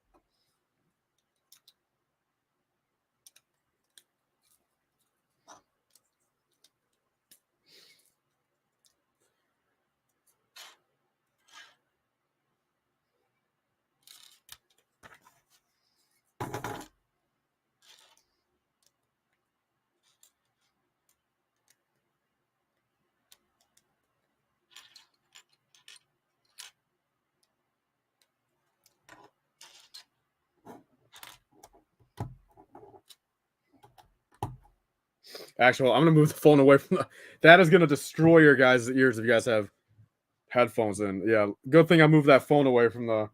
Actually, I'm gonna move the phone away from that is gonna destroy your guys' ears if you guys have headphones in. Yeah, good thing I moved that phone away from the.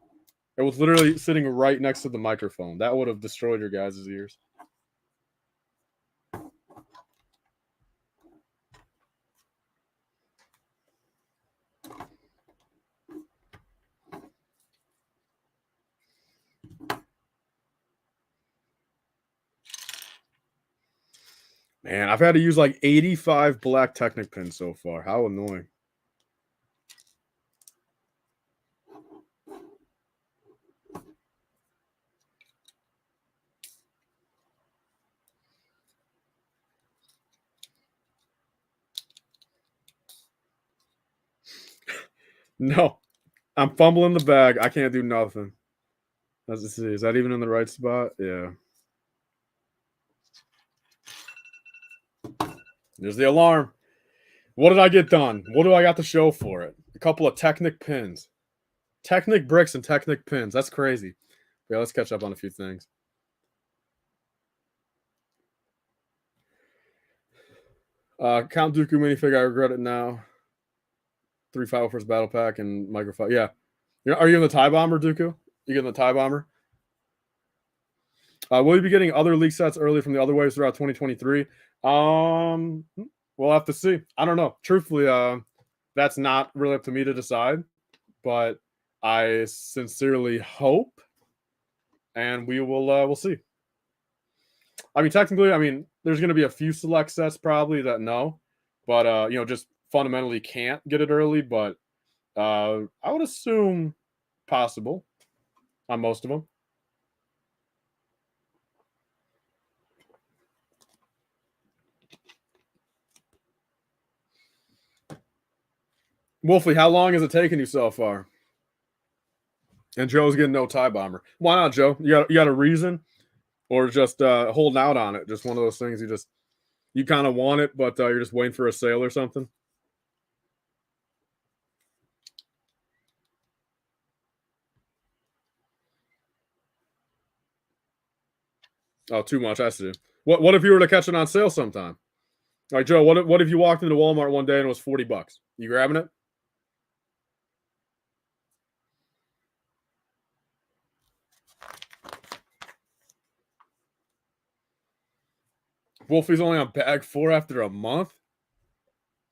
It was literally sitting right next to the microphone. That would have destroyed your guys' ears. Man, I've had to use like 85 black Technic pins so far. How annoying. No, I'm fumbling the bag. I can't do nothing. Let's see. Is that even in the right spot? Yeah. There's the alarm. What did I get done? What do I got to show for it? A couple of Technic pins. Technic bricks and Technic pins. That's crazy. Yeah, let's catch up on a few things. Count Dooku minifig. I regret it now. 351st battle pack and microphone. Yeah. Are you in the TIE Bomber, Dooku? You getting the TIE Bomber? Will you be getting other leak sets early from the other waves throughout 2023? We'll have to see. I don't know. Truthfully, that's not really up to me to decide, but I sincerely hope, and we'll see. I mean, technically, there's going to be a few select sets probably that no, but just fundamentally can't get it early. But I would assume possible on most of them. Wolfie, how long has it taken you so far? And Joe's getting no tie bomber. Why not, Joe? You got a reason, or just holding out on it? Just one of those things you kind of want it, but you're just waiting for a sale or something. Oh, too much. I see. What if you were to catch it on sale sometime? Like Joe, what if you walked into Walmart one day and it was $40? You grabbing it? Wolfie's only on bag 4 after a month.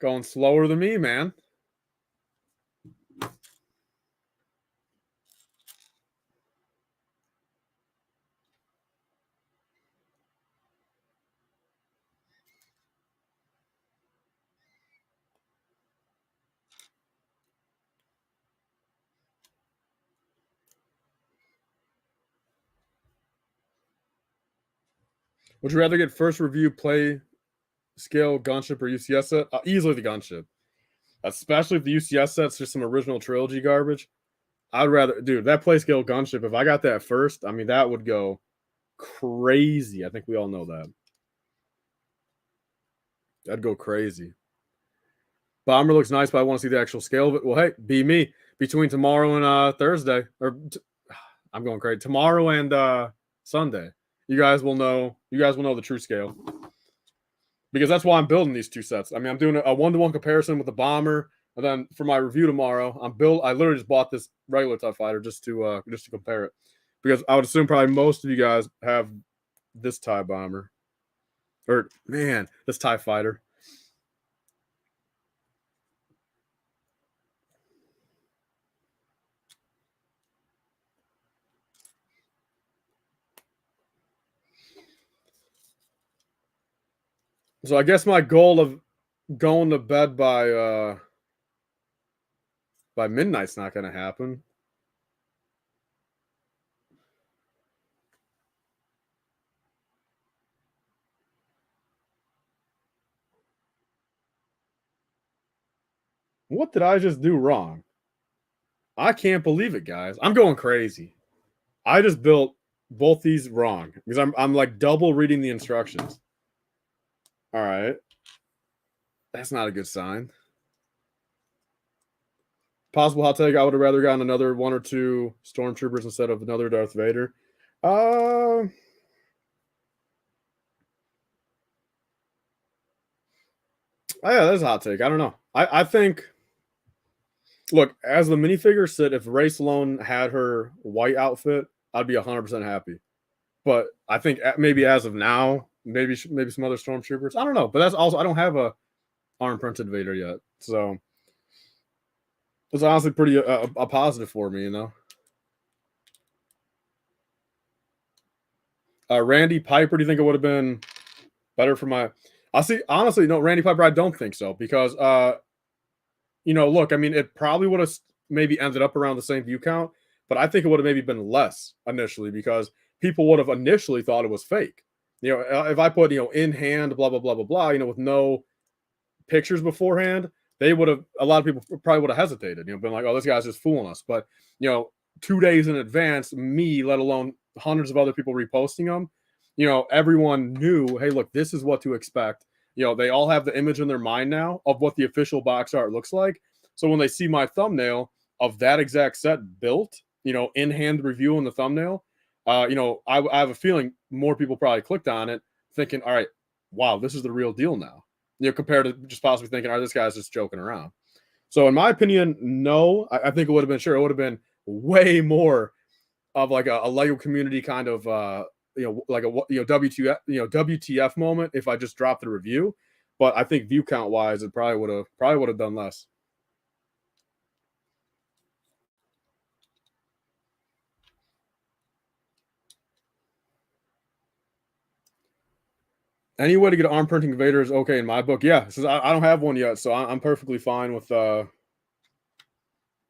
Going slower than me, man. Would you rather get first review play scale gunship or UCS set? Easily the gunship. Especially if the UCS set's just some original trilogy garbage. I'd rather, dude, that play scale gunship, if I got that first, I mean, that would go crazy. I think we all know that. That'd go crazy. Bomber looks nice, but I want to see the actual scale of it. Well, hey, be me. Between tomorrow and Thursday, I'm going crazy. Tomorrow and Sunday, you guys will know the true scale, because that's why I'm building these two sets. I mean, I'm doing a 1-to-1 comparison with the bomber, and then for my review tomorrow, I literally just bought this regular TIE fighter just to compare it, because I would assume probably most of you guys have this TIE bomber, or man, this TIE fighter. So I guess my goal of going to bed by midnight's not going to happen. What did I just do wrong? I can't believe it, guys. I'm going crazy. I just built both these wrong because I'm like double reading the instructions. All right. That's not a good sign. Possible hot take, I would have rather gotten another 1 or 2 stormtroopers instead of another Darth Vader. Yeah, that's a hot take. I don't know. I think, look, as the minifigure sit, if Rae Sloane had her white outfit, I'd be 100% happy. But I think maybe as of now, maybe some other stormtroopers. I don't know. But that's also, I don't have a arm printed Vader yet, so it's honestly pretty a positive for me, you know. Randy Piper, do you think it would have been better for my? I see. Honestly, no, Randy Piper, I don't think so, because look, I mean, it probably would have maybe ended up around the same view count, but I think it would have maybe been less initially, because people would have initially thought it was fake. If I put in hand, blah blah blah blah blah, with no pictures beforehand, a lot of people probably would have hesitated, been like, oh, this guy's just fooling us. But 2 days in advance, me, let alone hundreds of other people reposting them, everyone knew, hey, look, this is what to expect. They all have the image in their mind now of what the official box art looks like. So when they see my thumbnail of that exact set built, in hand review in the thumbnail, I have a feeling more people probably clicked on it thinking, all right, wow, this is the real deal now. Compared to just possibly thinking, all right, this guy's just joking around. So in my opinion, no, I think it would have been, sure, it would have been way more of like a Lego community kind of like a WTF moment if I just dropped the review. But I think view count wise, it probably would have done less. Any way to get an arm printing Vader is okay in my book. Yeah, since I don't have one yet, so I'm perfectly fine with. So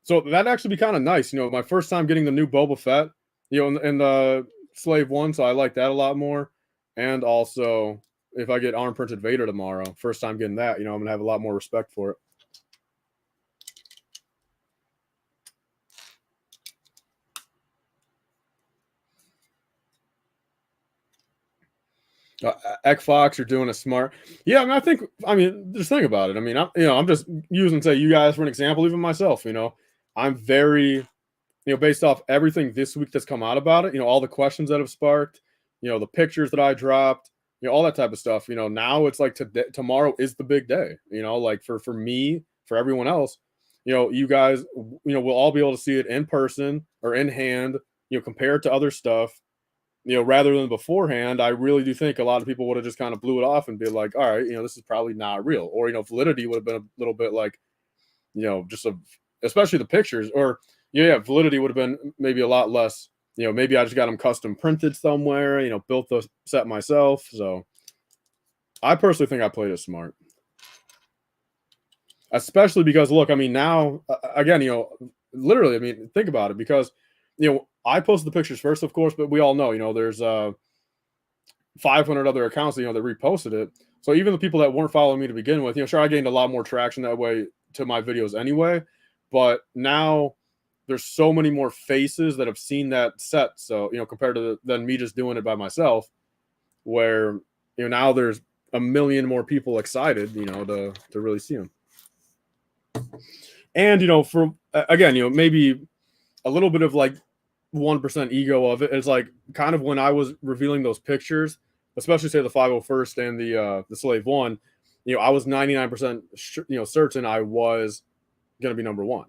that'd actually be kind of nice. My first time getting the new Boba Fett, in the Slave One, so I like that a lot more. And also, if I get arm printed Vader tomorrow, first time getting that, I'm gonna have a lot more respect for it. Fox, you're doing a smart. Yeah, I mean, just think about it. I mean, I'm just using say you guys for an example, even myself. I'm very, based off everything this week that's come out about it. All the questions that have sparked. The pictures that I dropped. All that type of stuff. Now it's like today, tomorrow is the big day. Like for me, for everyone else. You guys, we'll all be able to see it in person or in hand. Compare it to other stuff, rather than beforehand. I really do think a lot of people would have just kind of blew it off and be like, all right, this is probably not real. Or, validity would have been a little bit like, just especially the pictures, or, yeah, validity would have been maybe a lot less. Maybe I just got them custom printed somewhere, built the set myself. So I personally think I played it smart. Especially because, look, I mean, now, again, literally, I mean, think about it because, I posted the pictures first, of course, but we all know, there's 500 other accounts, that reposted it. So even the people that weren't following me to begin with, sure, I gained a lot more traction that way to my videos anyway. But now there's so many more faces that have seen that set. So, compared to than me just doing it by myself, where, now there's a million more people excited, to really see them. And, for, again, maybe a little bit of like 1% ego of it is like kind of when I was revealing those pictures, especially say the 501st and the Slave One, I was 99% certain I was going to be number one,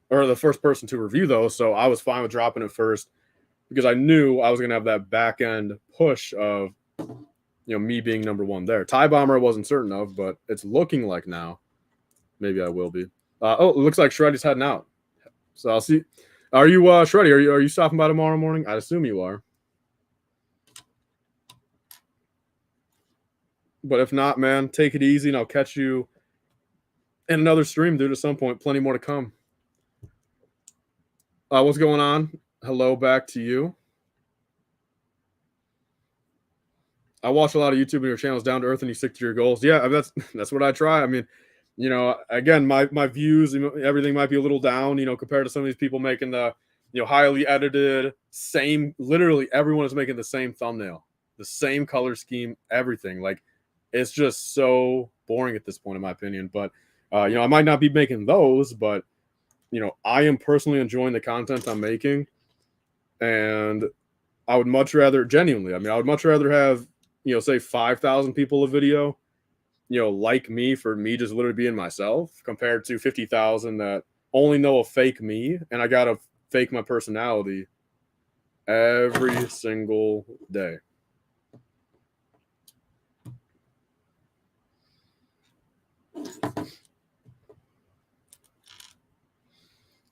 or the first person to review those. So I was fine with dropping it first because I knew I was going to have that back end push of, me being number one there. Tie Bomber I wasn't certain of, but it's looking like now maybe I will be. It looks like Shreddy's heading out. So I'll see. Are you Shreddy? Are you stopping by tomorrow morning? I assume you are. But if not, man, take it easy, and I'll catch you in another stream, dude. At some point, plenty more to come. What's going on? Hello, back to you. I watch a lot of YouTube and your channels, down to earth, and you stick to your goals. Yeah, that's what I try. I mean, again, my views, everything might be a little down, compared to some of these people making the, highly edited, same. Literally, everyone is making the same thumbnail, the same color scheme, everything. Like, it's just so boring at this point, in my opinion. But I might not be making those, but I am personally enjoying the content I'm making, and I would much rather, genuinely, I mean, I would much rather have, say 5,000 people a video, like me, for me just literally being myself, compared to 50,000 that only know a fake me, and I gotta fake my personality every single day.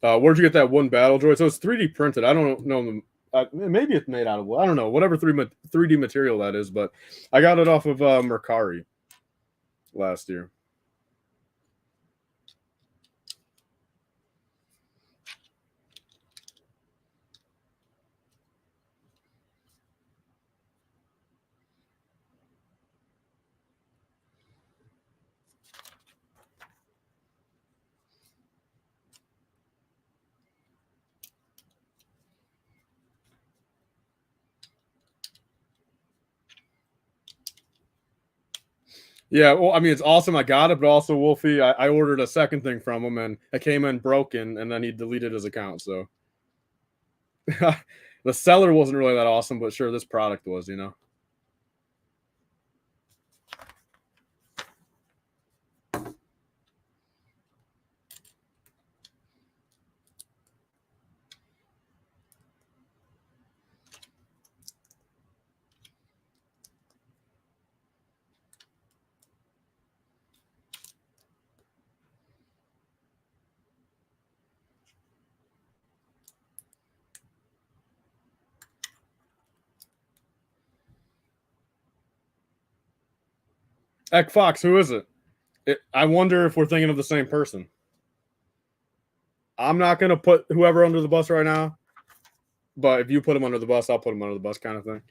Where'd you get that one battle droid? So it's 3D printed. I don't know. Maybe it's made out of, I don't know, whatever 3D material that is, but I got it off of Mercari last year. Yeah, well, I mean, it's awesome. I got it, but also Wolfie, I ordered a second thing from him, and it came in broken, and then he deleted his account. So the seller wasn't really that awesome, but sure, this product was, Ek Fox, who is it? I wonder if we're thinking of the same person. I'm not gonna put whoever under the bus right now, but if you put him under the bus, I'll put him under the bus, kind of thing.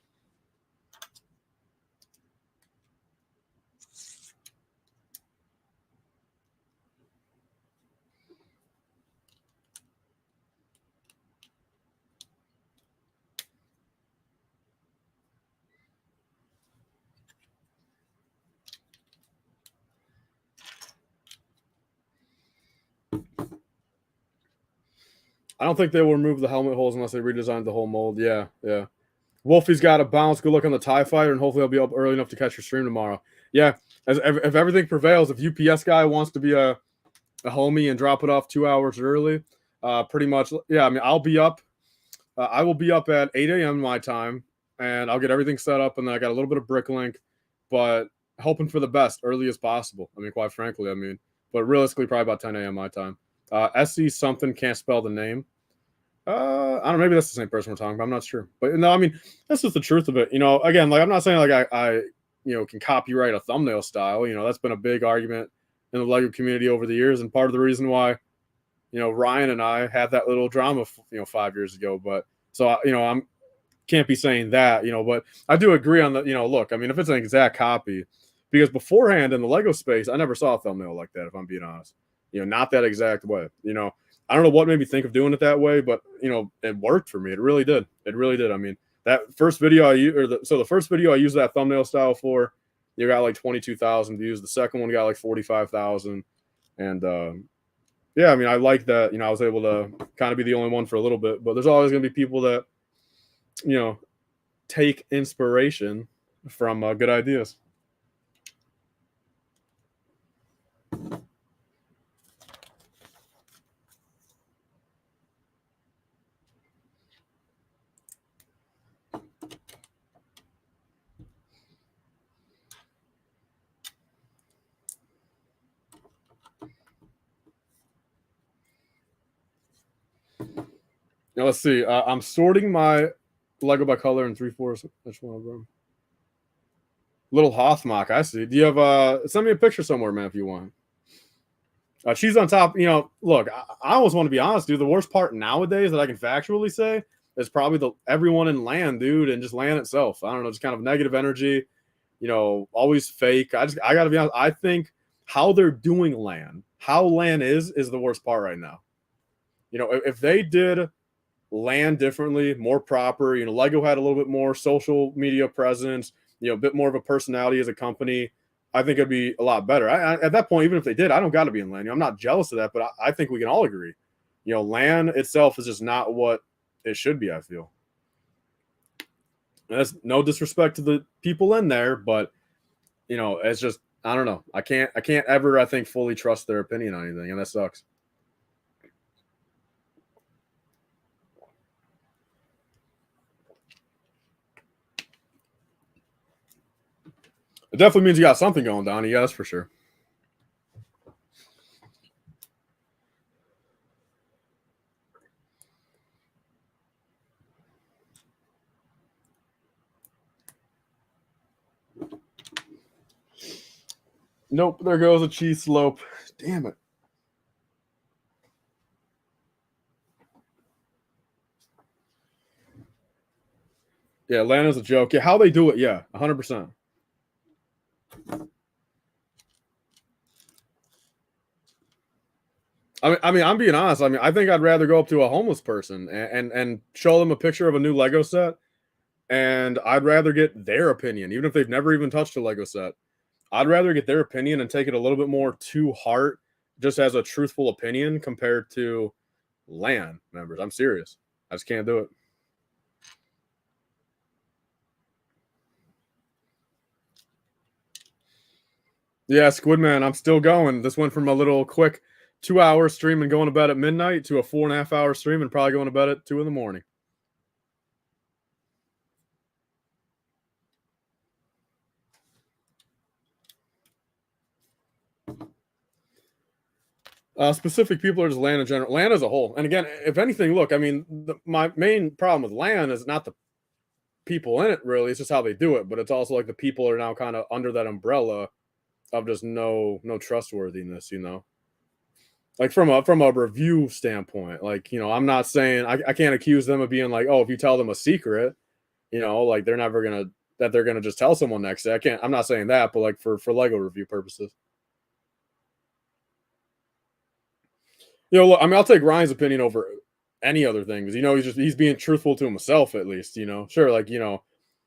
I don't think they will remove the helmet holes unless they redesign the whole mold. Yeah, yeah. Wolfie's got a bounce. Good luck on the TIE fighter, and hopefully I'll be up early enough to catch your stream tomorrow. Yeah, if everything prevails, if UPS guy wants to be a homie and drop it off 2 hours early, pretty much. Yeah, I mean, I'll be up. I will be up at 8 a.m. my time, and I'll get everything set up, and then I got a little bit of bricklink, but hoping for the best early as possible. I mean, quite frankly, I mean, but realistically, probably about 10 a.m. my time. SC something can't spell the name. I don't know. Maybe that's the same person we're talking about. I'm not sure, but no, I mean, that's just the truth of it. You know, again, like I'm not saying like I can copyright a thumbnail style. You know, that's been a big argument in the Lego community over the years, and part of the reason why Ryan and I had that little drama 5 years ago. But so I'm can't be saying that, but I do agree on the look. I mean, if it's an exact copy, because beforehand in the Lego space, I never saw a thumbnail like that. If I'm being honest, not that exact way. I don't know what made me think of doing it that way, but it worked for me. It really did. It really did. I mean, that first video the first video I used that thumbnail style for, you got like 22,000 views. The second one got like 45,000, and yeah, I mean, I like that. I was able to kind of be the only one for a little bit, but there's always going to be people that take inspiration from good ideas. Now let's see. I'm sorting my Lego by color in 3/4. Which one of them? Little Hothmock, I see. Do you have send me a picture somewhere, man, if you want. She's on top. Look, I almost want to be honest, dude. The worst part nowadays that I can factually say is probably everyone in land, dude, and just land itself. I don't know, just kind of negative energy. Always fake. I gotta be honest. I think how they're doing land, how land is the worst part right now. If they did land differently, more proper. Lego had a little bit more social media presence, a bit more of a personality as a company. I think it'd be a lot better. At that point, even if they did, I don't got to be in land. I'm not jealous of that, but I think we can all agree. Land itself is just not what it should be. I feel. And that's no disrespect to the people in there, but it's just I don't know. I can't ever I think fully trust their opinion on anything, and that sucks. It definitely means you got something going, Donnie. Yeah, that's for sure. Nope, there goes a cheese slope. Damn it. Yeah, Atlanta's a joke. Yeah, how they do it, yeah, 100%. I mean, I'm being honest. I mean, I think I'd rather go up to a homeless person and show them a picture of a new Lego set, and I'd rather get their opinion, even if they've never even touched a Lego set. I'd rather get their opinion and take it a little bit more to heart, just as a truthful opinion compared to land members. I'm serious. I just can't do it. Yeah, Squidman, I'm still going. This went from a little quick 2 hour stream and going to bed at midnight to a 4.5 hour stream and probably going to bed at 2 in the morning. Specific people are just land in general, land as a whole. And again, if anything, look, I mean, my main problem with land is not the people in it, really. It's just how they do it. But it's also like the people are now kind of under that umbrella of just no trustworthiness, like from a review standpoint. Like, I'm not saying I can't accuse them of being like, oh, if you tell them a secret, like they're never gonna they're gonna just tell someone next day. I'm not saying that, but like for Lego review purposes. Look, I mean, I'll take Ryan's opinion over any other thing because he's being truthful to himself at least. Sure, like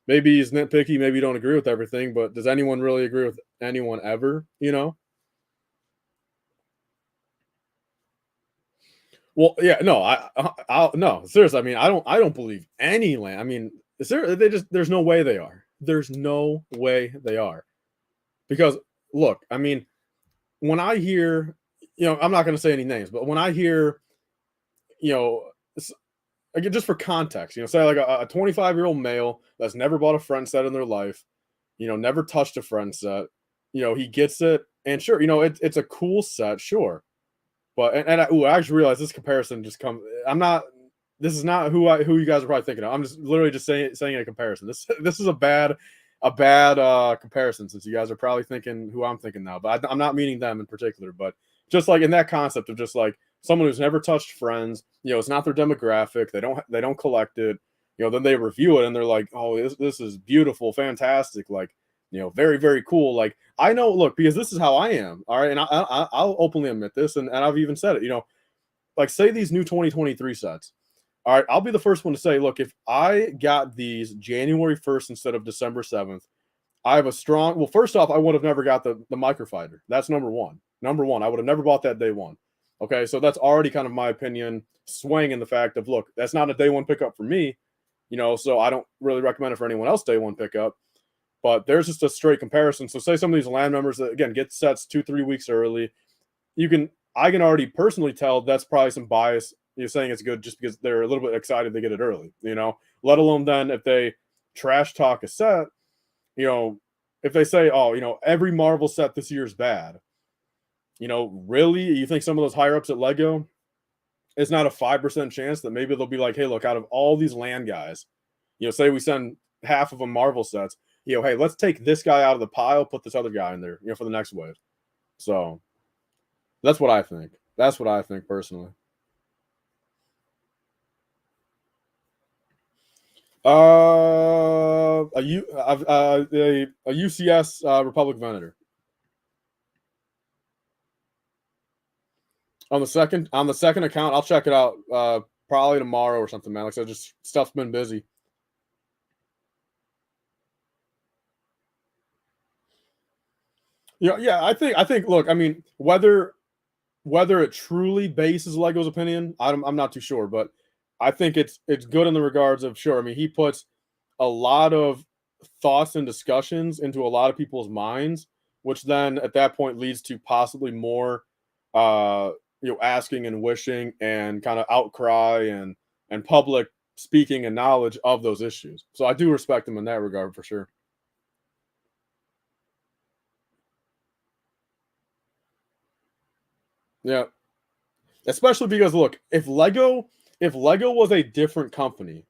maybe he's nitpicky, maybe you don't agree with everything, but does anyone really agree with anyone ever? Well, yeah, no, no, seriously. I mean, I don't believe any land. I mean, is there? They just there's no way they are. There's no way they are because look, I mean, when I hear, I'm not going to say any names, but when I hear, you know, again, just for context, say like a 25-year-old male that's never bought a friend set in their life, never touched a friend set, he gets it, and sure, it's a cool set, sure, but I actually realized this comparison just come. I'm not. This is not who you guys are probably thinking of. I'm just literally just saying a comparison. This is a bad comparison since you guys are probably thinking who I'm thinking now. But I'm not meaning them in particular. But just like in that concept of just like someone who's never touched friends, it's not their demographic. They don't collect it. Then they review it and they're like, oh, this is beautiful, fantastic, like very very cool. Like I know, look, because this is how I am. All right, and I'll openly admit this, and I've even said it. Like say these new 2023 sets. All right, I'll be the first one to say, look, if I got these January 1st instead of December 7th, I have a strong. Well, first off, I would have never got the microfighter. That's number one. Number one, I would have never bought that day one. Okay, so that's already kind of my opinion swaying in the fact of, look, that's not a day one pickup for me. So I don't really recommend it for anyone else day one pickup. But there's just a straight comparison. So say some of these land members that again get sets 2-3 weeks early, I can already personally tell that's probably some bias. You're saying it's good just because they're a little bit excited to get it early, let alone then if they trash talk a set, if they say, oh, every Marvel set this year is bad, really, you think some of those higher ups at Lego, it's not a 5% chance that maybe they'll be like, hey, look, out of all these land guys, say we send half of them Marvel sets, hey, let's take this guy out of the pile, put this other guy in there, for the next wave. So that's what I think. That's what I think personally. A UCS Republic Venator. On the second account, I'll check it out probably tomorrow or something, man. Like I said, just stuff's been busy. Yeah. I think. Look, I mean, whether it truly bases Lego's opinion, I'm not too sure, but I think it's good in the regards of sure. I mean, he puts a lot of thoughts and discussions into a lot of people's minds, which then at that point leads to possibly more uh asking and wishing and kind of outcry and public speaking and knowledge of those issues. So I do respect him in that regard for sure. Yeah. Especially because look, if Lego was a different company,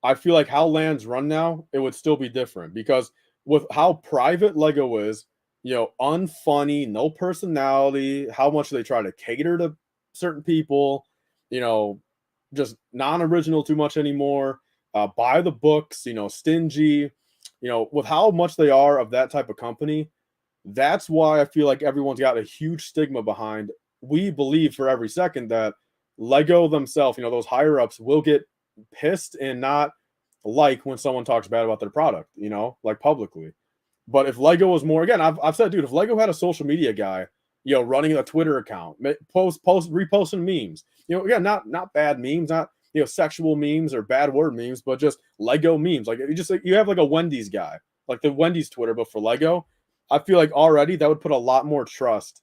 I feel like how lands run now, it would still be different because with how private Lego is, unfunny, no personality, how much they try to cater to certain people, you know, just non-original too much anymore, by the books, stingy, with how much they are of that type of company. That's why I feel like everyone's got a huge stigma behind. We believe for every second that Lego themselves, those higher ups will get pissed and not like when someone talks bad about their product, like publicly. But if Lego was more, again, I've said, dude, if Lego had a social media guy, running a Twitter account, reposting memes, again, not bad memes, not sexual memes or bad word memes, but just Lego memes. Like you have like a Wendy's guy, like the Wendy's Twitter, but for Lego, I feel like already that would put a lot more trust.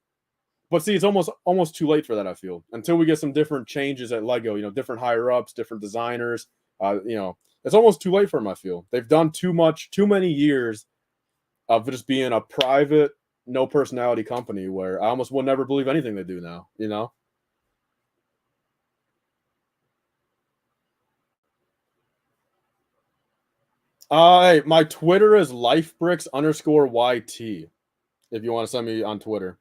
But see, it's almost too late for that. I feel until we get some different changes at Lego, different higher ups, different designers. It's almost too late for them. I feel they've done too many years of just being a private, no personality company where I almost will never believe anything they do now. Hey, my Twitter is LifeBricks_YT. If you want to send me on Twitter.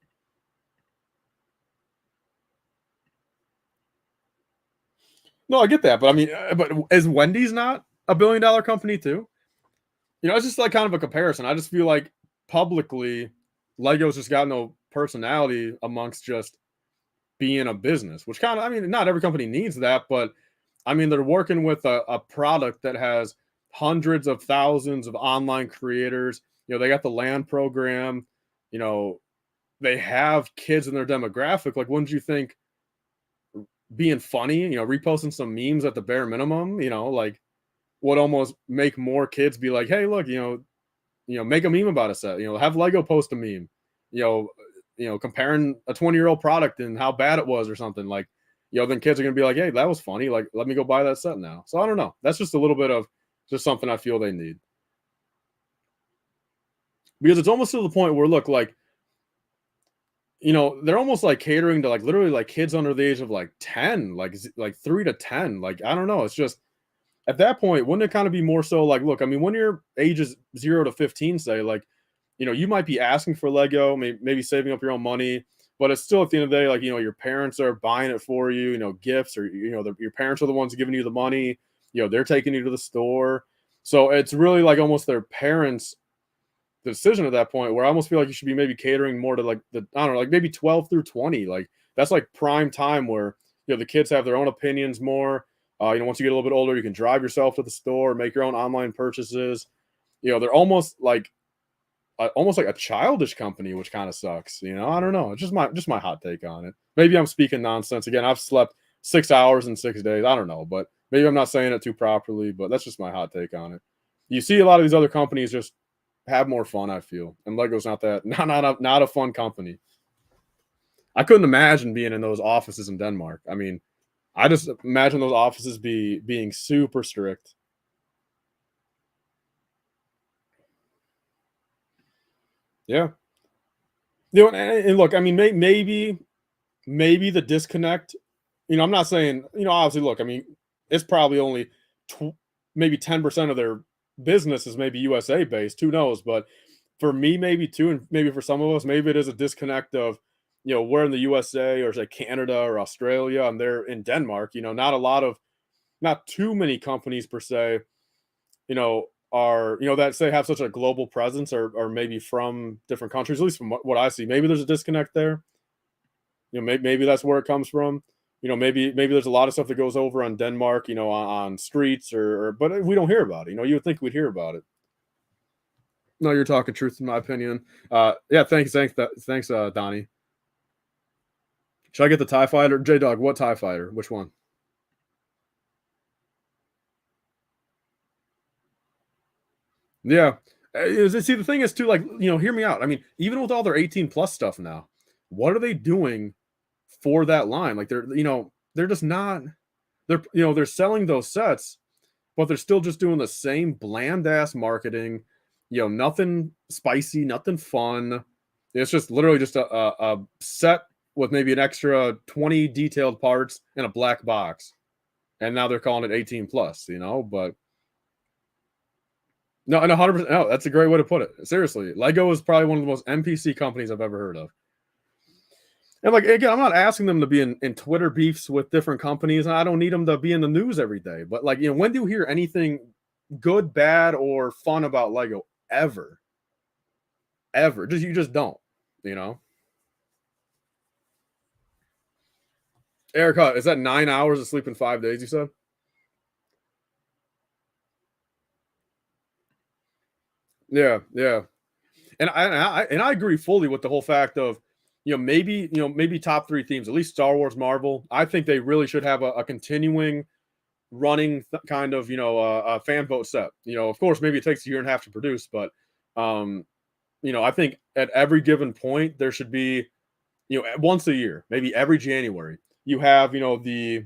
No, I get that, but I mean, but is Wendy's not a billion-dollar company too? It's just like kind of a comparison. I just feel like publicly, Lego's just got no personality amongst just being a business, which kind of, I mean, not every company needs that, but I mean, they're working with a product that has hundreds of thousands of online creators. They got the land program, you know, they have kids in their demographic. Like, wouldn't you think being funny, reposting some memes at the bare minimum, like would almost make more kids be like, hey, look, make a meme about a set, have Lego post a meme, you know, comparing a 20-year-old product and how bad it was or something like, then kids are gonna be like, hey, that was funny. Like, let me go buy that set now. So I don't know. That's just a little bit of just something I feel they need. Because it's almost to the point where look, like, they're almost like catering to like literally like kids under the age of like 10, like 3 to 10. Like, I don't know. It's just at that point, wouldn't it kind of be more so like, look, I mean, when your age is 0 to 15, say, like, you might be asking for Lego, maybe saving up your own money, but it's still at the end of the day, like, your parents are buying it for you, gifts, or, your parents are the ones giving you the money, they're taking you to the store. So it's really like almost their parents' decision at that point where I almost feel like you should be maybe catering more to like I don't know, like maybe 12 through 20. Like that's like prime time where, the kids have their own opinions more. Once you get a little bit older, you can drive yourself to the store, make your own online purchases. They're almost like a childish company, which kind of sucks. I don't know. It's just my hot take on it. Maybe I'm speaking nonsense again. I've slept 6 hours in 6 days. I don't know, but maybe I'm not saying it too properly. But that's just my hot take on it. You see a lot of these other companies just have more fun, I feel, and Lego's not that not a fun company. I couldn't imagine being in those offices in Denmark. I mean, I just imagine those offices being super strict. Yeah. And look, I mean, maybe the disconnect, I'm not saying, obviously, look, I mean, it's probably only maybe 10% of their business is maybe USA based, who knows? But for me, maybe too, and maybe for some of us, maybe it is a disconnect of, we're in the USA or say Canada or Australia and they're in Denmark, not too many companies per se, are, that say have such a global presence or maybe from different countries, at least from what I see. Maybe there's a disconnect there. Maybe that's where it comes from. Maybe there's a lot of stuff that goes over on Denmark, on streets but we don't hear about it. You would think we'd hear about it. No, you're talking truth in my opinion. Yeah, thanks, Donnie. Should I get the TIE fighter? J Dog, what TIE fighter? Which one? Yeah. See, the thing is too, like, hear me out. I mean, even with all their 18 plus stuff now, what are they doing for that line? Like they're just not, they're selling those sets, but they're still just doing the same bland ass marketing, nothing spicy, nothing fun. It's just literally just a set with maybe an extra 20 detailed parts in a black box. And now they're calling it 18 plus, but no, and 100%. No, that's a great way to put it. Seriously, Lego is probably one of the most NPC companies I've ever heard of. And like again, I'm not asking them to be in Twitter beefs with different companies, and I don't need them to be in the news every day. But like, when do you hear anything good, bad, or fun about Lego ever? Ever? You just don't. You know. Erica, is that 9 hours of sleep in 5 days? You said. Yeah, yeah. And I agree fully with the whole fact of, maybe top three themes, at least Star Wars, Marvel. I think they really should have a continuing running kind of, a fan vote set. Of course, maybe it takes a year and a half to produce, but um, I think at every given point there should be, once a year, maybe every January, you have, the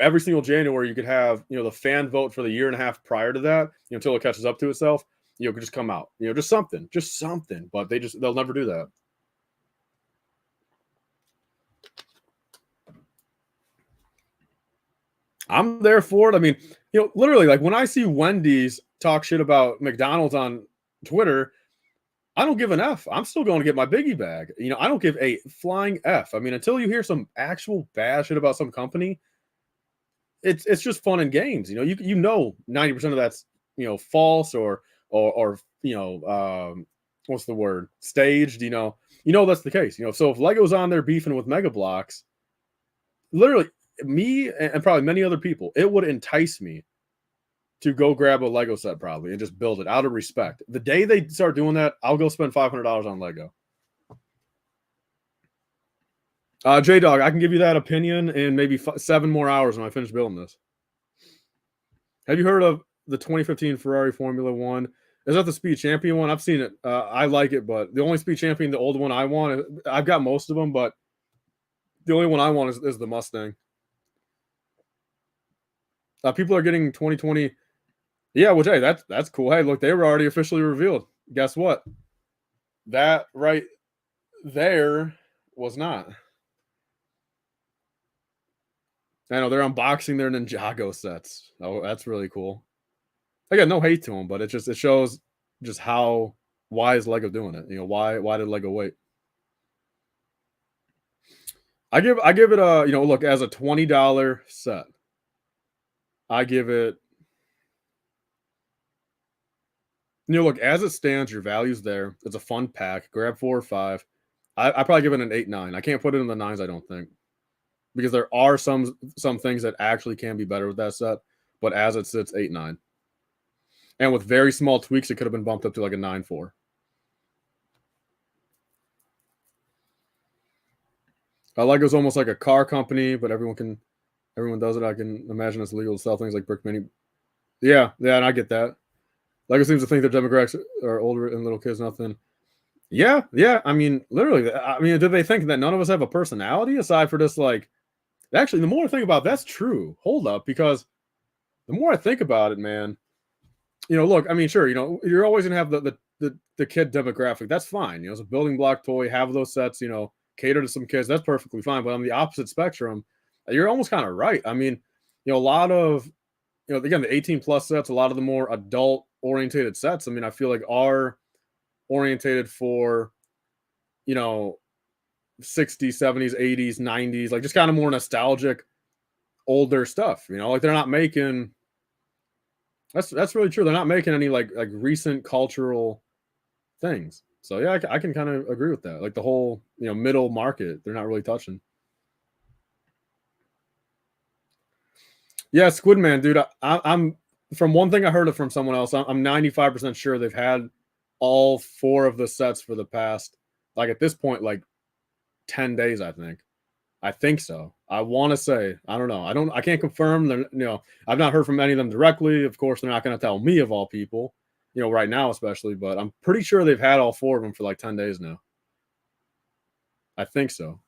every single January you could have, the fan vote for the year and a half prior to that, until it catches up to itself, could just come out, just something, but they'll never do that. I'm there for it. I mean, literally, like when I see Wendy's talk shit about McDonald's on Twitter, I don't give an F. I'm still going to get my biggie bag. I don't give a flying F. I mean, until you hear some actual bad shit about some company, it's just fun and games. 90% of that's false or what's the word, staged. That's the case. So if Lego's on there beefing with Mega Blocks, literally me and probably many other people, it would entice me to go grab a Lego set probably and just build it out of respect. The day they start doing that, I'll go spend $500 on Lego. J Dog, I can give you that opinion in maybe 7 more hours when I finish building this. Have you heard of the 2015 Ferrari Formula One? Is that the Speed Champion one? I've seen it. I like it, but the only Speed Champion, the old one I want, I've got most of them, but the only one I want is the Mustang. People are getting 2020. Yeah, well, hey, that's cool. Hey, look, they were already officially revealed. Guess what? That right there was not. I know they're unboxing their Ninjago sets. Oh, that's really cool. I got no hate to them, but it shows just how why is Lego doing it? Why did Lego wait? I give it a look as a $20 set. I give it look as it stands. Your value's there. It's a fun pack. Grab 4 or 5. I probably give it an 8-9. I can't put it in the 9s. I don't think because there are some things that actually can be better with that set. But as it sits, 8-9. And with very small tweaks, it could have been bumped up to like a 9-4. Lego's almost like a car company, but everyone does it. I can imagine it's legal to sell things like Brick Mini. Yeah, and I get that. Lego seems to think their demographics are older and little kids, nothing. Yeah. I mean, literally. I mean, do they think that none of us have a personality aside for just like? Actually, the more I think about that's true. Hold up, because the more I think about it, man. Look, I mean, sure, you're always gonna have the kid demographic. That's fine. It's a building block toy. Have those sets. Cater to some kids. That's perfectly fine. But on the opposite spectrum, you're almost kind of right. I mean, a lot of again, the 18 plus sets, a lot of the more adult orientated sets, I mean, I feel like are orientated for, 60s, 70s, 80s, 90s, like just kind of more nostalgic, older stuff, like they're not making, that's really true. They're not making any like recent cultural things. So yeah, I can kind of agree with that. Like the whole, middle market, they're not really touching. Yeah, Squidman, dude. I'm from one thing I heard it from someone else. I'm 95% sure they've had all 4 of the sets for the past, like at this point, like 10 days. I think so. I want to say. I don't know. I can't confirm. I've not heard from any of them directly. Of course, they're not going to tell me of all people. Right now especially. But I'm pretty sure they've had all 4 of them for like 10 days now. I think so.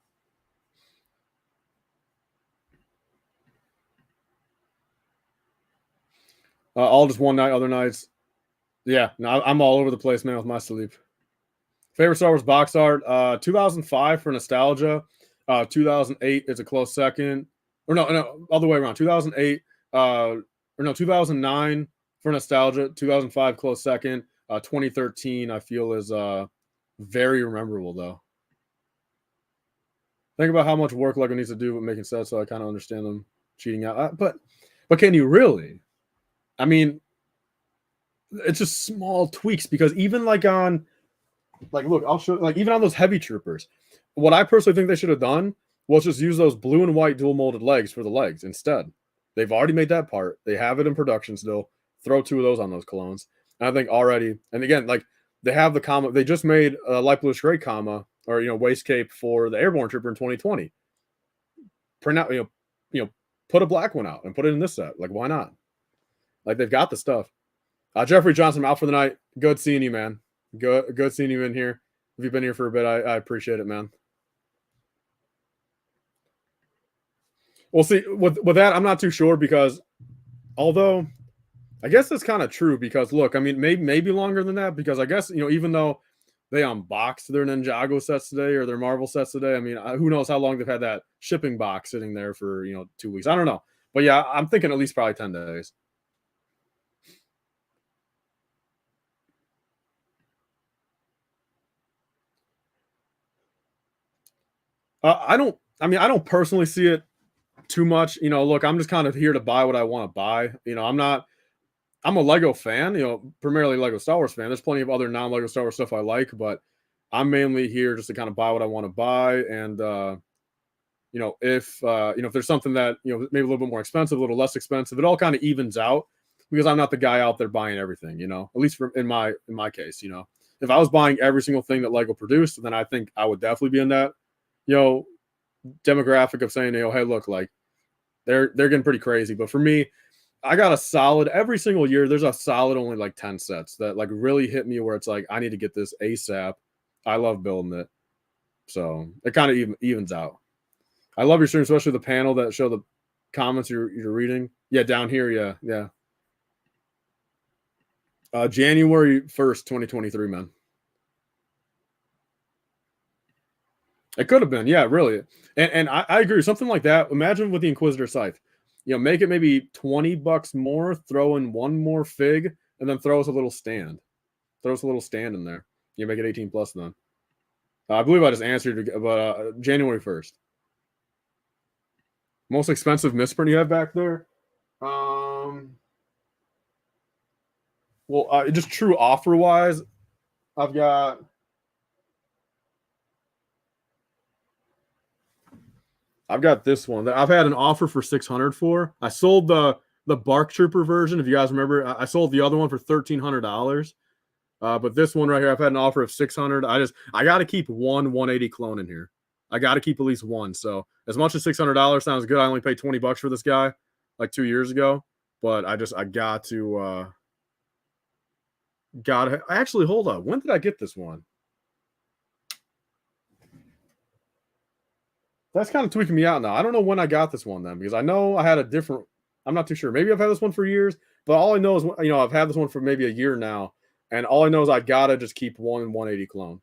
All just one night, other nights. Yeah, no, I'm all over the place, man, with my sleep. Favorite Star Wars box art, 2005 for nostalgia. 2008 is a close second. Or no, other way around. 2008, or no, 2009 for nostalgia. 2005 close second. 2013 I feel is very memorable though. Think about how much work Lego needs to do with making sets, so I kind of understand them cheating out. But can you really? I mean, it's just small tweaks because even like on, like, look, I'll show, like, even on those heavy troopers, what I personally think they should have done was just use those blue and white dual molded legs for the legs instead. They've already made that part. They have it in production still. Throw 2 of those on those colognes. And I think already, and again, like they have the comma. They just made a light bluish gray comma or waist cape for the airborne trooper in 2020. Print out, put a black one out and put it in this set. Like, why not? Like they've got the stuff. Jeffrey Johnson, I'm out for the night. Good seeing you, man. Good seeing you in here. If you've been here for a bit, I appreciate it, man. We'll see. With that, I'm not too sure because although I guess that's kind of true because look, I mean, maybe longer than that because I guess, even though they unboxed their Ninjago sets today or their Marvel sets today, I mean, who knows how long they've had that shipping box sitting there for, 2 weeks. I don't know. But yeah, I'm thinking at least probably 10 days. I don't personally see it too much. Look, I'm just kind of here to buy what I want to buy. I'm a Lego fan, primarily Lego Star Wars fan. There's plenty of other non-Lego Star Wars stuff I like, but I'm mainly here just to kind of buy what I want to buy. And, if there's something that, maybe a little bit more expensive, a little less expensive, it all kind of evens out because I'm not the guy out there buying everything, at least in my case, if I was buying every single thing that Lego produced, then I think I would definitely be in that, demographic of saying, hey, look, like they're getting pretty crazy. But for me, I got a solid every single year. There's a solid only like 10 sets that like really hit me where it's like I need to get this ASAP. I love building it, so it kind of evens out. I love your stream, especially the panel that show the comments you're reading. Yeah, down here. Yeah, yeah. January 1st, 2023, man. It could have been, yeah, really. And I agree. Something like that. Imagine with the Inquisitor scythe. Make it maybe $20 more, throw in one more fig, and then throw us a little stand. Throw us a little stand in there. You make it 18 plus then. I believe I just answered, but January 1st. Most expensive misprint you have back there? Well, just true offer wise, I've got this one that I've had an offer for 600 for. I sold the Bark Trooper version. If you guys remember, I sold the other one for $1,300. But this one right here, I've had an offer of 600. I got to keep one 180 clone in here. I got to keep at least one. So as much as $600 sounds good, I only paid $20 for this guy like 2 years ago. But I got to actually hold up. When did I get this one? That's kind of tweaking me out now. I don't know when I got this one then because I know I had a different. I'm not too sure. Maybe I've had this one for years, but all I know is I've had this one for maybe a year now, and all I know is I gotta just keep one 180 clone.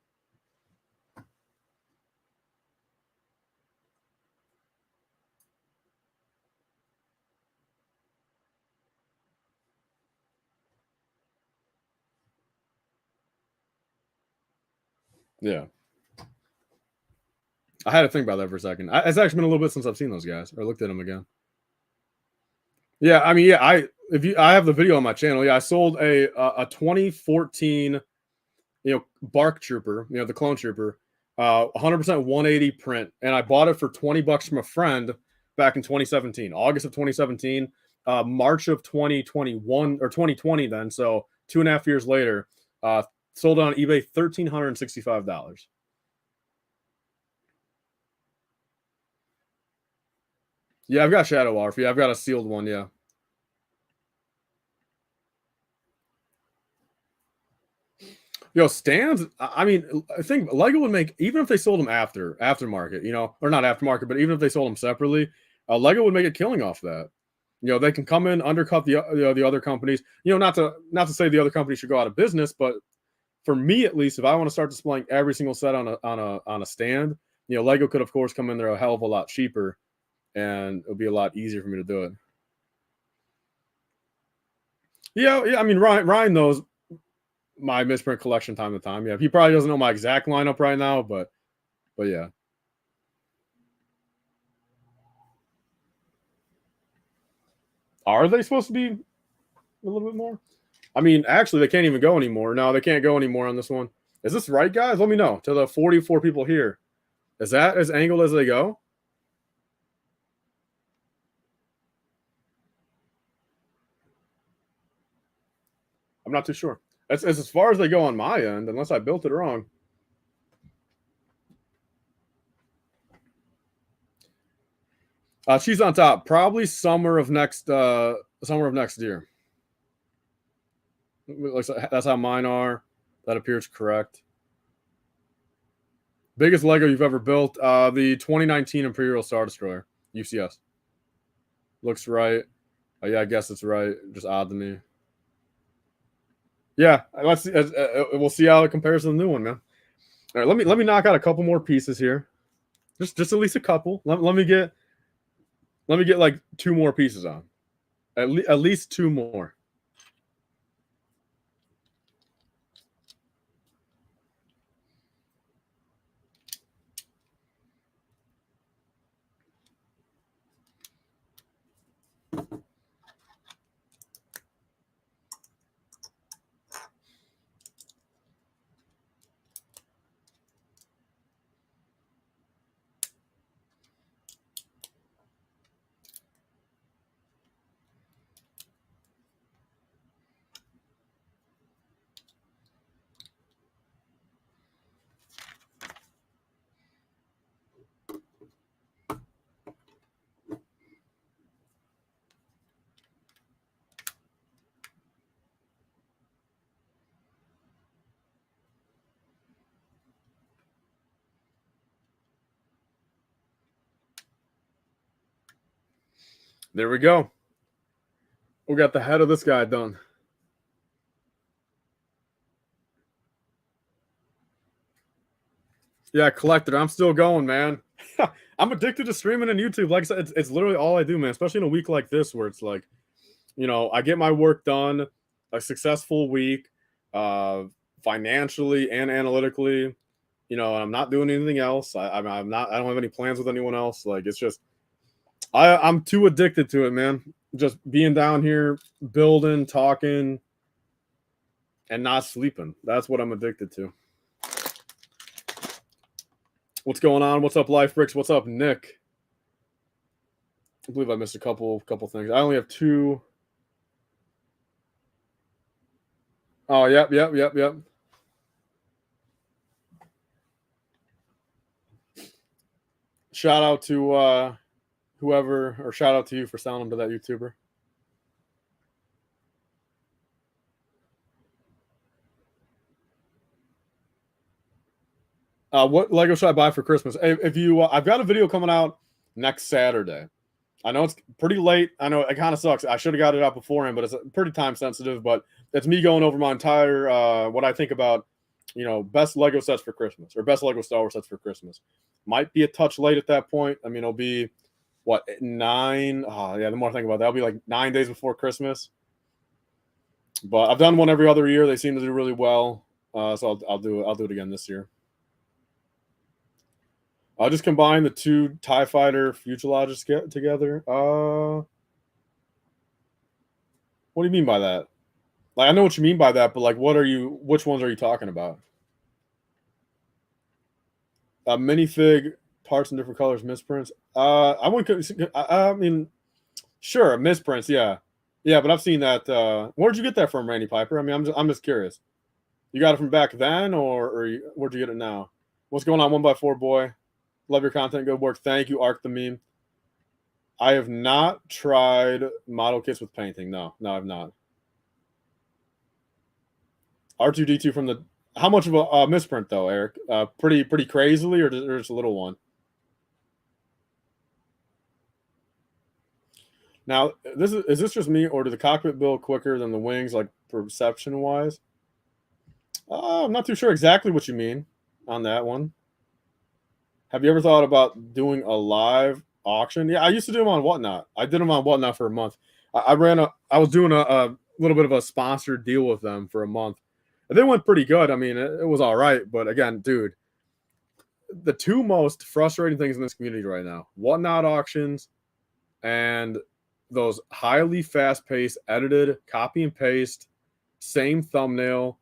Yeah, I had to think about that for a second. It's actually been a little bit since I've seen those guys or looked at them again. Yeah, I mean, yeah, I have the video on my channel. Yeah, I sold a 2014 Bark Trooper, the clone trooper, 100% 180 print, and I bought it for $20 from a friend back in 2017, August of 2017, March of 2021 or 2020. Then, so 2.5 years later, sold it on eBay $1,365. Yeah, I've got Shadow Arf. Yeah, I've got a sealed one. Yeah. Stands. I mean, I think Lego would make even if they sold them aftermarket, or not aftermarket, but even if they sold them separately, Lego would make a killing off that. They can come in, undercut the other companies. Not to say the other companies should go out of business, but for me at least, if I want to start displaying every single set on a stand, Lego could of course come in there a hell of a lot cheaper, and it'll be a lot easier for me to do it. Yeah, yeah. I mean, Ryan knows my misprint collection time to time. Yeah, he probably doesn't know my exact lineup right now, but yeah. Are they supposed to be a little bit more? I mean, actually, they can't even go anymore. No, they can't go anymore on this one. Is this right, guys? Let me know. To the 44 people here, is that as angled as they go? I'm not too sure. That's as far as they go on my end, unless I built it wrong. She's on top. Probably summer of next year. Looks like that's how mine are. That appears correct. Biggest Lego you've ever built? The 2019 Imperial Star Destroyer, UCS. Looks right. Yeah, I guess it's right. Just odd to me. Yeah, let's see. We'll see how it compares to the new one, man. All right, let me knock out a couple more pieces here. Just at least a couple. Let me get like two more pieces on. At least two more. There we go. We got the head of this guy done. Yeah, collector. I'm still going, man. I'm addicted to streaming and YouTube. Like I said, it's literally all I do, man. Especially in a week like this, where it's like, I get my work done, a successful week, financially and analytically. I'm not doing anything else. I'm not. I don't have any plans with anyone else. Like it's just, I'm too addicted to it, man. Just being down here, building, talking, and not sleeping. That's what I'm addicted to. What's going on? What's up, LifeBricks? What's up, Nick? I believe I missed a couple things. I only have 2. Oh, yep. Shout out to whoever, or shout out to you for selling them to that YouTuber. What Lego should I buy for Christmas? If you, I've got a video coming out next Saturday. I know it's pretty late. I know it kind of sucks. I should have got it out beforehand, but it's pretty time sensitive. But it's me going over my entire what I think about, best Lego sets for Christmas, or best Lego Star Wars sets for Christmas. Might be a touch late at that point. I mean, it'll be what, 9? Oh, yeah, the more I think about that, it'll be like 9 days before Christmas. But I've done one every other year. They seem to do really well. So I'll do it again this year. I'll just combine the 2 TIE Fighter fuselages together. What do you mean by that? Like, I know what you mean by that, but like, which ones are you talking about? Minifig parts in different colors, misprints. I mean, sure, misprints, yeah. Yeah, but I've seen that. Where'd you get that from, Randy Piper? I mean, I'm just curious. You got it from back then, or where'd you get it now? What's going on, 1x4 boy? Love your content. Good work. Thank you, Arc the Meme. I have not tried model kits with painting. No, I've not. R2D2 from the. How much of a misprint though, Eric? Pretty crazily, or just a little one? Now, is this just me, or did the cockpit build quicker than the wings, like perception wise? I'm not too sure exactly what you mean on that one. Have you ever thought about doing a live auction? Yeah, I used to do them on Whatnot. I did them on Whatnot for a month. I was doing a little bit of a sponsored deal with them for a month. And they went pretty good. I mean, it was all right. But again, dude, the 2 most frustrating things in this community right now, Whatnot auctions and those highly fast-paced, edited, copy and paste, same thumbnail,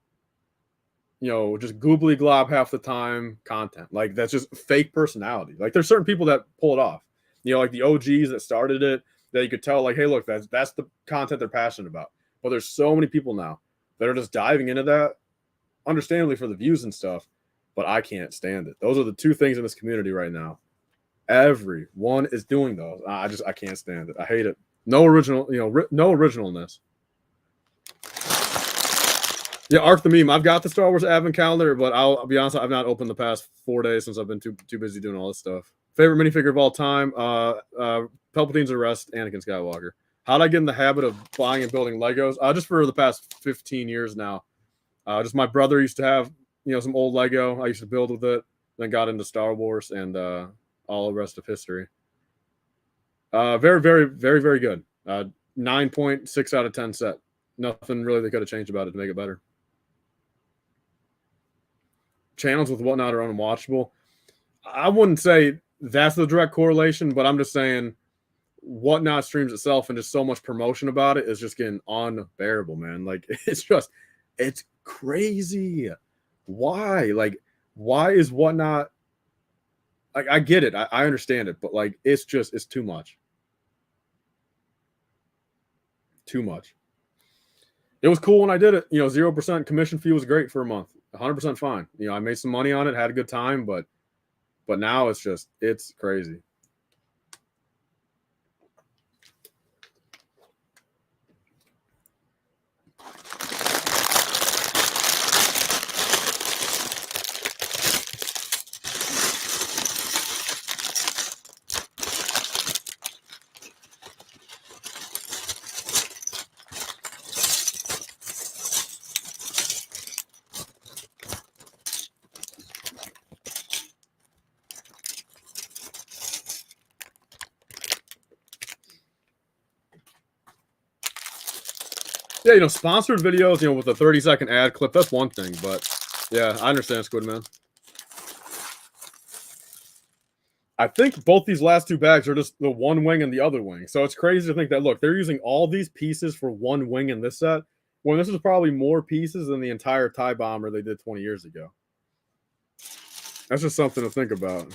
just goobly glob half the time content. Like, that's just fake personality. Like, there's certain people that pull it off. Like the OGs that started it, that you could tell, like, hey, look, that's the content they're passionate about. But there's so many people now that are just diving into that, understandably for the views and stuff. But I can't stand it. Those are the 2 things in this community right now. Everyone is doing those. I can't stand it. I hate it. No original, no originalness. Yeah, Arc the Meme. I've got the Star Wars Advent calendar, but I'll be honest, I've not opened the past 4 days since I've been too busy doing all this stuff. Favorite minifigure of all time? Palpatine's arrest, Anakin Skywalker. How did I get in the habit of buying and building Legos? Just for the past 15 years now. Just my brother used to have, some old Lego. I used to build with it. Then got into Star Wars, and all the rest of history. Very, very, very, very good. 9.6 out of 10 set. Nothing really they could have changed about it to make it better. Channels with Whatnot are unwatchable. I wouldn't say that's the direct correlation, but I'm just saying Whatnot streams itself and just so much promotion about it is just getting unbearable, man. Like, it's crazy. Why? Like, why is Whatnot? Like, I get it. I understand it, but like, it's too much. Too much. It was cool when I did it. 0% commission fee was great for a month. 100% fine. I made some money on it, had a good time, but now it's crazy. Yeah, sponsored videos, with a 30-second ad clip, that's one thing, but yeah, I understand, Squidman. I think both these last two bags are just the one wing and the other wing. So it's crazy to think that, look, they're using all these pieces for one wing in this set, when this is probably more pieces than the entire TIE bomber they did 20 years ago. That's just something to think about.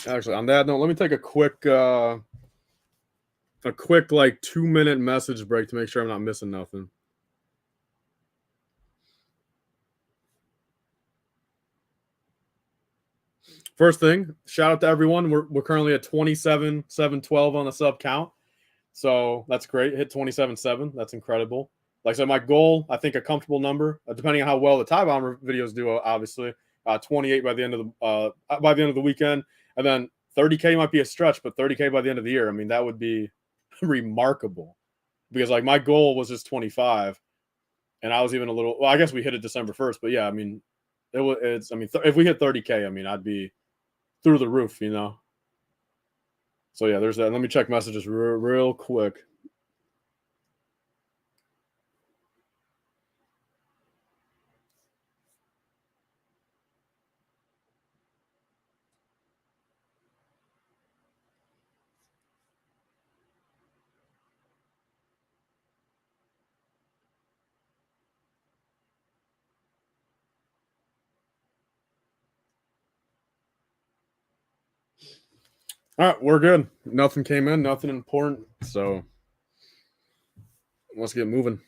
Actually, on that note, let me take a quick like 2-minute message break to make sure I'm not missing nothing. First thing, shout out to everyone. We're currently at 27,712 on the sub count. So that's great. Hit 27.7. That's incredible. Like I said, my goal, I think a comfortable number, depending on how well the TIE bomber videos do, obviously, 28 by the end of the weekend, and then 30K might be a stretch, but 30K by the end of the year. I mean, that would be remarkable, because like my goal was just 25, and I was even a little. Well, I guess we hit it December 1st, but yeah, I mean, if we hit 30K, I mean, I'd be through the roof. So yeah, there's that. Let me check messages real quick. All right, we're good. Nothing came in, nothing important. So let's get moving.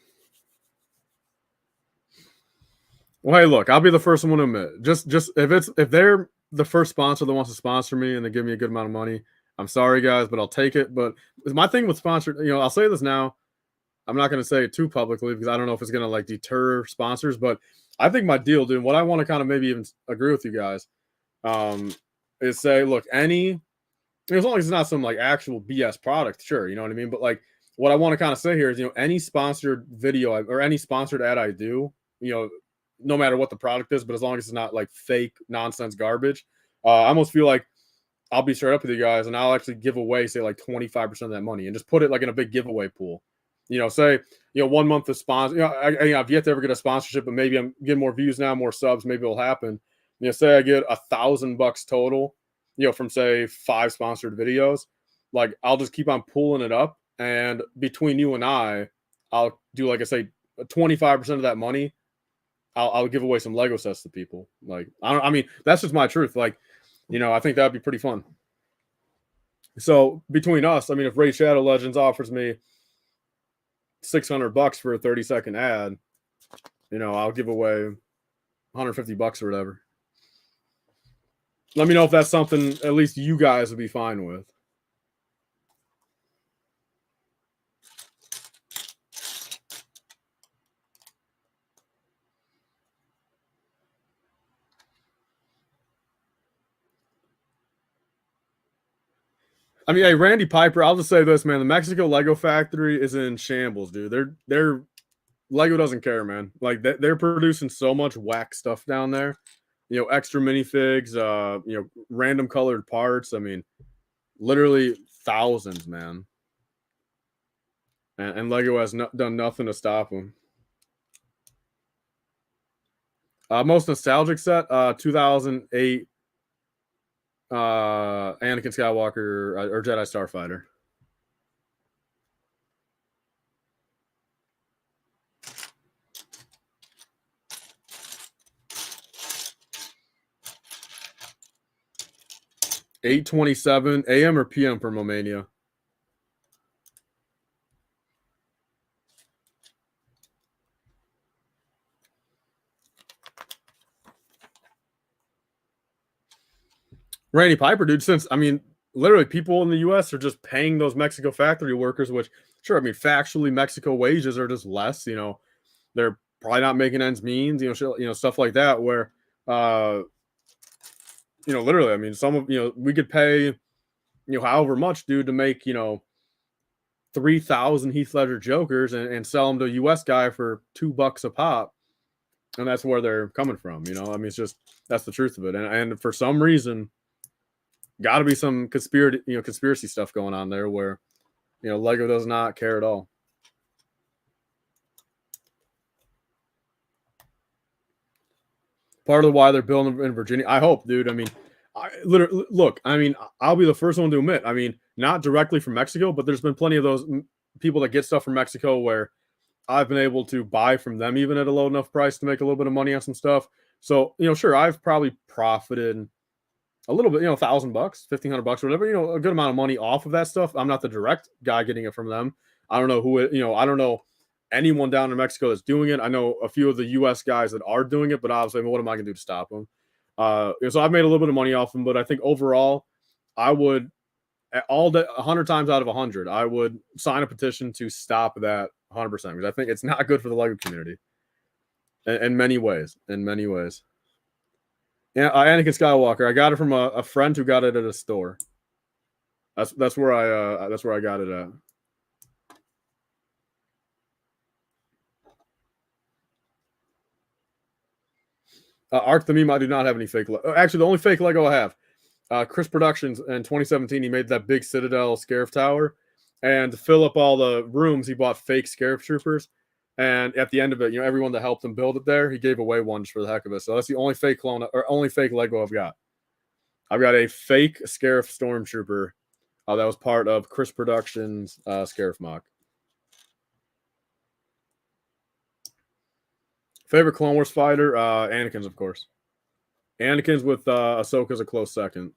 Well, hey, look, I'll be the first one to admit. Just if they're the first sponsor that wants to sponsor me and they give me a good amount of money, I'm sorry, guys, but I'll take it. But my thing with sponsored, I'll say this now. I'm not going to say it too publicly because I don't know if it's going to like deter sponsors. But I think my deal, dude, what I want to kind of maybe even agree with you guys, is say, look, as long as it's not some like actual BS product, sure, you know what I mean. But like, what I want to kind of say here is, any sponsored video or any sponsored ad I do, no matter what the product is, but as long as it's not like fake nonsense garbage, I almost feel like I'll be straight up with you guys and I'll actually give away, say, like 25% of that money and just put it like in a big giveaway pool. Say, 1 month of sponsor. I've yet to ever get a sponsorship, but maybe I'm getting more views now, more subs. Maybe it'll happen. Say I get $1,000 total, from say 5 sponsored videos. Like, I'll just keep on pulling it up, and between you and I'll do, like I say, 25% of that money. I'll give away some Lego sets to people. Like, I mean, that's just my truth. Like, I think that'd be pretty fun. So between us, I mean, if Raid Shadow Legends offers me $600 for a 30-second ad, I'll give away $150 or whatever. Let me know if that's something at least you guys would be fine with. I mean, hey, Randy Piper, I'll just say this, man. The Mexico Lego factory is in shambles, dude. They're Lego doesn't care, man. Like, they're producing so much whack stuff down there. Extra minifigs, random colored parts. I mean, literally thousands, man. And Lego has done nothing to stop them. Most nostalgic set, 2008, Anakin Skywalker or Jedi Starfighter. $8:27 a.m. or p.m. for Momania. Randy Piper, dude. Literally, people in the U.S. are just paying those Mexico factory workers, which, sure, I mean, factually, Mexico wages are just less. They're probably not making ends meet. Stuff like that. Where, literally, I mean, we could pay, however much, dude, to make, 3,000 Heath Ledger Jokers and sell them to a US guy for $2 a pop. And that's where they're coming from. I mean, it's just, that's the truth of it. And for some reason, got to be some conspiracy stuff going on there where, Lego does not care at all. Part of why they're building in Virginia. I hope, dude. I mean, look, I mean, I'll be the first one to admit, I mean, not directly from Mexico, but there's been plenty of those people that get stuff from Mexico where I've been able to buy from them even at a low enough price to make a little bit of money on some stuff. So, sure, I've probably profited a little bit, $1,000, $1,500, whatever, a good amount of money off of that stuff. I'm not the direct guy getting it from them. I don't know who I don't know anyone down in Mexico that's doing it. I know a few of the US guys that are doing it, but obviously, what am I going to do to stop them? So I've made a little bit of money off them, but I think overall, I would, 100 times out of 100, I would sign a petition to stop that 100% because I think it's not good for the Lego community in many ways. Yeah, Anakin Skywalker. I got it from a friend who got it at a store. That's where I got it at. Arc the Meme, I do not have any fake. Actually, the only fake Lego I have, Chris Productions in 2017, he made that big Citadel Scarif Tower, and to fill up all the rooms, he bought fake Scarif Troopers. And at the end of it, everyone that helped him build it there, he gave away one just for the heck of it. So that's the only fake clone or only fake Lego I've got. I've got a fake Scarif Stormtrooper that was part of Chris Productions' Scarif mock. Favorite Clone Wars fighter? Anakin's, of course. Anakin's with Ahsoka's a close second.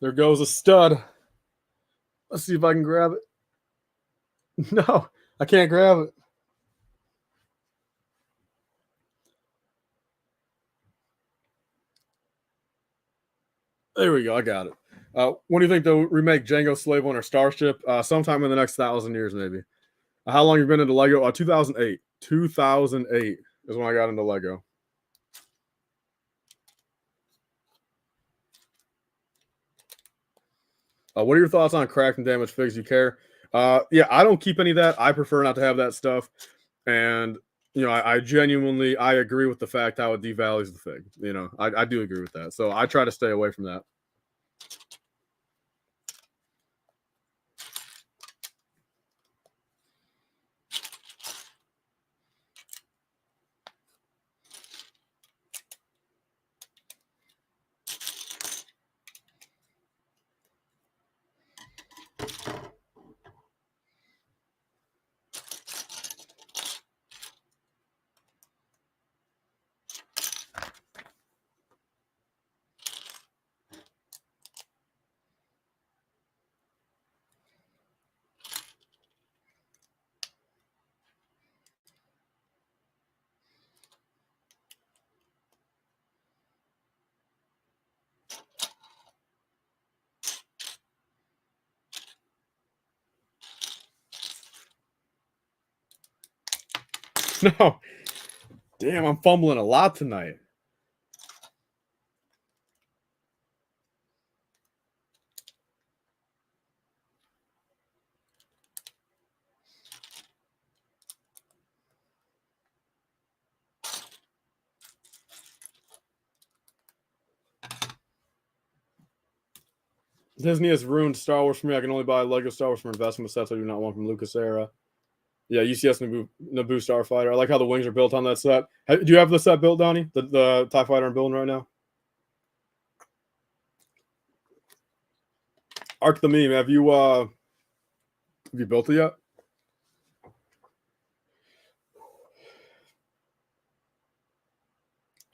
There goes a stud. Let's see if I can grab it. No, I can't grab it. There we go. I got it. When do you think they'll remake Django Slave One or Starship? Sometime in the next 1,000 years, maybe. How long have you been into Lego? 2008. 2008 is when I got into Lego. What are your thoughts on cracked and damaged figs? You care? Yeah, I don't keep any of that. I prefer not to have that stuff. And I genuinely agree with the fact how it devalues the fig. I do agree with that. So I try to stay away from that. No. Damn, I'm fumbling a lot tonight. Disney has ruined Star Wars for me. I can only buy Lego Star Wars for investment sets I do not want from Lucas era. Yeah, UCS Naboo Starfighter. I like how the wings are built on that set. Do you have the set built, Donnie? The TIE Fighter I'm building right now? Arc the Meme, have you built it yet?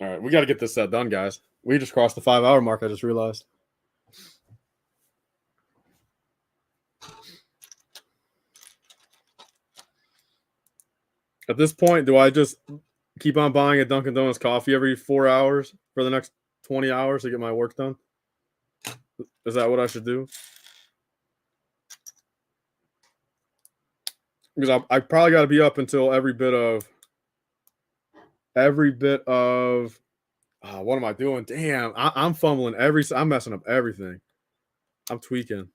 All right, we got to get this set done, guys. We just crossed the 5-hour mark, I just realized. At this point, do I just keep on buying a Dunkin' Donuts coffee every 4 hours for the next 20 hours to get my work done? Is that what I should do? Because I probably got to be up until every bit of what am I doing? Damn, I'm fumbling I'm messing up everything. I'm tweaking.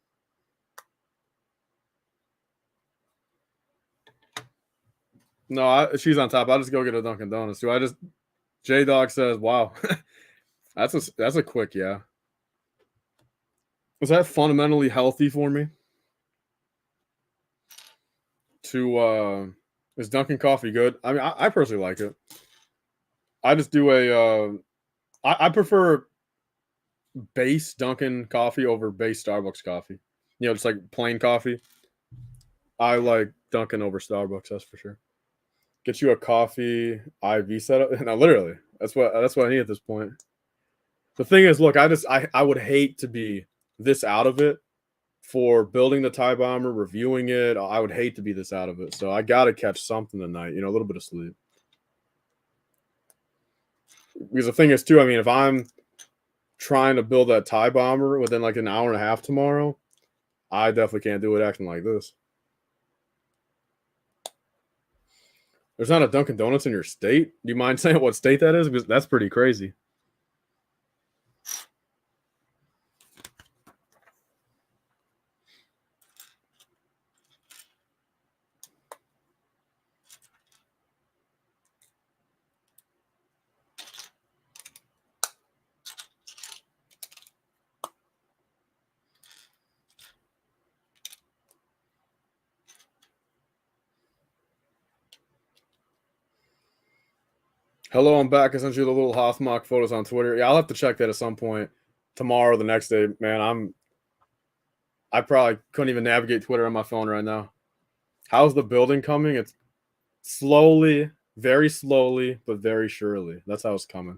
No, she's on top. I'll just go get a Dunkin' Donuts. J Dog says, wow. That's a quick, yeah. Is that fundamentally healthy for me? Is Dunkin' coffee good? I mean, I personally like it. I just do I prefer base Dunkin' coffee over base Starbucks coffee. Just like plain coffee. I like Dunkin' over Starbucks, that's for sure. Get you a coffee IV setup. No, literally. That's what I need at this point. The thing is, look, I would hate to be this out of it for building the tie bomber, reviewing it. I would hate to be this out of it. So I gotta catch something tonight, a little bit of sleep. Because the thing is too, I mean, if I'm trying to build that tie bomber within like an hour and a half tomorrow, I definitely can't do it acting like this. There's not a Dunkin' Donuts in your state? Do you mind saying what state that is? Because that's pretty crazy. Hello, I'm back. I sent you the little Hoffmock photos on Twitter. Yeah, I'll have to check that at some point tomorrow, the next day. Man, I probably couldn't even navigate Twitter on my phone right now. How's the building coming? It's slowly, very slowly, but very surely. That's how it's coming.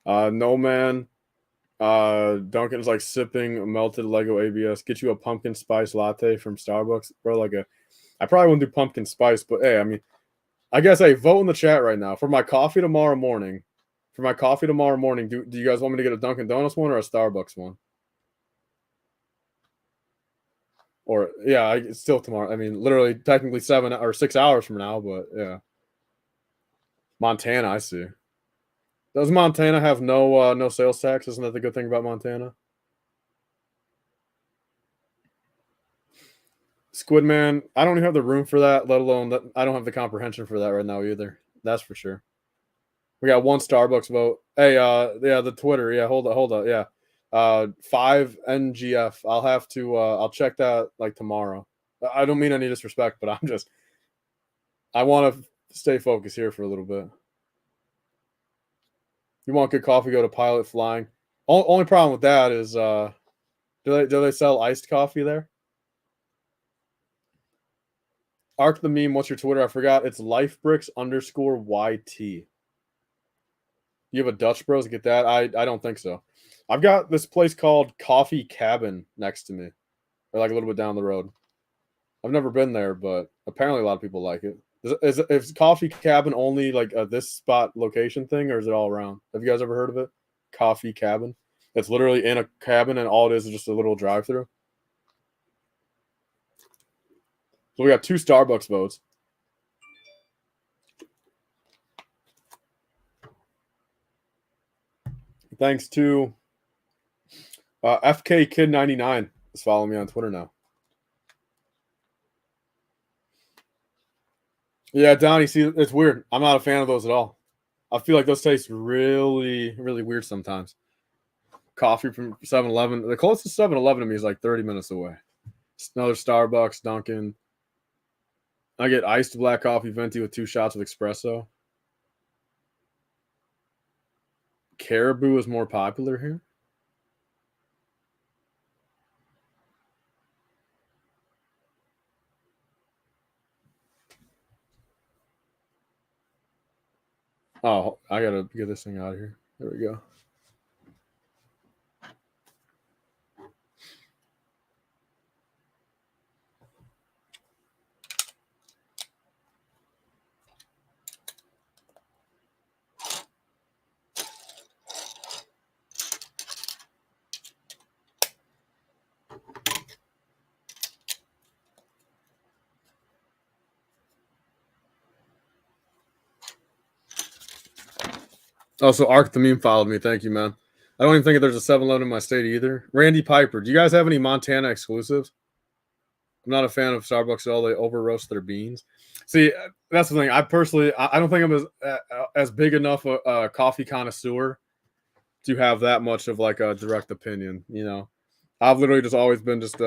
No man. Duncan's like sipping melted Lego ABS. Get you a pumpkin spice latte from Starbucks, bro. I probably wouldn't do pumpkin spice, but hey, I mean, I guess hey, vote in the chat right now for my coffee tomorrow morning. Do you guys want me to get a Dunkin' Donuts one or a Starbucks one? Or yeah, it's still tomorrow. I mean, literally, technically 7 or 6 hours from now, but yeah. Montana, I see. Does Montana have no sales tax? Isn't that the good thing about Montana? Squidman, I don't even have the room for that, let alone that I don't have the comprehension for that right now either. That's for sure. We got one Starbucks vote. Hey, yeah, the Twitter. Yeah, hold on. Yeah. 5 NGF. I'll check that like tomorrow. I don't mean any disrespect, but I want to stay focused here for a little bit. You want good coffee, go to Pilot Flying. Only problem with that is do they sell iced coffee there? Arc the meme, what's your Twitter? I forgot. It's LifeBricks _YT. You have a Dutch Bros? Get that? I don't think so. I've got this place called Coffee Cabin next to me, or like a little bit down the road. I've never been there, but apparently a lot of people like it. Is Coffee Cabin only like a this spot location thing, or is it all around? Have you guys ever heard of it? Coffee Cabin. It's literally in a cabin, and all it is just a little drive-through. So we got 2 Starbucks votes. Thanks to FK Kid 99 is following me on Twitter now. Yeah, Donnie, see, it's weird. I'm not a fan of those at all. I feel like those taste really, really weird sometimes. Coffee from 7-Eleven. The closest 7-Eleven to me is like 30 minutes away. Another Starbucks, Dunkin'. I get iced black coffee venti with 2 shots of espresso. Caribou is more popular here. Oh, I gotta get this thing out of here. There we go. Also, Arc the Meme followed me. Thank you, man. I don't even think there's a 7-Eleven in my state either. Randy Piper, do you guys have any Montana exclusives? I'm not a fan of Starbucks at all. They over roast their beans. See, that's the thing. I personally, I don't think I'm as big enough a coffee connoisseur to have that much of like a direct opinion. You know, I've literally just always been just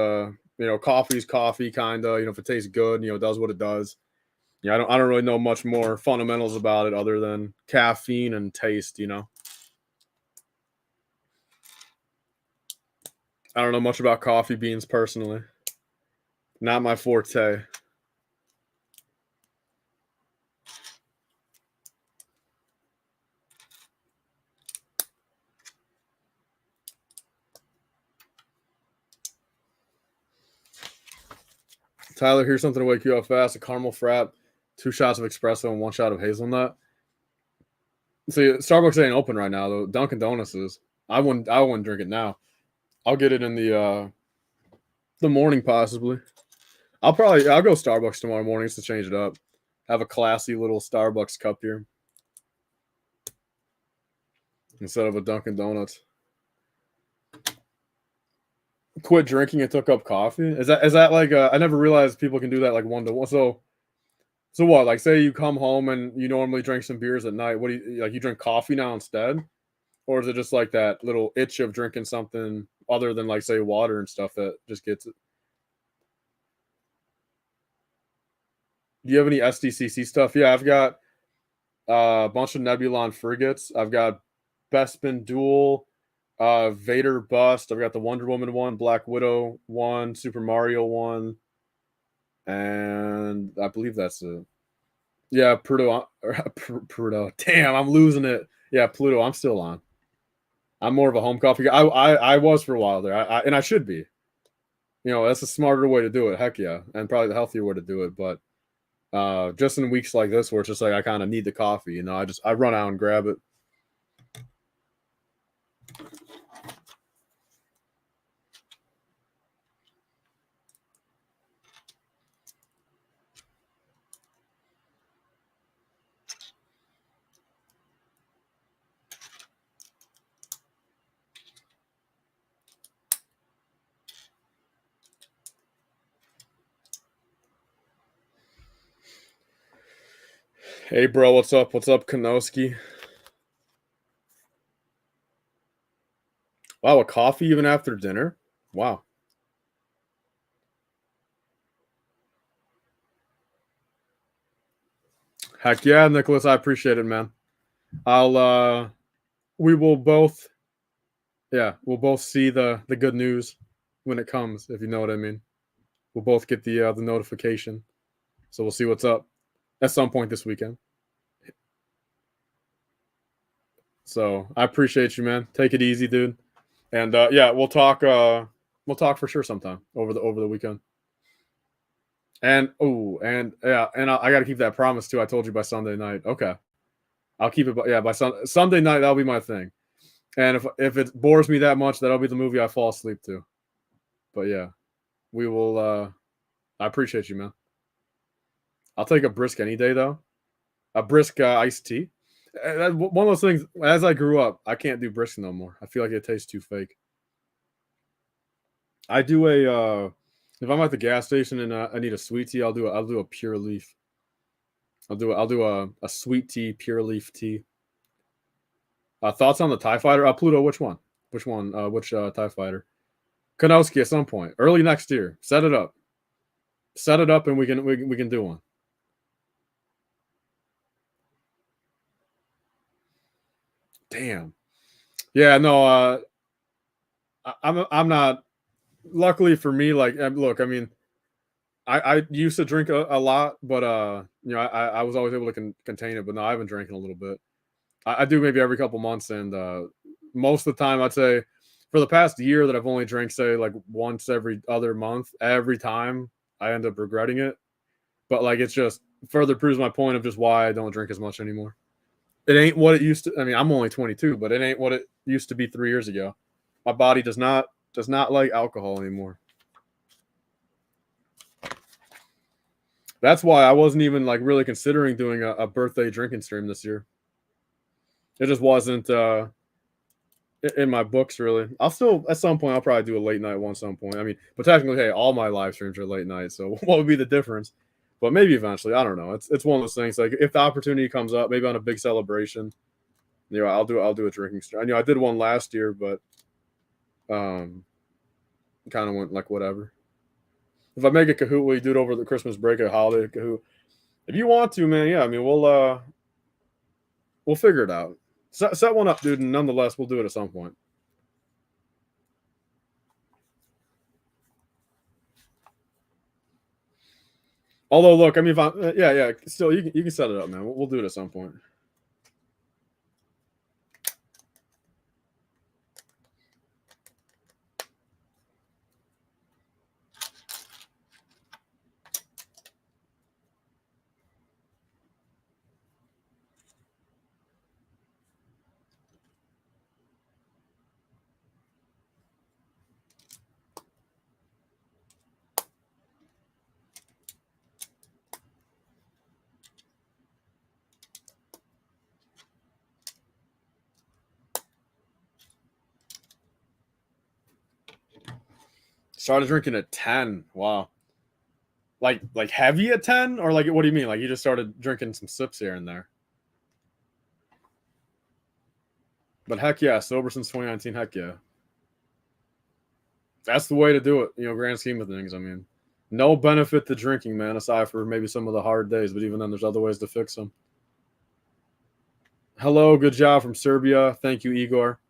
coffee's coffee kind of. If it tastes good, it does what it does. Yeah, I don't really know much more fundamentals about it other than caffeine and taste. I don't know much about coffee beans personally. Not my forte. Tyler, here's something to wake you up fast. A caramel frap, 2 shots of espresso, and 1 shot of hazelnut. See, Starbucks ain't open right now though. Dunkin' Donuts is. I wouldn't drink it now. I'll get it in the morning possibly. I'll go Starbucks tomorrow morning just to change it up. Have a classy little Starbucks cup here instead of a Dunkin' Donuts. Quit drinking and took up coffee. Is that like I never realized people can do that like 1-to-1. So what? Like, say you come home and you normally drink some beers at night. What do you like? You drink coffee now instead, or is it just like that little itch of drinking something other than like say water and stuff that just gets it? Do you have any SDCC stuff? Yeah, I've got a bunch of Nebulon frigates. I've got Bespin Duel, Vader Bust. I've got the Wonder Woman one, Black Widow one, Super Mario one, and I believe that's it. Yeah, Pluto. Pluto. Damn, I'm losing it. Yeah, Pluto. I'm still on. I'm more of a home coffee guy. I was for a while there, and I should be. That's a smarter way to do it. Heck yeah, and probably the healthier way to do it. But just in weeks like this, where it's just like I kind of need the coffee, I run out and grab it. Hey, bro, what's up? What's up, Kanoski? Wow, a coffee even after dinner? Wow. Heck yeah, Nicholas, I appreciate it, man. We will both, yeah, we'll both see the good news when it comes, if you know what I mean. We'll both get the notification, so we'll see what's up at some point this weekend. So I appreciate you, man. Take it easy, dude. And yeah, we'll talk. We'll talk for sure sometime over the weekend. And yeah, and I got to keep that promise too. I told you by Sunday night. Okay, I'll keep it. Yeah, by Sunday night, that'll be my thing. And if it bores me that much, that'll be the movie I fall asleep to. But yeah, we will. I appreciate you, man. I'll take a brisk any day though. A brisk iced tea. One of those things. As I grew up, I can't do brisk no more. I feel like it tastes too fake. I do a if I'm at the gas station and I need a sweet tea, I'll do a pure leaf. I'll do a sweet tea, pure leaf tea. Thoughts on the TIE fighter? Pluto, which one? Which one? Which TIE fighter? Kanowski at some point, early next year. Set it up. Set it up, and we can do one. Damn. Yeah. No. I'm not. Luckily for me, like, look, I mean, I used to drink a lot, but I was always able to contain it. But no, I've been drinking a little bit. I do maybe every couple months, and most of the time, I'd say for the past year that I've only drank, say, like once every other month. Every time I end up regretting it, but like it's just further proves my point of just why I don't drink as much anymore. It ain't what it used to. I mean, I'm only 22, but it ain't what it used to be 3 years ago. My body does not like alcohol anymore. That's why I wasn't even like really considering doing a birthday drinking stream this year. It just wasn't in my books really. I'll still at some point I'll probably do a late night one some point. I mean, but technically, hey, all my live streams are late night, so what would be the difference? But maybe eventually, I don't know. It's one of those things. Like if the opportunity comes up, maybe on a big celebration, I'll do a drinking stream. I did one last year, but um, kind of went like whatever. If I make a Kahoot, will you do it over the Christmas break, a holiday Kahoot? If you want to, man, yeah. I mean, we'll figure it out. Set one up, dude, and nonetheless, we'll do it at some point. Although, look, I mean, if I, yeah, still, you can set it up, man. We'll do it at some point. Started drinking at 10. Wow. Like heavy at 10, or like what do you mean? Like you just started drinking some sips here and there? But heck yeah, sober since 2019. Heck yeah, that's the way to do it. Grand scheme of things. I mean, no benefit to drinking, man, aside for maybe some of the hard days. But even then, there's other ways to fix them. Hello, good job from Serbia. Thank you, Igor.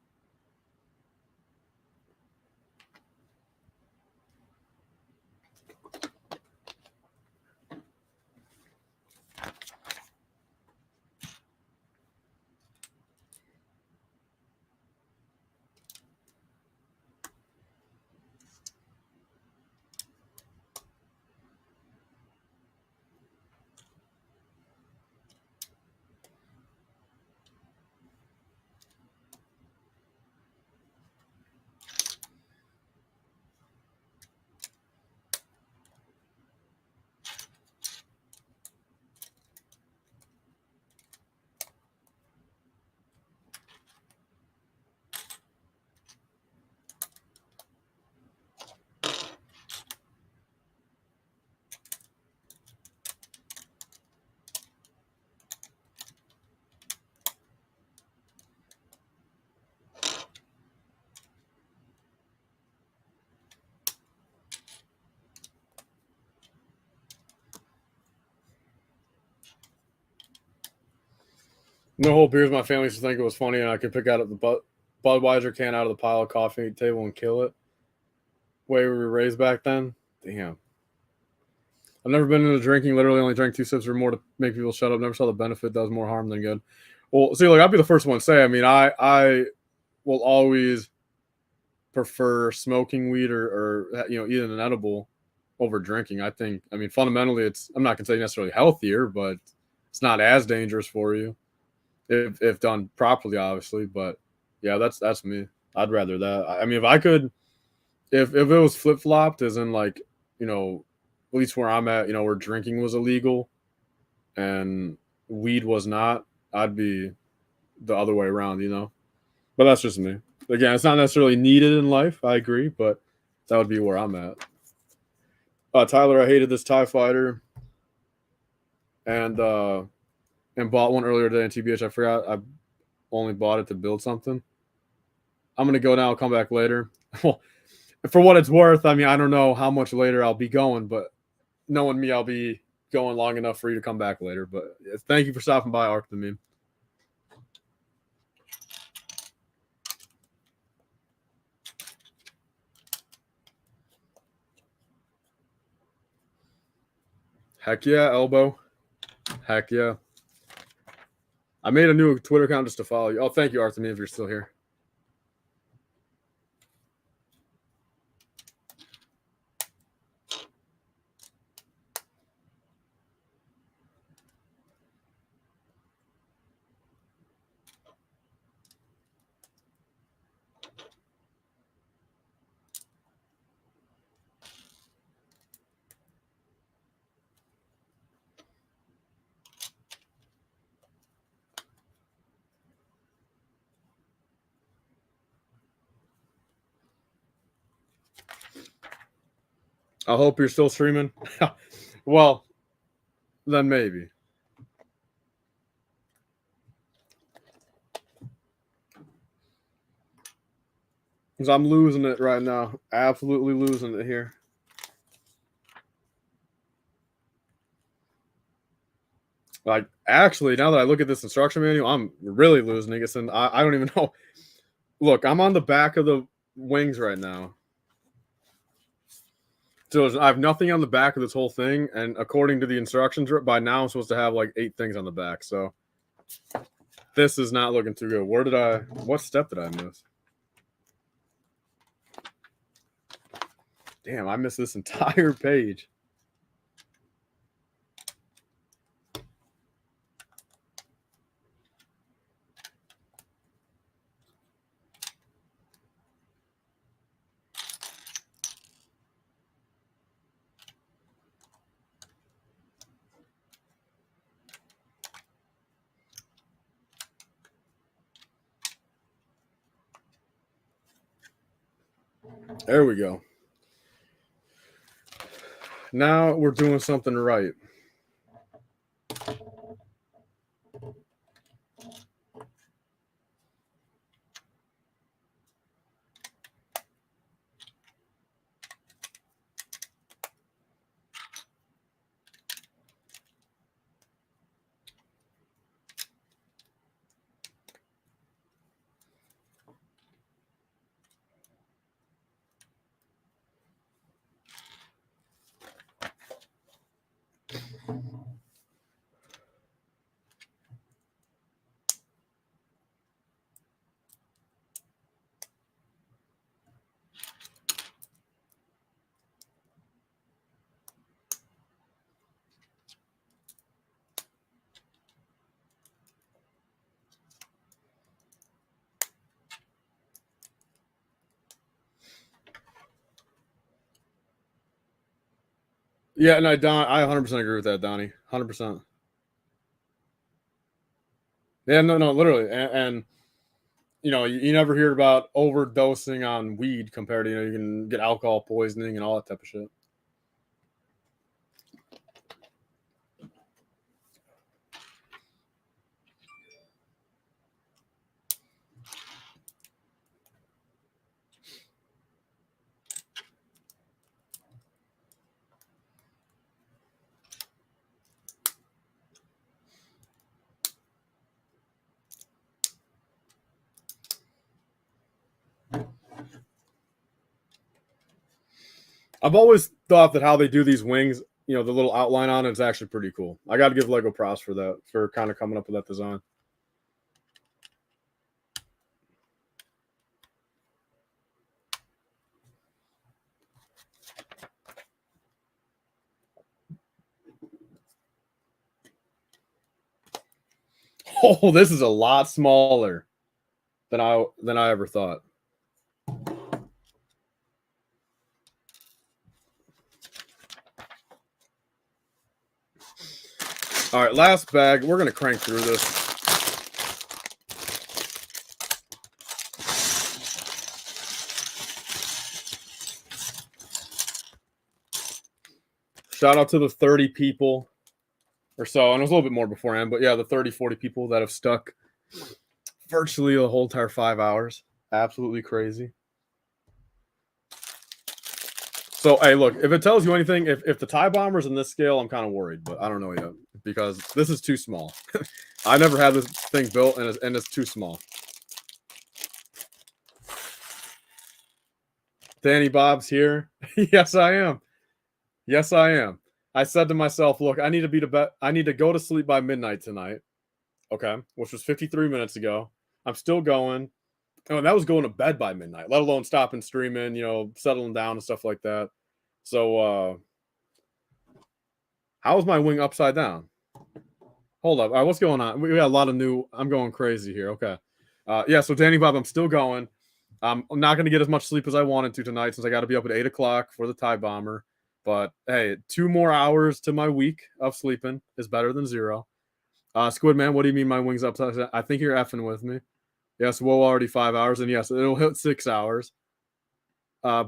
No whole beers. My family used to think it was funny, and I could pick out the Budweiser can out of the pile of coffee table and kill it. Way we were raised back then. Damn. I've never been into drinking. Literally, only drank 2 sips or more to make people shut up. Never saw the benefit. Does more harm than good. Well, see, like I'll be the first one to say. I mean, I will always prefer smoking weed or eating an edible over drinking. I think. I mean, fundamentally, I'm not gonna say necessarily healthier, but it's not as dangerous for you if done properly, obviously. But yeah, that's me. I'd rather that. I mean, if I could, if it was flip flopped, as in like you know, at least where I'm at, where drinking was illegal and weed was not, I'd be the other way around. But that's just me. Again, it's not necessarily needed in life. I agree, but that would be where I'm at. Tyler, I hated this TIE fighter and bought one earlier today in TBH. I forgot I only bought it to build something. I'm gonna go now. I'll come back later. Well, for what it's worth, I mean, I don't know how much later I'll be going, but knowing me, I'll be going long enough for you to come back later. But thank you for stopping by, Arc the Meme. Heck yeah, Elbow. Heck yeah. I made a new Twitter account just to follow you. Oh, thank you, Arthur, if you're still here. I hope you're still streaming. Well, then maybe. Because I'm losing it right now. Absolutely losing it here. Like, actually, now that I look at this instruction manual, I'm really losing it. And I don't even know. Look, I'm on the back of the wings right now. So I have nothing on the back of this whole thing. And according to the instructions, by now I'm supposed to have like 8 things on the back. So this is not looking too good. What step did I miss? Damn, I missed this entire page. There we go. Now we're doing something right. Yeah, no, Don, I 100% agree with that, Donnie. 100%. Yeah, no, literally. And you know, you never hear about overdosing on weed compared to, you can get alcohol poisoning and all that type of shit. I've always thought that how they do these wings, the little outline on it is actually pretty cool. I got to give Lego props for that, for kind of coming up with that design. Oh, this is a lot smaller than I ever thought. All right, last bag. We're gonna crank through this. Shout out to the 30 people or so, and it was a little bit more beforehand, but yeah, the 30, 40 people that have stuck virtually the whole entire 5 hours. Absolutely crazy. So, hey, look, if it tells you anything, if the tie bomber's in this scale, I'm kind of worried, but I don't know yet because this is too small. I never had this thing built, and it's too small. Danny Bob's here. Yes, I am. Yes, I am. I said to myself, look, I need to be to bed. I need to go to sleep by midnight tonight. Okay, which was 53 minutes ago. I'm still going. Oh, and that was going to bed by midnight, let alone stopping streaming, settling down and stuff like that. So, how is my wing upside down? Hold up. All right, what's going on? We got a lot of new. I'm going crazy here. Okay. Yeah, so Danny Bob, I'm still going. I'm not going to get as much sleep as I wanted to tonight since I got to be up at 8 o'clock for the tie bomber. But hey, 2 more hours to my week of sleeping is better than 0. Squid Man, what do you mean my wing's upside down? I think you're effing with me. Yes, whoa, already 5 hours. And yes, it'll hit 6 hours.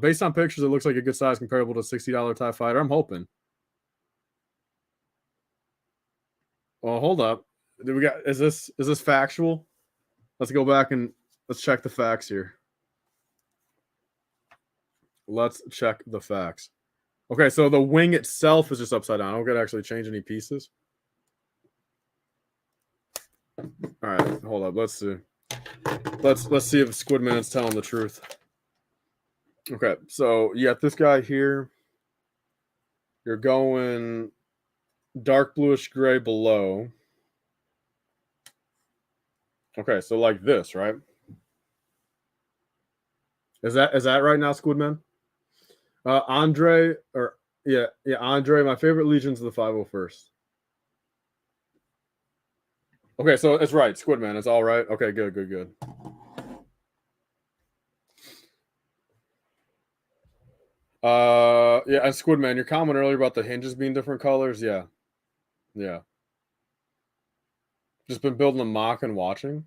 Based on pictures, it looks like a good size comparable to $60 TIE fighter. I'm hoping. Well, hold up. Do we got? Is this factual? Let's go back and let's check the facts here. Let's check the facts. Okay, so the wing itself is just upside down. I don't got to actually change any pieces. All right, hold up. Let's see. Let's see if Squidman's telling the truth. Okay, so you got this guy here. You're going dark bluish gray below. Okay, so like this, right? Is that right now, Squidman? Andre, or yeah, Andre. My favorite legion's the 501st. Okay, so it's right, Squidman. It's all right. Okay, good. Yeah, and Squidman, your comment earlier about the hinges being different colors. Yeah. Just been building a mock and watching.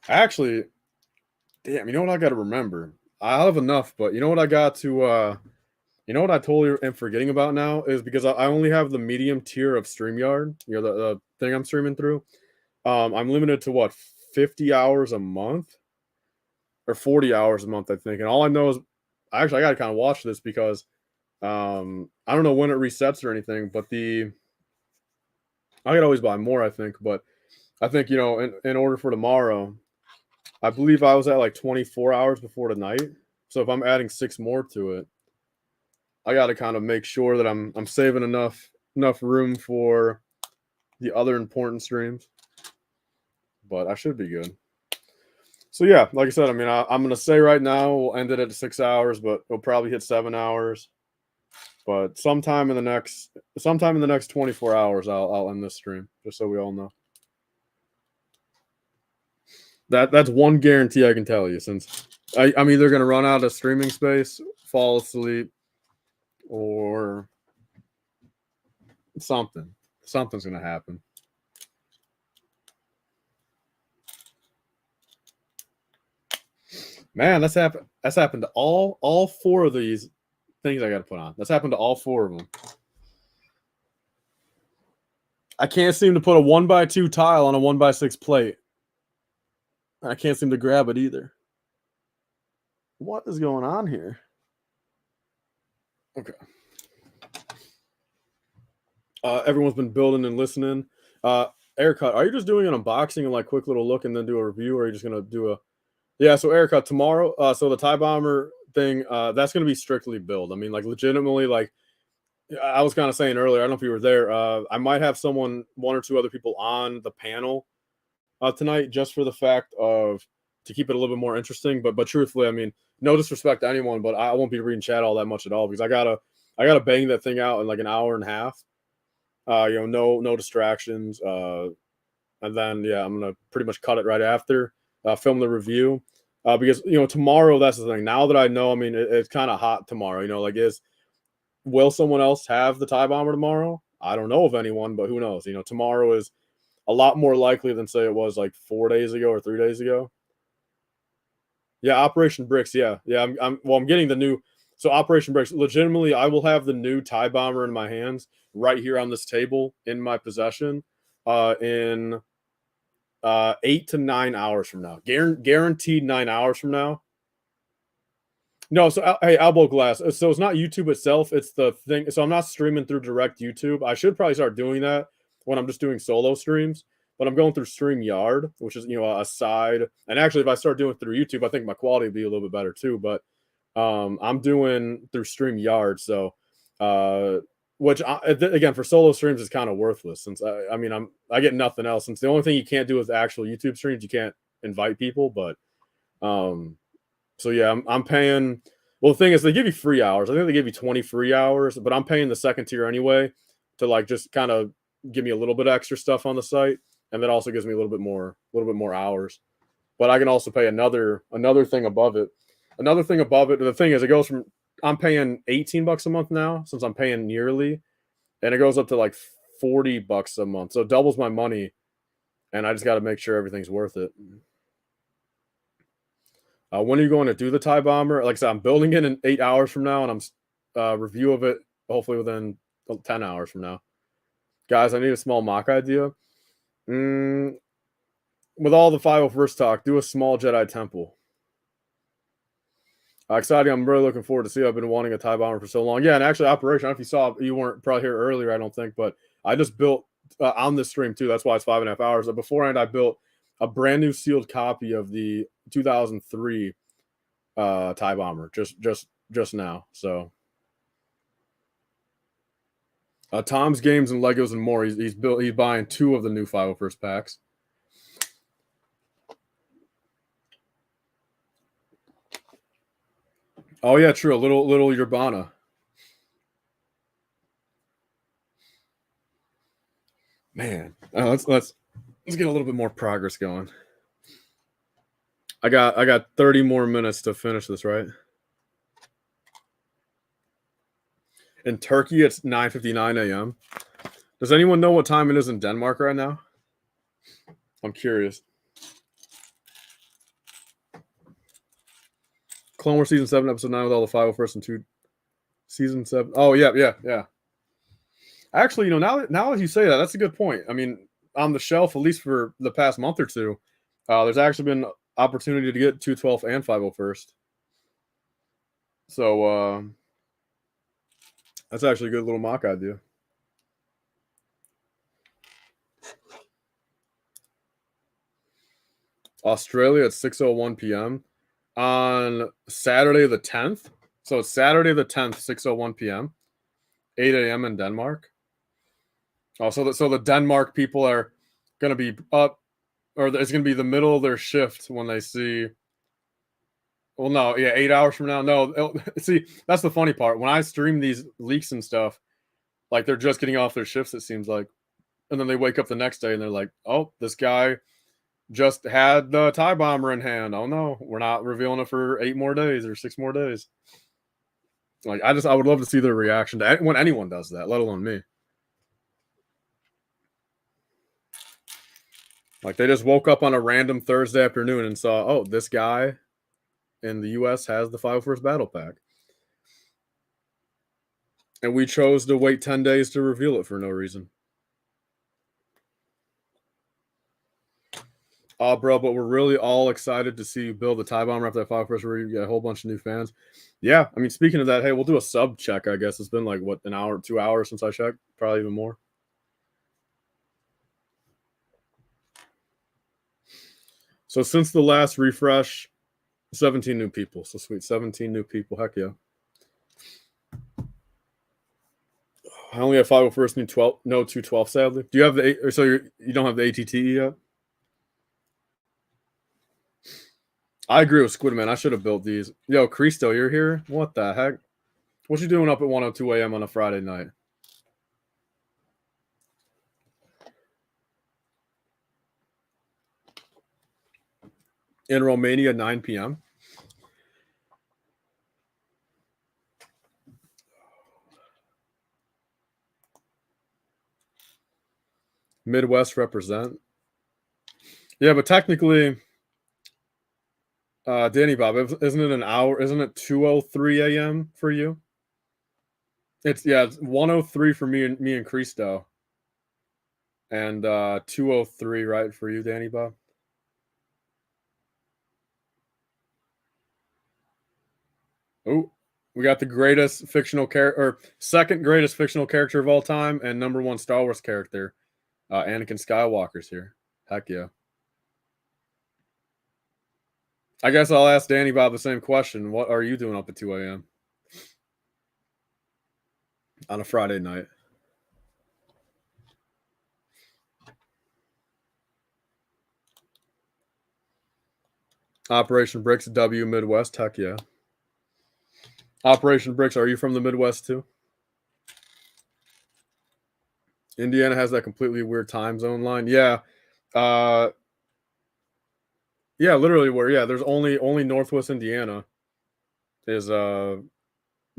Actually, damn, you know what I got to remember? I have enough, but you know what I got to you know what I totally am forgetting about now is because I only have the medium tier of StreamYard, the thing I'm streaming through. I'm limited to what, 50 hours a month or 40 hours a month, I think. And all I know is actually I got to kind of watch this because I don't know when it resets or anything, but I could always buy more, I think, but I think, in order for tomorrow, I believe I was at like 24 hours before tonight. So if I'm adding 6 more to it, I got to kind of make sure that I'm saving enough room for the other important streams. But I should be good. So yeah, like I said, I mean, I'm gonna say right now we'll end it at 6 hours, but we'll probably hit 7 hours. But sometime in the next 24 hours, I'll end this stream, just so we all know. That's one guarantee I can tell you, since I'm either gonna run out of streaming space, fall asleep, or something's gonna happen. Man, that's happened to all 4 of these things I got to put on. That's happened to all 4 of them. I can't seem to put a 1x2 tile on a 1x6 plate. I can't seem to grab it either. What is going on here? Okay. Everyone's been building and listening. Aircut, are you just doing an unboxing and like quick little look and then do a review, or are you just gonna do a? Yeah. So Aircut tomorrow. So the TIE Bomber thing, that's gonna be strictly build. I mean, like legitimately, like I was kind of saying earlier. I don't know if you were there. I might have one or two other people on the panel tonight, just for the fact of to keep it a little bit more interesting. But truthfully, I mean, no disrespect to anyone, but I won't be reading chat all that much at all because I gotta bang that thing out in like an hour and a half. No distractions. And then I'm gonna pretty much cut it right after, film the review. Because tomorrow, that's the thing. Now that I know, I mean, it's kind of hot tomorrow. Will someone else have the TIE Bomber tomorrow? I don't know of anyone, but who knows? Tomorrow is a lot more likely than say it was like 4 days ago or 3 days ago. Yeah, Operation Bricks. Yeah. I'm getting the new. So Operation Bricks. Legitimately, I will have the new TIE Bomber in my hands right here on this table in my possession in 8 to 9 hours from now. Guaranteed 9 hours from now. No, so hey, Elbow Glass. So it's not YouTube itself; it's the thing. So I'm not streaming through direct YouTube. I should probably start doing that when I'm just doing solo streams. But I'm going through StreamYard, which is a side. And actually, if I start doing it through YouTube, I think my quality would be a little bit better too. But I'm doing through StreamYard, so which again for solo streams is kind of worthless since I get nothing else. Since the only thing you can't do with actual YouTube streams, you can't invite people. But so yeah, I'm paying. Well, the thing is, they give you free hours. I think they give you 20 free hours, but I'm paying the second tier anyway to like just kind of give me a little bit of extra stuff on the site, and that also gives me a little bit more hours. but I can also pay another thing above it. Another thing above it. The thing is, it goes from I'm paying $18 a month now since I'm paying yearly, and it goes up to like $40 a month. So it doubles my money, and I just got to make sure everything's worth it. When are you going to do the tie bomber? Like I said, I'm building it in 8 hours from now, and I'm review of it hopefully within 10 hours from now. Guys, I need a small mock idea. With all the 501st talk, do a small Jedi temple. Exciting! I'm really looking forward to see. I've been wanting a tie bomber for so long. Yeah, and actually, Operation. I don't know if you saw, you weren't probably here earlier, I don't think, but I just built on this stream too. That's why it's 5.5 hours. Beforehand, I built a brand new sealed copy of the 2003 tie bomber just now. So Tom's Games and Legos and more. He's buying 2 of the new 501st packs. Oh yeah, true. A little Urbana. Man, let's get a little bit more progress going. I got 30 more minutes to finish this, right? In Turkey, it's 9:59 a.m. Does anyone know what time it is in Denmark right now? I'm curious. Clone Wars season 7, episode 9 with all the 501st and 2 season 7. Oh yeah. Actually, now that you say that, that's a good point. I mean, on the shelf, at least for the past month or two, there's actually been opportunity to get 212 and 501st. So that's actually a good little mock idea. Australia at 6:01 p.m. on Saturday the 10th. So it's Saturday the 10th, 6:01 p.m. 8 a.m. in Denmark. Oh, so the Denmark people are going to be up, or it's going to be the middle of their shift when they see. Well, no, yeah, 8 hours from now. No, see, that's the funny part. When I stream these leaks and stuff, like they're just getting off their shifts, it seems like, and then they wake up the next day and they're like, "Oh, this guy just had the tie bomber in hand. Oh no, we're not revealing it for 8 more days or 6 more days." Like I would love to see their reaction to when anyone does that, let alone me. Like they just woke up on a random Thursday afternoon and saw, oh, this guy in the US has the 501st Battle Pack. And we chose to wait 10 days to reveal it for no reason. Bro, but we're really all excited to see you build the tie bomber after that 501st where you get a whole bunch of new fans. Yeah, I mean, speaking of that, hey, we'll do a sub check, I guess. It's been like, what, an hour, 2 hours since I checked? Probably even more. So since the last refresh, 17 new people. So sweet, 17 new people. Heck yeah. I only have 501st new 12, no 212, sadly. Do you have the 8, or so you don't have the ATT yet? I agree with Squidman. I should have built these. Yo, Cristo, you're here? What the heck? What you doing up at 1:02 a.m. on a Friday night? In Romania, 9 p.m. Midwest represent. Yeah, but technically, Danny Bob, isn't it an hour? Isn't it 2:03 a.m. for you? It's 1:03 for me and Cristo, and 2:03 right for you, Danny Bob. Oh, we got the greatest fictional character, or second greatest fictional character of all time, and number 1 Star Wars character, Anakin Skywalker's here. Heck yeah. I guess I'll ask Danny Bob the same question. What are you doing up at 2 a.m. on a Friday night? Operation Bricks, W Midwest. Heck yeah. Operation Bricks, are you from the Midwest too? Indiana has that completely weird time zone line. Yeah. Yeah, literally where there's only Northwest Indiana is the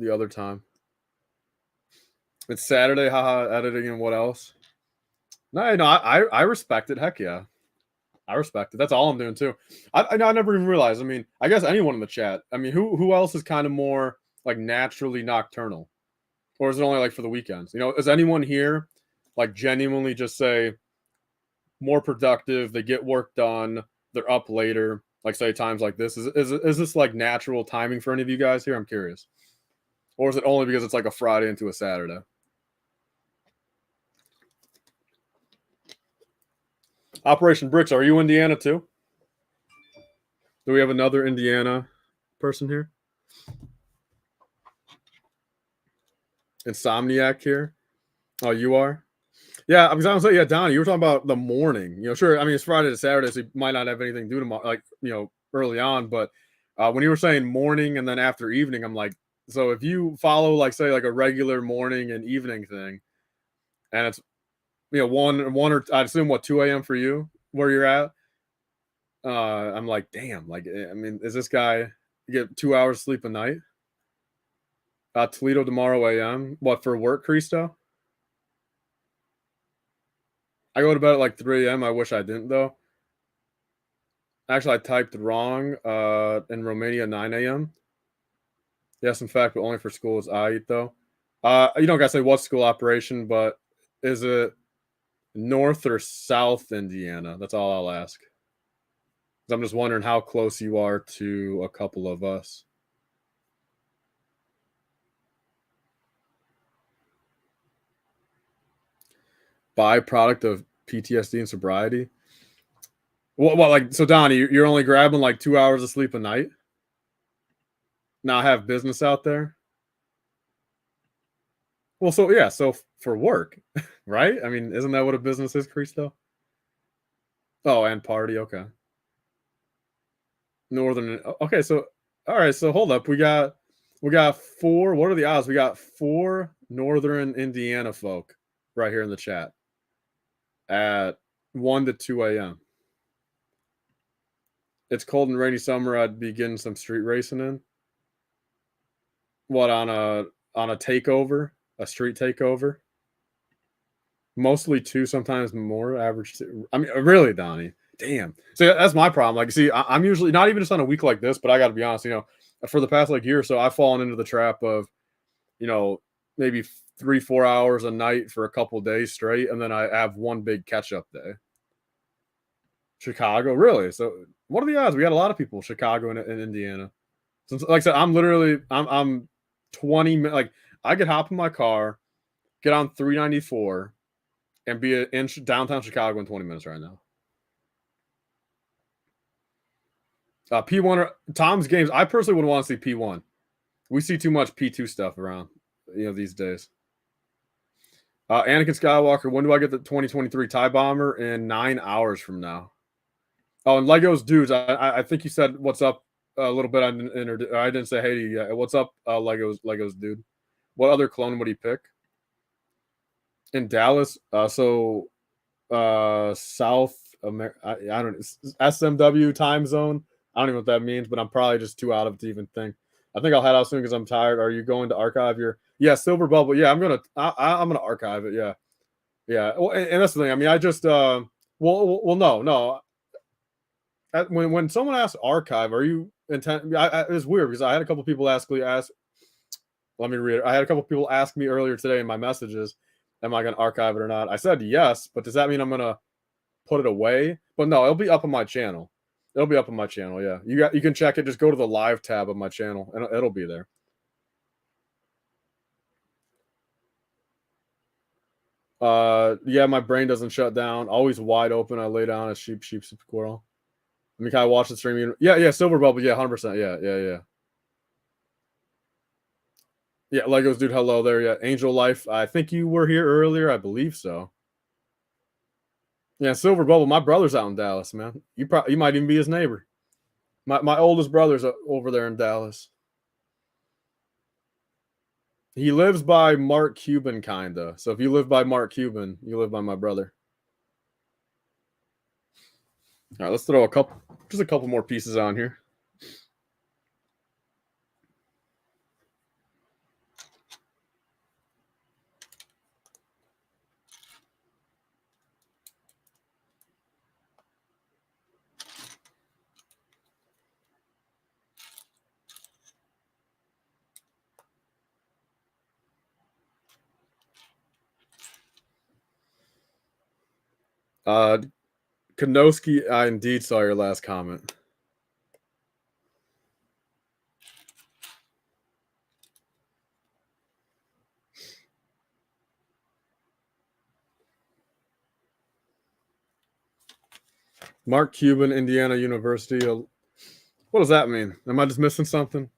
other time. It's Saturday, haha, editing and what else? No, no, I respect it. Heck yeah. I respect it. That's all I'm doing too. I never even realized. I mean, I guess anyone in the chat. I mean, who else is kind of more like naturally nocturnal, or is it only like for the weekends? Is anyone here like genuinely just say more productive? They get work done. They're up later. Like say times like this. Is this like natural timing for any of you guys here? I'm curious. Or is it only because it's like a Friday into a Saturday? Operation Bricks. Are you Indiana too? Do we have another Indiana person here? Insomniac here. Oh, you are? Yeah, I was gonna say, yeah, Donnie, you were talking about the morning. Sure. I mean, it's Friday to Saturday, so you might not have anything to do tomorrow, like early on. But when you were saying morning and then after evening, I'm like, so if you follow, like, say, like a regular morning and evening thing, and it's one or I'd assume what 2 a.m. for you where you're at. I'm like, damn, like, I mean, is this guy get 2 hours sleep a night? Toledo tomorrow a.m. What for work, Cristo? I go to bed at like 3 a.m. I wish I didn't though. Actually, I typed wrong. In Romania, 9 a.m. Yes, in fact, but only for schools I eat though. You don't gotta say what school operation, but is it North or South Indiana? That's all I'll ask. 'Cause I'm just wondering how close you are to a couple of us. Byproduct of PTSD and sobriety. What like so, Donnie? You're only grabbing like 2 hours of sleep a night. Now have business out there. Well, so yeah, so for work, right? I mean, isn't that what a business is, Cristo? Oh, and party. Okay. Northern. Okay, so all right. So hold up. We got four. What are the odds? We got four Northern Indiana folk right here in the chat at 1 to 2 a.m. It's cold and rainy summer. I'd be getting some street racing in. What on a takeover? A street takeover? Mostly two, sometimes more. Average two. I mean, really, Donnie. Damn. So that's my problem. Like, see, I'm usually not even just on a week like this, but I got to be honest. For the past like year or so, I've fallen into the trap of, you know, maybe 3-4 hours a night for a couple days straight, and then I have one big catch up day. Chicago, really? So, what are the odds? We got a lot of people, Chicago and Indiana. Since, like I said, I'm 20 minutes. Like, I could hop in my car, get on 394, and be in downtown Chicago in 20 minutes right now. P1 Tom's games. I personally would want to see P1. We see too much P2 stuff around, these days. Anakin Skywalker. When do I get the 2023 TIE Bomber? In 9 hours from now. Oh, and Legos dudes. I think you said what's up a little bit. I didn't say hey to you yet. What's up, Legos dude? What other clone would he pick? In Dallas. South America. I don't know. SMW time zone. I don't even know what that means, but I'm probably just too out of it to even think. I think I'll head out soon because I'm tired. Are you going to archive your? Yeah, Silver Bubble. Yeah, I'm gonna archive it. Yeah, yeah. Well, and that's the thing. I mean, I just no. When someone asks archive, are you intent? It's weird because I had a couple people ask. Let me read it. I had a couple people ask me earlier today in my messages, "Am I going to archive it or not?" I said yes, but does that mean I'm going to put it away? But no, it'll be up on my channel. It'll be up on my channel. Yeah, you can check it. Just go to the live tab of my channel, and it'll be there. Yeah, my brain doesn't shut down. Always wide open. I lay down a sheep, squirrel. I mean, can I watch the stream? Yeah, Silver Bubble. Yeah, 100%. Yeah. Yeah, Legos dude, hello there. Yeah, Angel Life. I think you were here earlier. I believe so. Yeah, Silver Bubble. My brother's out in Dallas, man. You might even be his neighbor. My oldest brother's over there in Dallas. He lives by Mark Cuban, kinda. So if you live by Mark Cuban, you live by my brother. All right, let's throw just a couple more pieces on here. Kanoski, I indeed saw your last comment. Mark Cuban, Indiana University. What does that mean? Am I just missing something?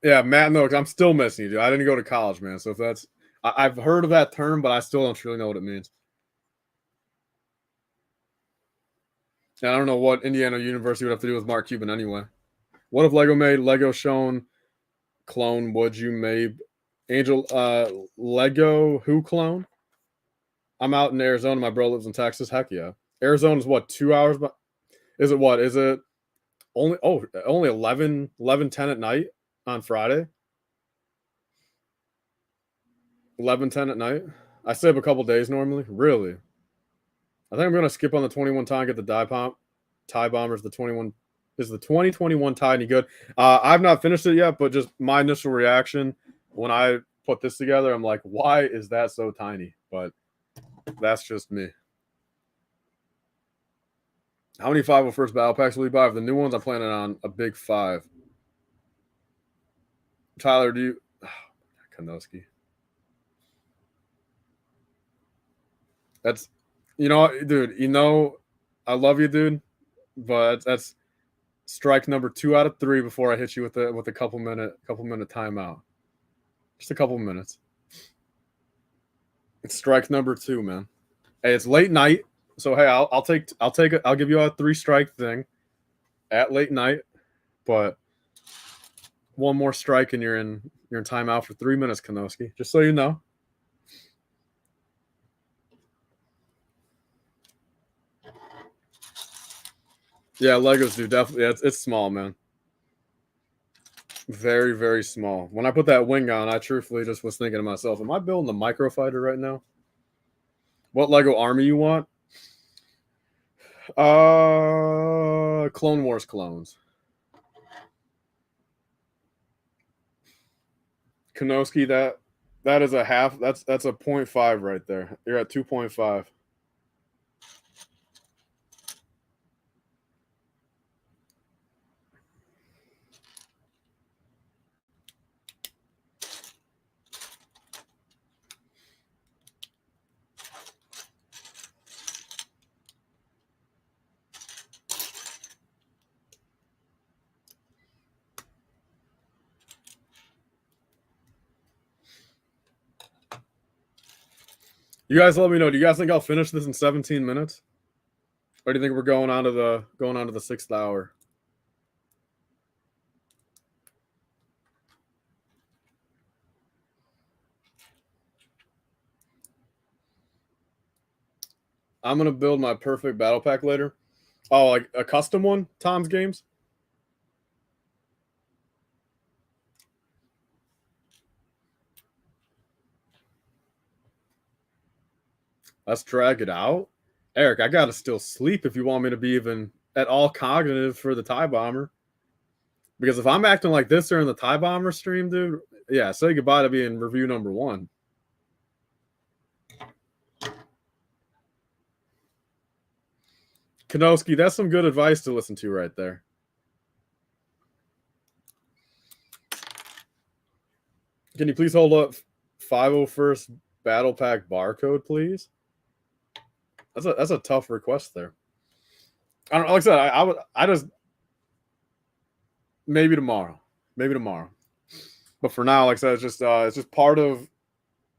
Matt Noakes. I'm still missing you, dude. I didn't go to college, man. So if that's, I've heard of that term, but I still don't really know what it means. And I don't know what Indiana University would have to do with Mark Cuban anyway. What if Lego made Lego shown clone? Would you made Angel Lego who clone? I'm out in Arizona. My bro lives in Texas. Heck yeah. Arizona's what, 2 hours? But is it what? Is it only 11:10 at night on Friday? 11:10 at night. I stay up a couple days normally. Really? I think I'm gonna skip on the 21 tie and get the tie bombers. The 21 is the 2021 tie any good? I've not finished it yet, but just my initial reaction when I put this together, I'm like, why is that so tiny? But that's just me. How many 501st battle packs will you buy? For the new ones, I'm planning on a big 5. Tyler, do you? Kanoski. That's, dude. I love you, dude, but that's strike number 2 out of 3 before I hit you with a couple minute timeout. Just a couple minutes. It's strike number 2, man. Hey, it's late night, so hey, I'll take it. I'll give you a 3 strike thing at late night, but one more strike and you're in timeout for 3 minutes, Kanoski. Just so you know. Yeah, Legos do definitely. Yeah, it's small, man. Very, very small. When I put that wing on, I truthfully just was thinking to myself, am I building the microfighter right now? What Lego army you want? Clone Wars clones. Kanoski, that is a half. That's a 0.5 right there. You're at 2.5. You guys let me know. Do you guys think I'll finish this in 17 minutes? Or do you think we're going on to the 6th hour? I'm gonna build my perfect battle pack later. Oh, like a custom one, Tom's Games? Let's drag it out. Eric, I gotta still sleep if you want me to be even at all cognitive for the TIE Bomber. Because if I'm acting like this during the TIE Bomber stream, dude, yeah, say goodbye to being review number 1. Kanoski, that's some good advice to listen to right there. Can you please hold up 501st Battle Pack barcode, please? That's a tough request there. I don't, like I said, I maybe tomorrow. Maybe tomorrow. But for now, like I said, it's just part of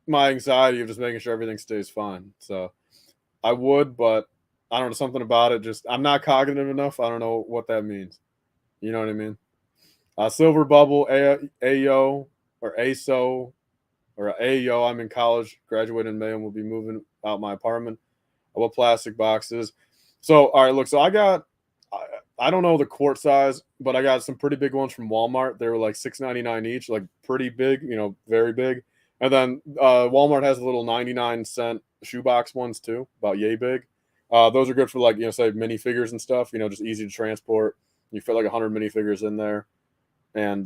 my anxiety of just making sure everything stays fine. So I would, but I don't know, something about it. Just I'm not cognitive enough. I don't know what that means. You know what I mean? Silver bubble, AO or ASO or AO. I'm in college, graduated in May, and will be moving out my apartment. I love plastic boxes. So all right, look. So I don't know the quart size, but I got some pretty big ones from Walmart. They were like $6.99 each, like pretty big, very big. And then Walmart has a little 99-cent shoebox ones too, about yay big. Those are good for like say minifigures and stuff. Just easy to transport. You fit like 100 minifigures in there, and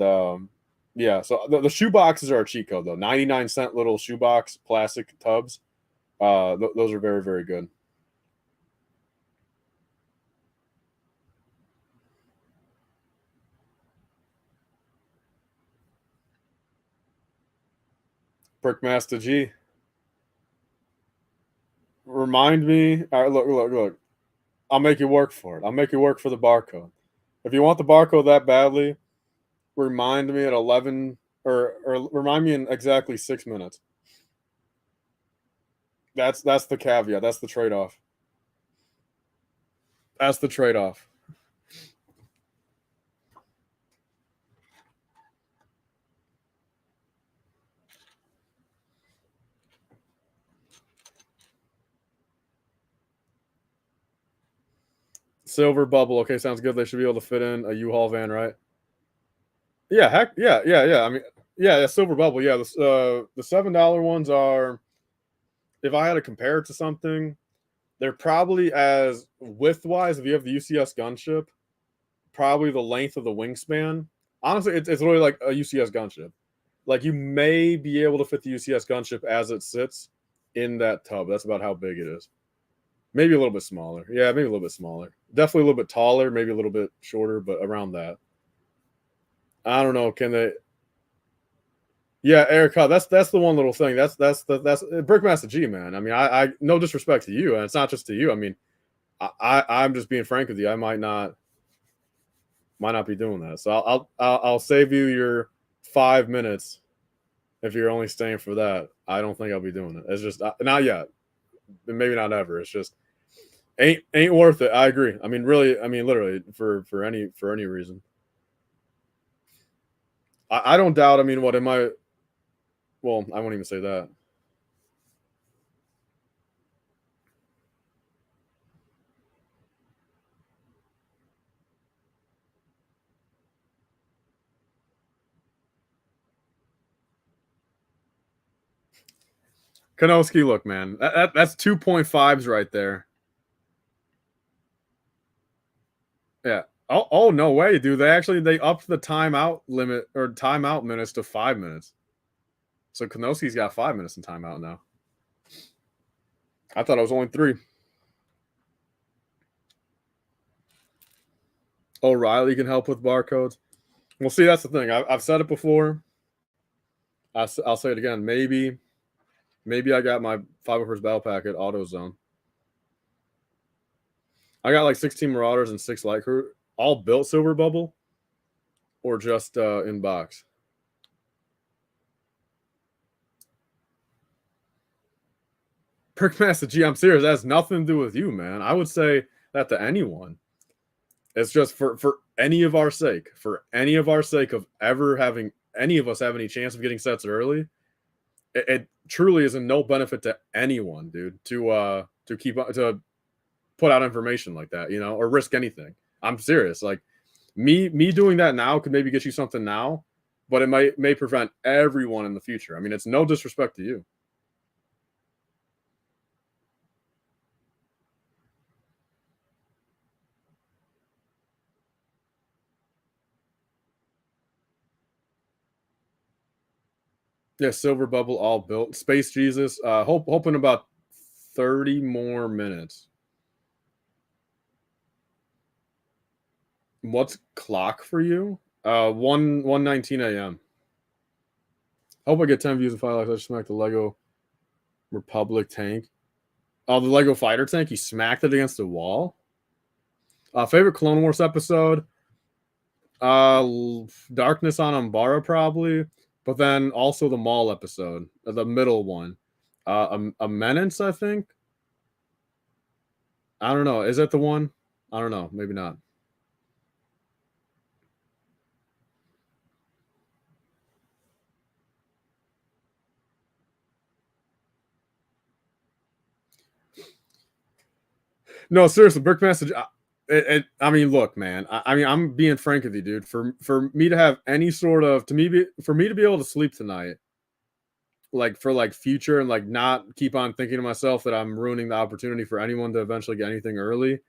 yeah. So the shoe boxes are a cheat code though. 99-cent little shoebox plastic tubs. Those are very very good. Brickmaster G. Remind me. All right, look. I'll make you work for it. I'll make you work for the barcode. If you want the barcode that badly, remind me at 11 or remind me in exactly 6 minutes. That's the caveat. That's the trade off. That's the trade off. Silver bubble. Okay, sounds good. They should be able to fit in a U-Haul van, right? Yeah, heck, yeah. I mean, yeah. Silver bubble. Yeah, the $7 ones are. If I had to compare it to something, they're probably as width wise. If you have the UCS gunship, probably the length of the wingspan. Honestly, it's literally like a UCS gunship. Like you may be able to fit the UCS gunship as it sits in that tub. That's about how big it is. Maybe a little bit smaller. Yeah, maybe a little bit smaller. Definitely a little bit taller, maybe a little bit shorter, but around that. I don't know. Can they? Yeah, Erica, that's the one little thing. That's Brickmaster G, man. I mean, I no disrespect to you, and it's not just to you. I mean, I'm just being frank with you. I might not be doing that. So I'll save you your 5 minutes if you're only staying for that. I don't think I'll be doing it. It's just not yet, maybe not ever. It's just ain't worth it. I agree. I mean, really. I mean, literally for any reason. I don't doubt. I mean, what am I? Well, I won't even say that. Kanowski, look, man, that's 2.5s right there. Yeah. Oh, no way, dude. They upped the timeout limit or timeout minutes to 5 minutes. So Kanowski's got 5 minutes in timeout now. I thought it was only 3. O'Reilly can help with barcodes. Well, see, that's the thing. I've said it before. I'll say it again. Maybe I got my 501st Battle Packet AutoZone. I got like 16 Marauders and 6 Light Crew, all built Silver Bubble, or just in box. Perkmaster G, I'm serious. That has nothing to do with you, man. I would say that to anyone. It's just for any of our sake, of ever having any of us have any chance of getting sets early. It truly is a no benefit to anyone, dude, to keep to put out information like that, or risk anything. I'm serious. Like me doing that now could maybe get you something now, but it may prevent everyone in the future. I mean, it's no disrespect to you. Yeah, Silver Bubble all built. Space Jesus. Hoping about 30 more minutes. What's clock for you? 1:19 a.m. Hope I get 10 views and 5 likes. I just smacked the Lego Republic tank. Oh, the Lego fighter tank. You smacked it against the wall. Favorite Clone Wars episode. Darkness on Umbara probably, but then also the mall episode, the middle one. A Menace, I think. I don't know. Is that the one? I don't know. Maybe not. No, seriously, Brickmaster. I mean, look, man. I mean, I'm being frank with you, dude. For me to have any sort of for me to be able to sleep tonight, like for like future and like not keep on thinking to myself that I'm ruining the opportunity for anyone to eventually get anything early.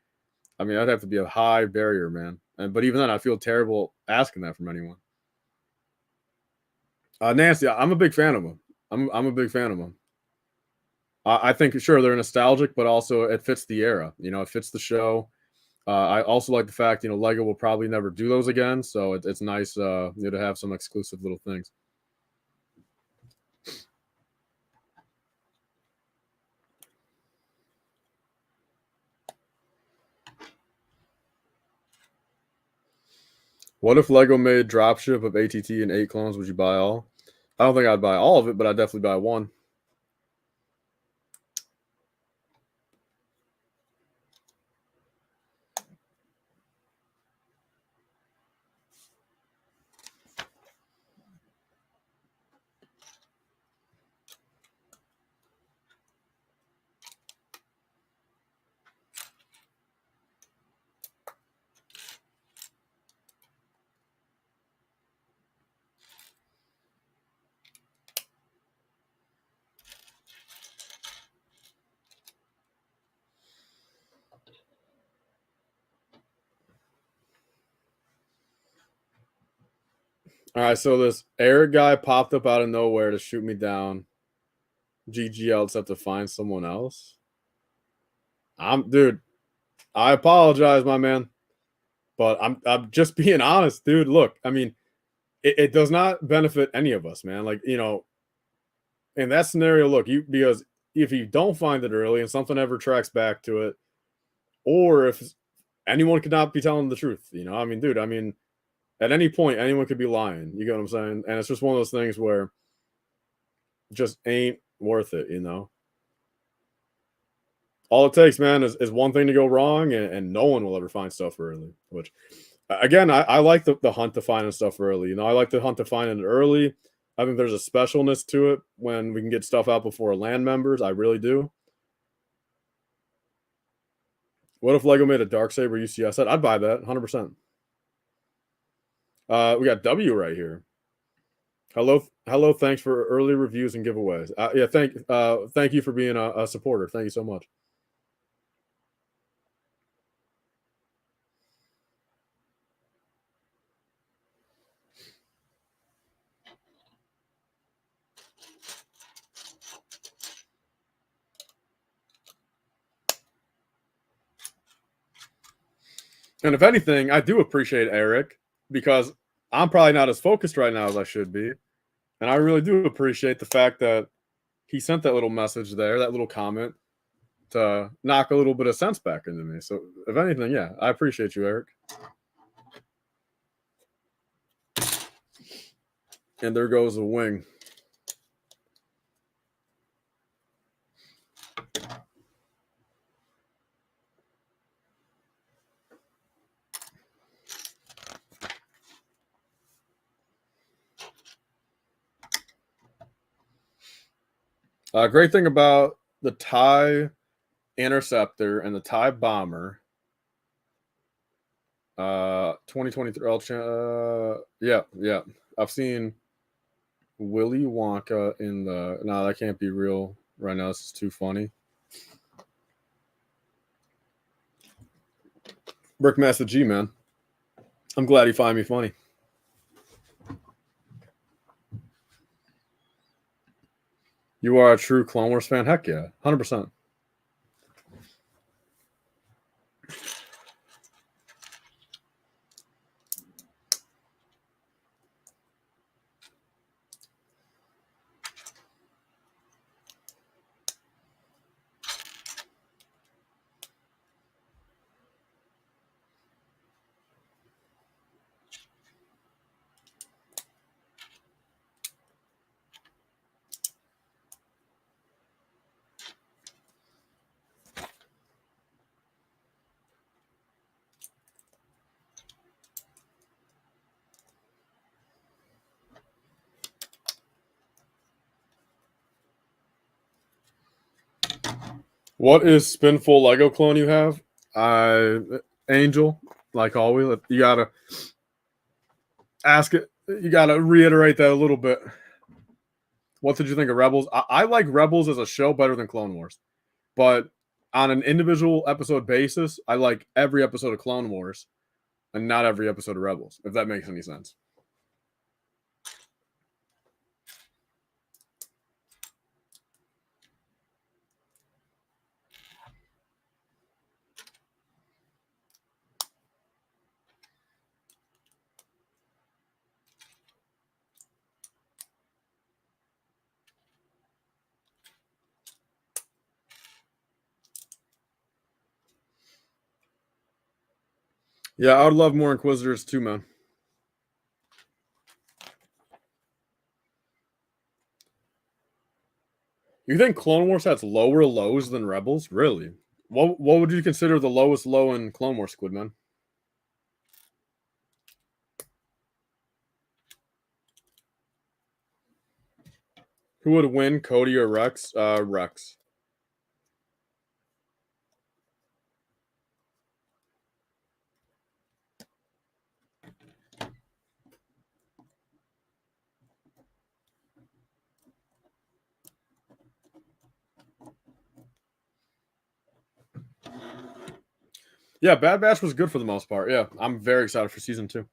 I mean, that'd have to be a high barrier, man. And but even then, I feel terrible asking that from anyone. Nancy, I'm a big fan of them. I'm a big fan of them. I think sure they're nostalgic, but also it fits the era. You know, it fits the show. I also like the fact Lego will probably never do those again, so it's nice to have some exclusive little things. What if Lego made dropship of ATT and 8 clones? Would you buy all? I don't think I'd buy all of it, but I'd definitely buy one. All right, so this Eric guy popped up out of nowhere to shoot me down. GG, just have to find someone else. Dude. I apologize, my man, but I'm just being honest, dude. Look, I mean, it does not benefit any of us, man. Like in that scenario, look, because if you don't find it early and something ever tracks back to it, or if anyone could not be telling the truth, I mean, dude, I mean, at any point, anyone could be lying. You get what I'm saying? And it's just one of those things where just ain't worth it. All it takes, man, is one thing to go wrong, and no one will ever find stuff early. Which, again, I like the hunt to finding stuff early. I like the hunt to finding it early. I think there's a specialness to it when we can get stuff out before land members. I really do. What if Lego made a dark saber UCS set? I'd buy that 100%. We got W right here. Hello, hello. Thanks for early reviews and giveaways. Yeah, thank you for being a supporter. Thank you so much. And if anything, I do appreciate Eric because I'm probably not as focused right now as I should be. And I really do appreciate the fact that he sent that little message there, that little comment to knock a little bit of sense back into me. So, if anything, yeah, I appreciate you, Eric. And there goes a wing. Great thing about the TIE Interceptor and the TIE Bomber 2023 yeah. I've seen Willy Wonka in the. No, that can't be real right now. This is too funny. Brickmaster G, man. I'm glad you find me funny. You are a true Clone Wars fan? Heck yeah. 100%. What is spinful Lego clone you have? Angel, like always. You gotta ask it. You gotta reiterate that a little bit. What did you think of Rebels? I like Rebels as a show better than Clone Wars, but on an individual episode basis, I like every episode of Clone Wars and not every episode of Rebels. If that makes any sense. Yeah, I would love more Inquisitors too, man. You think Clone Wars has lower lows than Rebels? Really? What would you consider the lowest low in Clone Wars, Squidman? Who would win, Cody or Rex? Rex. Yeah, Bad Batch was good for the most part. Yeah, I'm very excited for season 2.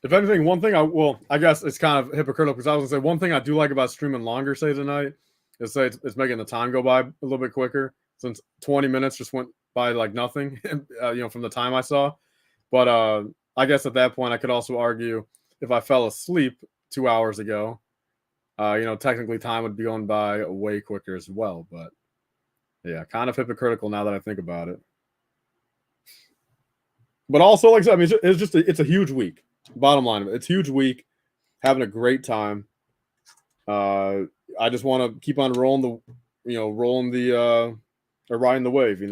If anything, one thing I guess it's kind of hypocritical because I was gonna say one thing I do like about streaming longer, say tonight, is say it's making the time go by a little bit quicker. Since 20 minutes just went by like nothing, from the time I saw. But I guess at that point I could also argue if I fell asleep 2 hours ago, technically time would be going by way quicker as well. But yeah, kind of hypocritical now that I think about it. But also, like I said, I mean, it's a huge week. Bottom line of it, it's a huge week. Having a great time. I just want to keep on rolling or riding the wave.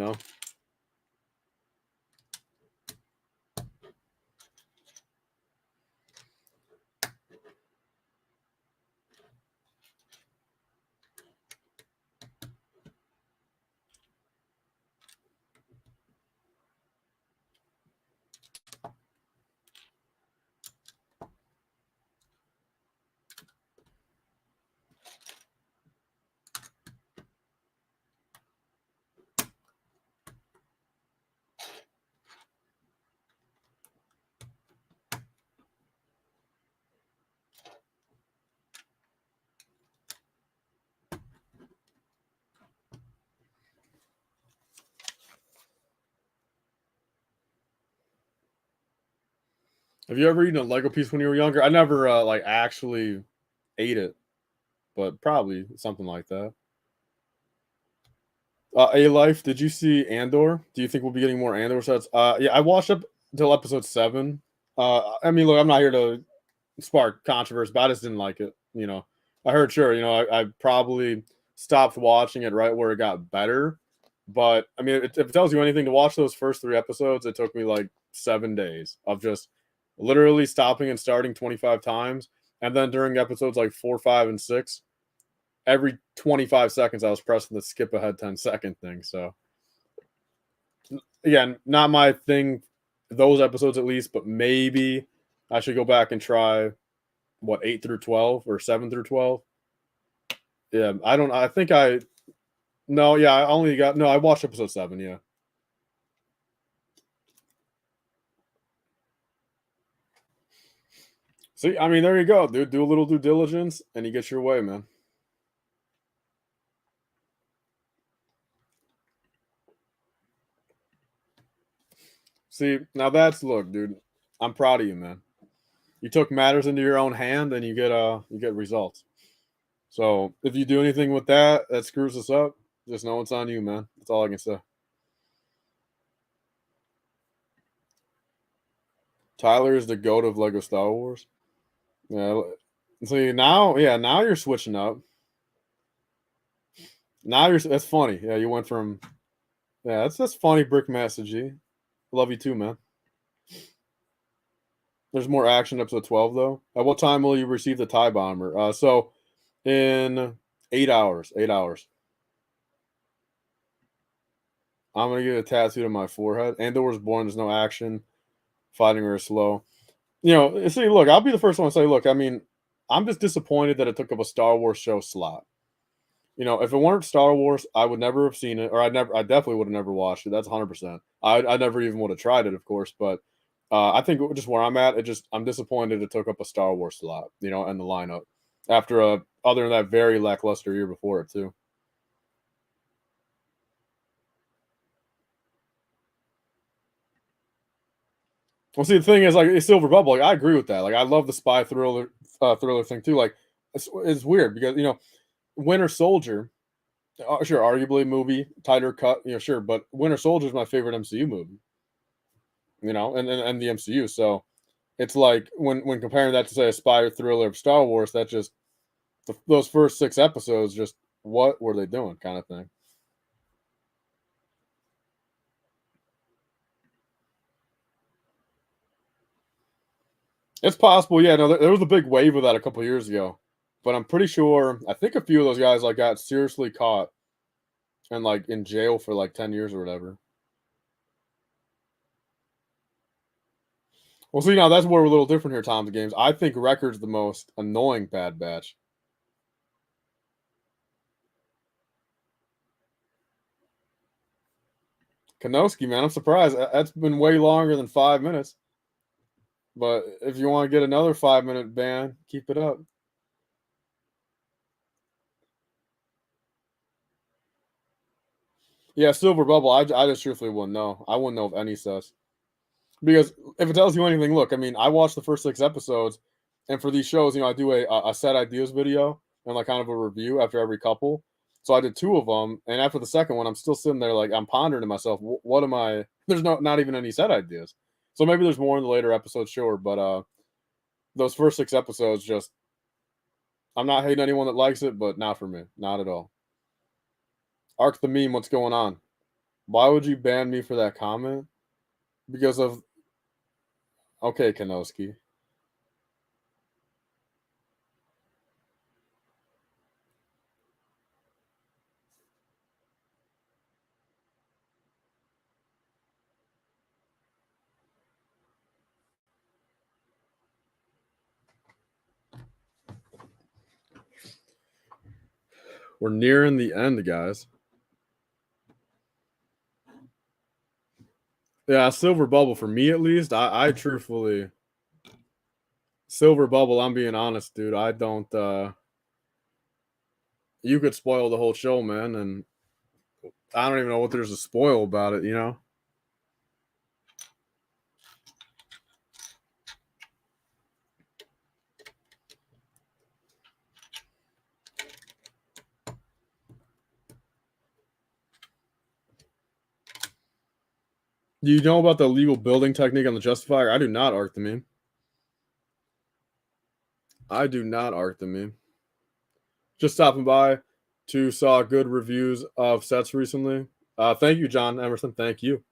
Have you ever eaten a Lego piece when you were younger? I never like actually ate it, but probably something like that. A Life, did you see Andor? Do you think we'll be getting more Andor sets? Yeah, I watched up until episode 7. I mean, look, I'm not here to spark controversy, but I just didn't like it. I heard sure, I probably stopped watching it right where it got better. But I mean, if it tells you anything, to watch those first 3 episodes, it took me like 7 days of just literally stopping and starting 25 times. And then during episodes like 4, 5, and 6, every 25 seconds I was pressing the skip ahead 10-second thing. So again, not my thing, those episodes at least, but maybe I should go back and try 8 through 12 or 7 through 12. Yeah, I don't. I think I no. Yeah, I only got no. I watched episode 7. Yeah. See, I mean, there you go, dude. Do a little due diligence, and you get your way, man. See, now that's look, dude. I'm proud of you, man. You took matters into your own hand, and you get results. So if you do anything with that screws us up, just know it's on you, man. That's all I can say. Tyler is the goat of Lego Star Wars. Yeah. See now, yeah, now you're switching up. Now that's funny. Yeah, you went from yeah, that's funny, Brick Master G. Love you too, man. There's more action episode 12 though. At what time will you receive the TIE bomber? So in 8 hours. 8 hours. I'm gonna get a tattoo on my forehead. Andor was born. There's no action. Fighting her is slow. See, look, I'll be the first one to say, look, I mean, I'm just disappointed that it took up a Star Wars show slot. If it weren't Star Wars, I would never have seen it, or I definitely would have never watched it. That's 100%. I never even would have tried it, of course, but I think just where I'm at, I'm disappointed it took up a Star Wars slot, in the lineup after other than that very lackluster year before it too. Well, see, the thing is, like, it's Silver Bubble. Like, I agree with that. Like, I love the spy thriller thing too. Like, it's weird because Winter Soldier, sure, arguably movie tighter cut, sure, but Winter Soldier is my favorite MCU movie. And the MCU. So it's like when comparing that to say a spy thriller of Star Wars, that just those first 6 episodes, just what were they doing, kind of thing. It's possible, yeah. No, there was a big wave of that a couple years ago, but I'm pretty sure I think a few of those guys like got seriously caught and like in jail for like 10 years or whatever. Well, see, now that's where we're a little different here, Tom's Games. I think Record's the most annoying Bad Batch. Kanoski, man, I'm surprised. That's been way longer than 5 minutes. But if you want to get another 5 minute ban, keep it up. Yeah, Silver Bubble. I just truthfully wouldn't know. I wouldn't know of any sus. Because if it tells you anything, look, I mean, I watched the first 6 episodes, and for these shows, I do a set ideas video and like kind of a review after every couple. So I did 2 of them, and after the second one, I'm still sitting there like I'm pondering to myself, what am I? There's not even any set ideas. So maybe there's more in the later episodes, sure, but those first 6 episodes, just I'm not hating anyone that likes it, but not for me, not at all. Arc the meme, what's going on? Why would you ban me for that comment? Because of okay, Kanoski. We're nearing the end, guys. Yeah, silver bubble for me at least. I truthfully silver bubble. I'm being honest, dude. I don't. You could spoil the whole show, man, and I don't even know what there's to spoil about it. Do you know about the legal building technique on the Justifier? I do not, Arc the meme. I do not, Arc the meme. Just stopping by to saw good reviews of sets recently. Thank you, John Emerson. Thank you.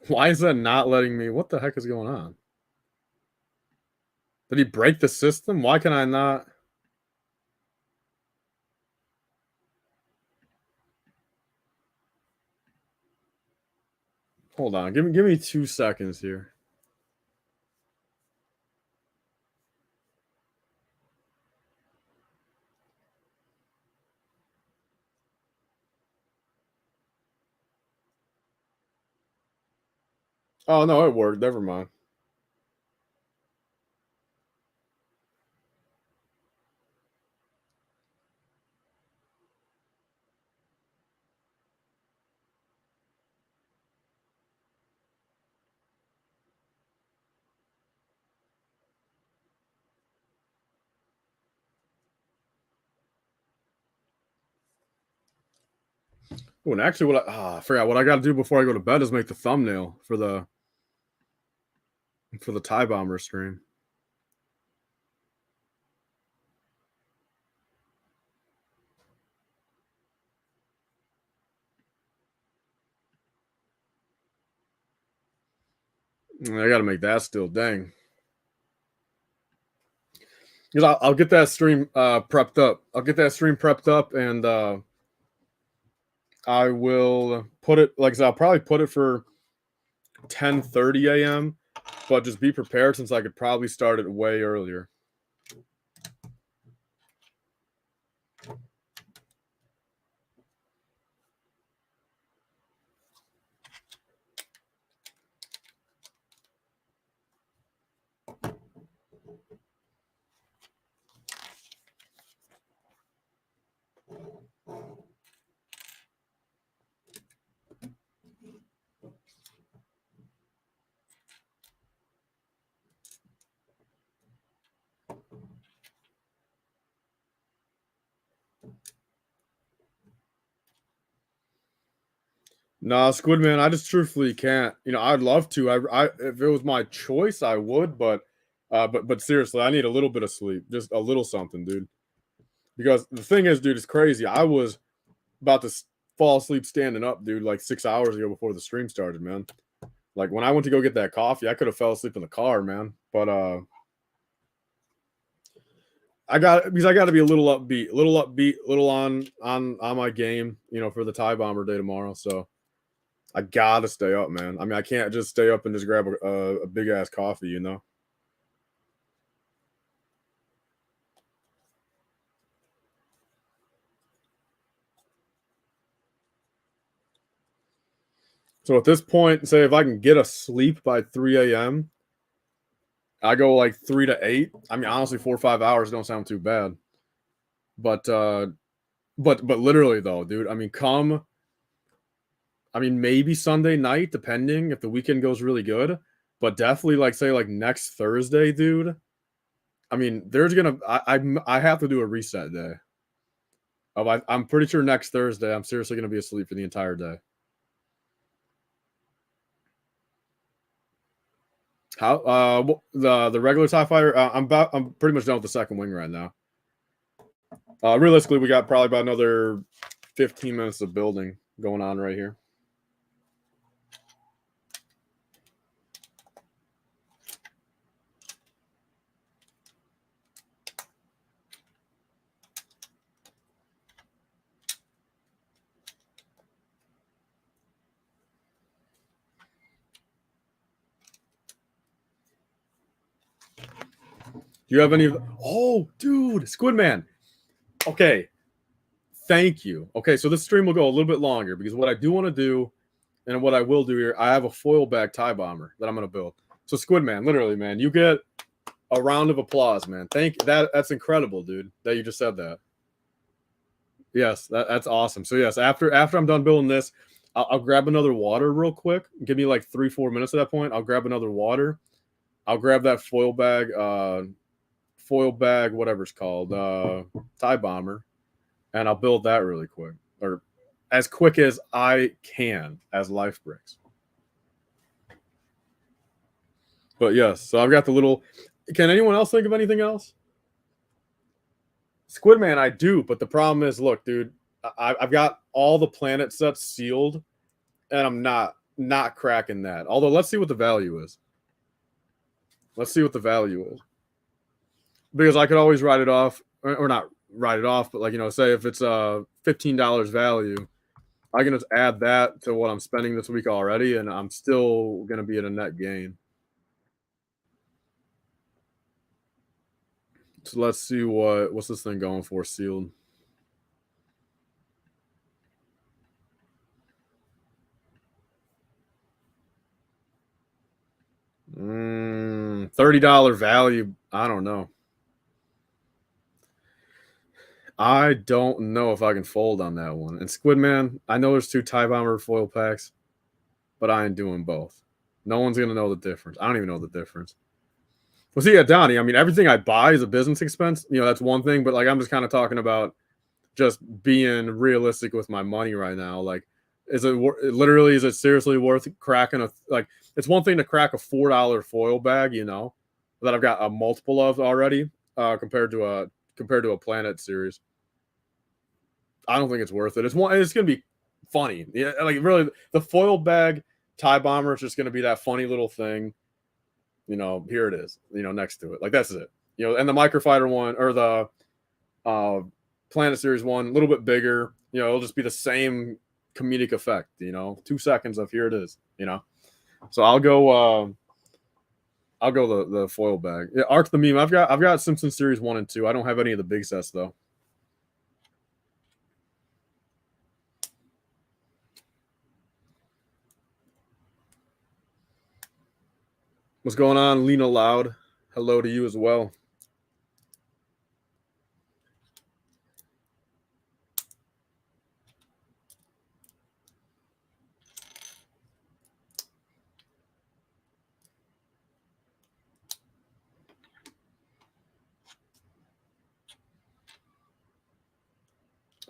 Why is that not letting me? What the heck is going on? Did he break the system? Why can I not? Hold on. Give me 2 seconds here. Oh no, it worked. Never mind. Oh, and actually, I forgot what I got to do before I go to bed is make the thumbnail for the Tie Bomber stream. I got to make that still. Dang. Because I'll get that stream prepped up. I'll get that stream prepped up, and I will put it like I said, I'll probably put it for 10:30 a.m. But just be prepared since I could probably start it way earlier. Nah, Squid Man, I just truthfully can't. I'd love to. If it was my choice, I would, but seriously, I need a little bit of sleep, just a little something, dude. Because the thing is, dude, it's crazy. I was about to fall asleep standing up, dude, like 6 hours ago before the stream started, man. Like when I went to go get that coffee, I could have fell asleep in the car, man. But I got to be a little upbeat, a little on my game, for the Tie Bomber day tomorrow. So I gotta stay up, man. I mean, I can't just stay up and just grab a big ass coffee. So at this point, say if I can get a sleep by 3 a.m., I go like 3 to 8. I mean, honestly, 4 or 5 hours don't sound too bad. But but literally though, dude, I mean, maybe Sunday night, depending if the weekend goes really good. But definitely, like, say, like next Thursday, dude. I mean, I have to do a reset day. I'm pretty sure next Thursday, I'm seriously gonna be asleep for the entire day. How the regular TIE fighter? I'm pretty much done with the second wing right now. Realistically, we got probably about another 15 minutes of building going on right here. Do you have any? Oh, dude, Squid Man. Okay, thank you. Okay, so this stream will go a little bit longer because what I do want to do, and what I will do here, I have a foil bag Tie Bomber that I'm going to build. So Squid Man, literally, man, you get a round of applause, man. That's incredible, dude. That you just said that. Yes, that's awesome. So yes, after I'm done building this, I'll grab another water real quick. Give me like 3-4 minutes at that point. I'll grab another water. I'll grab that foil bag, whatever it's called, Tie Bomber, and I'll build that really quick, or as quick as I can as LifeBricks. But yes, so I've got the little. Can anyone else think of anything else? Squid Man, I do, but the problem is, look, dude, I've got all the planet sets sealed, and I'm not cracking that. Although, let's see what the value is. Let's see what the value is, because I could always write it off, or not write it off, but like say if it's a $15 value, I can just add that to what I'm spending this week already, and I'm still gonna be in a net gain. So let's see what's this thing going for sealed. $30 value. I don't know. I don't know if I can fold on that one. And Squidman, I know there's 2 Tie Bomber foil packs, but I ain't doing both. No one's gonna know the difference. I don't even know the difference. Well, see, yeah, Donnie. I mean, everything I buy is a business expense. That's one thing. But like, I'm just kind of talking about just being realistic with my money right now. Like, is it literally? Is it seriously worth cracking a like? It's one thing to crack a $4 foil bag, that I've got a multiple of already, compared to a Planet series. I don't think it's worth it. It's gonna be funny. Yeah, like really, the foil bag Tie Bomber is just gonna be that funny little thing. Here it is. Next to it, like that's it. And the Microfighter one or the Planet Series one, a little bit bigger. It'll just be the same comedic effect. 2 seconds of here it is. So I'll go. I'll go the foil bag. Yeah, Arc the Meme. I've got Simpsons Series 1 and 2. I don't have any of the big sets though. What's going on, Lena Loud? Hello to you as well.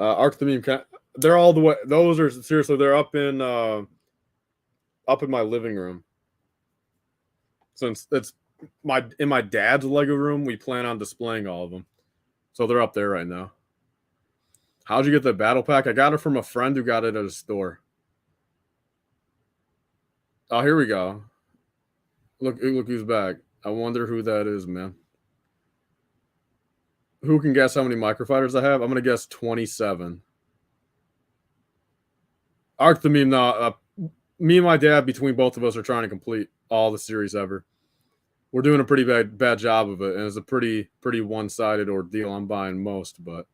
Arc the Meme. They're all the way. Those are seriously. They're up in my living room. Since it's in my dad's Lego room, we plan on displaying all of them. So they're up there right now. How'd you get the battle pack? I got it from a friend who got it at a store. Oh, here we go. Look who's back. I wonder who that is, man. Who can guess how many microfighters I have? I'm gonna guess 27. Arc the Meme. No, me and my dad, between both of us, are trying to complete all the series ever. We're doing a pretty bad job of it, and it's a pretty one-sided ordeal. I'm buying most, but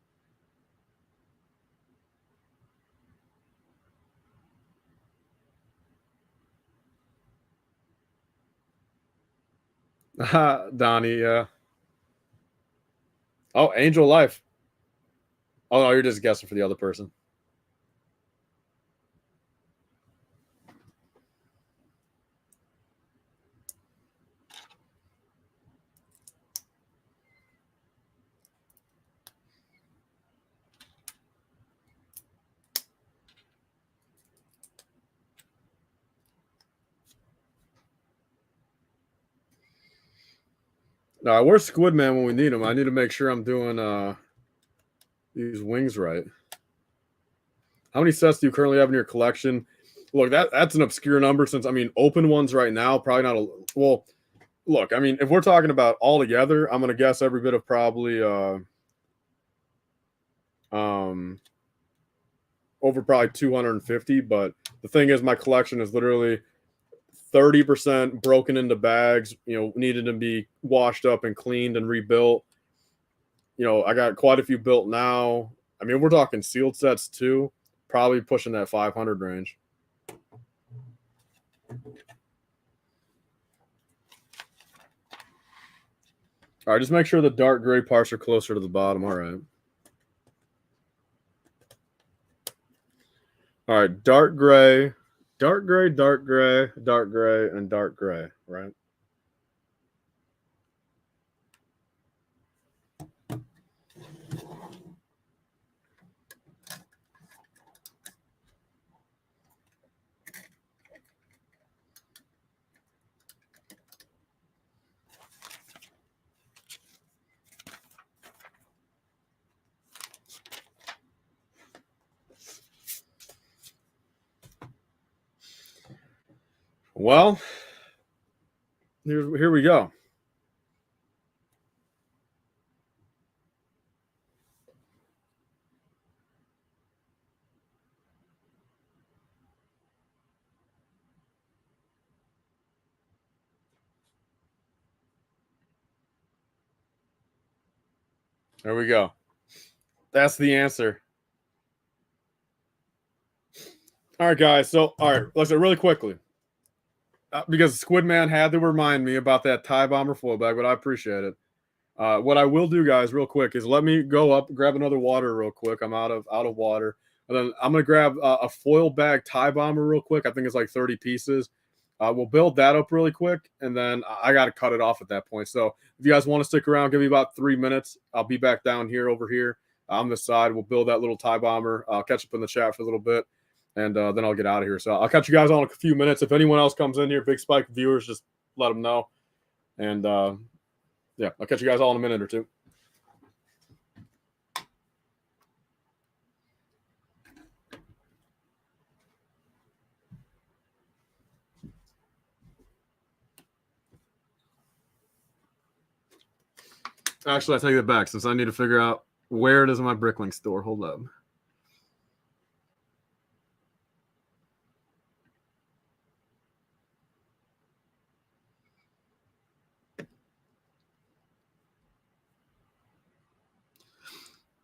Donnie, yeah. Oh, Angel Life. Oh no, you're just guessing for the other person. All right, where's Squidman when we need him? I need to make sure I'm doing these wings right. How many sets do you currently have in your collection? Look, that's an obscure number since open ones right now probably not a well. Look, if we're talking about all together, I'm gonna guess every bit of probably over probably 250. But the thing is, my collection is literally 30% broken into bags, needed to be washed up and cleaned and rebuilt. I got quite a few built now. We're talking sealed sets too, probably pushing that 500 range. All right, just make sure the dark gray parts are closer to the bottom. All right. All right, dark gray, dark gray, dark gray, dark gray, and dark gray, right? Well, here we go. There we go. That's the answer. All right, guys. So, all right, let's say really quickly. because Squid Man had to remind me about that tie bomber foil bag, but I appreciate it. What I will do, guys, real quick, is let me go up, grab another water real quick. I'm out of water, and then I'm gonna grab a foil bag tie bomber real quick. I think it's like 30 pieces. We'll build that up really quick, and then I got to cut it off at that point. So if you guys want to stick around, give me about 3 minutes. I'll be back down here over here on this side. We'll build that little tie bomber. I'll catch up in the chat for a little bit, and then I'll get out of here. So I'll catch you guys on in a few minutes. If anyone else comes in here, Big Spike viewers, just let them know. And yeah, I'll catch you guys all in a minute or two. Actually, I take it back since I need to figure out where it is in my Bricklink store. Hold up.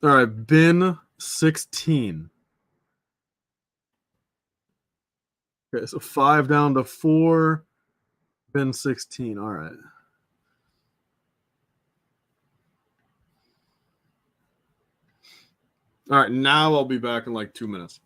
All right, bin 16. Okay, so 5 down to 4. Bin 16. All right. All right, now I'll be back in like 2 minutes.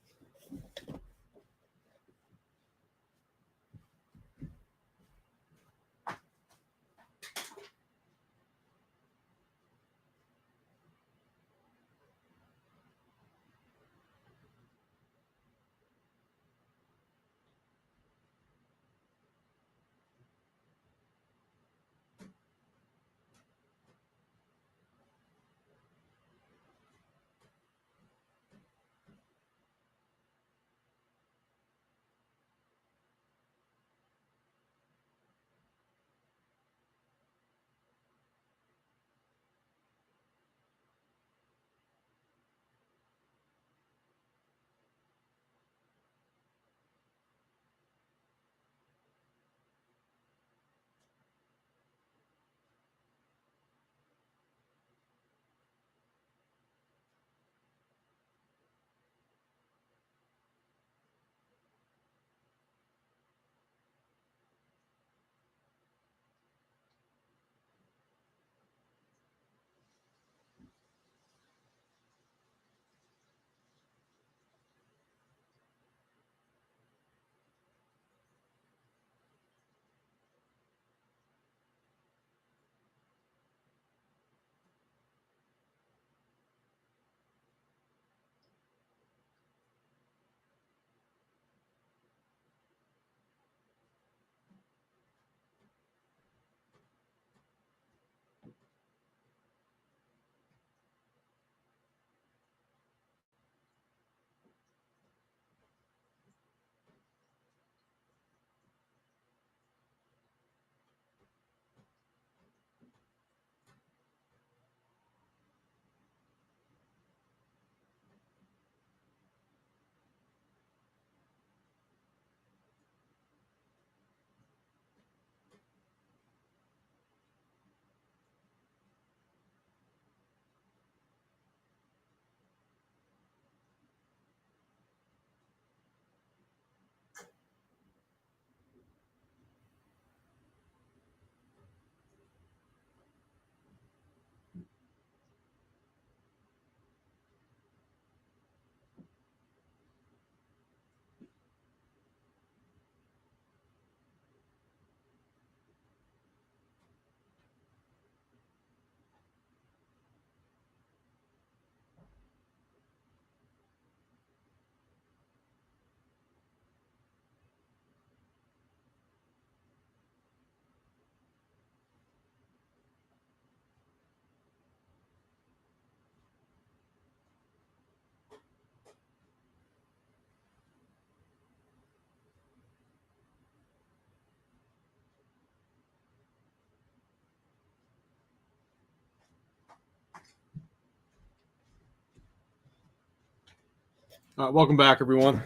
All right, welcome back, everyone.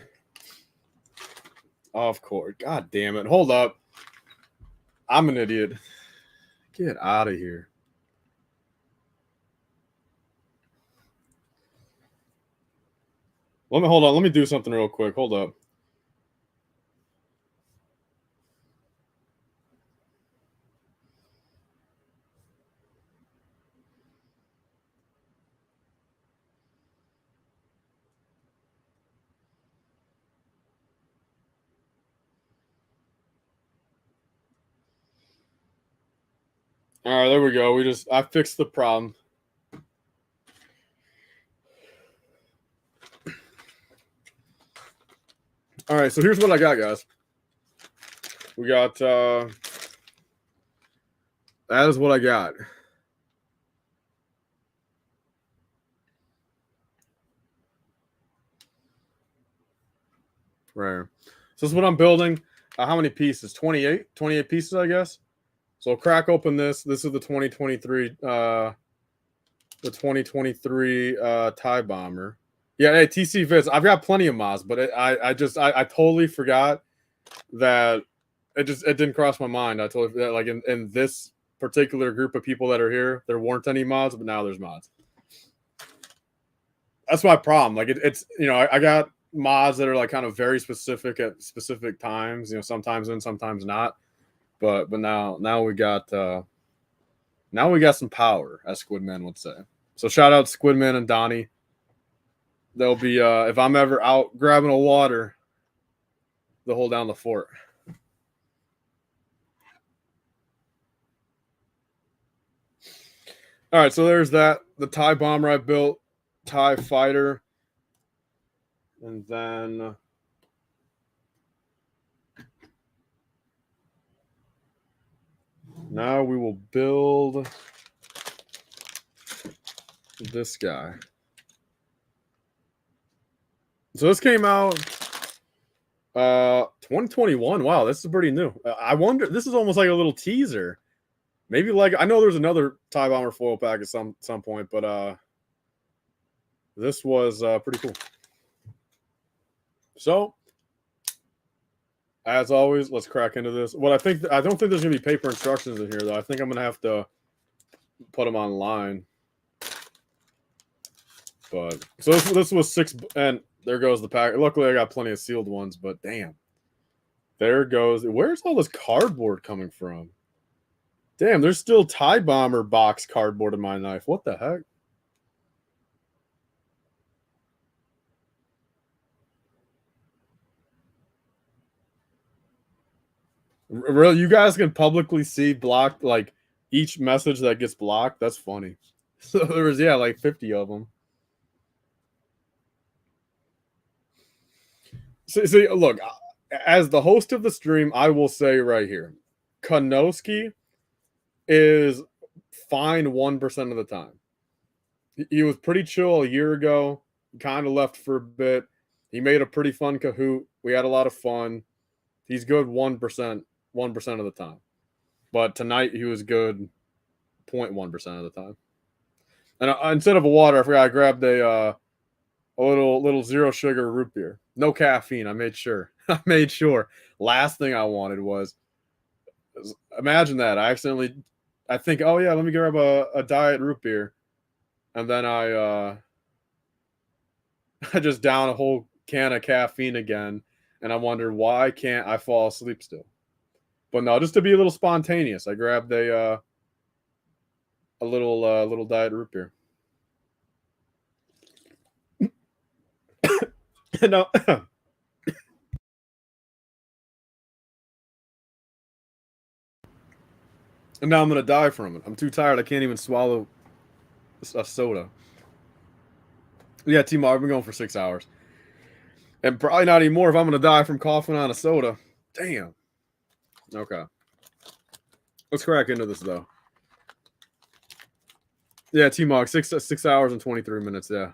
Of course. God damn it. Hold up. I'm an idiot. Get out of here. Let me hold on. Let me do something real quick. Hold up. All right, there we go. I fixed the problem. All right, so here's what I got, guys. We got that is what I got. Right. So this is what I'm building. How many pieces? 28? 28 pieces, I guess. So I'll crack open this. This is the 2023 TIE bomber. Yeah, hey, TC Viz. I've got plenty of mods, but I totally forgot that it didn't cross my mind. I totally forgot, like in this particular group of people that are here, there weren't any mods, but now there's mods. That's my problem. Like it's I got mods that are like kind of very specific at specific times. Sometimes in, sometimes not. But now we got some power, as Squidman would say. So shout out Squidman and Donnie. They'll be if I'm ever out grabbing a water, they'll hold down the fort. All right, so there's that. The TIE bomber I built, TIE fighter, and then now we will build this guy. So this came out 2021. Wow, this is pretty new. I wonder, this is almost like a little teaser. Maybe like, I know there's another TIE bomber foil pack at some point, but this was pretty cool. So as always, let's crack into this. I don't think there's gonna be paper instructions in here though. I think I'm gonna have to put them online. But so this was 6, and there goes the pack. Luckily, I got plenty of sealed ones, but damn, there goes. Where's all this cardboard coming from? Damn, there's still TIE bomber box cardboard in my knife. What the heck? Really, you guys can publicly see blocked, like each message that gets blocked. That's funny. So there was like 50 of them. See, look, as the host of the stream, I will say right here, Kanoski is fine 1% of the time. He was pretty chill a year ago. Kind of left for a bit. He made a pretty fun Kahoot. We had a lot of fun. He's good 1% of the time. But tonight he was good 0.1% of the time. And instead of a water, I forgot I grabbed a little zero sugar root beer. No caffeine. I made sure. Last thing I wanted was, imagine that. I think, oh yeah, let me grab a diet root beer. And then I just down a whole can of caffeine again. And I wondered, why can't I fall asleep still? But no, just to be a little spontaneous, I grabbed a little diet root beer. No. And now I'm gonna die from it. I'm too tired. I can't even swallow a soda. Yeah, Timo, I've been going for 6 hours, and probably not anymore if I'm gonna die from coughing on a soda. Damn. Okay. Let's crack into this though. Yeah, T-Mog, 6 hours and 23 minutes. Yeah.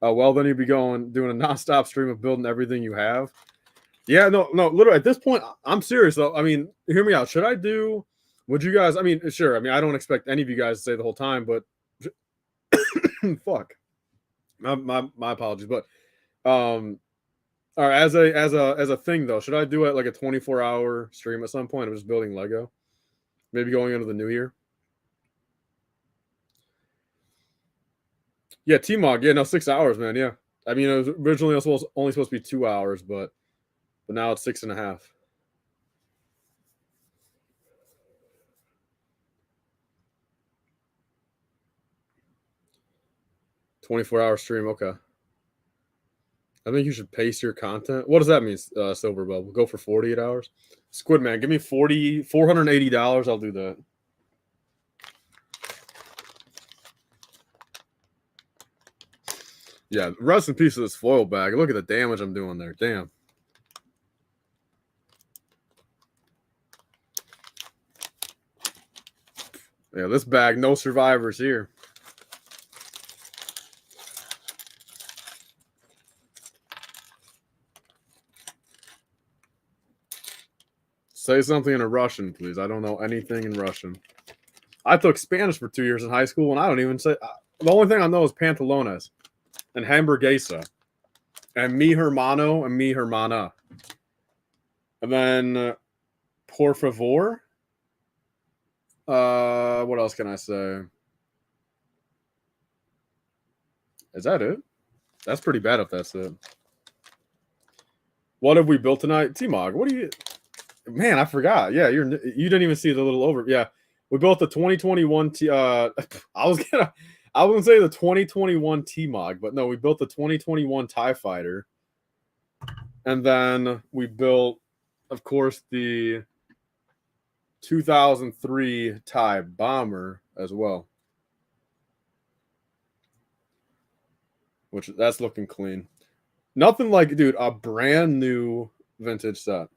Well, then you'd be doing a nonstop stream of building everything you have. Yeah, no, literally at this point, I'm serious though. I mean, hear me out. Would you guys, I mean, sure. I mean, I don't expect any of you guys to say the whole time, but fuck. My apologies. But all right, as a thing though, should I do it like a 24-hour stream at some point? I'm just building Lego. Maybe going into the new year. Yeah, T-Mog. Yeah, no, 6 hours, man. Yeah. I mean, it was originally only supposed to be 2 hours, but now it's 6.5. 24-hour stream. Okay. I think you should pace your content. What does that mean, Silver Bubble? Go for 48 hours? Squidman, give me $480. I'll do that. Yeah, rest in peace to this foil bag. Look at the damage I'm doing there. Damn. Yeah, this bag, no survivors here. Say something in a Russian, please. I don't know anything in Russian. I took Spanish for 2 years in high school, and I don't even say. The only thing I know is pantalones and hamburguesa and mi hermano and mi hermana. And then por favor. What else can I say? Is that it? That's pretty bad if that's it. What have we built tonight? T-Mog, what do you... Man, I forgot. Yeah, you didn't even see the little over... Yeah, we built the 2021... I was gonna say the 2021 T-Mog, but no, we built the 2021 TIE Fighter. And then we built, of course, the 2003 TIE Bomber as well. Which, that's looking clean. Nothing like, dude, a brand new vintage set.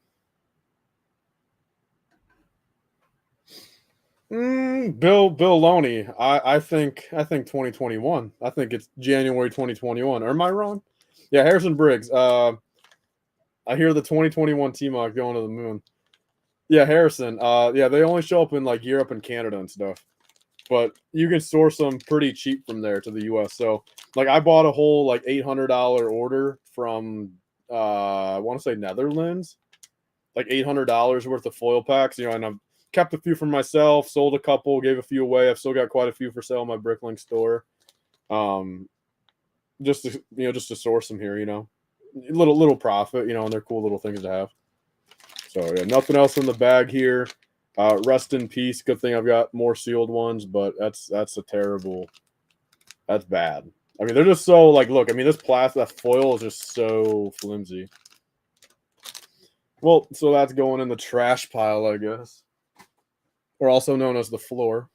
Bill Loney. I think 2021. I think it's January 2021. Or am I wrong? Yeah, Harrison Briggs. I hear the 2021 T-Mock going to the moon. Yeah, Harrison. Yeah, they only show up in like Europe and Canada and stuff. But you can source them pretty cheap from there to the US. So like I bought a whole like $800 order from I want to say Netherlands. Like $800 worth of foil packs, you know, and I've kept a few for myself, sold a couple, gave a few away. I've still got quite a few for sale in my Bricklink store. Just to source them here, you know. Little profit, you know, and they're cool little things to have. So yeah, nothing else in the bag here. Rest in peace. Good thing I've got more sealed ones, but that's a terrible. That's bad. I mean, they're just so like. Look, I mean, this plastic, that foil is just so flimsy. Well, so that's going in the trash pile, I guess, or also known as the floor.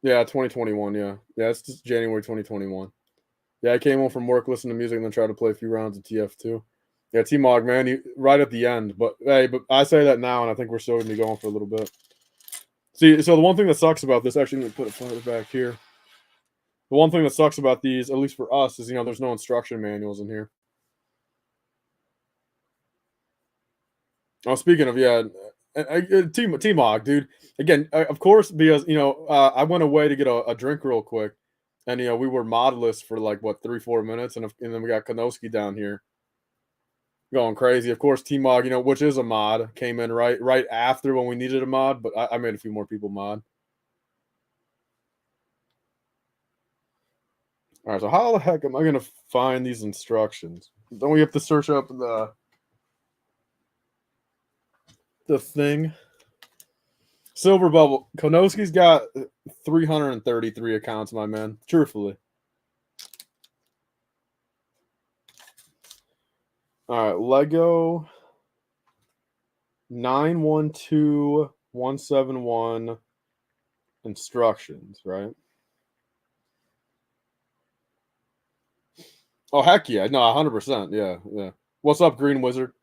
Yeah, 2021. Yeah, it's just January 2021. Yeah, I came home from work, listened to music, and then tried to play a few rounds of TF2. Yeah, T-Mog, man, right at the end. But hey, but I say that now, and I think we're still going to be going for a little bit. See, so the one thing that sucks about this, actually, let me put it farther back here. The one thing that sucks about these, at least for us, is, you know, there's no instruction manuals in here. Oh, speaking of, yeah, T-Mog, dude. Again, of course, because, you know, I went away to get a drink real quick, and, you know, we were modless for like, what, 3-4 minutes, and then we got Konoski down here going crazy. Of course, T-Mog, you know, which is a mod, came in right after when we needed a mod, but I made a few more people mod. All right, so how the heck am I going to find these instructions? Don't we have to search up the thing? Silver Bubble. Konoski's got 333 accounts, my man. Truthfully. All right, Lego 912171 instructions, right? Oh, heck yeah. No, 100%. Yeah. What's up, Green Wizard?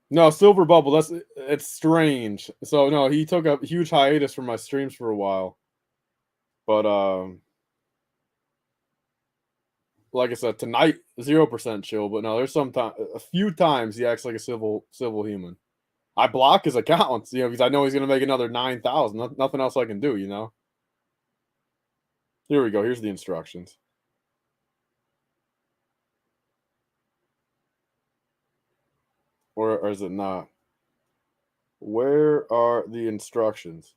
No, Silver Bubble, it's strange. So no, he took a huge hiatus from my streams for a while. But like I said, tonight 0% chill, but no, there's a few times he acts like a civil human. I block his accounts, you know, because I know he's gonna make another 9,000. Nothing else I can do, you know. Here we go. Here's the instructions. Or is it not? Where are the instructions?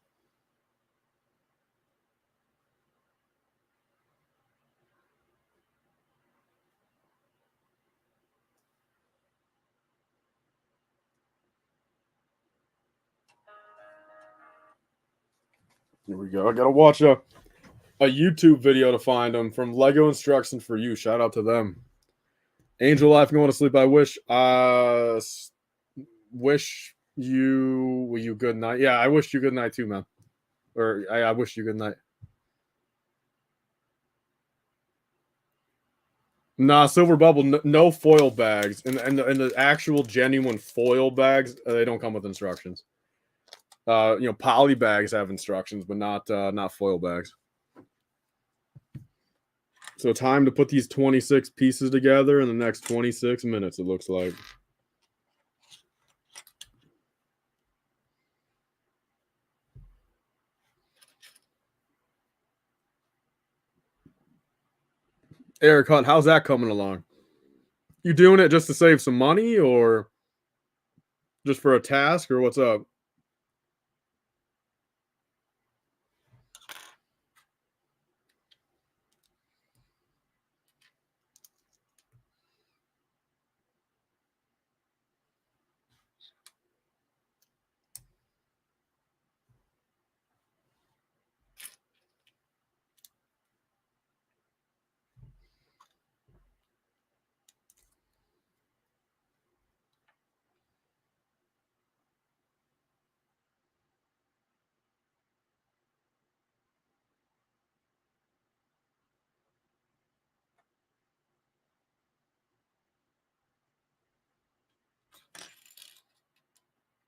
Here we go. I gotta watch a YouTube video to find them from Lego Instructions for You. Shout out to them. Angel Life going to sleep. I wish you good night. Yeah, I wish you good night too, man. Or I wish you good night. Nah, silver bubble, no foil bags, and the actual genuine foil bags, they don't come with instructions. Poly bags have instructions, but not foil bags. So time to put these 26 pieces together in the next 26 minutes, it looks like. Eric Hunt, how's that coming along? You doing it just to save some money or just for a task or what's up?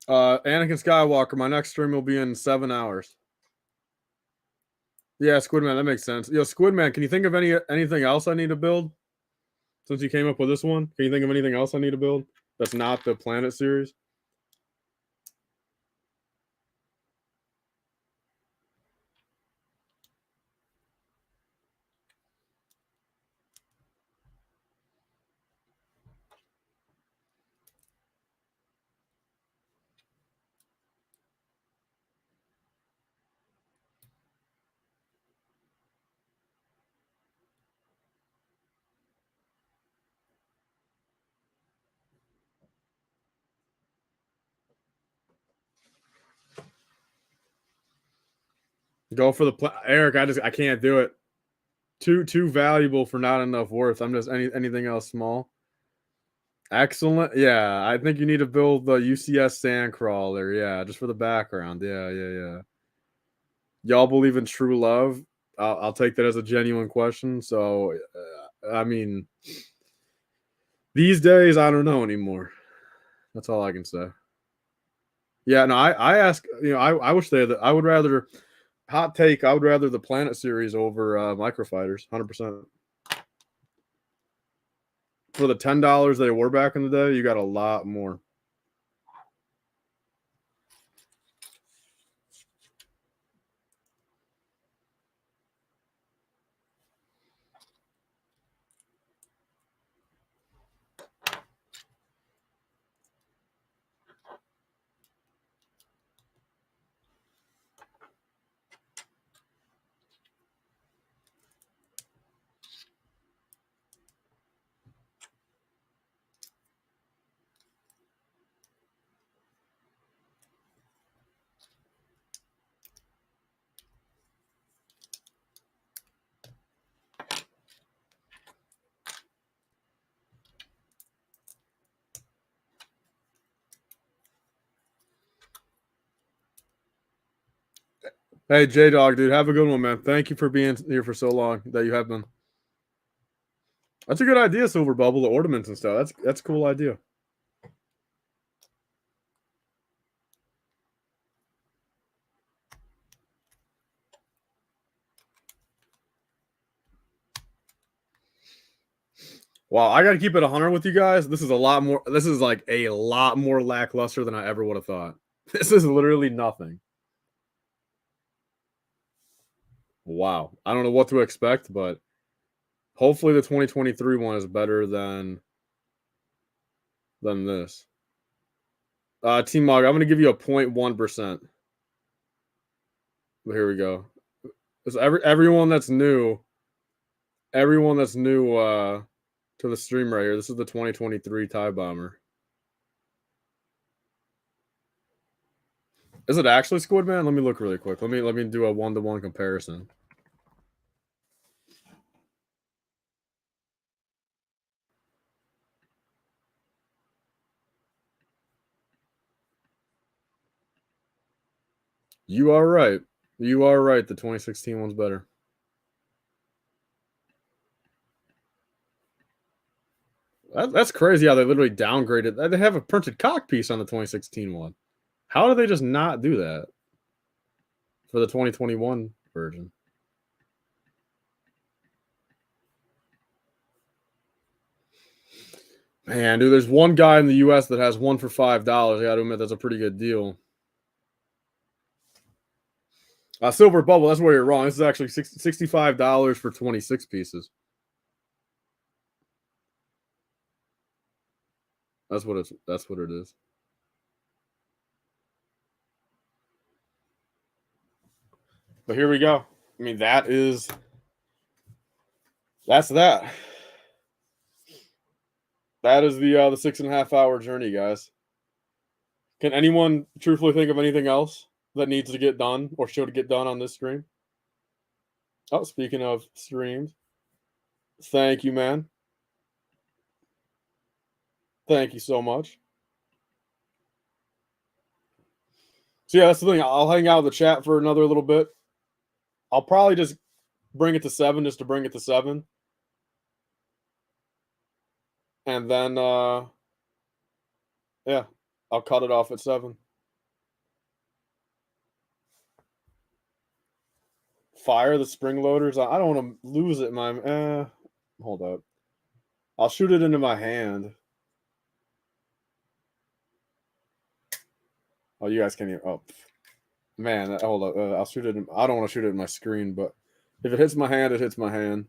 Anakin Skywalker, my next stream will be in 7 hours. Yeah, Squidman, that makes sense. Yo, Squidman, can you think of anything else I need to build? Since you came up with this one, can you think of anything else I need to build that's not the Planet series? Go for the Eric. I can't do it. Too valuable for not enough worth. I'm just anything else small. Excellent. Yeah, I think you need to build the UCS Sandcrawler. Yeah, just for the background. Yeah. Y'all believe in true love? I'll take that as a genuine question. So, I mean, these days I don't know anymore. That's all I can say. Yeah, no, I ask. I wish I would rather hot take. I would rather the Planet series over Microfighters. 100%. For the $10 they were back in the day, you got a lot more. Hey, J Dog, dude, have a good one, man. Thank you for being here for so long that you have been. That's a good idea, Silver Bubble, the ornaments and stuff. That's a cool idea. Wow, I got to keep it 100 with you guys. This is a lot more. This is like a lot more lackluster than I ever would have thought. This is literally nothing. Wow, I don't know what to expect, but hopefully the 2023 one is better than this. Team Mog, I'm going to give you a 0.1%. Here we go. So everyone that's new to the stream right here. This is the 2023 TIE Bomber. Is it actually Squidman? Let me look really quick. Let me do a 1-to-1 comparison. You are right. You are right. The 2016 one's better. That's crazy how they literally downgraded. They have a printed cock piece on the 2016 one. How did they just not do that for the 2021 version? Man, dude, there's one guy in the US that has one for $5. I got to admit, that's a pretty good deal. Silver Bubble, that's where you're wrong. This is actually $65 for 26 pieces. That's what it is. But here we go. I mean, that's that. That is the 6.5 hour journey, guys. Can anyone truthfully think of anything else that needs to get done or should get done on this stream? Oh, speaking of streams, thank you, man. Thank you so much. So yeah, that's the thing. I'll hang out in the chat for another little bit. I'll probably just bring it to 7 just to bring it to 7. And then yeah, I'll cut it off at 7. Fire the spring loaders. I don't want to lose it in my hold up. I'll shoot it into my hand. Oh, you guys can't even. Oh, man. Hold up. I'll shoot it. I don't want to shoot it in my screen, but if it hits my hand, it hits my hand.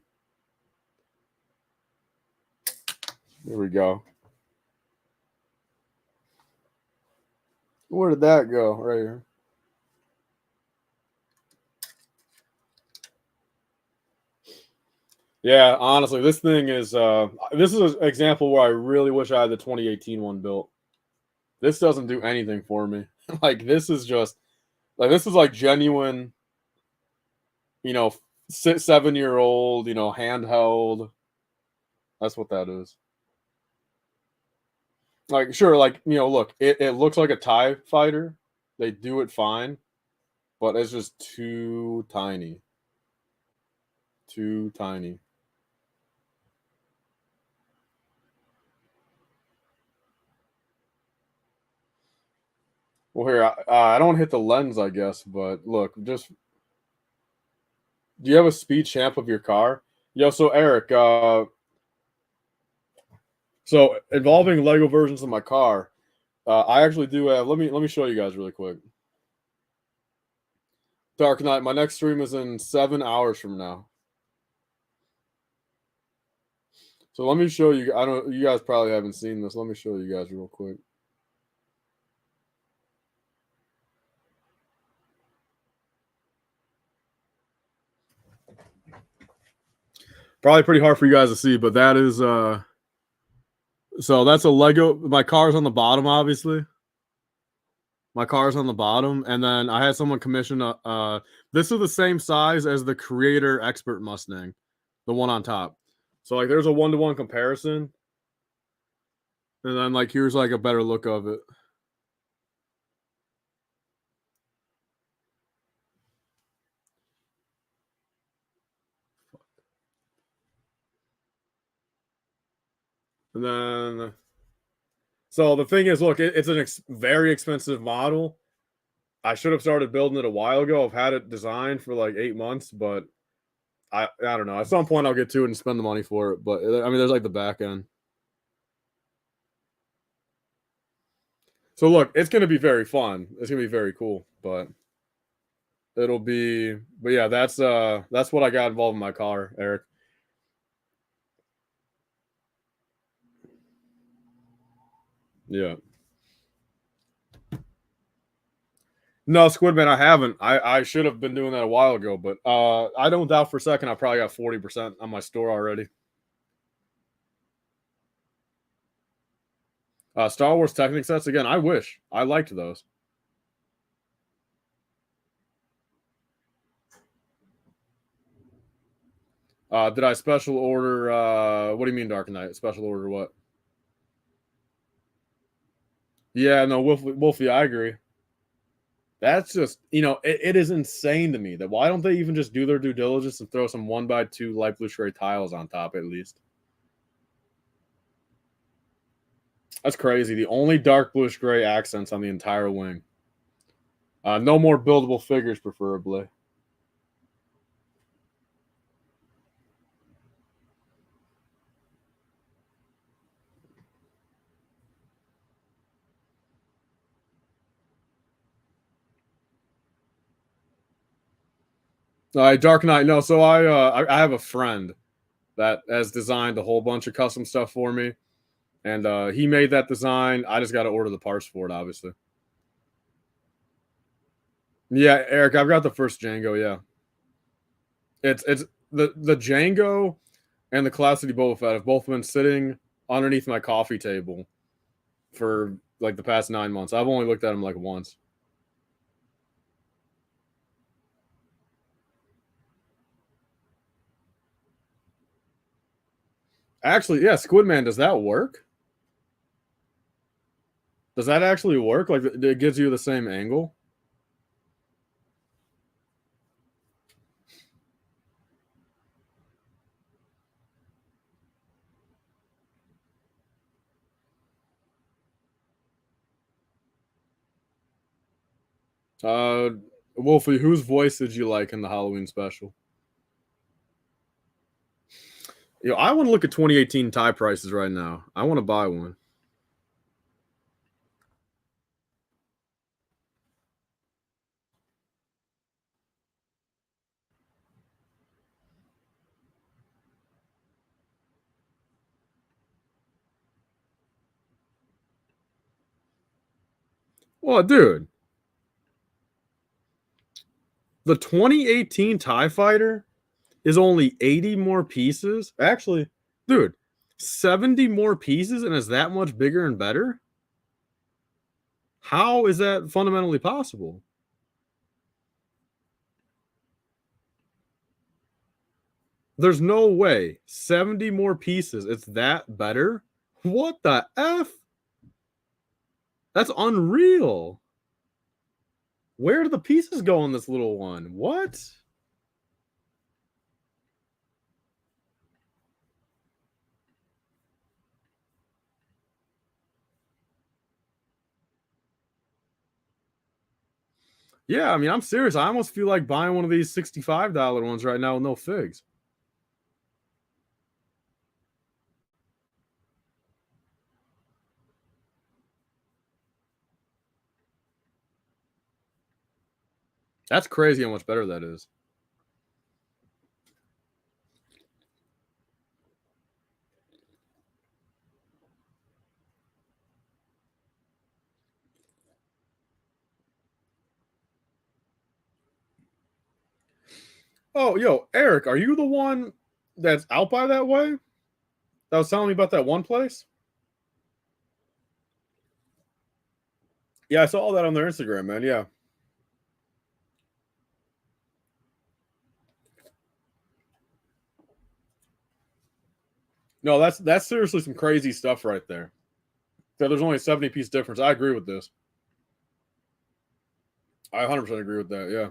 Here we go. Where did that go? Right here. Yeah, honestly, this thing is this is an example where I really wish I had the 2018 one built. This doesn't do anything for me. Like this is like genuine, 7-year-old, handheld. That's what that is. Like sure, like look, it looks like a TIE fighter. They do it fine, but it's just too tiny. Too tiny. Well, here I don't hit the lens, I guess, but look, just do you have a speed champ of your car? Yo, so Eric, so involving Lego versions of my car, I actually do have. Let me show you guys really quick. Dark Knight. My next stream is in 7 hours from now. So let me show you. You guys probably haven't seen this. Let me show you guys real quick. Probably pretty hard for you guys to see, but that is so that's a Lego. My car's on the bottom, obviously. My car's on the bottom, and then I had someone commission this is the same size as the Creator Expert Mustang, the one on top. So like there's a 1-to-1 comparison. And then like here's like a better look of it. And then so the thing is, look, it's a very expensive model. I should have started building it a while ago. I've had it designed for like 8 months, but I don't know. At some point I'll get to it and spend the money for it. But I mean, there's like the back end. So look, it's going to be very fun. It's going to be very cool, but yeah, that's what I got involved in my car, Eric. Yeah. No, Squidman, I haven't. I should have been doing that a while ago, but I don't doubt for a second I probably got 40% on my store already. Star Wars Technic sets, again, I wish. I liked those. Did I special order? What do you mean, Dark Knight? Special order what? Yeah, no, Wolfie, I agree. That's just, it is insane to me that why don't they even just do their due diligence and throw some 1x2 light blue cherry tiles on top at least? That's crazy. The only dark bluish gray accents on the entire wing. No more buildable figures, preferably. Dark Knight. No, so I have a friend that has designed a whole bunch of custom stuff for me, and he made that design. I just got to order the parts for it, obviously. Yeah, Eric, I've got the first Django. Yeah, it's the Django and the Cloud City Boba Fett have both been sitting underneath my coffee table for like the past 9 months. I've only looked at them like once. Actually, yeah, Squidman, does that work? Does that actually work? Like it gives you the same angle? Uh, Wolfie, whose voice did you like in the Halloween special? I want to look at 2018 tie prices right now. I want to buy one. Well, dude, the 2018 TIE Fighter is only 80 more pieces. Actually, dude, 70 more pieces and is that much bigger and better? How is that fundamentally possible? There's no way. 70 more pieces. It's that better? What the F? That's unreal. Where do the pieces go on this little one? What? Yeah, I mean, I'm serious. I almost feel like buying one of these $65 ones right now with no figs. That's crazy how much better that is. Oh, yo, Eric, are you the one that's out by that way? That was telling me about that one place? Yeah, I saw all that on their Instagram, man. Yeah. No, that's seriously some crazy stuff right there. So there's only a 70-piece difference. I agree with this. I 100% agree with that. Yeah.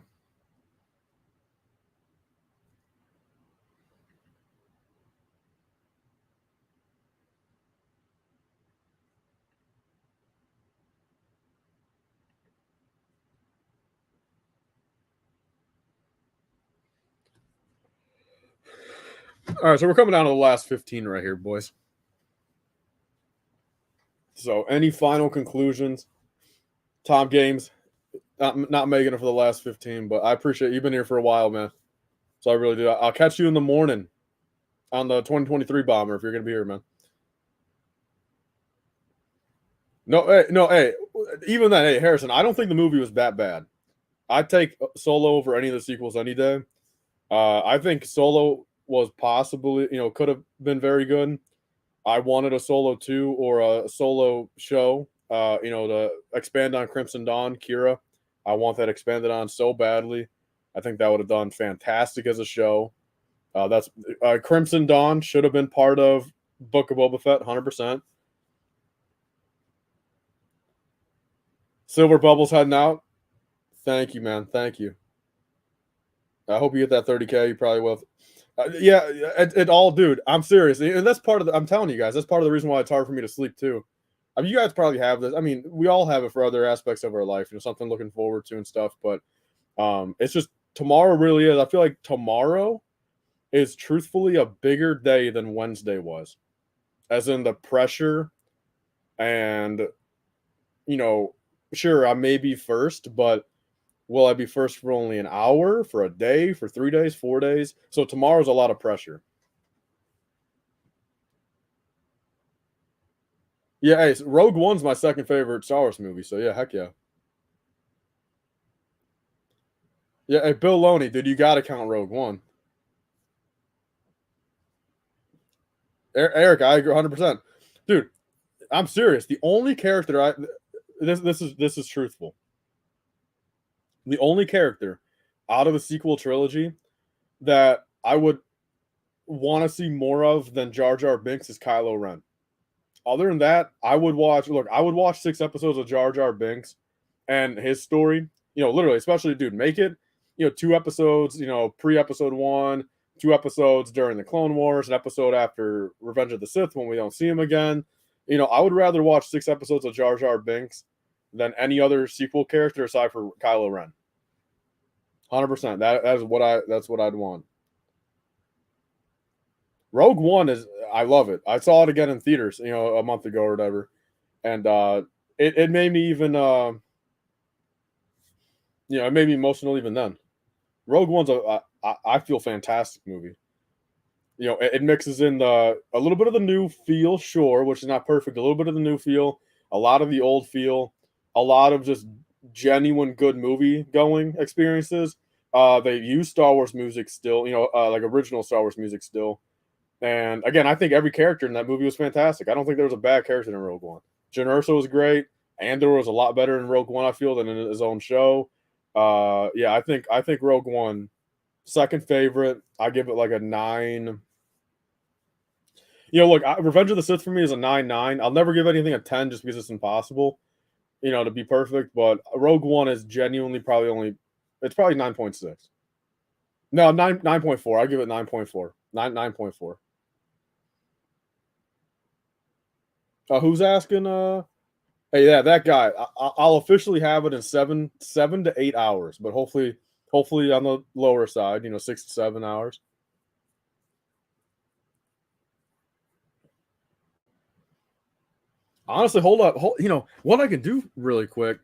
All right, so we're coming down to the last 15 right here, boys. So, any final conclusions? Tom Games, not making it for the last 15, but I appreciate you've been here for a while, man. So I really do. I'll catch you in the morning on the 2023 bomber if you're going to be here, man. No, hey, even then, hey, Harrison, I don't think the movie was that bad. I'd take Solo over any of the sequels any day. I think Solo was possibly, could have been very good. I wanted a Solo 2 or a Solo show, to expand on Crimson Dawn, Kira. I want that expanded on so badly. I think that would have done fantastic as a show. That's Crimson Dawn should have been part of Book of Boba Fett, 100%. Silver Bubbles heading out. Thank you, man. Thank you. I hope you get that 30K. You probably will. Yeah, it all, dude. I'm serious, and that's part of the. I'm telling you guys, that's part of the reason why it's hard for me to sleep too. I mean, you guys probably have this. I mean, we all have it for other aspects of our life, something looking forward to and stuff. But it's just tomorrow really is. I feel like tomorrow is truthfully a bigger day than Wednesday was, as in the pressure and sure, I may be first, but will I be first for only an hour, for a day, for 3 days, 4 days? So tomorrow's a lot of pressure. Yeah, hey, Rogue One's my second favorite Star Wars movie. So yeah, heck yeah. Yeah, hey, Bill Loney, dude, you got to count Rogue One. Eric, I agree 100%. Dude, I'm serious. The only character this is truthful. The only character out of the sequel trilogy that I would want to see more of than Jar Jar Binks is Kylo Ren. Other than that, I would watch 6 episodes of Jar Jar Binks and his story. Literally, especially, dude, make it, 2 episodes, pre-episode 1, 2 episodes during the Clone Wars, an episode after Revenge of the Sith when we don't see him again. I would rather watch 6 episodes of Jar Jar Binks than any other sequel character aside for Kylo Ren. 100%. That's what I'd want. Rogue One is I love it. I saw it again in theaters, a month ago or whatever, and it made me even it made me emotional even then. Rogue One's I feel fantastic movie. It mixes in a little bit of the new feel, sure, which is not perfect. A little bit of the new feel, a lot of the old feel, a lot of just genuine good movie going experiences. They use Star Wars music still, like original Star Wars music still. And again, I think every character in that movie was fantastic. I don't think there was a bad character in Rogue One. Jyn Erso was great. Andor was a lot better in Rogue One, I feel, than in his own show. Yeah, I think Rogue One, second favorite. I give it like a 9. Look, Revenge of the Sith for me is a 9-9. I'll never give anything a 10 just because it's impossible, to be perfect. But Rogue One is genuinely it's probably 9.6. No, 9.4. I give it 9.4. 9.4. Who's asking? Hey, yeah, that guy. I'll officially have it in 7 to 8 hours, but hopefully on the lower side, 6 to 7 hours. Honestly, hold up. What I can do really quick,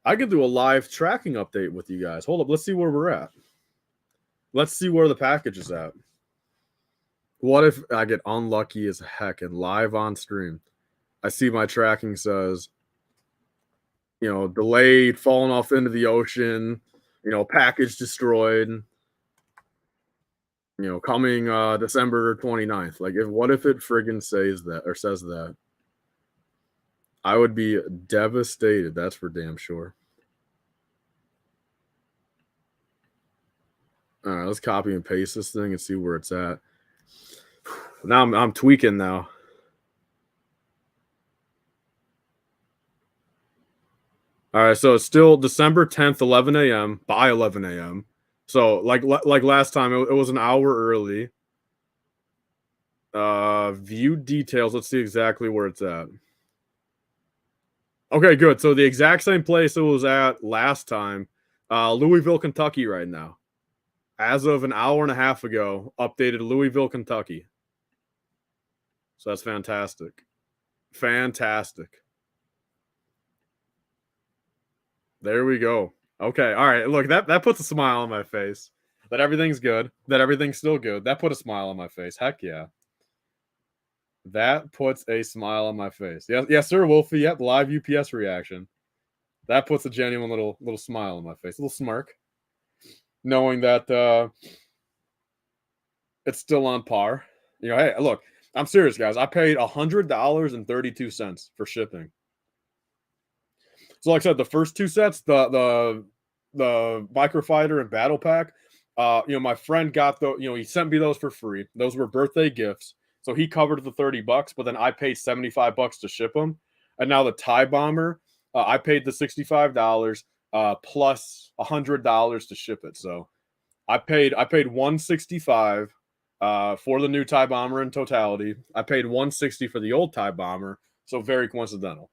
I can do a live tracking update with you guys. Hold up. Let's see where we're at. Let's see where the package is at. What if I get unlucky as heck and live on stream? I see my tracking says, delayed, falling off into the ocean, package destroyed, coming December 29th. Like, what if it friggin' says that? I would be devastated. That's for damn sure. All right, let's copy and paste this thing and see where it's at. Now I'm tweaking now. All right, so it's still December 10th, 11 a.m. by 11 a.m. So like last time, it was an hour early. View details. Let's see exactly where it's at. Okay, good. So the exact same place it was at last time, Louisville, Kentucky, right now. As of an hour and a half ago, updated Louisville, Kentucky. So that's fantastic. Fantastic. There we go. Okay, all right. Look, that puts a smile on my face. That everything's good. That everything's still good. That put a smile on my face. Heck yeah. That puts a smile on my face. Yes, sir, Wolfie. Yep, live UPS reaction. That puts a genuine little smile on my face. A little smirk. Knowing that it's still on par. Hey, look, I'm serious, guys. I paid $100.32 for shipping. So, like I said, the first 2 sets, the microfighter and battle pack, my friend got he sent me those for free. Those were birthday gifts, so he covered the $30, but then I paid $75 to ship them. And now the TIE bomber, I paid the $65 plus $100 to ship it. So I paid $165 for the new TIE bomber in totality. I paid $160 for the old TIE bomber. So very coincidental.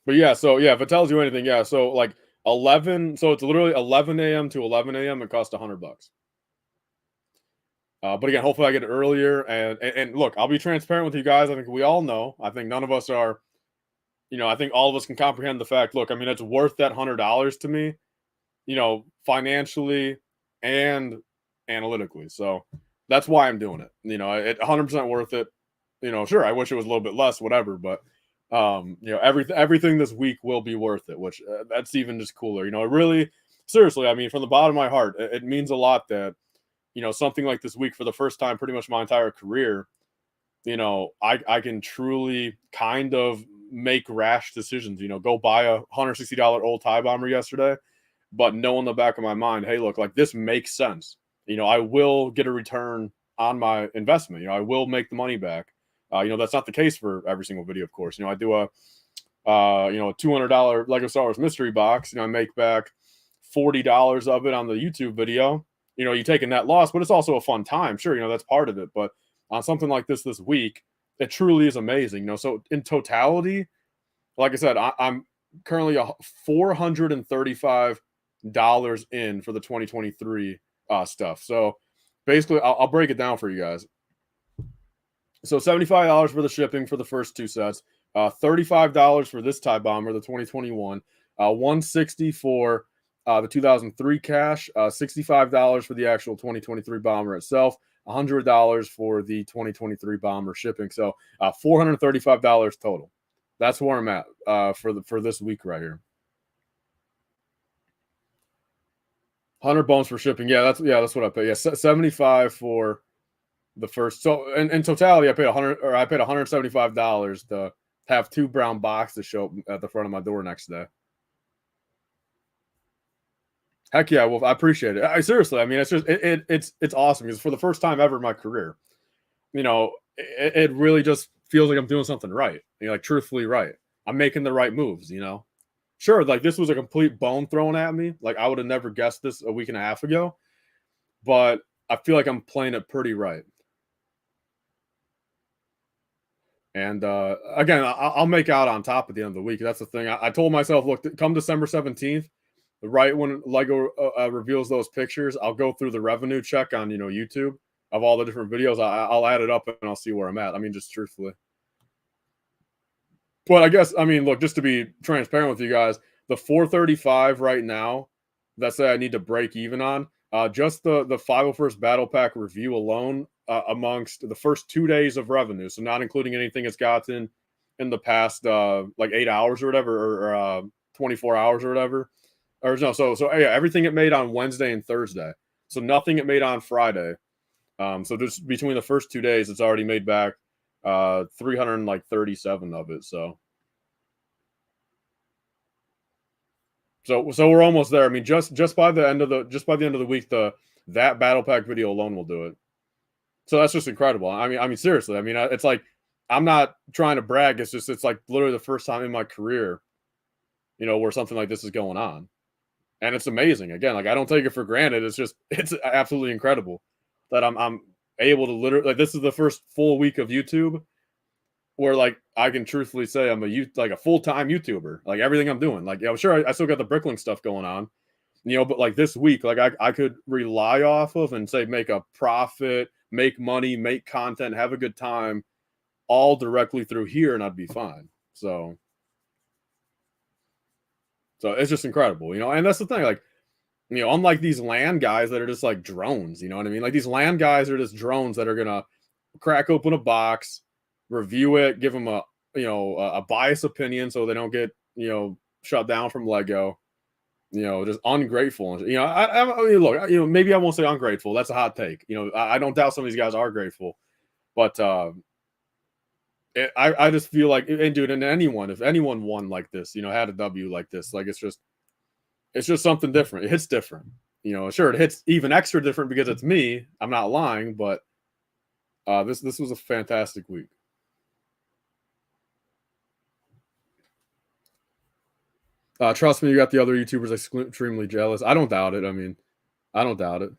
But yeah, so yeah, if it tells you anything, yeah, so like 11, so it's literally 11 a.m. to 11 a.m. It costs $100. But again, hopefully I get it earlier. And look, I'll be transparent with you guys. I think we all know. I think none of us are. I think all of us can comprehend the fact. Look, I mean, it's worth that $100 to me. Financially and analytically. So that's why I'm doing it. It 100% worth it. Sure, I wish it was a little bit less, whatever, but everything this week will be worth it, which that's even just cooler. It really, seriously, I mean, from the bottom of my heart, it means a lot that something like this week for the first time, pretty much my entire career, I can truly kind of make rash decisions. Go buy a $160 old tie bomber yesterday, but know in the back of my mind, hey, look, like this makes sense. I will get a return on my investment. I will make the money back. That's not the case for every single video, of course. I do a a $200 Lego Star Wars mystery box. I make back $40 of it on the YouTube video. You take a net loss, but it's also a fun time. Sure, that's part of it. But on something like this week, it truly is amazing. So in totality, like I said, I'm currently $435 in for the 2023 stuff. So basically, I'll break it down for you guys. So $75 for the shipping for the first two sets, $35 for this tie bomber, the 2021, $160 for the 2003 cash, $65 for the actual 2023 bomber itself, $100 for the 2023 bomber shipping. So $435 total. That's where I'm at for this week right here. 100 bones for shipping. Yeah, that's what I pay. Yeah, 75 for the first. So in totality, I paid $175 to have two brown boxes show up at the front of my door next day. Heck yeah, well, I appreciate it. Seriously, I mean, it's awesome because for the first time ever in my career, it really just feels like I'm doing something right. Like truthfully right. I'm making the right moves. Sure, like this was a complete bone thrown at me. Like I would have never guessed this a week and a half ago, but I feel like I'm playing it pretty right. And again, I'll make out on top at the end of the week. That's the thing. I told myself, look, come December 17th, right when Lego reveals those pictures, I'll go through the revenue check on YouTube of all the different videos. I'll add it up and I'll see where I'm at. I mean, just truthfully. But I guess, I mean, look, just to be transparent with you guys, the 435 right now, that's I need to break even on. Just the 501st Battle Pack review alone, amongst the first 2 days of revenue, so not including anything it's gotten in the past like 8 hours or whatever, or 24 hours or whatever. Or no, so yeah, everything it made on Wednesday and Thursday. So nothing it made on Friday. So just between the first 2 days, it's already made back 337 of it. So we're almost there. I mean, just by the end of the week, that battle pack video alone will do it. So that's just incredible. I mean, seriously. I mean, it's like I'm not trying to brag. It's like literally the first time in my career, where something like this is going on, and it's amazing. Again, like I don't take it for granted. It's absolutely incredible that I'm able to literally, like, this is the first full week of YouTube where like I can truthfully say I'm a full-time YouTuber. Like everything I'm doing, like, yeah, sure, I still got the brickkling stuff going on, but like this week, like I could rely off of and say make a profit, make money, make content, have a good time, all directly through here, and I'd be fine. So it's just incredible, and that's the thing, like, unlike these land guys that are just like drones, you know what I mean? Like these land guys are just drones that are gonna crack open a box, review it, give them a biased opinion so they don't get shut down from Lego. Just ungrateful. I mean, look, maybe I won't say ungrateful. That's a hot take. I don't doubt some of these guys are grateful, but I just feel like, and dude, and if anyone won like this, had a W like this, like it's just something different. It hits different. Sure, it hits even extra different because it's me. I'm not lying, but this was a fantastic week. Trust me, you got the other YouTubers extremely jealous. I don't doubt it. I mean, I don't doubt it.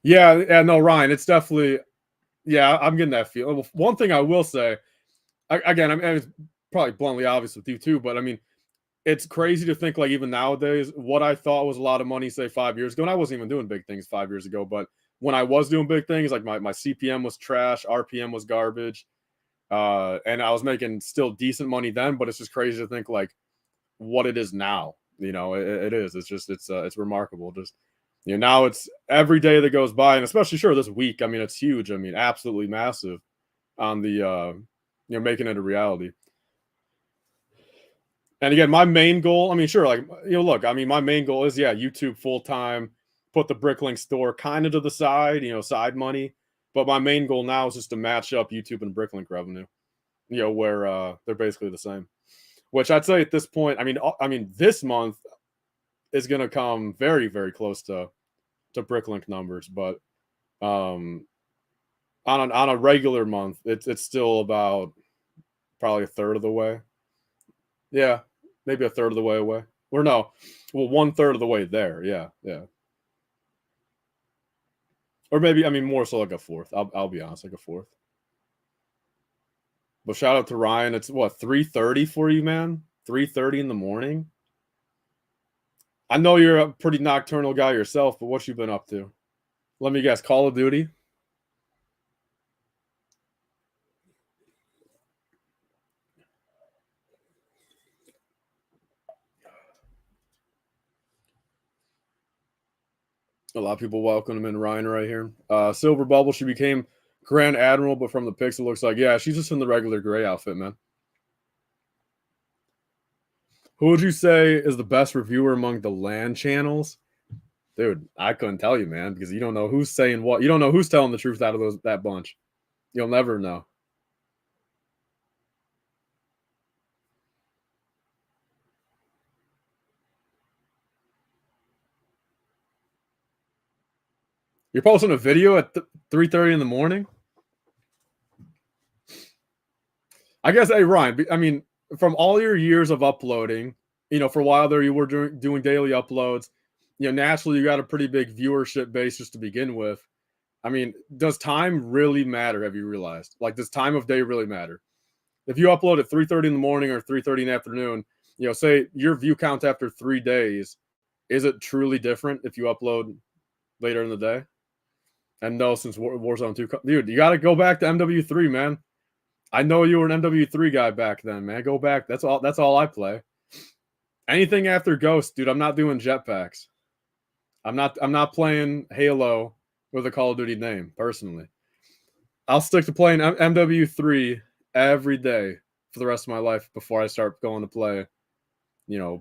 Yeah, no, Ryan, it's definitely yeah, I'm getting that feel. Well, one thing I will say, again, I mean, it's probably bluntly obvious with you too, but I mean, it's crazy to think like even nowadays, what I thought was a lot of money, say 5 years ago, and I wasn't even doing big things 5 years ago, but when I was doing big things, like my CPM was trash, RPM was garbage, and I was making still decent money then, but it's just crazy to think like what it is now. It is. It's just it's remarkable. Just now it's every day that goes by, and especially sure this week. I mean, it's huge. I mean, absolutely massive on the making it a reality. And again, my main goal, I mean, sure, like look, I mean, my main goal is YouTube full time, put the Bricklink store kind of to the side, side money. But my main goal now is just to match up YouTube and Bricklink revenue, where they're basically the same. Which I'd say at this point, I mean, this month is going to come very, very close to Bricklink numbers, but um, on a regular month, it's still about probably a third of the way. Yeah, maybe a third of the way away. Or no, well, one third of the way there. Yeah, yeah. Or maybe I mean more so like a fourth. I'll be honest, like a fourth. But shout out to Ryan. It's what 3:30 for you, man. 3:30 in the morning. I know you're a pretty nocturnal guy yourself, but what you been up to? Let me guess. Call of Duty. A lot of people welcome him in Ryan right here. Silver Bubble. She became Grand Admiral, but from the pics, it looks like she's just in the regular gray outfit, man. Who would you say is the best reviewer among the LAN channels? Dude, I couldn't tell you, man, because you don't know who's saying what. You don't know who's telling the truth out of that bunch. You'll never know. You're posting a video at 3:30 in the morning. I guess, hey Ryan, I mean, from all your years of uploading, for a while there you were doing daily uploads. Naturally you got a pretty big viewership base just to begin with. I mean, does time really matter? Have you realized? Like, does time of day really matter? If you upload at 3:30 in the morning or 3:30 in the afternoon, say your view count after 3 days, is it truly different if you upload later in the day? And no, since Warzone 2, dude, you got to go back to MW3, man. I know you were an MW3 guy back then, man. Go back. That's all. That's all I play. Anything after Ghost, dude. I'm not doing jetpacks. I'm not playing Halo with a Call of Duty name personally. I'll stick to playing MW3 every day for the rest of my life before I start going to play,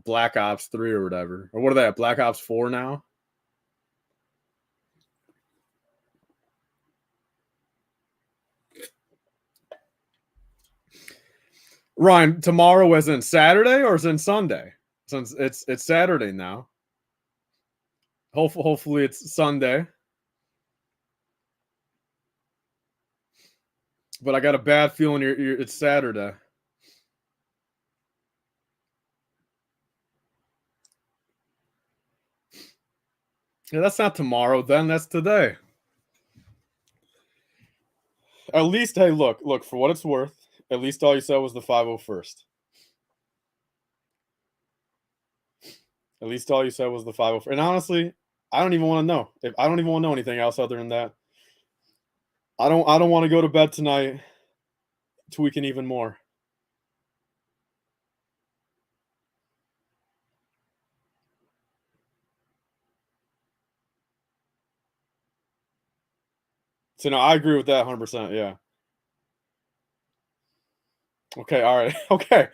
Black Ops 3 or whatever. Or what are they at? Black Ops 4 now? Ryan, tomorrow is in Saturday or is in Sunday? Since it's Saturday now. Hopefully it's Sunday. But I got a bad feeling it's Saturday. Yeah, that's not tomorrow. Then that's today. At least, hey, look for what it's worth. At least all you said was the 501st. At least all you said was the 501st. And honestly, I don't even want to know. If I don't even want to know anything else other than that. I don't want to go to bed tonight tweaking even more. So no, I agree with that 100%. Yeah. Okay. All right. Okay.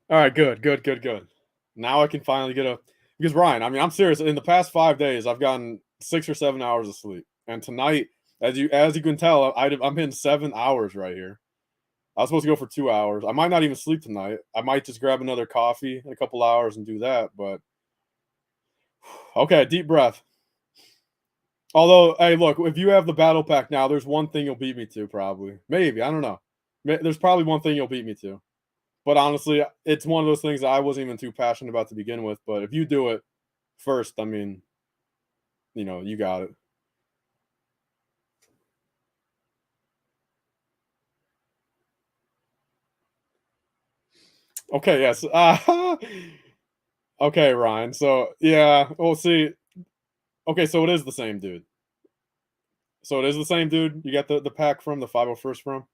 All right. Good. Now I can finally get a because Ryan. I mean, I'm serious. In the past 5 days, I've gotten 6 or 7 hours of sleep, and tonight, as you can tell, I'm hitting 7 hours right here. I was supposed to go for 2 hours. I might not even sleep tonight. I might just grab another coffee in a couple hours and do that. But okay, deep breath. Although, hey, look, if you have the battle pack now, there's one thing you'll beat me to, probably. Maybe. I don't know. There's probably one thing you'll beat me to. But honestly, it's one of those things that I wasn't even too passionate about to begin with. But if you do it first, I mean, you got it. Okay, yes. Okay, Ryan. So yeah, we'll see. Okay, so it is the same dude. So it is the same dude. You got the pack from the 501st from.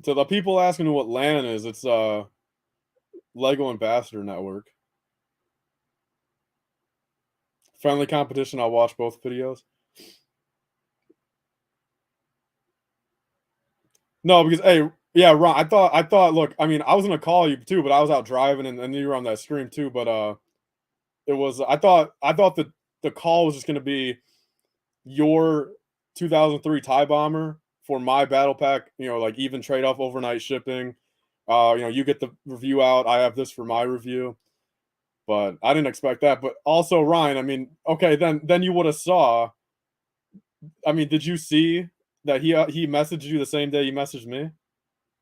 So the people asking what LAN is, it's Lego Ambassador Network. Friendly competition. I'll watch both videos. No, because hey, yeah, Ron. I thought. Look, I mean, I was gonna call you too, but I was out driving, and you were on that stream too. But it was. I thought the call was just gonna be your 2003 tie bomber for my battle pack. You know, like even trade off overnight shipping. You get the review out. I have this for my review, but I didn't expect that. But also, Ryan. I mean, okay, then you would have saw. I mean, did you see that he messaged you the same day you messaged me?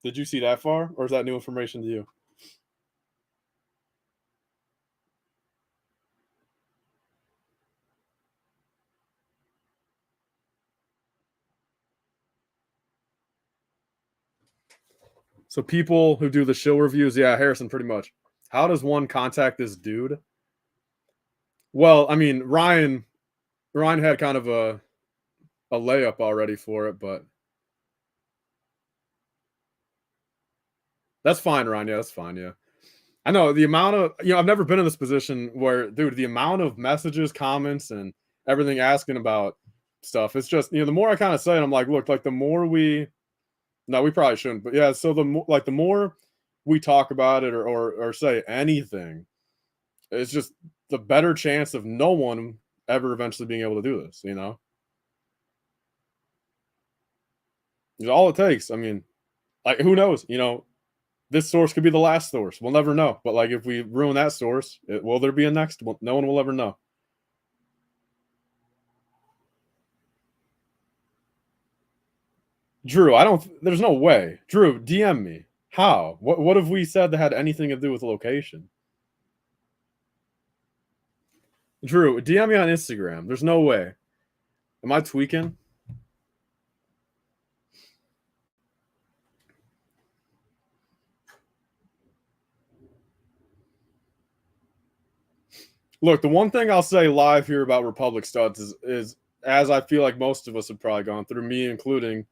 Did you see that far, or is that new information to you? So people who do the show reviews, yeah, Harrison, pretty much. How does one contact this dude? Well, I mean, Ryan had kind of a layup already for it, but that's fine, Ryan. Yeah, that's fine. Yeah, I know the amount of I've never been in this position where, dude, the amount of messages, comments, and everything asking about stuff. It's just the more I kind of say it, I'm like, look, like the more we no, we probably shouldn't, but yeah. So the more we talk about it or say anything, it's just the better chance of no one ever eventually being able to do this. It's all it takes. I mean, like who knows? This source could be the last source. We'll never know. But like if we ruin that source, will there be a next one? No one will ever know. Drew, I don't. There's no way. Drew, DM me. How? What have we said that had anything to do with location? Drew, DM me on Instagram. There's no way. Am I tweaking? Look, the one thing I'll say live here about Republic Studs is as I feel like most of us have probably gone through, me including,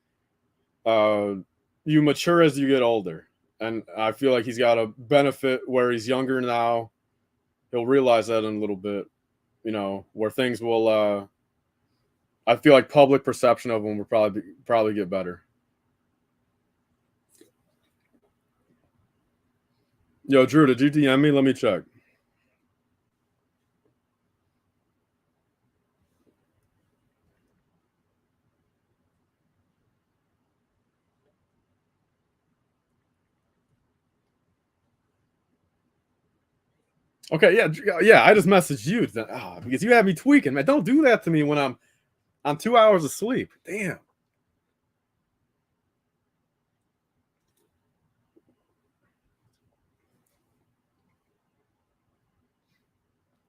uh, you mature as you get older. And I feel like he's got a benefit where he's younger now. He'll realize that in a little bit, where things will, I feel like public perception of him will probably get better. Yo, Drew, did you DM me? Let me check. Okay, yeah, yeah. I just messaged you because you had me tweaking, man. Don't do that to me when I'm on 2 hours of sleep. Damn.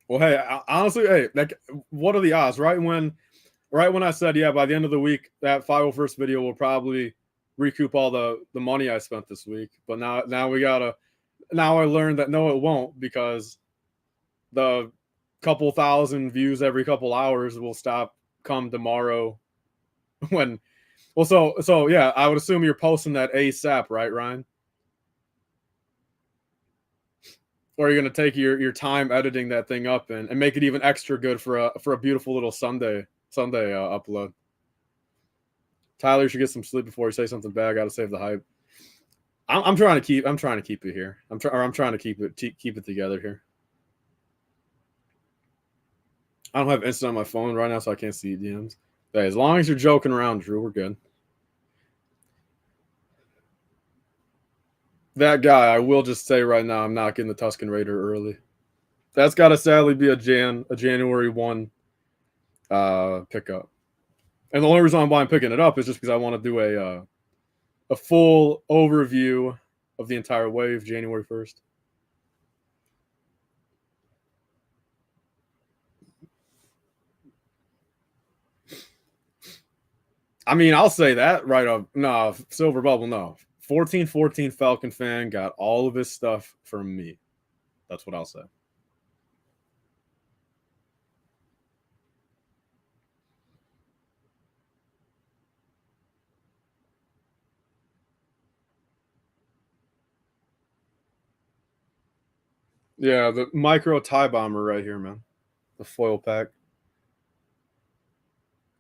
Well, hey, honestly, hey, like, what are the odds? Right when I said, yeah, by the end of the week, that 501st video will probably recoup all the money I spent this week. But now we gotta. Now I learned that no, it won't because the couple thousand views every couple hours will stop come tomorrow. When well, so yeah, I would assume you're posting that ASAP, right, Ryan? Or you're gonna take your time editing that thing up and make it even extra good for a beautiful little Sunday upload. Tyler, you should get some sleep before you say something bad. I got to save the hype. I'm trying to keep it here. I'm trying to keep it together here. I don't have instant on my phone right now, so I can't see DMs. Hey, as long as you're joking around, Drew, we're good. That guy, I will just say right now, I'm not getting the Tuscan Raider early. That's got to sadly be a January 1 pickup. And the only reason why I'm picking it up is just because I want to do a full overview of the entire wave January 1st. I mean, I'll say that right up. No, Silver Bubble, no. 1414 Falcon fan got all of his stuff from me. That's what I'll say. Yeah, the micro tie bomber right here, man. The foil pack.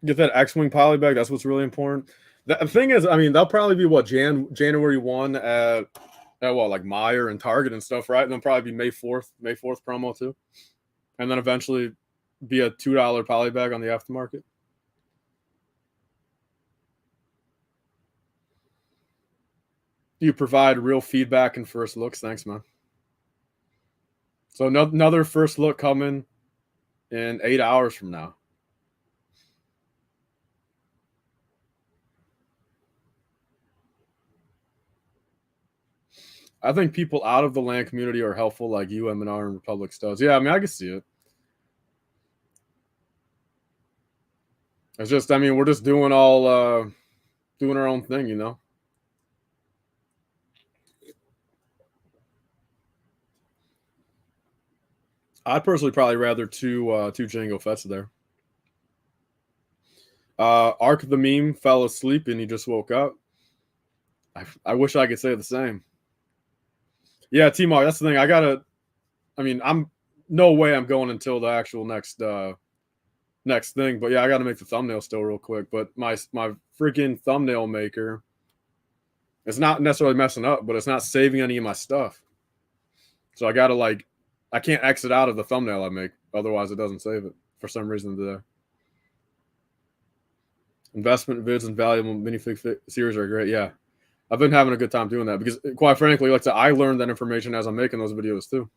Get that X-wing poly bag. That's what's really important. The thing is, I mean, that'll probably be what January 1 at what, like Meyer and Target and stuff, right? And then probably be May 4th promo too, and then eventually be a $2 poly bag on the aftermarket. You provide real feedback and first looks. Thanks, man. So another first look coming in 8 hours from now. I think people out of the land community are helpful, like you, M&R, and Republic does. Yeah, I mean, I can see it. It's just, I mean, we're just doing doing our own thing, you know. I'd personally probably rather two Jango Fett's there. Arc the meme fell asleep and he just woke up. I wish I could say the same. Yeah, T-Mark, that's the thing. I mean, I'm no way I'm going until the actual next thing. But yeah, I gotta make the thumbnail still real quick. But my freaking thumbnail maker, it's not necessarily messing up, but it's not saving any of my stuff. So I gotta I can't exit out of the thumbnail I make, otherwise it doesn't save it for some reason today. Investment vids and valuable minifig series are great. Yeah, I've been having a good time doing that because, quite frankly, like I learned that information as I'm making those videos too.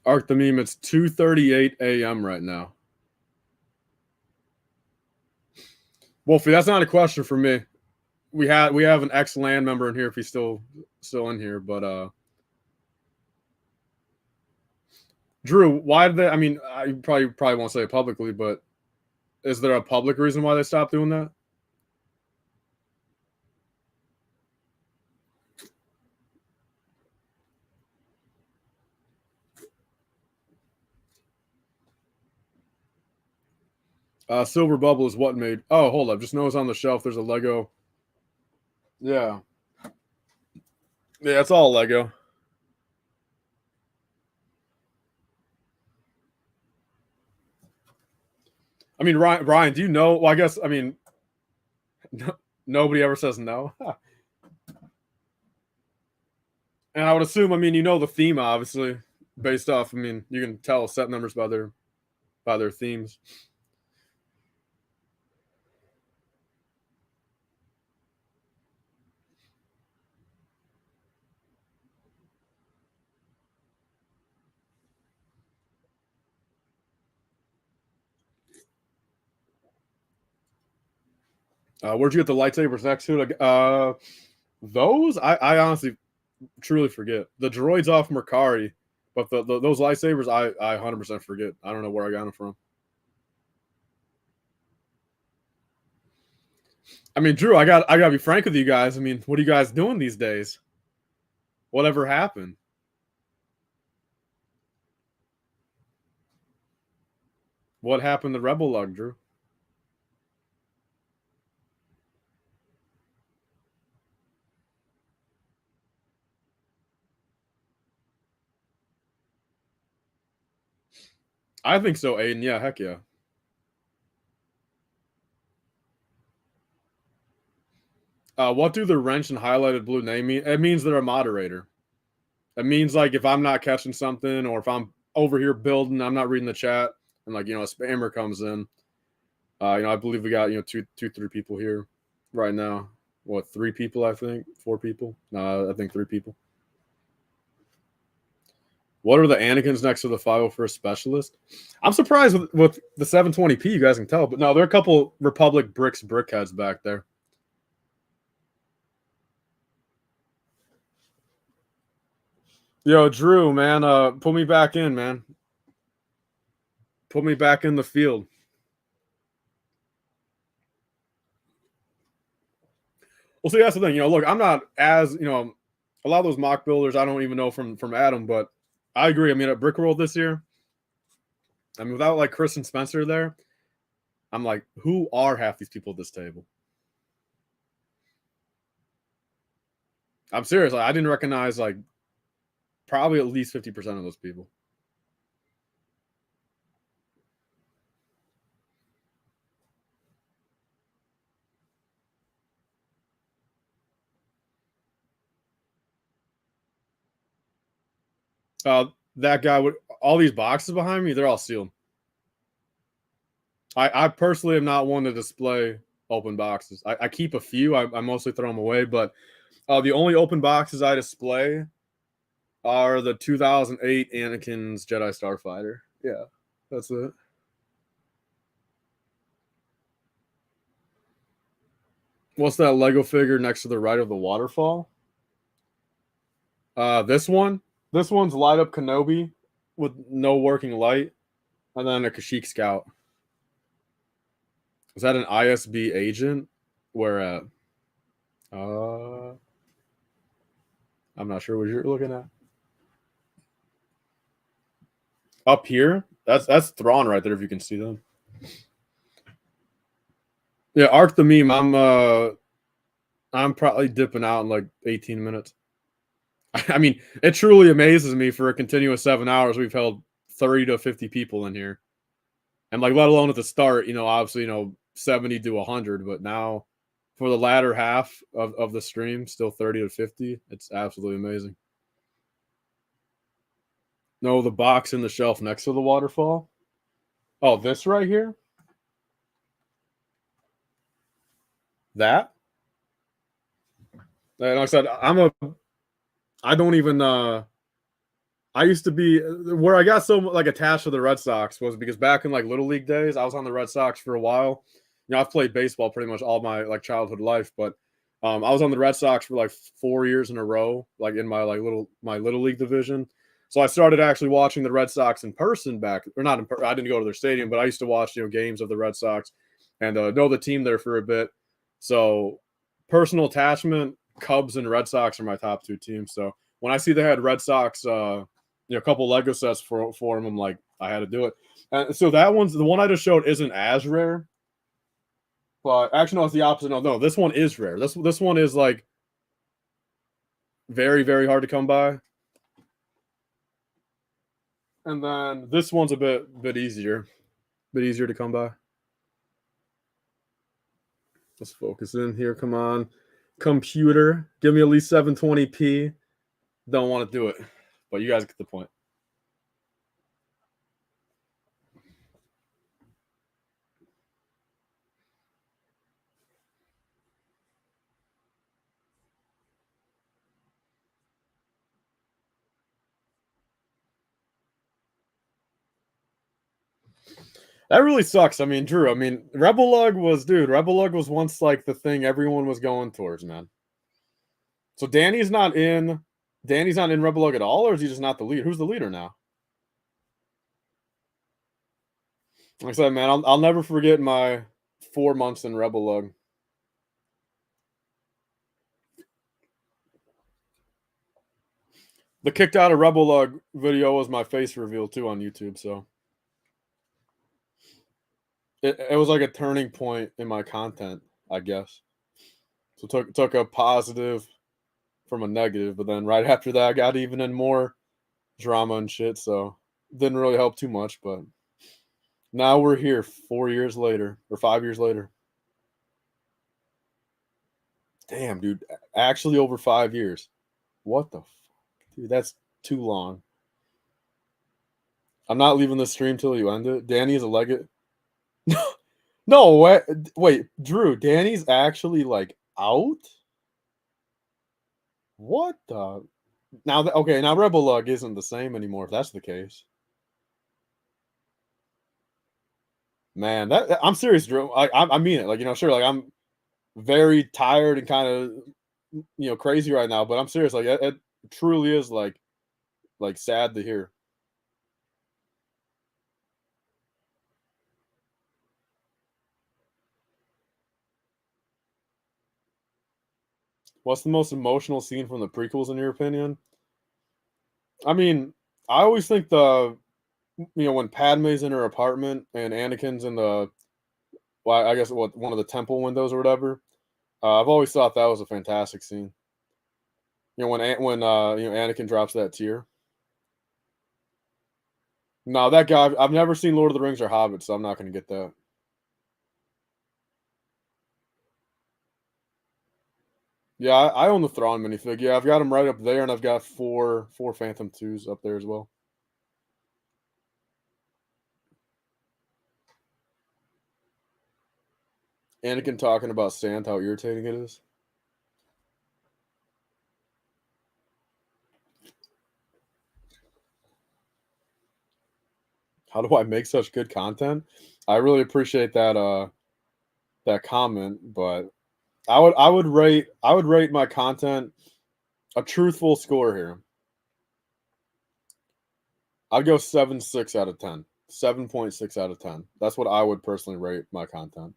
Arc the meme. It's 2:38 a.m. right now. Wolfie, that's not a question for me. We have an ex land member in here if he's still in here, but Drew, why did they? I mean, I probably won't say it publicly, but is there a public reason why they stopped doing that? Silver Bubble is what made. Oh, hold up. Just notice on the shelf there's a Lego. Yeah. Yeah, it's all Lego. I mean, Ryan, do you know? Well, I guess, I mean, nobody ever says no. And I would assume, I mean, you know the theme, obviously, based off, I mean, you can tell set numbers by their themes. Where'd you get the lightsabers next to it? Those I honestly truly forget. The droids off Mercari, but those lightsabers I 100% forget. I don't know where I got them from. I mean, Drew, I gotta be frank with you guys. I mean, what are you guys doing these days? Whatever happened? What happened to Rebel Lug, Drew? I think so, Aiden. Yeah, heck yeah. What do the wrench and highlighted blue name mean? It means they're a moderator. It means like if I'm not catching something or if I'm over here building, I'm not reading the chat, and like a spammer comes in, I believe we got two, 3 people here right now. What, 3 people? I think 4 people. No, I think 3 people. What are the Anakins next to the 501st Specialist? I'm surprised with the 720p. You guys can tell, but no, there are a couple Republic Bricks brickheads back there. Yo, Drew, man, put me back in, man. Put me back in the field. Well, see, that's the thing. Look, I'm not as a lot of those mock builders. I don't even know from Adam, but I agree. I mean, at Brick World this year, I mean, without like Chris and Spencer there, I'm like, who are half these people at this table? I'm serious. Like, I didn't recognize like probably at least 50% of those people. That guy with all these boxes behind me, they're all sealed. I personally am not one to display open boxes. I keep a few. I mostly throw them away, but the only open boxes I display are the 2008 Anakin's Jedi Starfighter. Yeah, that's it. What's that Lego figure next to the right of the waterfall? This one. This one's light up Kenobi with no working light, and then a Kashyyyk Scout. Is that an ISB agent? Where at? I'm not sure what you're looking at. Up here? That's Thrawn right there. If you can see them. Yeah, Arc the Meme. I'm probably dipping out in like 18 minutes. I mean, it truly amazes me for a continuous 7 hours we've held 30 to 50 people in here. And like let alone at the start, obviously, 70 to 100, but now for the latter half of the stream, still 30 to 50. It's absolutely amazing. No, the box in the shelf next to the waterfall. Oh, this right here? That? And like I said, I don't even I used to be where I got so like attached to the Red Sox was because back in like little league days, I was on the Red Sox for a while. I've played baseball pretty much all my like childhood life, but I was on the Red Sox for like 4 years in a row, like in my little league division. So I started actually watching the Red Sox in person back, or not in person. I didn't go to their stadium, but I used to watch games of the Red Sox and know the team there for a bit. So personal attachment, Cubs and Red Sox are my top 2 teams. So when I see they had Red Sox, a couple Lego sets for them, I'm like, I had to do it. And so that one's the one I just showed isn't as rare, but actually no, it's the opposite. No, this one is rare. This one is like very, very hard to come by. And then this one's a bit easier to come by. Let's focus in here. Come on, computer, give me at least 720p. Don't want to do it, but you guys get the point. That really sucks. I mean, Drew, Rebel Lug was once like the thing everyone was going towards, man. So Danny's not in Rebel Lug at all, or is he just not the leader? Who's the leader now? Like I said, man, I'll never forget my 4 months in Rebel Lug. The kicked out of Rebel Lug video was my face reveal too on YouTube, so it was like a turning point in my content, I guess. So took a positive from a negative, but then right after that I got even in more drama and shit, so didn't really help too much, but now we're here 4 years later or 5 years later. Damn, dude, actually over 5 years. What the fuck? Dude, that's too long. I'm not leaving the stream till you end it. Danny is a legate. No, wait, Drew, Danny's actually like out? What the? Now that okay, now Rebel Lug isn't the same anymore if that's the case. Man, I'm serious, Drew. I mean it. Like, sure, like I'm very tired and kind of crazy right now, but I'm serious. Like it truly is like sad to hear. What's the most emotional scene from the prequels in your opinion? I mean, I always think when Padme's in her apartment and Anakin's in well, I guess what one of the temple windows or whatever. I've always thought that was a fantastic scene. When Anakin drops that tear. No, that guy. I've never seen Lord of the Rings or Hobbit, so I'm not going to get that. Yeah, I own the Thrawn minifig. Yeah, I've got them right up there, and I've got four Phantom twos up there as well. Anakin talking about sand, how irritating it is. How do I make such good content? I really appreciate that comment, but I would rate my content a truthful score here. I'd go 7.6 out of 10. 7.6 out of 10. That's what I would personally rate my content.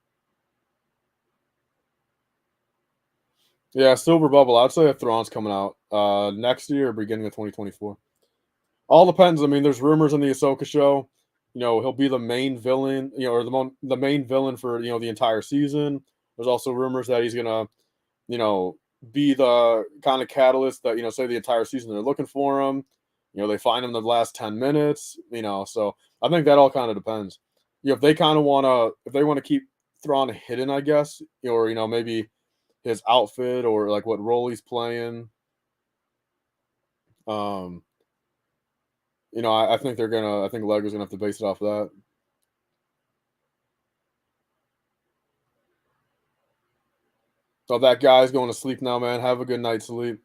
Yeah, Silver Bubble. I'd say a Thrawn's coming out next year or beginning of 2024. All depends. I mean, there's rumors in the Ahsoka show. He'll be the main villain. Or the main villain for the entire season. There's also rumors that he's gonna you know be the kind of catalyst that say the entire season they're looking for him. They find him in the last 10 minutes. So I think that all kind of depends. If they kind of want to keep Thrawn hidden, I guess, or maybe his outfit or like what role he's playing. Um, I think I think Lego's gonna have to base it off of that. So that guy's going to sleep now, man. Have a good night's sleep.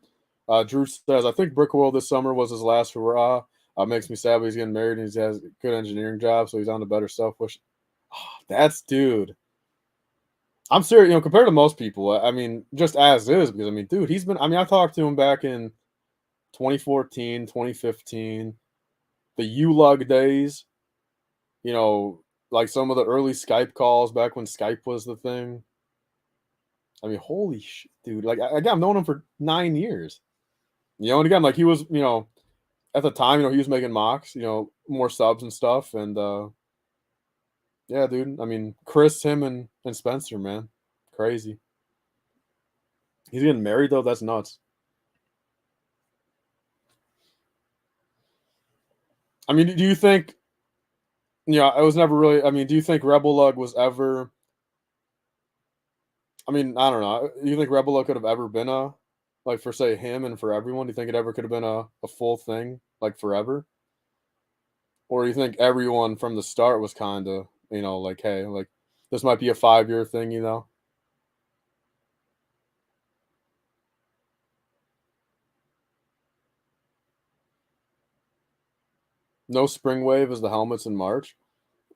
Drew says, I think Brickworld this summer was his last hurrah. Makes me sad, but he's getting married and he has a good engineering job, so he's on to better stuff. Which, that's dude. I'm serious. Compared to most people, I mean, just as is, because I mean, dude, I talked to him back in 2014, 2015, the ULUG days. You know, like some of the early Skype calls back when Skype was the thing. I mean, holy shit, dude! Like, I've known him for 9 years. And again, like he was, at the time, he was making mocks, more subs and stuff, and yeah, dude. I mean, Chris, him, and Spencer, man, crazy. He's getting married though. That's nuts. I mean, do you think? I was never really. I mean, do you think Rebel Lug was ever? I mean, I don't know. Do you think Rebel Lug could have ever been like for say him and for everyone? Do you think it ever could have been a full thing like forever? Or you think everyone from the start was kind of, like, hey, like this might be a 5-year thing? No spring wave as the helmets in March.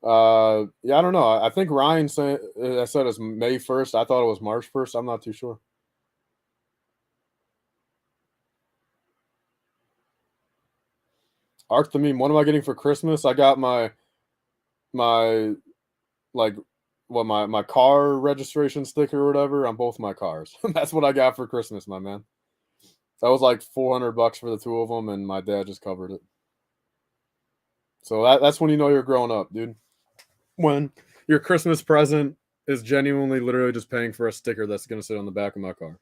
Yeah, I don't know. I think Ryan said I said it's May 1st. I thought it was March 1st. I'm not too sure. Arc the meme. What am I getting for Christmas? I got my like my car registration sticker or whatever on both my cars. That's what I got for Christmas, my man. That was like $400 for the two of them, and my dad just covered it. So that's when you're growing up, dude. When your Christmas present is genuinely literally just paying for a sticker that's gonna sit on the back of my car.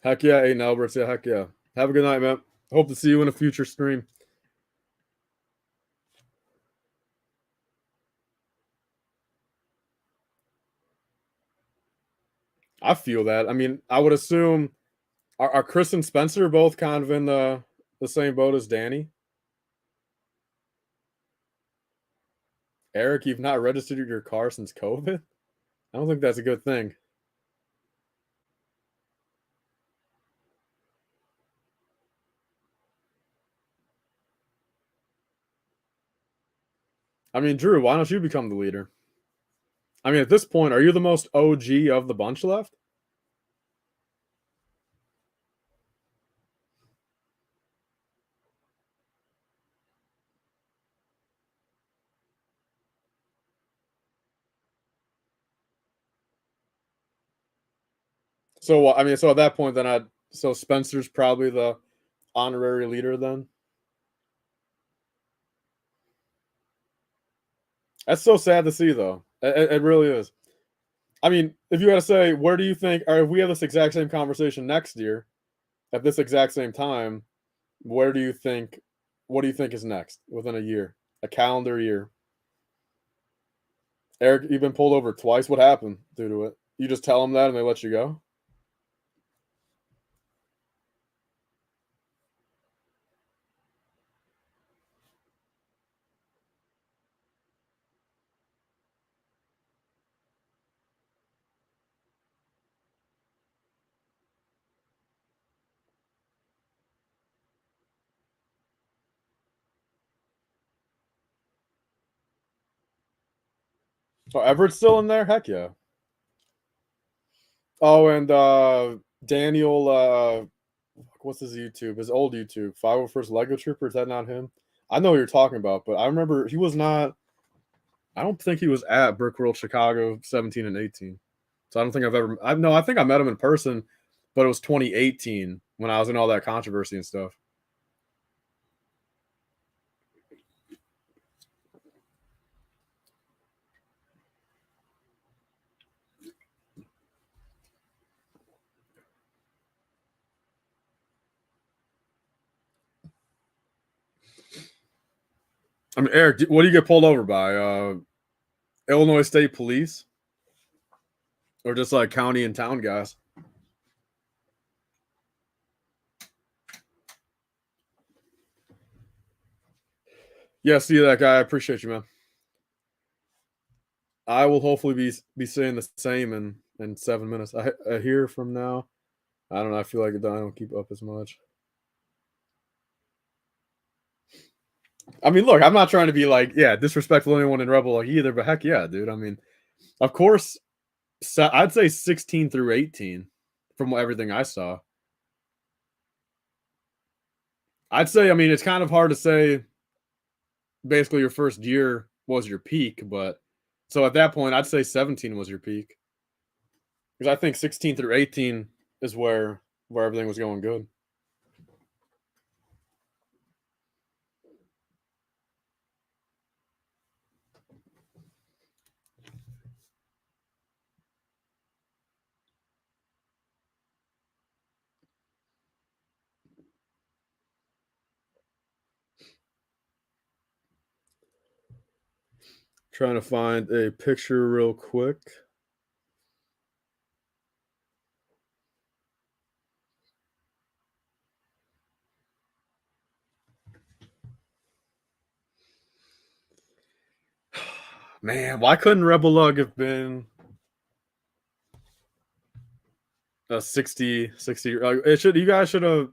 Heck yeah, Aiden Alberts. Yeah, heck yeah. Have a good night, man. Hope to see you in a future stream. I feel that. I mean, I would assume are Chris and Spencer both kind of in the same boat as Danny? Eric, you've not registered your car since COVID? I don't think that's a good thing. I mean, Drew, why don't you become the leader? I mean, at this point, are you the most OG of the bunch left? So I mean, so at that point, then so Spencer's probably the honorary leader then. That's so sad to see, though. It really is. I mean, if you had to say, where do you think, or if we have this exact same conversation next year at this exact same time, where do you think, what do you think is next within a year, a calendar year? Eric, you've been pulled over twice. What happened due to it? You just tell them that and they let you go? Oh, Everett's still in there? Heck yeah. Oh, and Daniel, what's his YouTube? His old YouTube, 501st Lego Trooper. Is that not him? I know what you're talking about, but I remember he was not. I don't think he was at Brick World Chicago 17 and 18. So I don't think I've ever. I no, I think I met him in person, but it was 2018 when I was in all that controversy and stuff. I mean, Eric, what do you get pulled over by? Illinois State Police, or just like county and town guys? Yeah, see that guy. I appreciate you, man. I will hopefully be saying the same in 7 minutes. I hear from now. I don't know. I feel like I don't keep up as much. I mean, look, I'm not trying to be like, yeah, disrespectful to anyone in Rebel like either, but heck yeah, dude. I mean, of course, I'd say 16 through 18 from everything I saw. I'd say, I mean, it's kind of hard to say basically your first year was your peak, but so at that point, I'd say 17 was your peak because I think 16 through 18 is where everything was going good. Trying to find a picture real quick. Man, why couldn't Rebel Lug have been a 60? Like, it should. You guys should have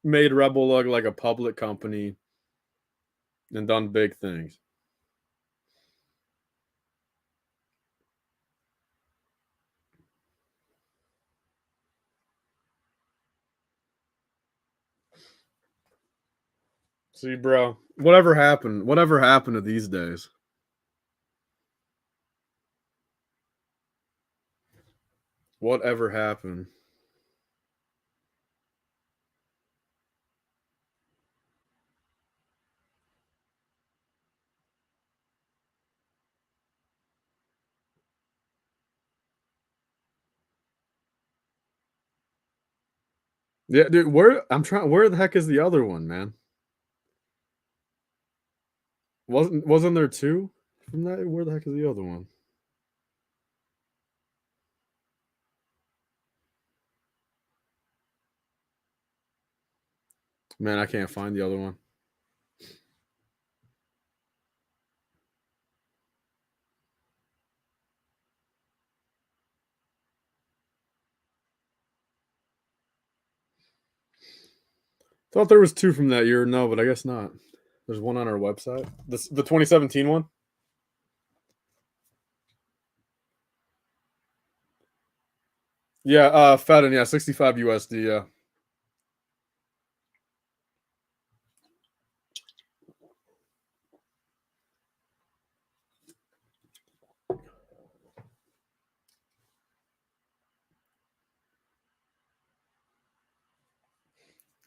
made Rebel Lug like a public company and done big things. See, bro, whatever happened? Whatever happened to these days? Whatever happened? Yeah, dude. Where I'm trying. Where the heck is the other one, man? Wasn't there two from that? Where the heck is the other one? Man, I can't find the other one. Thought there was two from that year. No, but I guess not. There's one on our website. The 2017 one. Yeah, Fedin, yeah, 65 USD, yeah.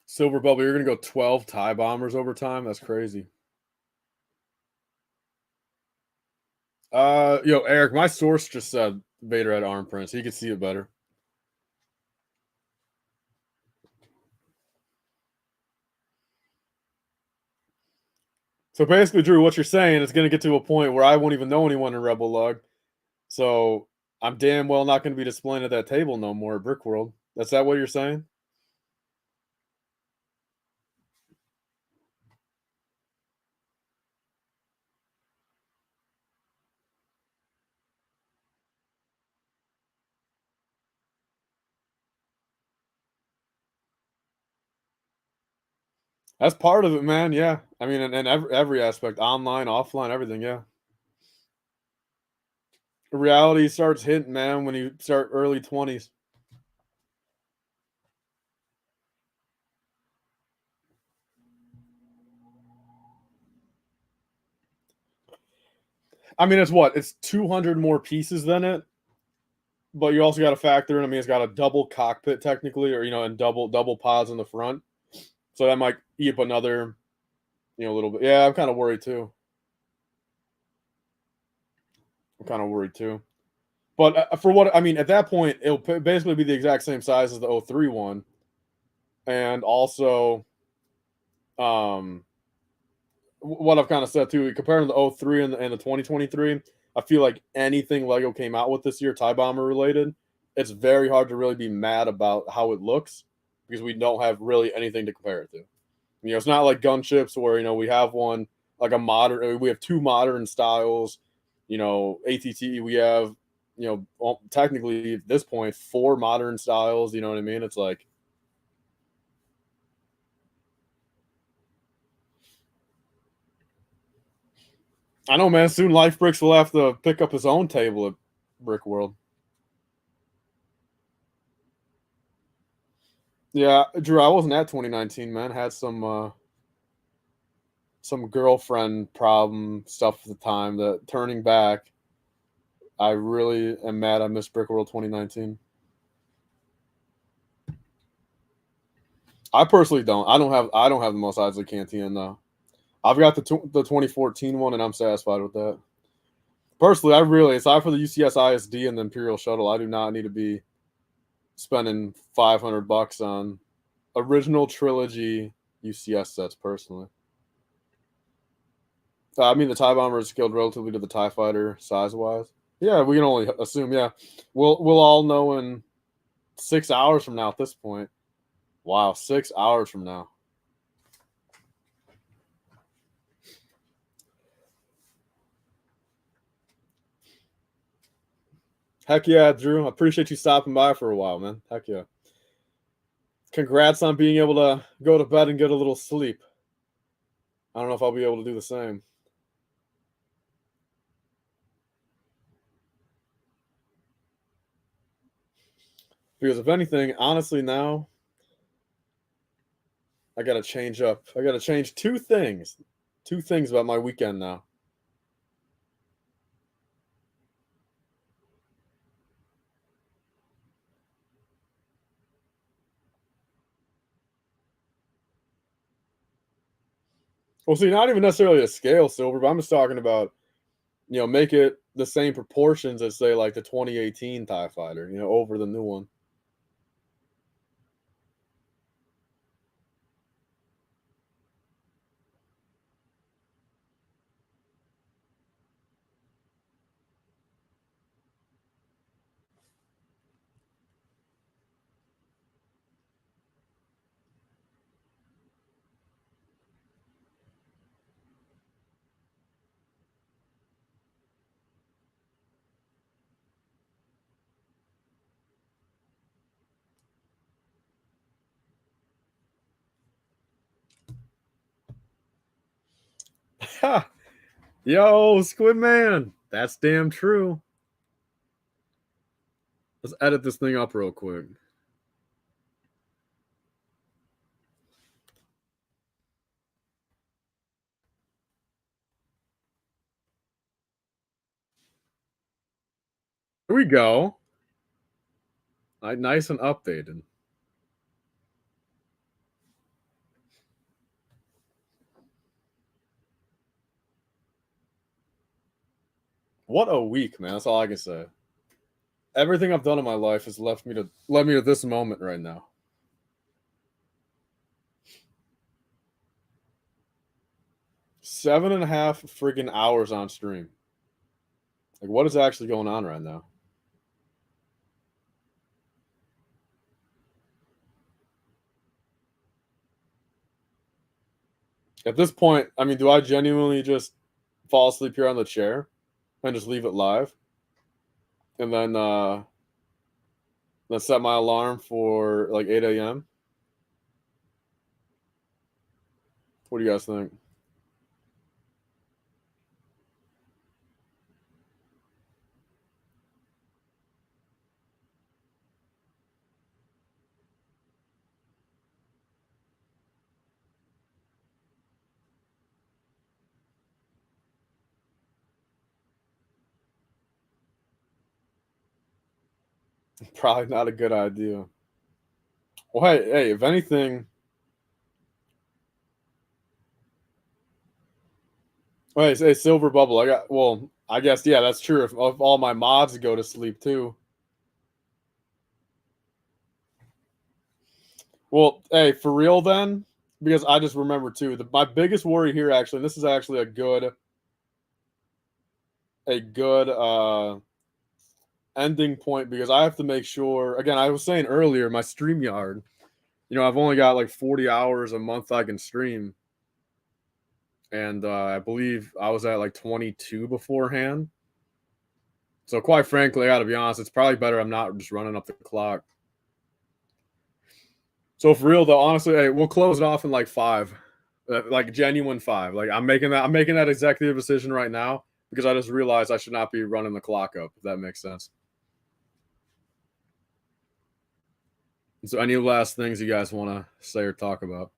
Silver Bubble, you're gonna go 12 tie bombers over time. That's crazy. Yo, Eric, my source just said Vader had arm prints. He could see it better. So basically, Drew, what you're saying is gonna get to a point where I won't even know anyone in Rebel Lug. So I'm damn well not gonna be displaying at that table no more at Brick World. That's that what you're saying? That's part of it, man. Yeah. I mean, and every aspect, online, offline, everything. Yeah. Reality starts hitting, man, when you start early 20s. I mean, it's what? It's 200 more pieces than it, but you also got to factor in. I mean, it's got a double cockpit technically, or and double pods in the front, so that might eat up another, little bit. Yeah, I'm kind of worried too. I'm kind of worried too. But for what I mean, at that point, it'll basically be the exact same size as the '03 one, and also, um, what I've kind of said too, comparing the '03 and the 2023, I feel like anything Lego came out with this year, tie bomber related, it's very hard to really be mad about how it looks because we don't have really anything to compare it to. It's not like gunships where we have one like a modern. We have two modern styles. ATT. We have technically at this point four modern styles. You know what I mean? It's like I know, man. Soon LifeBricks will have to pick up his own table at Brick World. Yeah, Drew, I wasn't at 2019, man. Had some girlfriend problem stuff at the time. That turning back, I really am mad I missed Brick World 2019. I personally don't. I don't have the most odds of Cantina though. I've got the 2014 one, and I'm satisfied with that. Personally, I really, aside for the UCS ISD and the Imperial Shuttle, I do not need to be spending $500 on original trilogy UCS sets. Personally, I mean the TIE bomber is scaled relatively to the TIE fighter size wise. Yeah, we can only assume. Yeah, we'll all know in 6 hours from now. At this point, wow, 6 hours from now. Heck yeah, Drew. I appreciate you stopping by for a while, man. Heck yeah. Congrats on being able to go to bed and get a little sleep. I don't know if I'll be able to do the same. Because if anything, honestly, now I got to change up. I got to change two things. Two things about my weekend now. Well, see, not even necessarily a scale silver, but I'm just talking about, make it the same proportions as, say, like the 2018 TIE Fighter, over the new one. Yo, Squid Man. That's damn true. Let's edit this thing up real quick. Here we go. Nice and updated. What a week, man. That's all I can say. Everything I've done in my life has led me to this moment right now. 7.5 freaking hours on stream. Like, what is actually going on right now? At this point, I mean, do I genuinely just fall asleep here on the chair and just leave it live? And then let's set my alarm for like 8 a.m. What do you guys think? Probably not a good idea. Well, hey, if anything, hey, say Silver Bubble. I guess, yeah, that's true. If all my mods go to sleep too. Well, hey, for real then, because I just remember too, my biggest worry here actually, and this is actually a good ending point because I have to make sure. Again, I was saying earlier, my StreamYard. I've only got like 40 hours a month I can stream, and I believe I was at like 22 beforehand. So quite frankly, I got to be honest, it's probably better I'm not just running up the clock. So for real though, honestly, hey, we'll close it off in like 5, like genuine 5. Like I'm making that executive decision right now because I just realized I should not be running the clock up. If that makes sense. So any last things you guys want to say or talk about?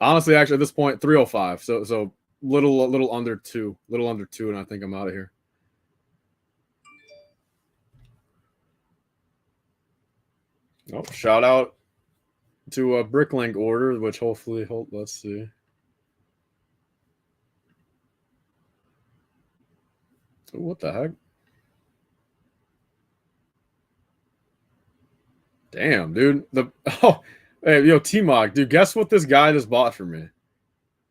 Honestly, actually, at this point, 3:05. So little under 2, and I think I'm out of here. Oh, shout out to a Bricklink order, which hopefully, let's see. What the heck? Damn, dude. Hey, yo, T-Mog, dude, guess what this guy just bought for me?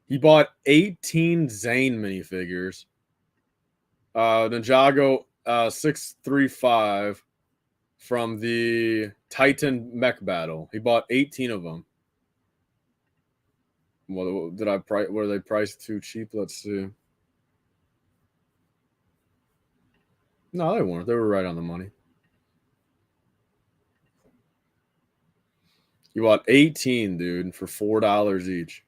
He bought 18 Zane minifigures. Ninjago 635 from the Titan mech battle. He bought 18 of them. Well, were they priced too cheap? Let's see. No, they weren't. They were right on the money. You bought 18, dude, for $4 each.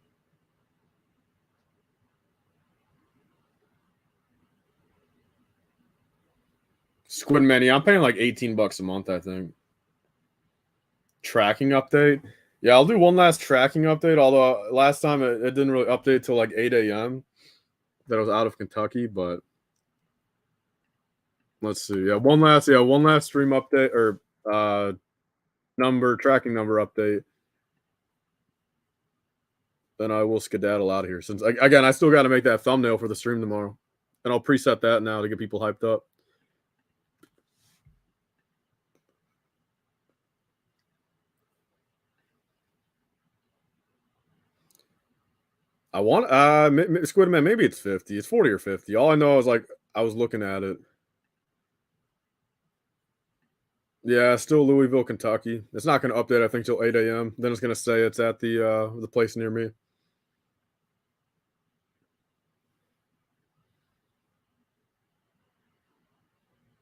Squid Many, I'm paying like $18 a month, I think. Tracking update. Yeah, I'll do one last tracking update. Although last time it didn't really update till like 8 a.m. that I was out of Kentucky, but let's see. Yeah, one last stream update or tracking number update. Then I will skedaddle out of here. Since again, I still got to make that thumbnail for the stream tomorrow, and I'll preset that now to get people hyped up. I want Squidman. Maybe it's 50. It's 40 or 50. All I know is like I was looking at it. Yeah, still Louisville, Kentucky. It's not going to update, I think, till 8 a.m. Then it's going to say it's at the place near me.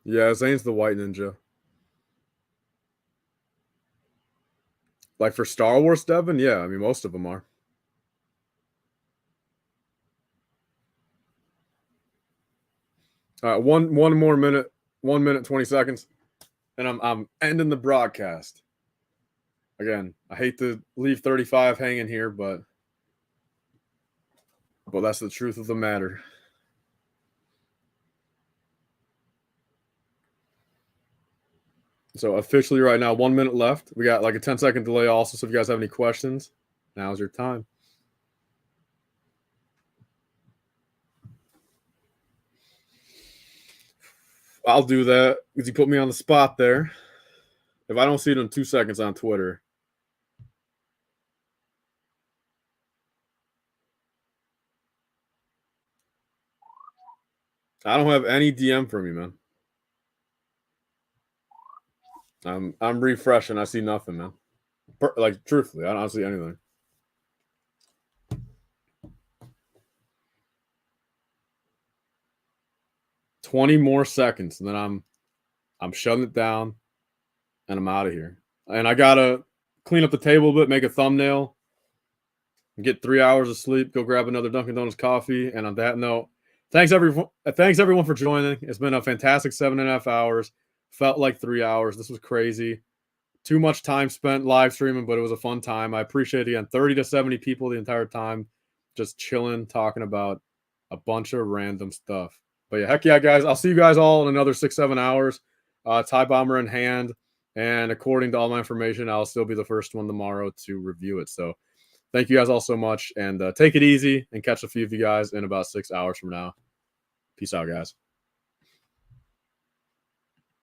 Yeah, Zane's the white ninja. Like for Star Wars, Devin? Yeah, I mean most of them are. All right, one more minute, 1 minute 20 seconds, and I'm ending the broadcast. Again, I hate to leave 35 hanging here, but that's the truth of the matter. So officially right now, 1 minute left. We got like a 10-second delay also. So if you guys have any questions, now's your time. I'll do that because you put me on the spot there. If I don't see it in 2 seconds on Twitter, I don't have any DM from you, man. I'm refreshing. I see nothing, man. Like truthfully, I don't see anything. 20 more seconds, and then I'm shutting it down, and I'm out of here. And I gotta clean up the table a bit, make a thumbnail, get 3 hours of sleep, go grab another Dunkin' Donuts coffee. And on that note, thanks everyone for joining. It's been a fantastic 7.5 hours. Felt like 3 hours. This was crazy. Too much time spent live streaming, but it was a fun time. I appreciate it again. 30 to 70 people the entire time, just chilling, talking about a bunch of random stuff. But yeah, heck yeah, guys. I'll see you guys all in another 6-7 hours. Tie bomber in hand. And according to all my information, I'll still be the first one tomorrow to review it. So thank you guys all so much. And take it easy and catch a few of you guys in about 6 hours from now. Peace out, guys.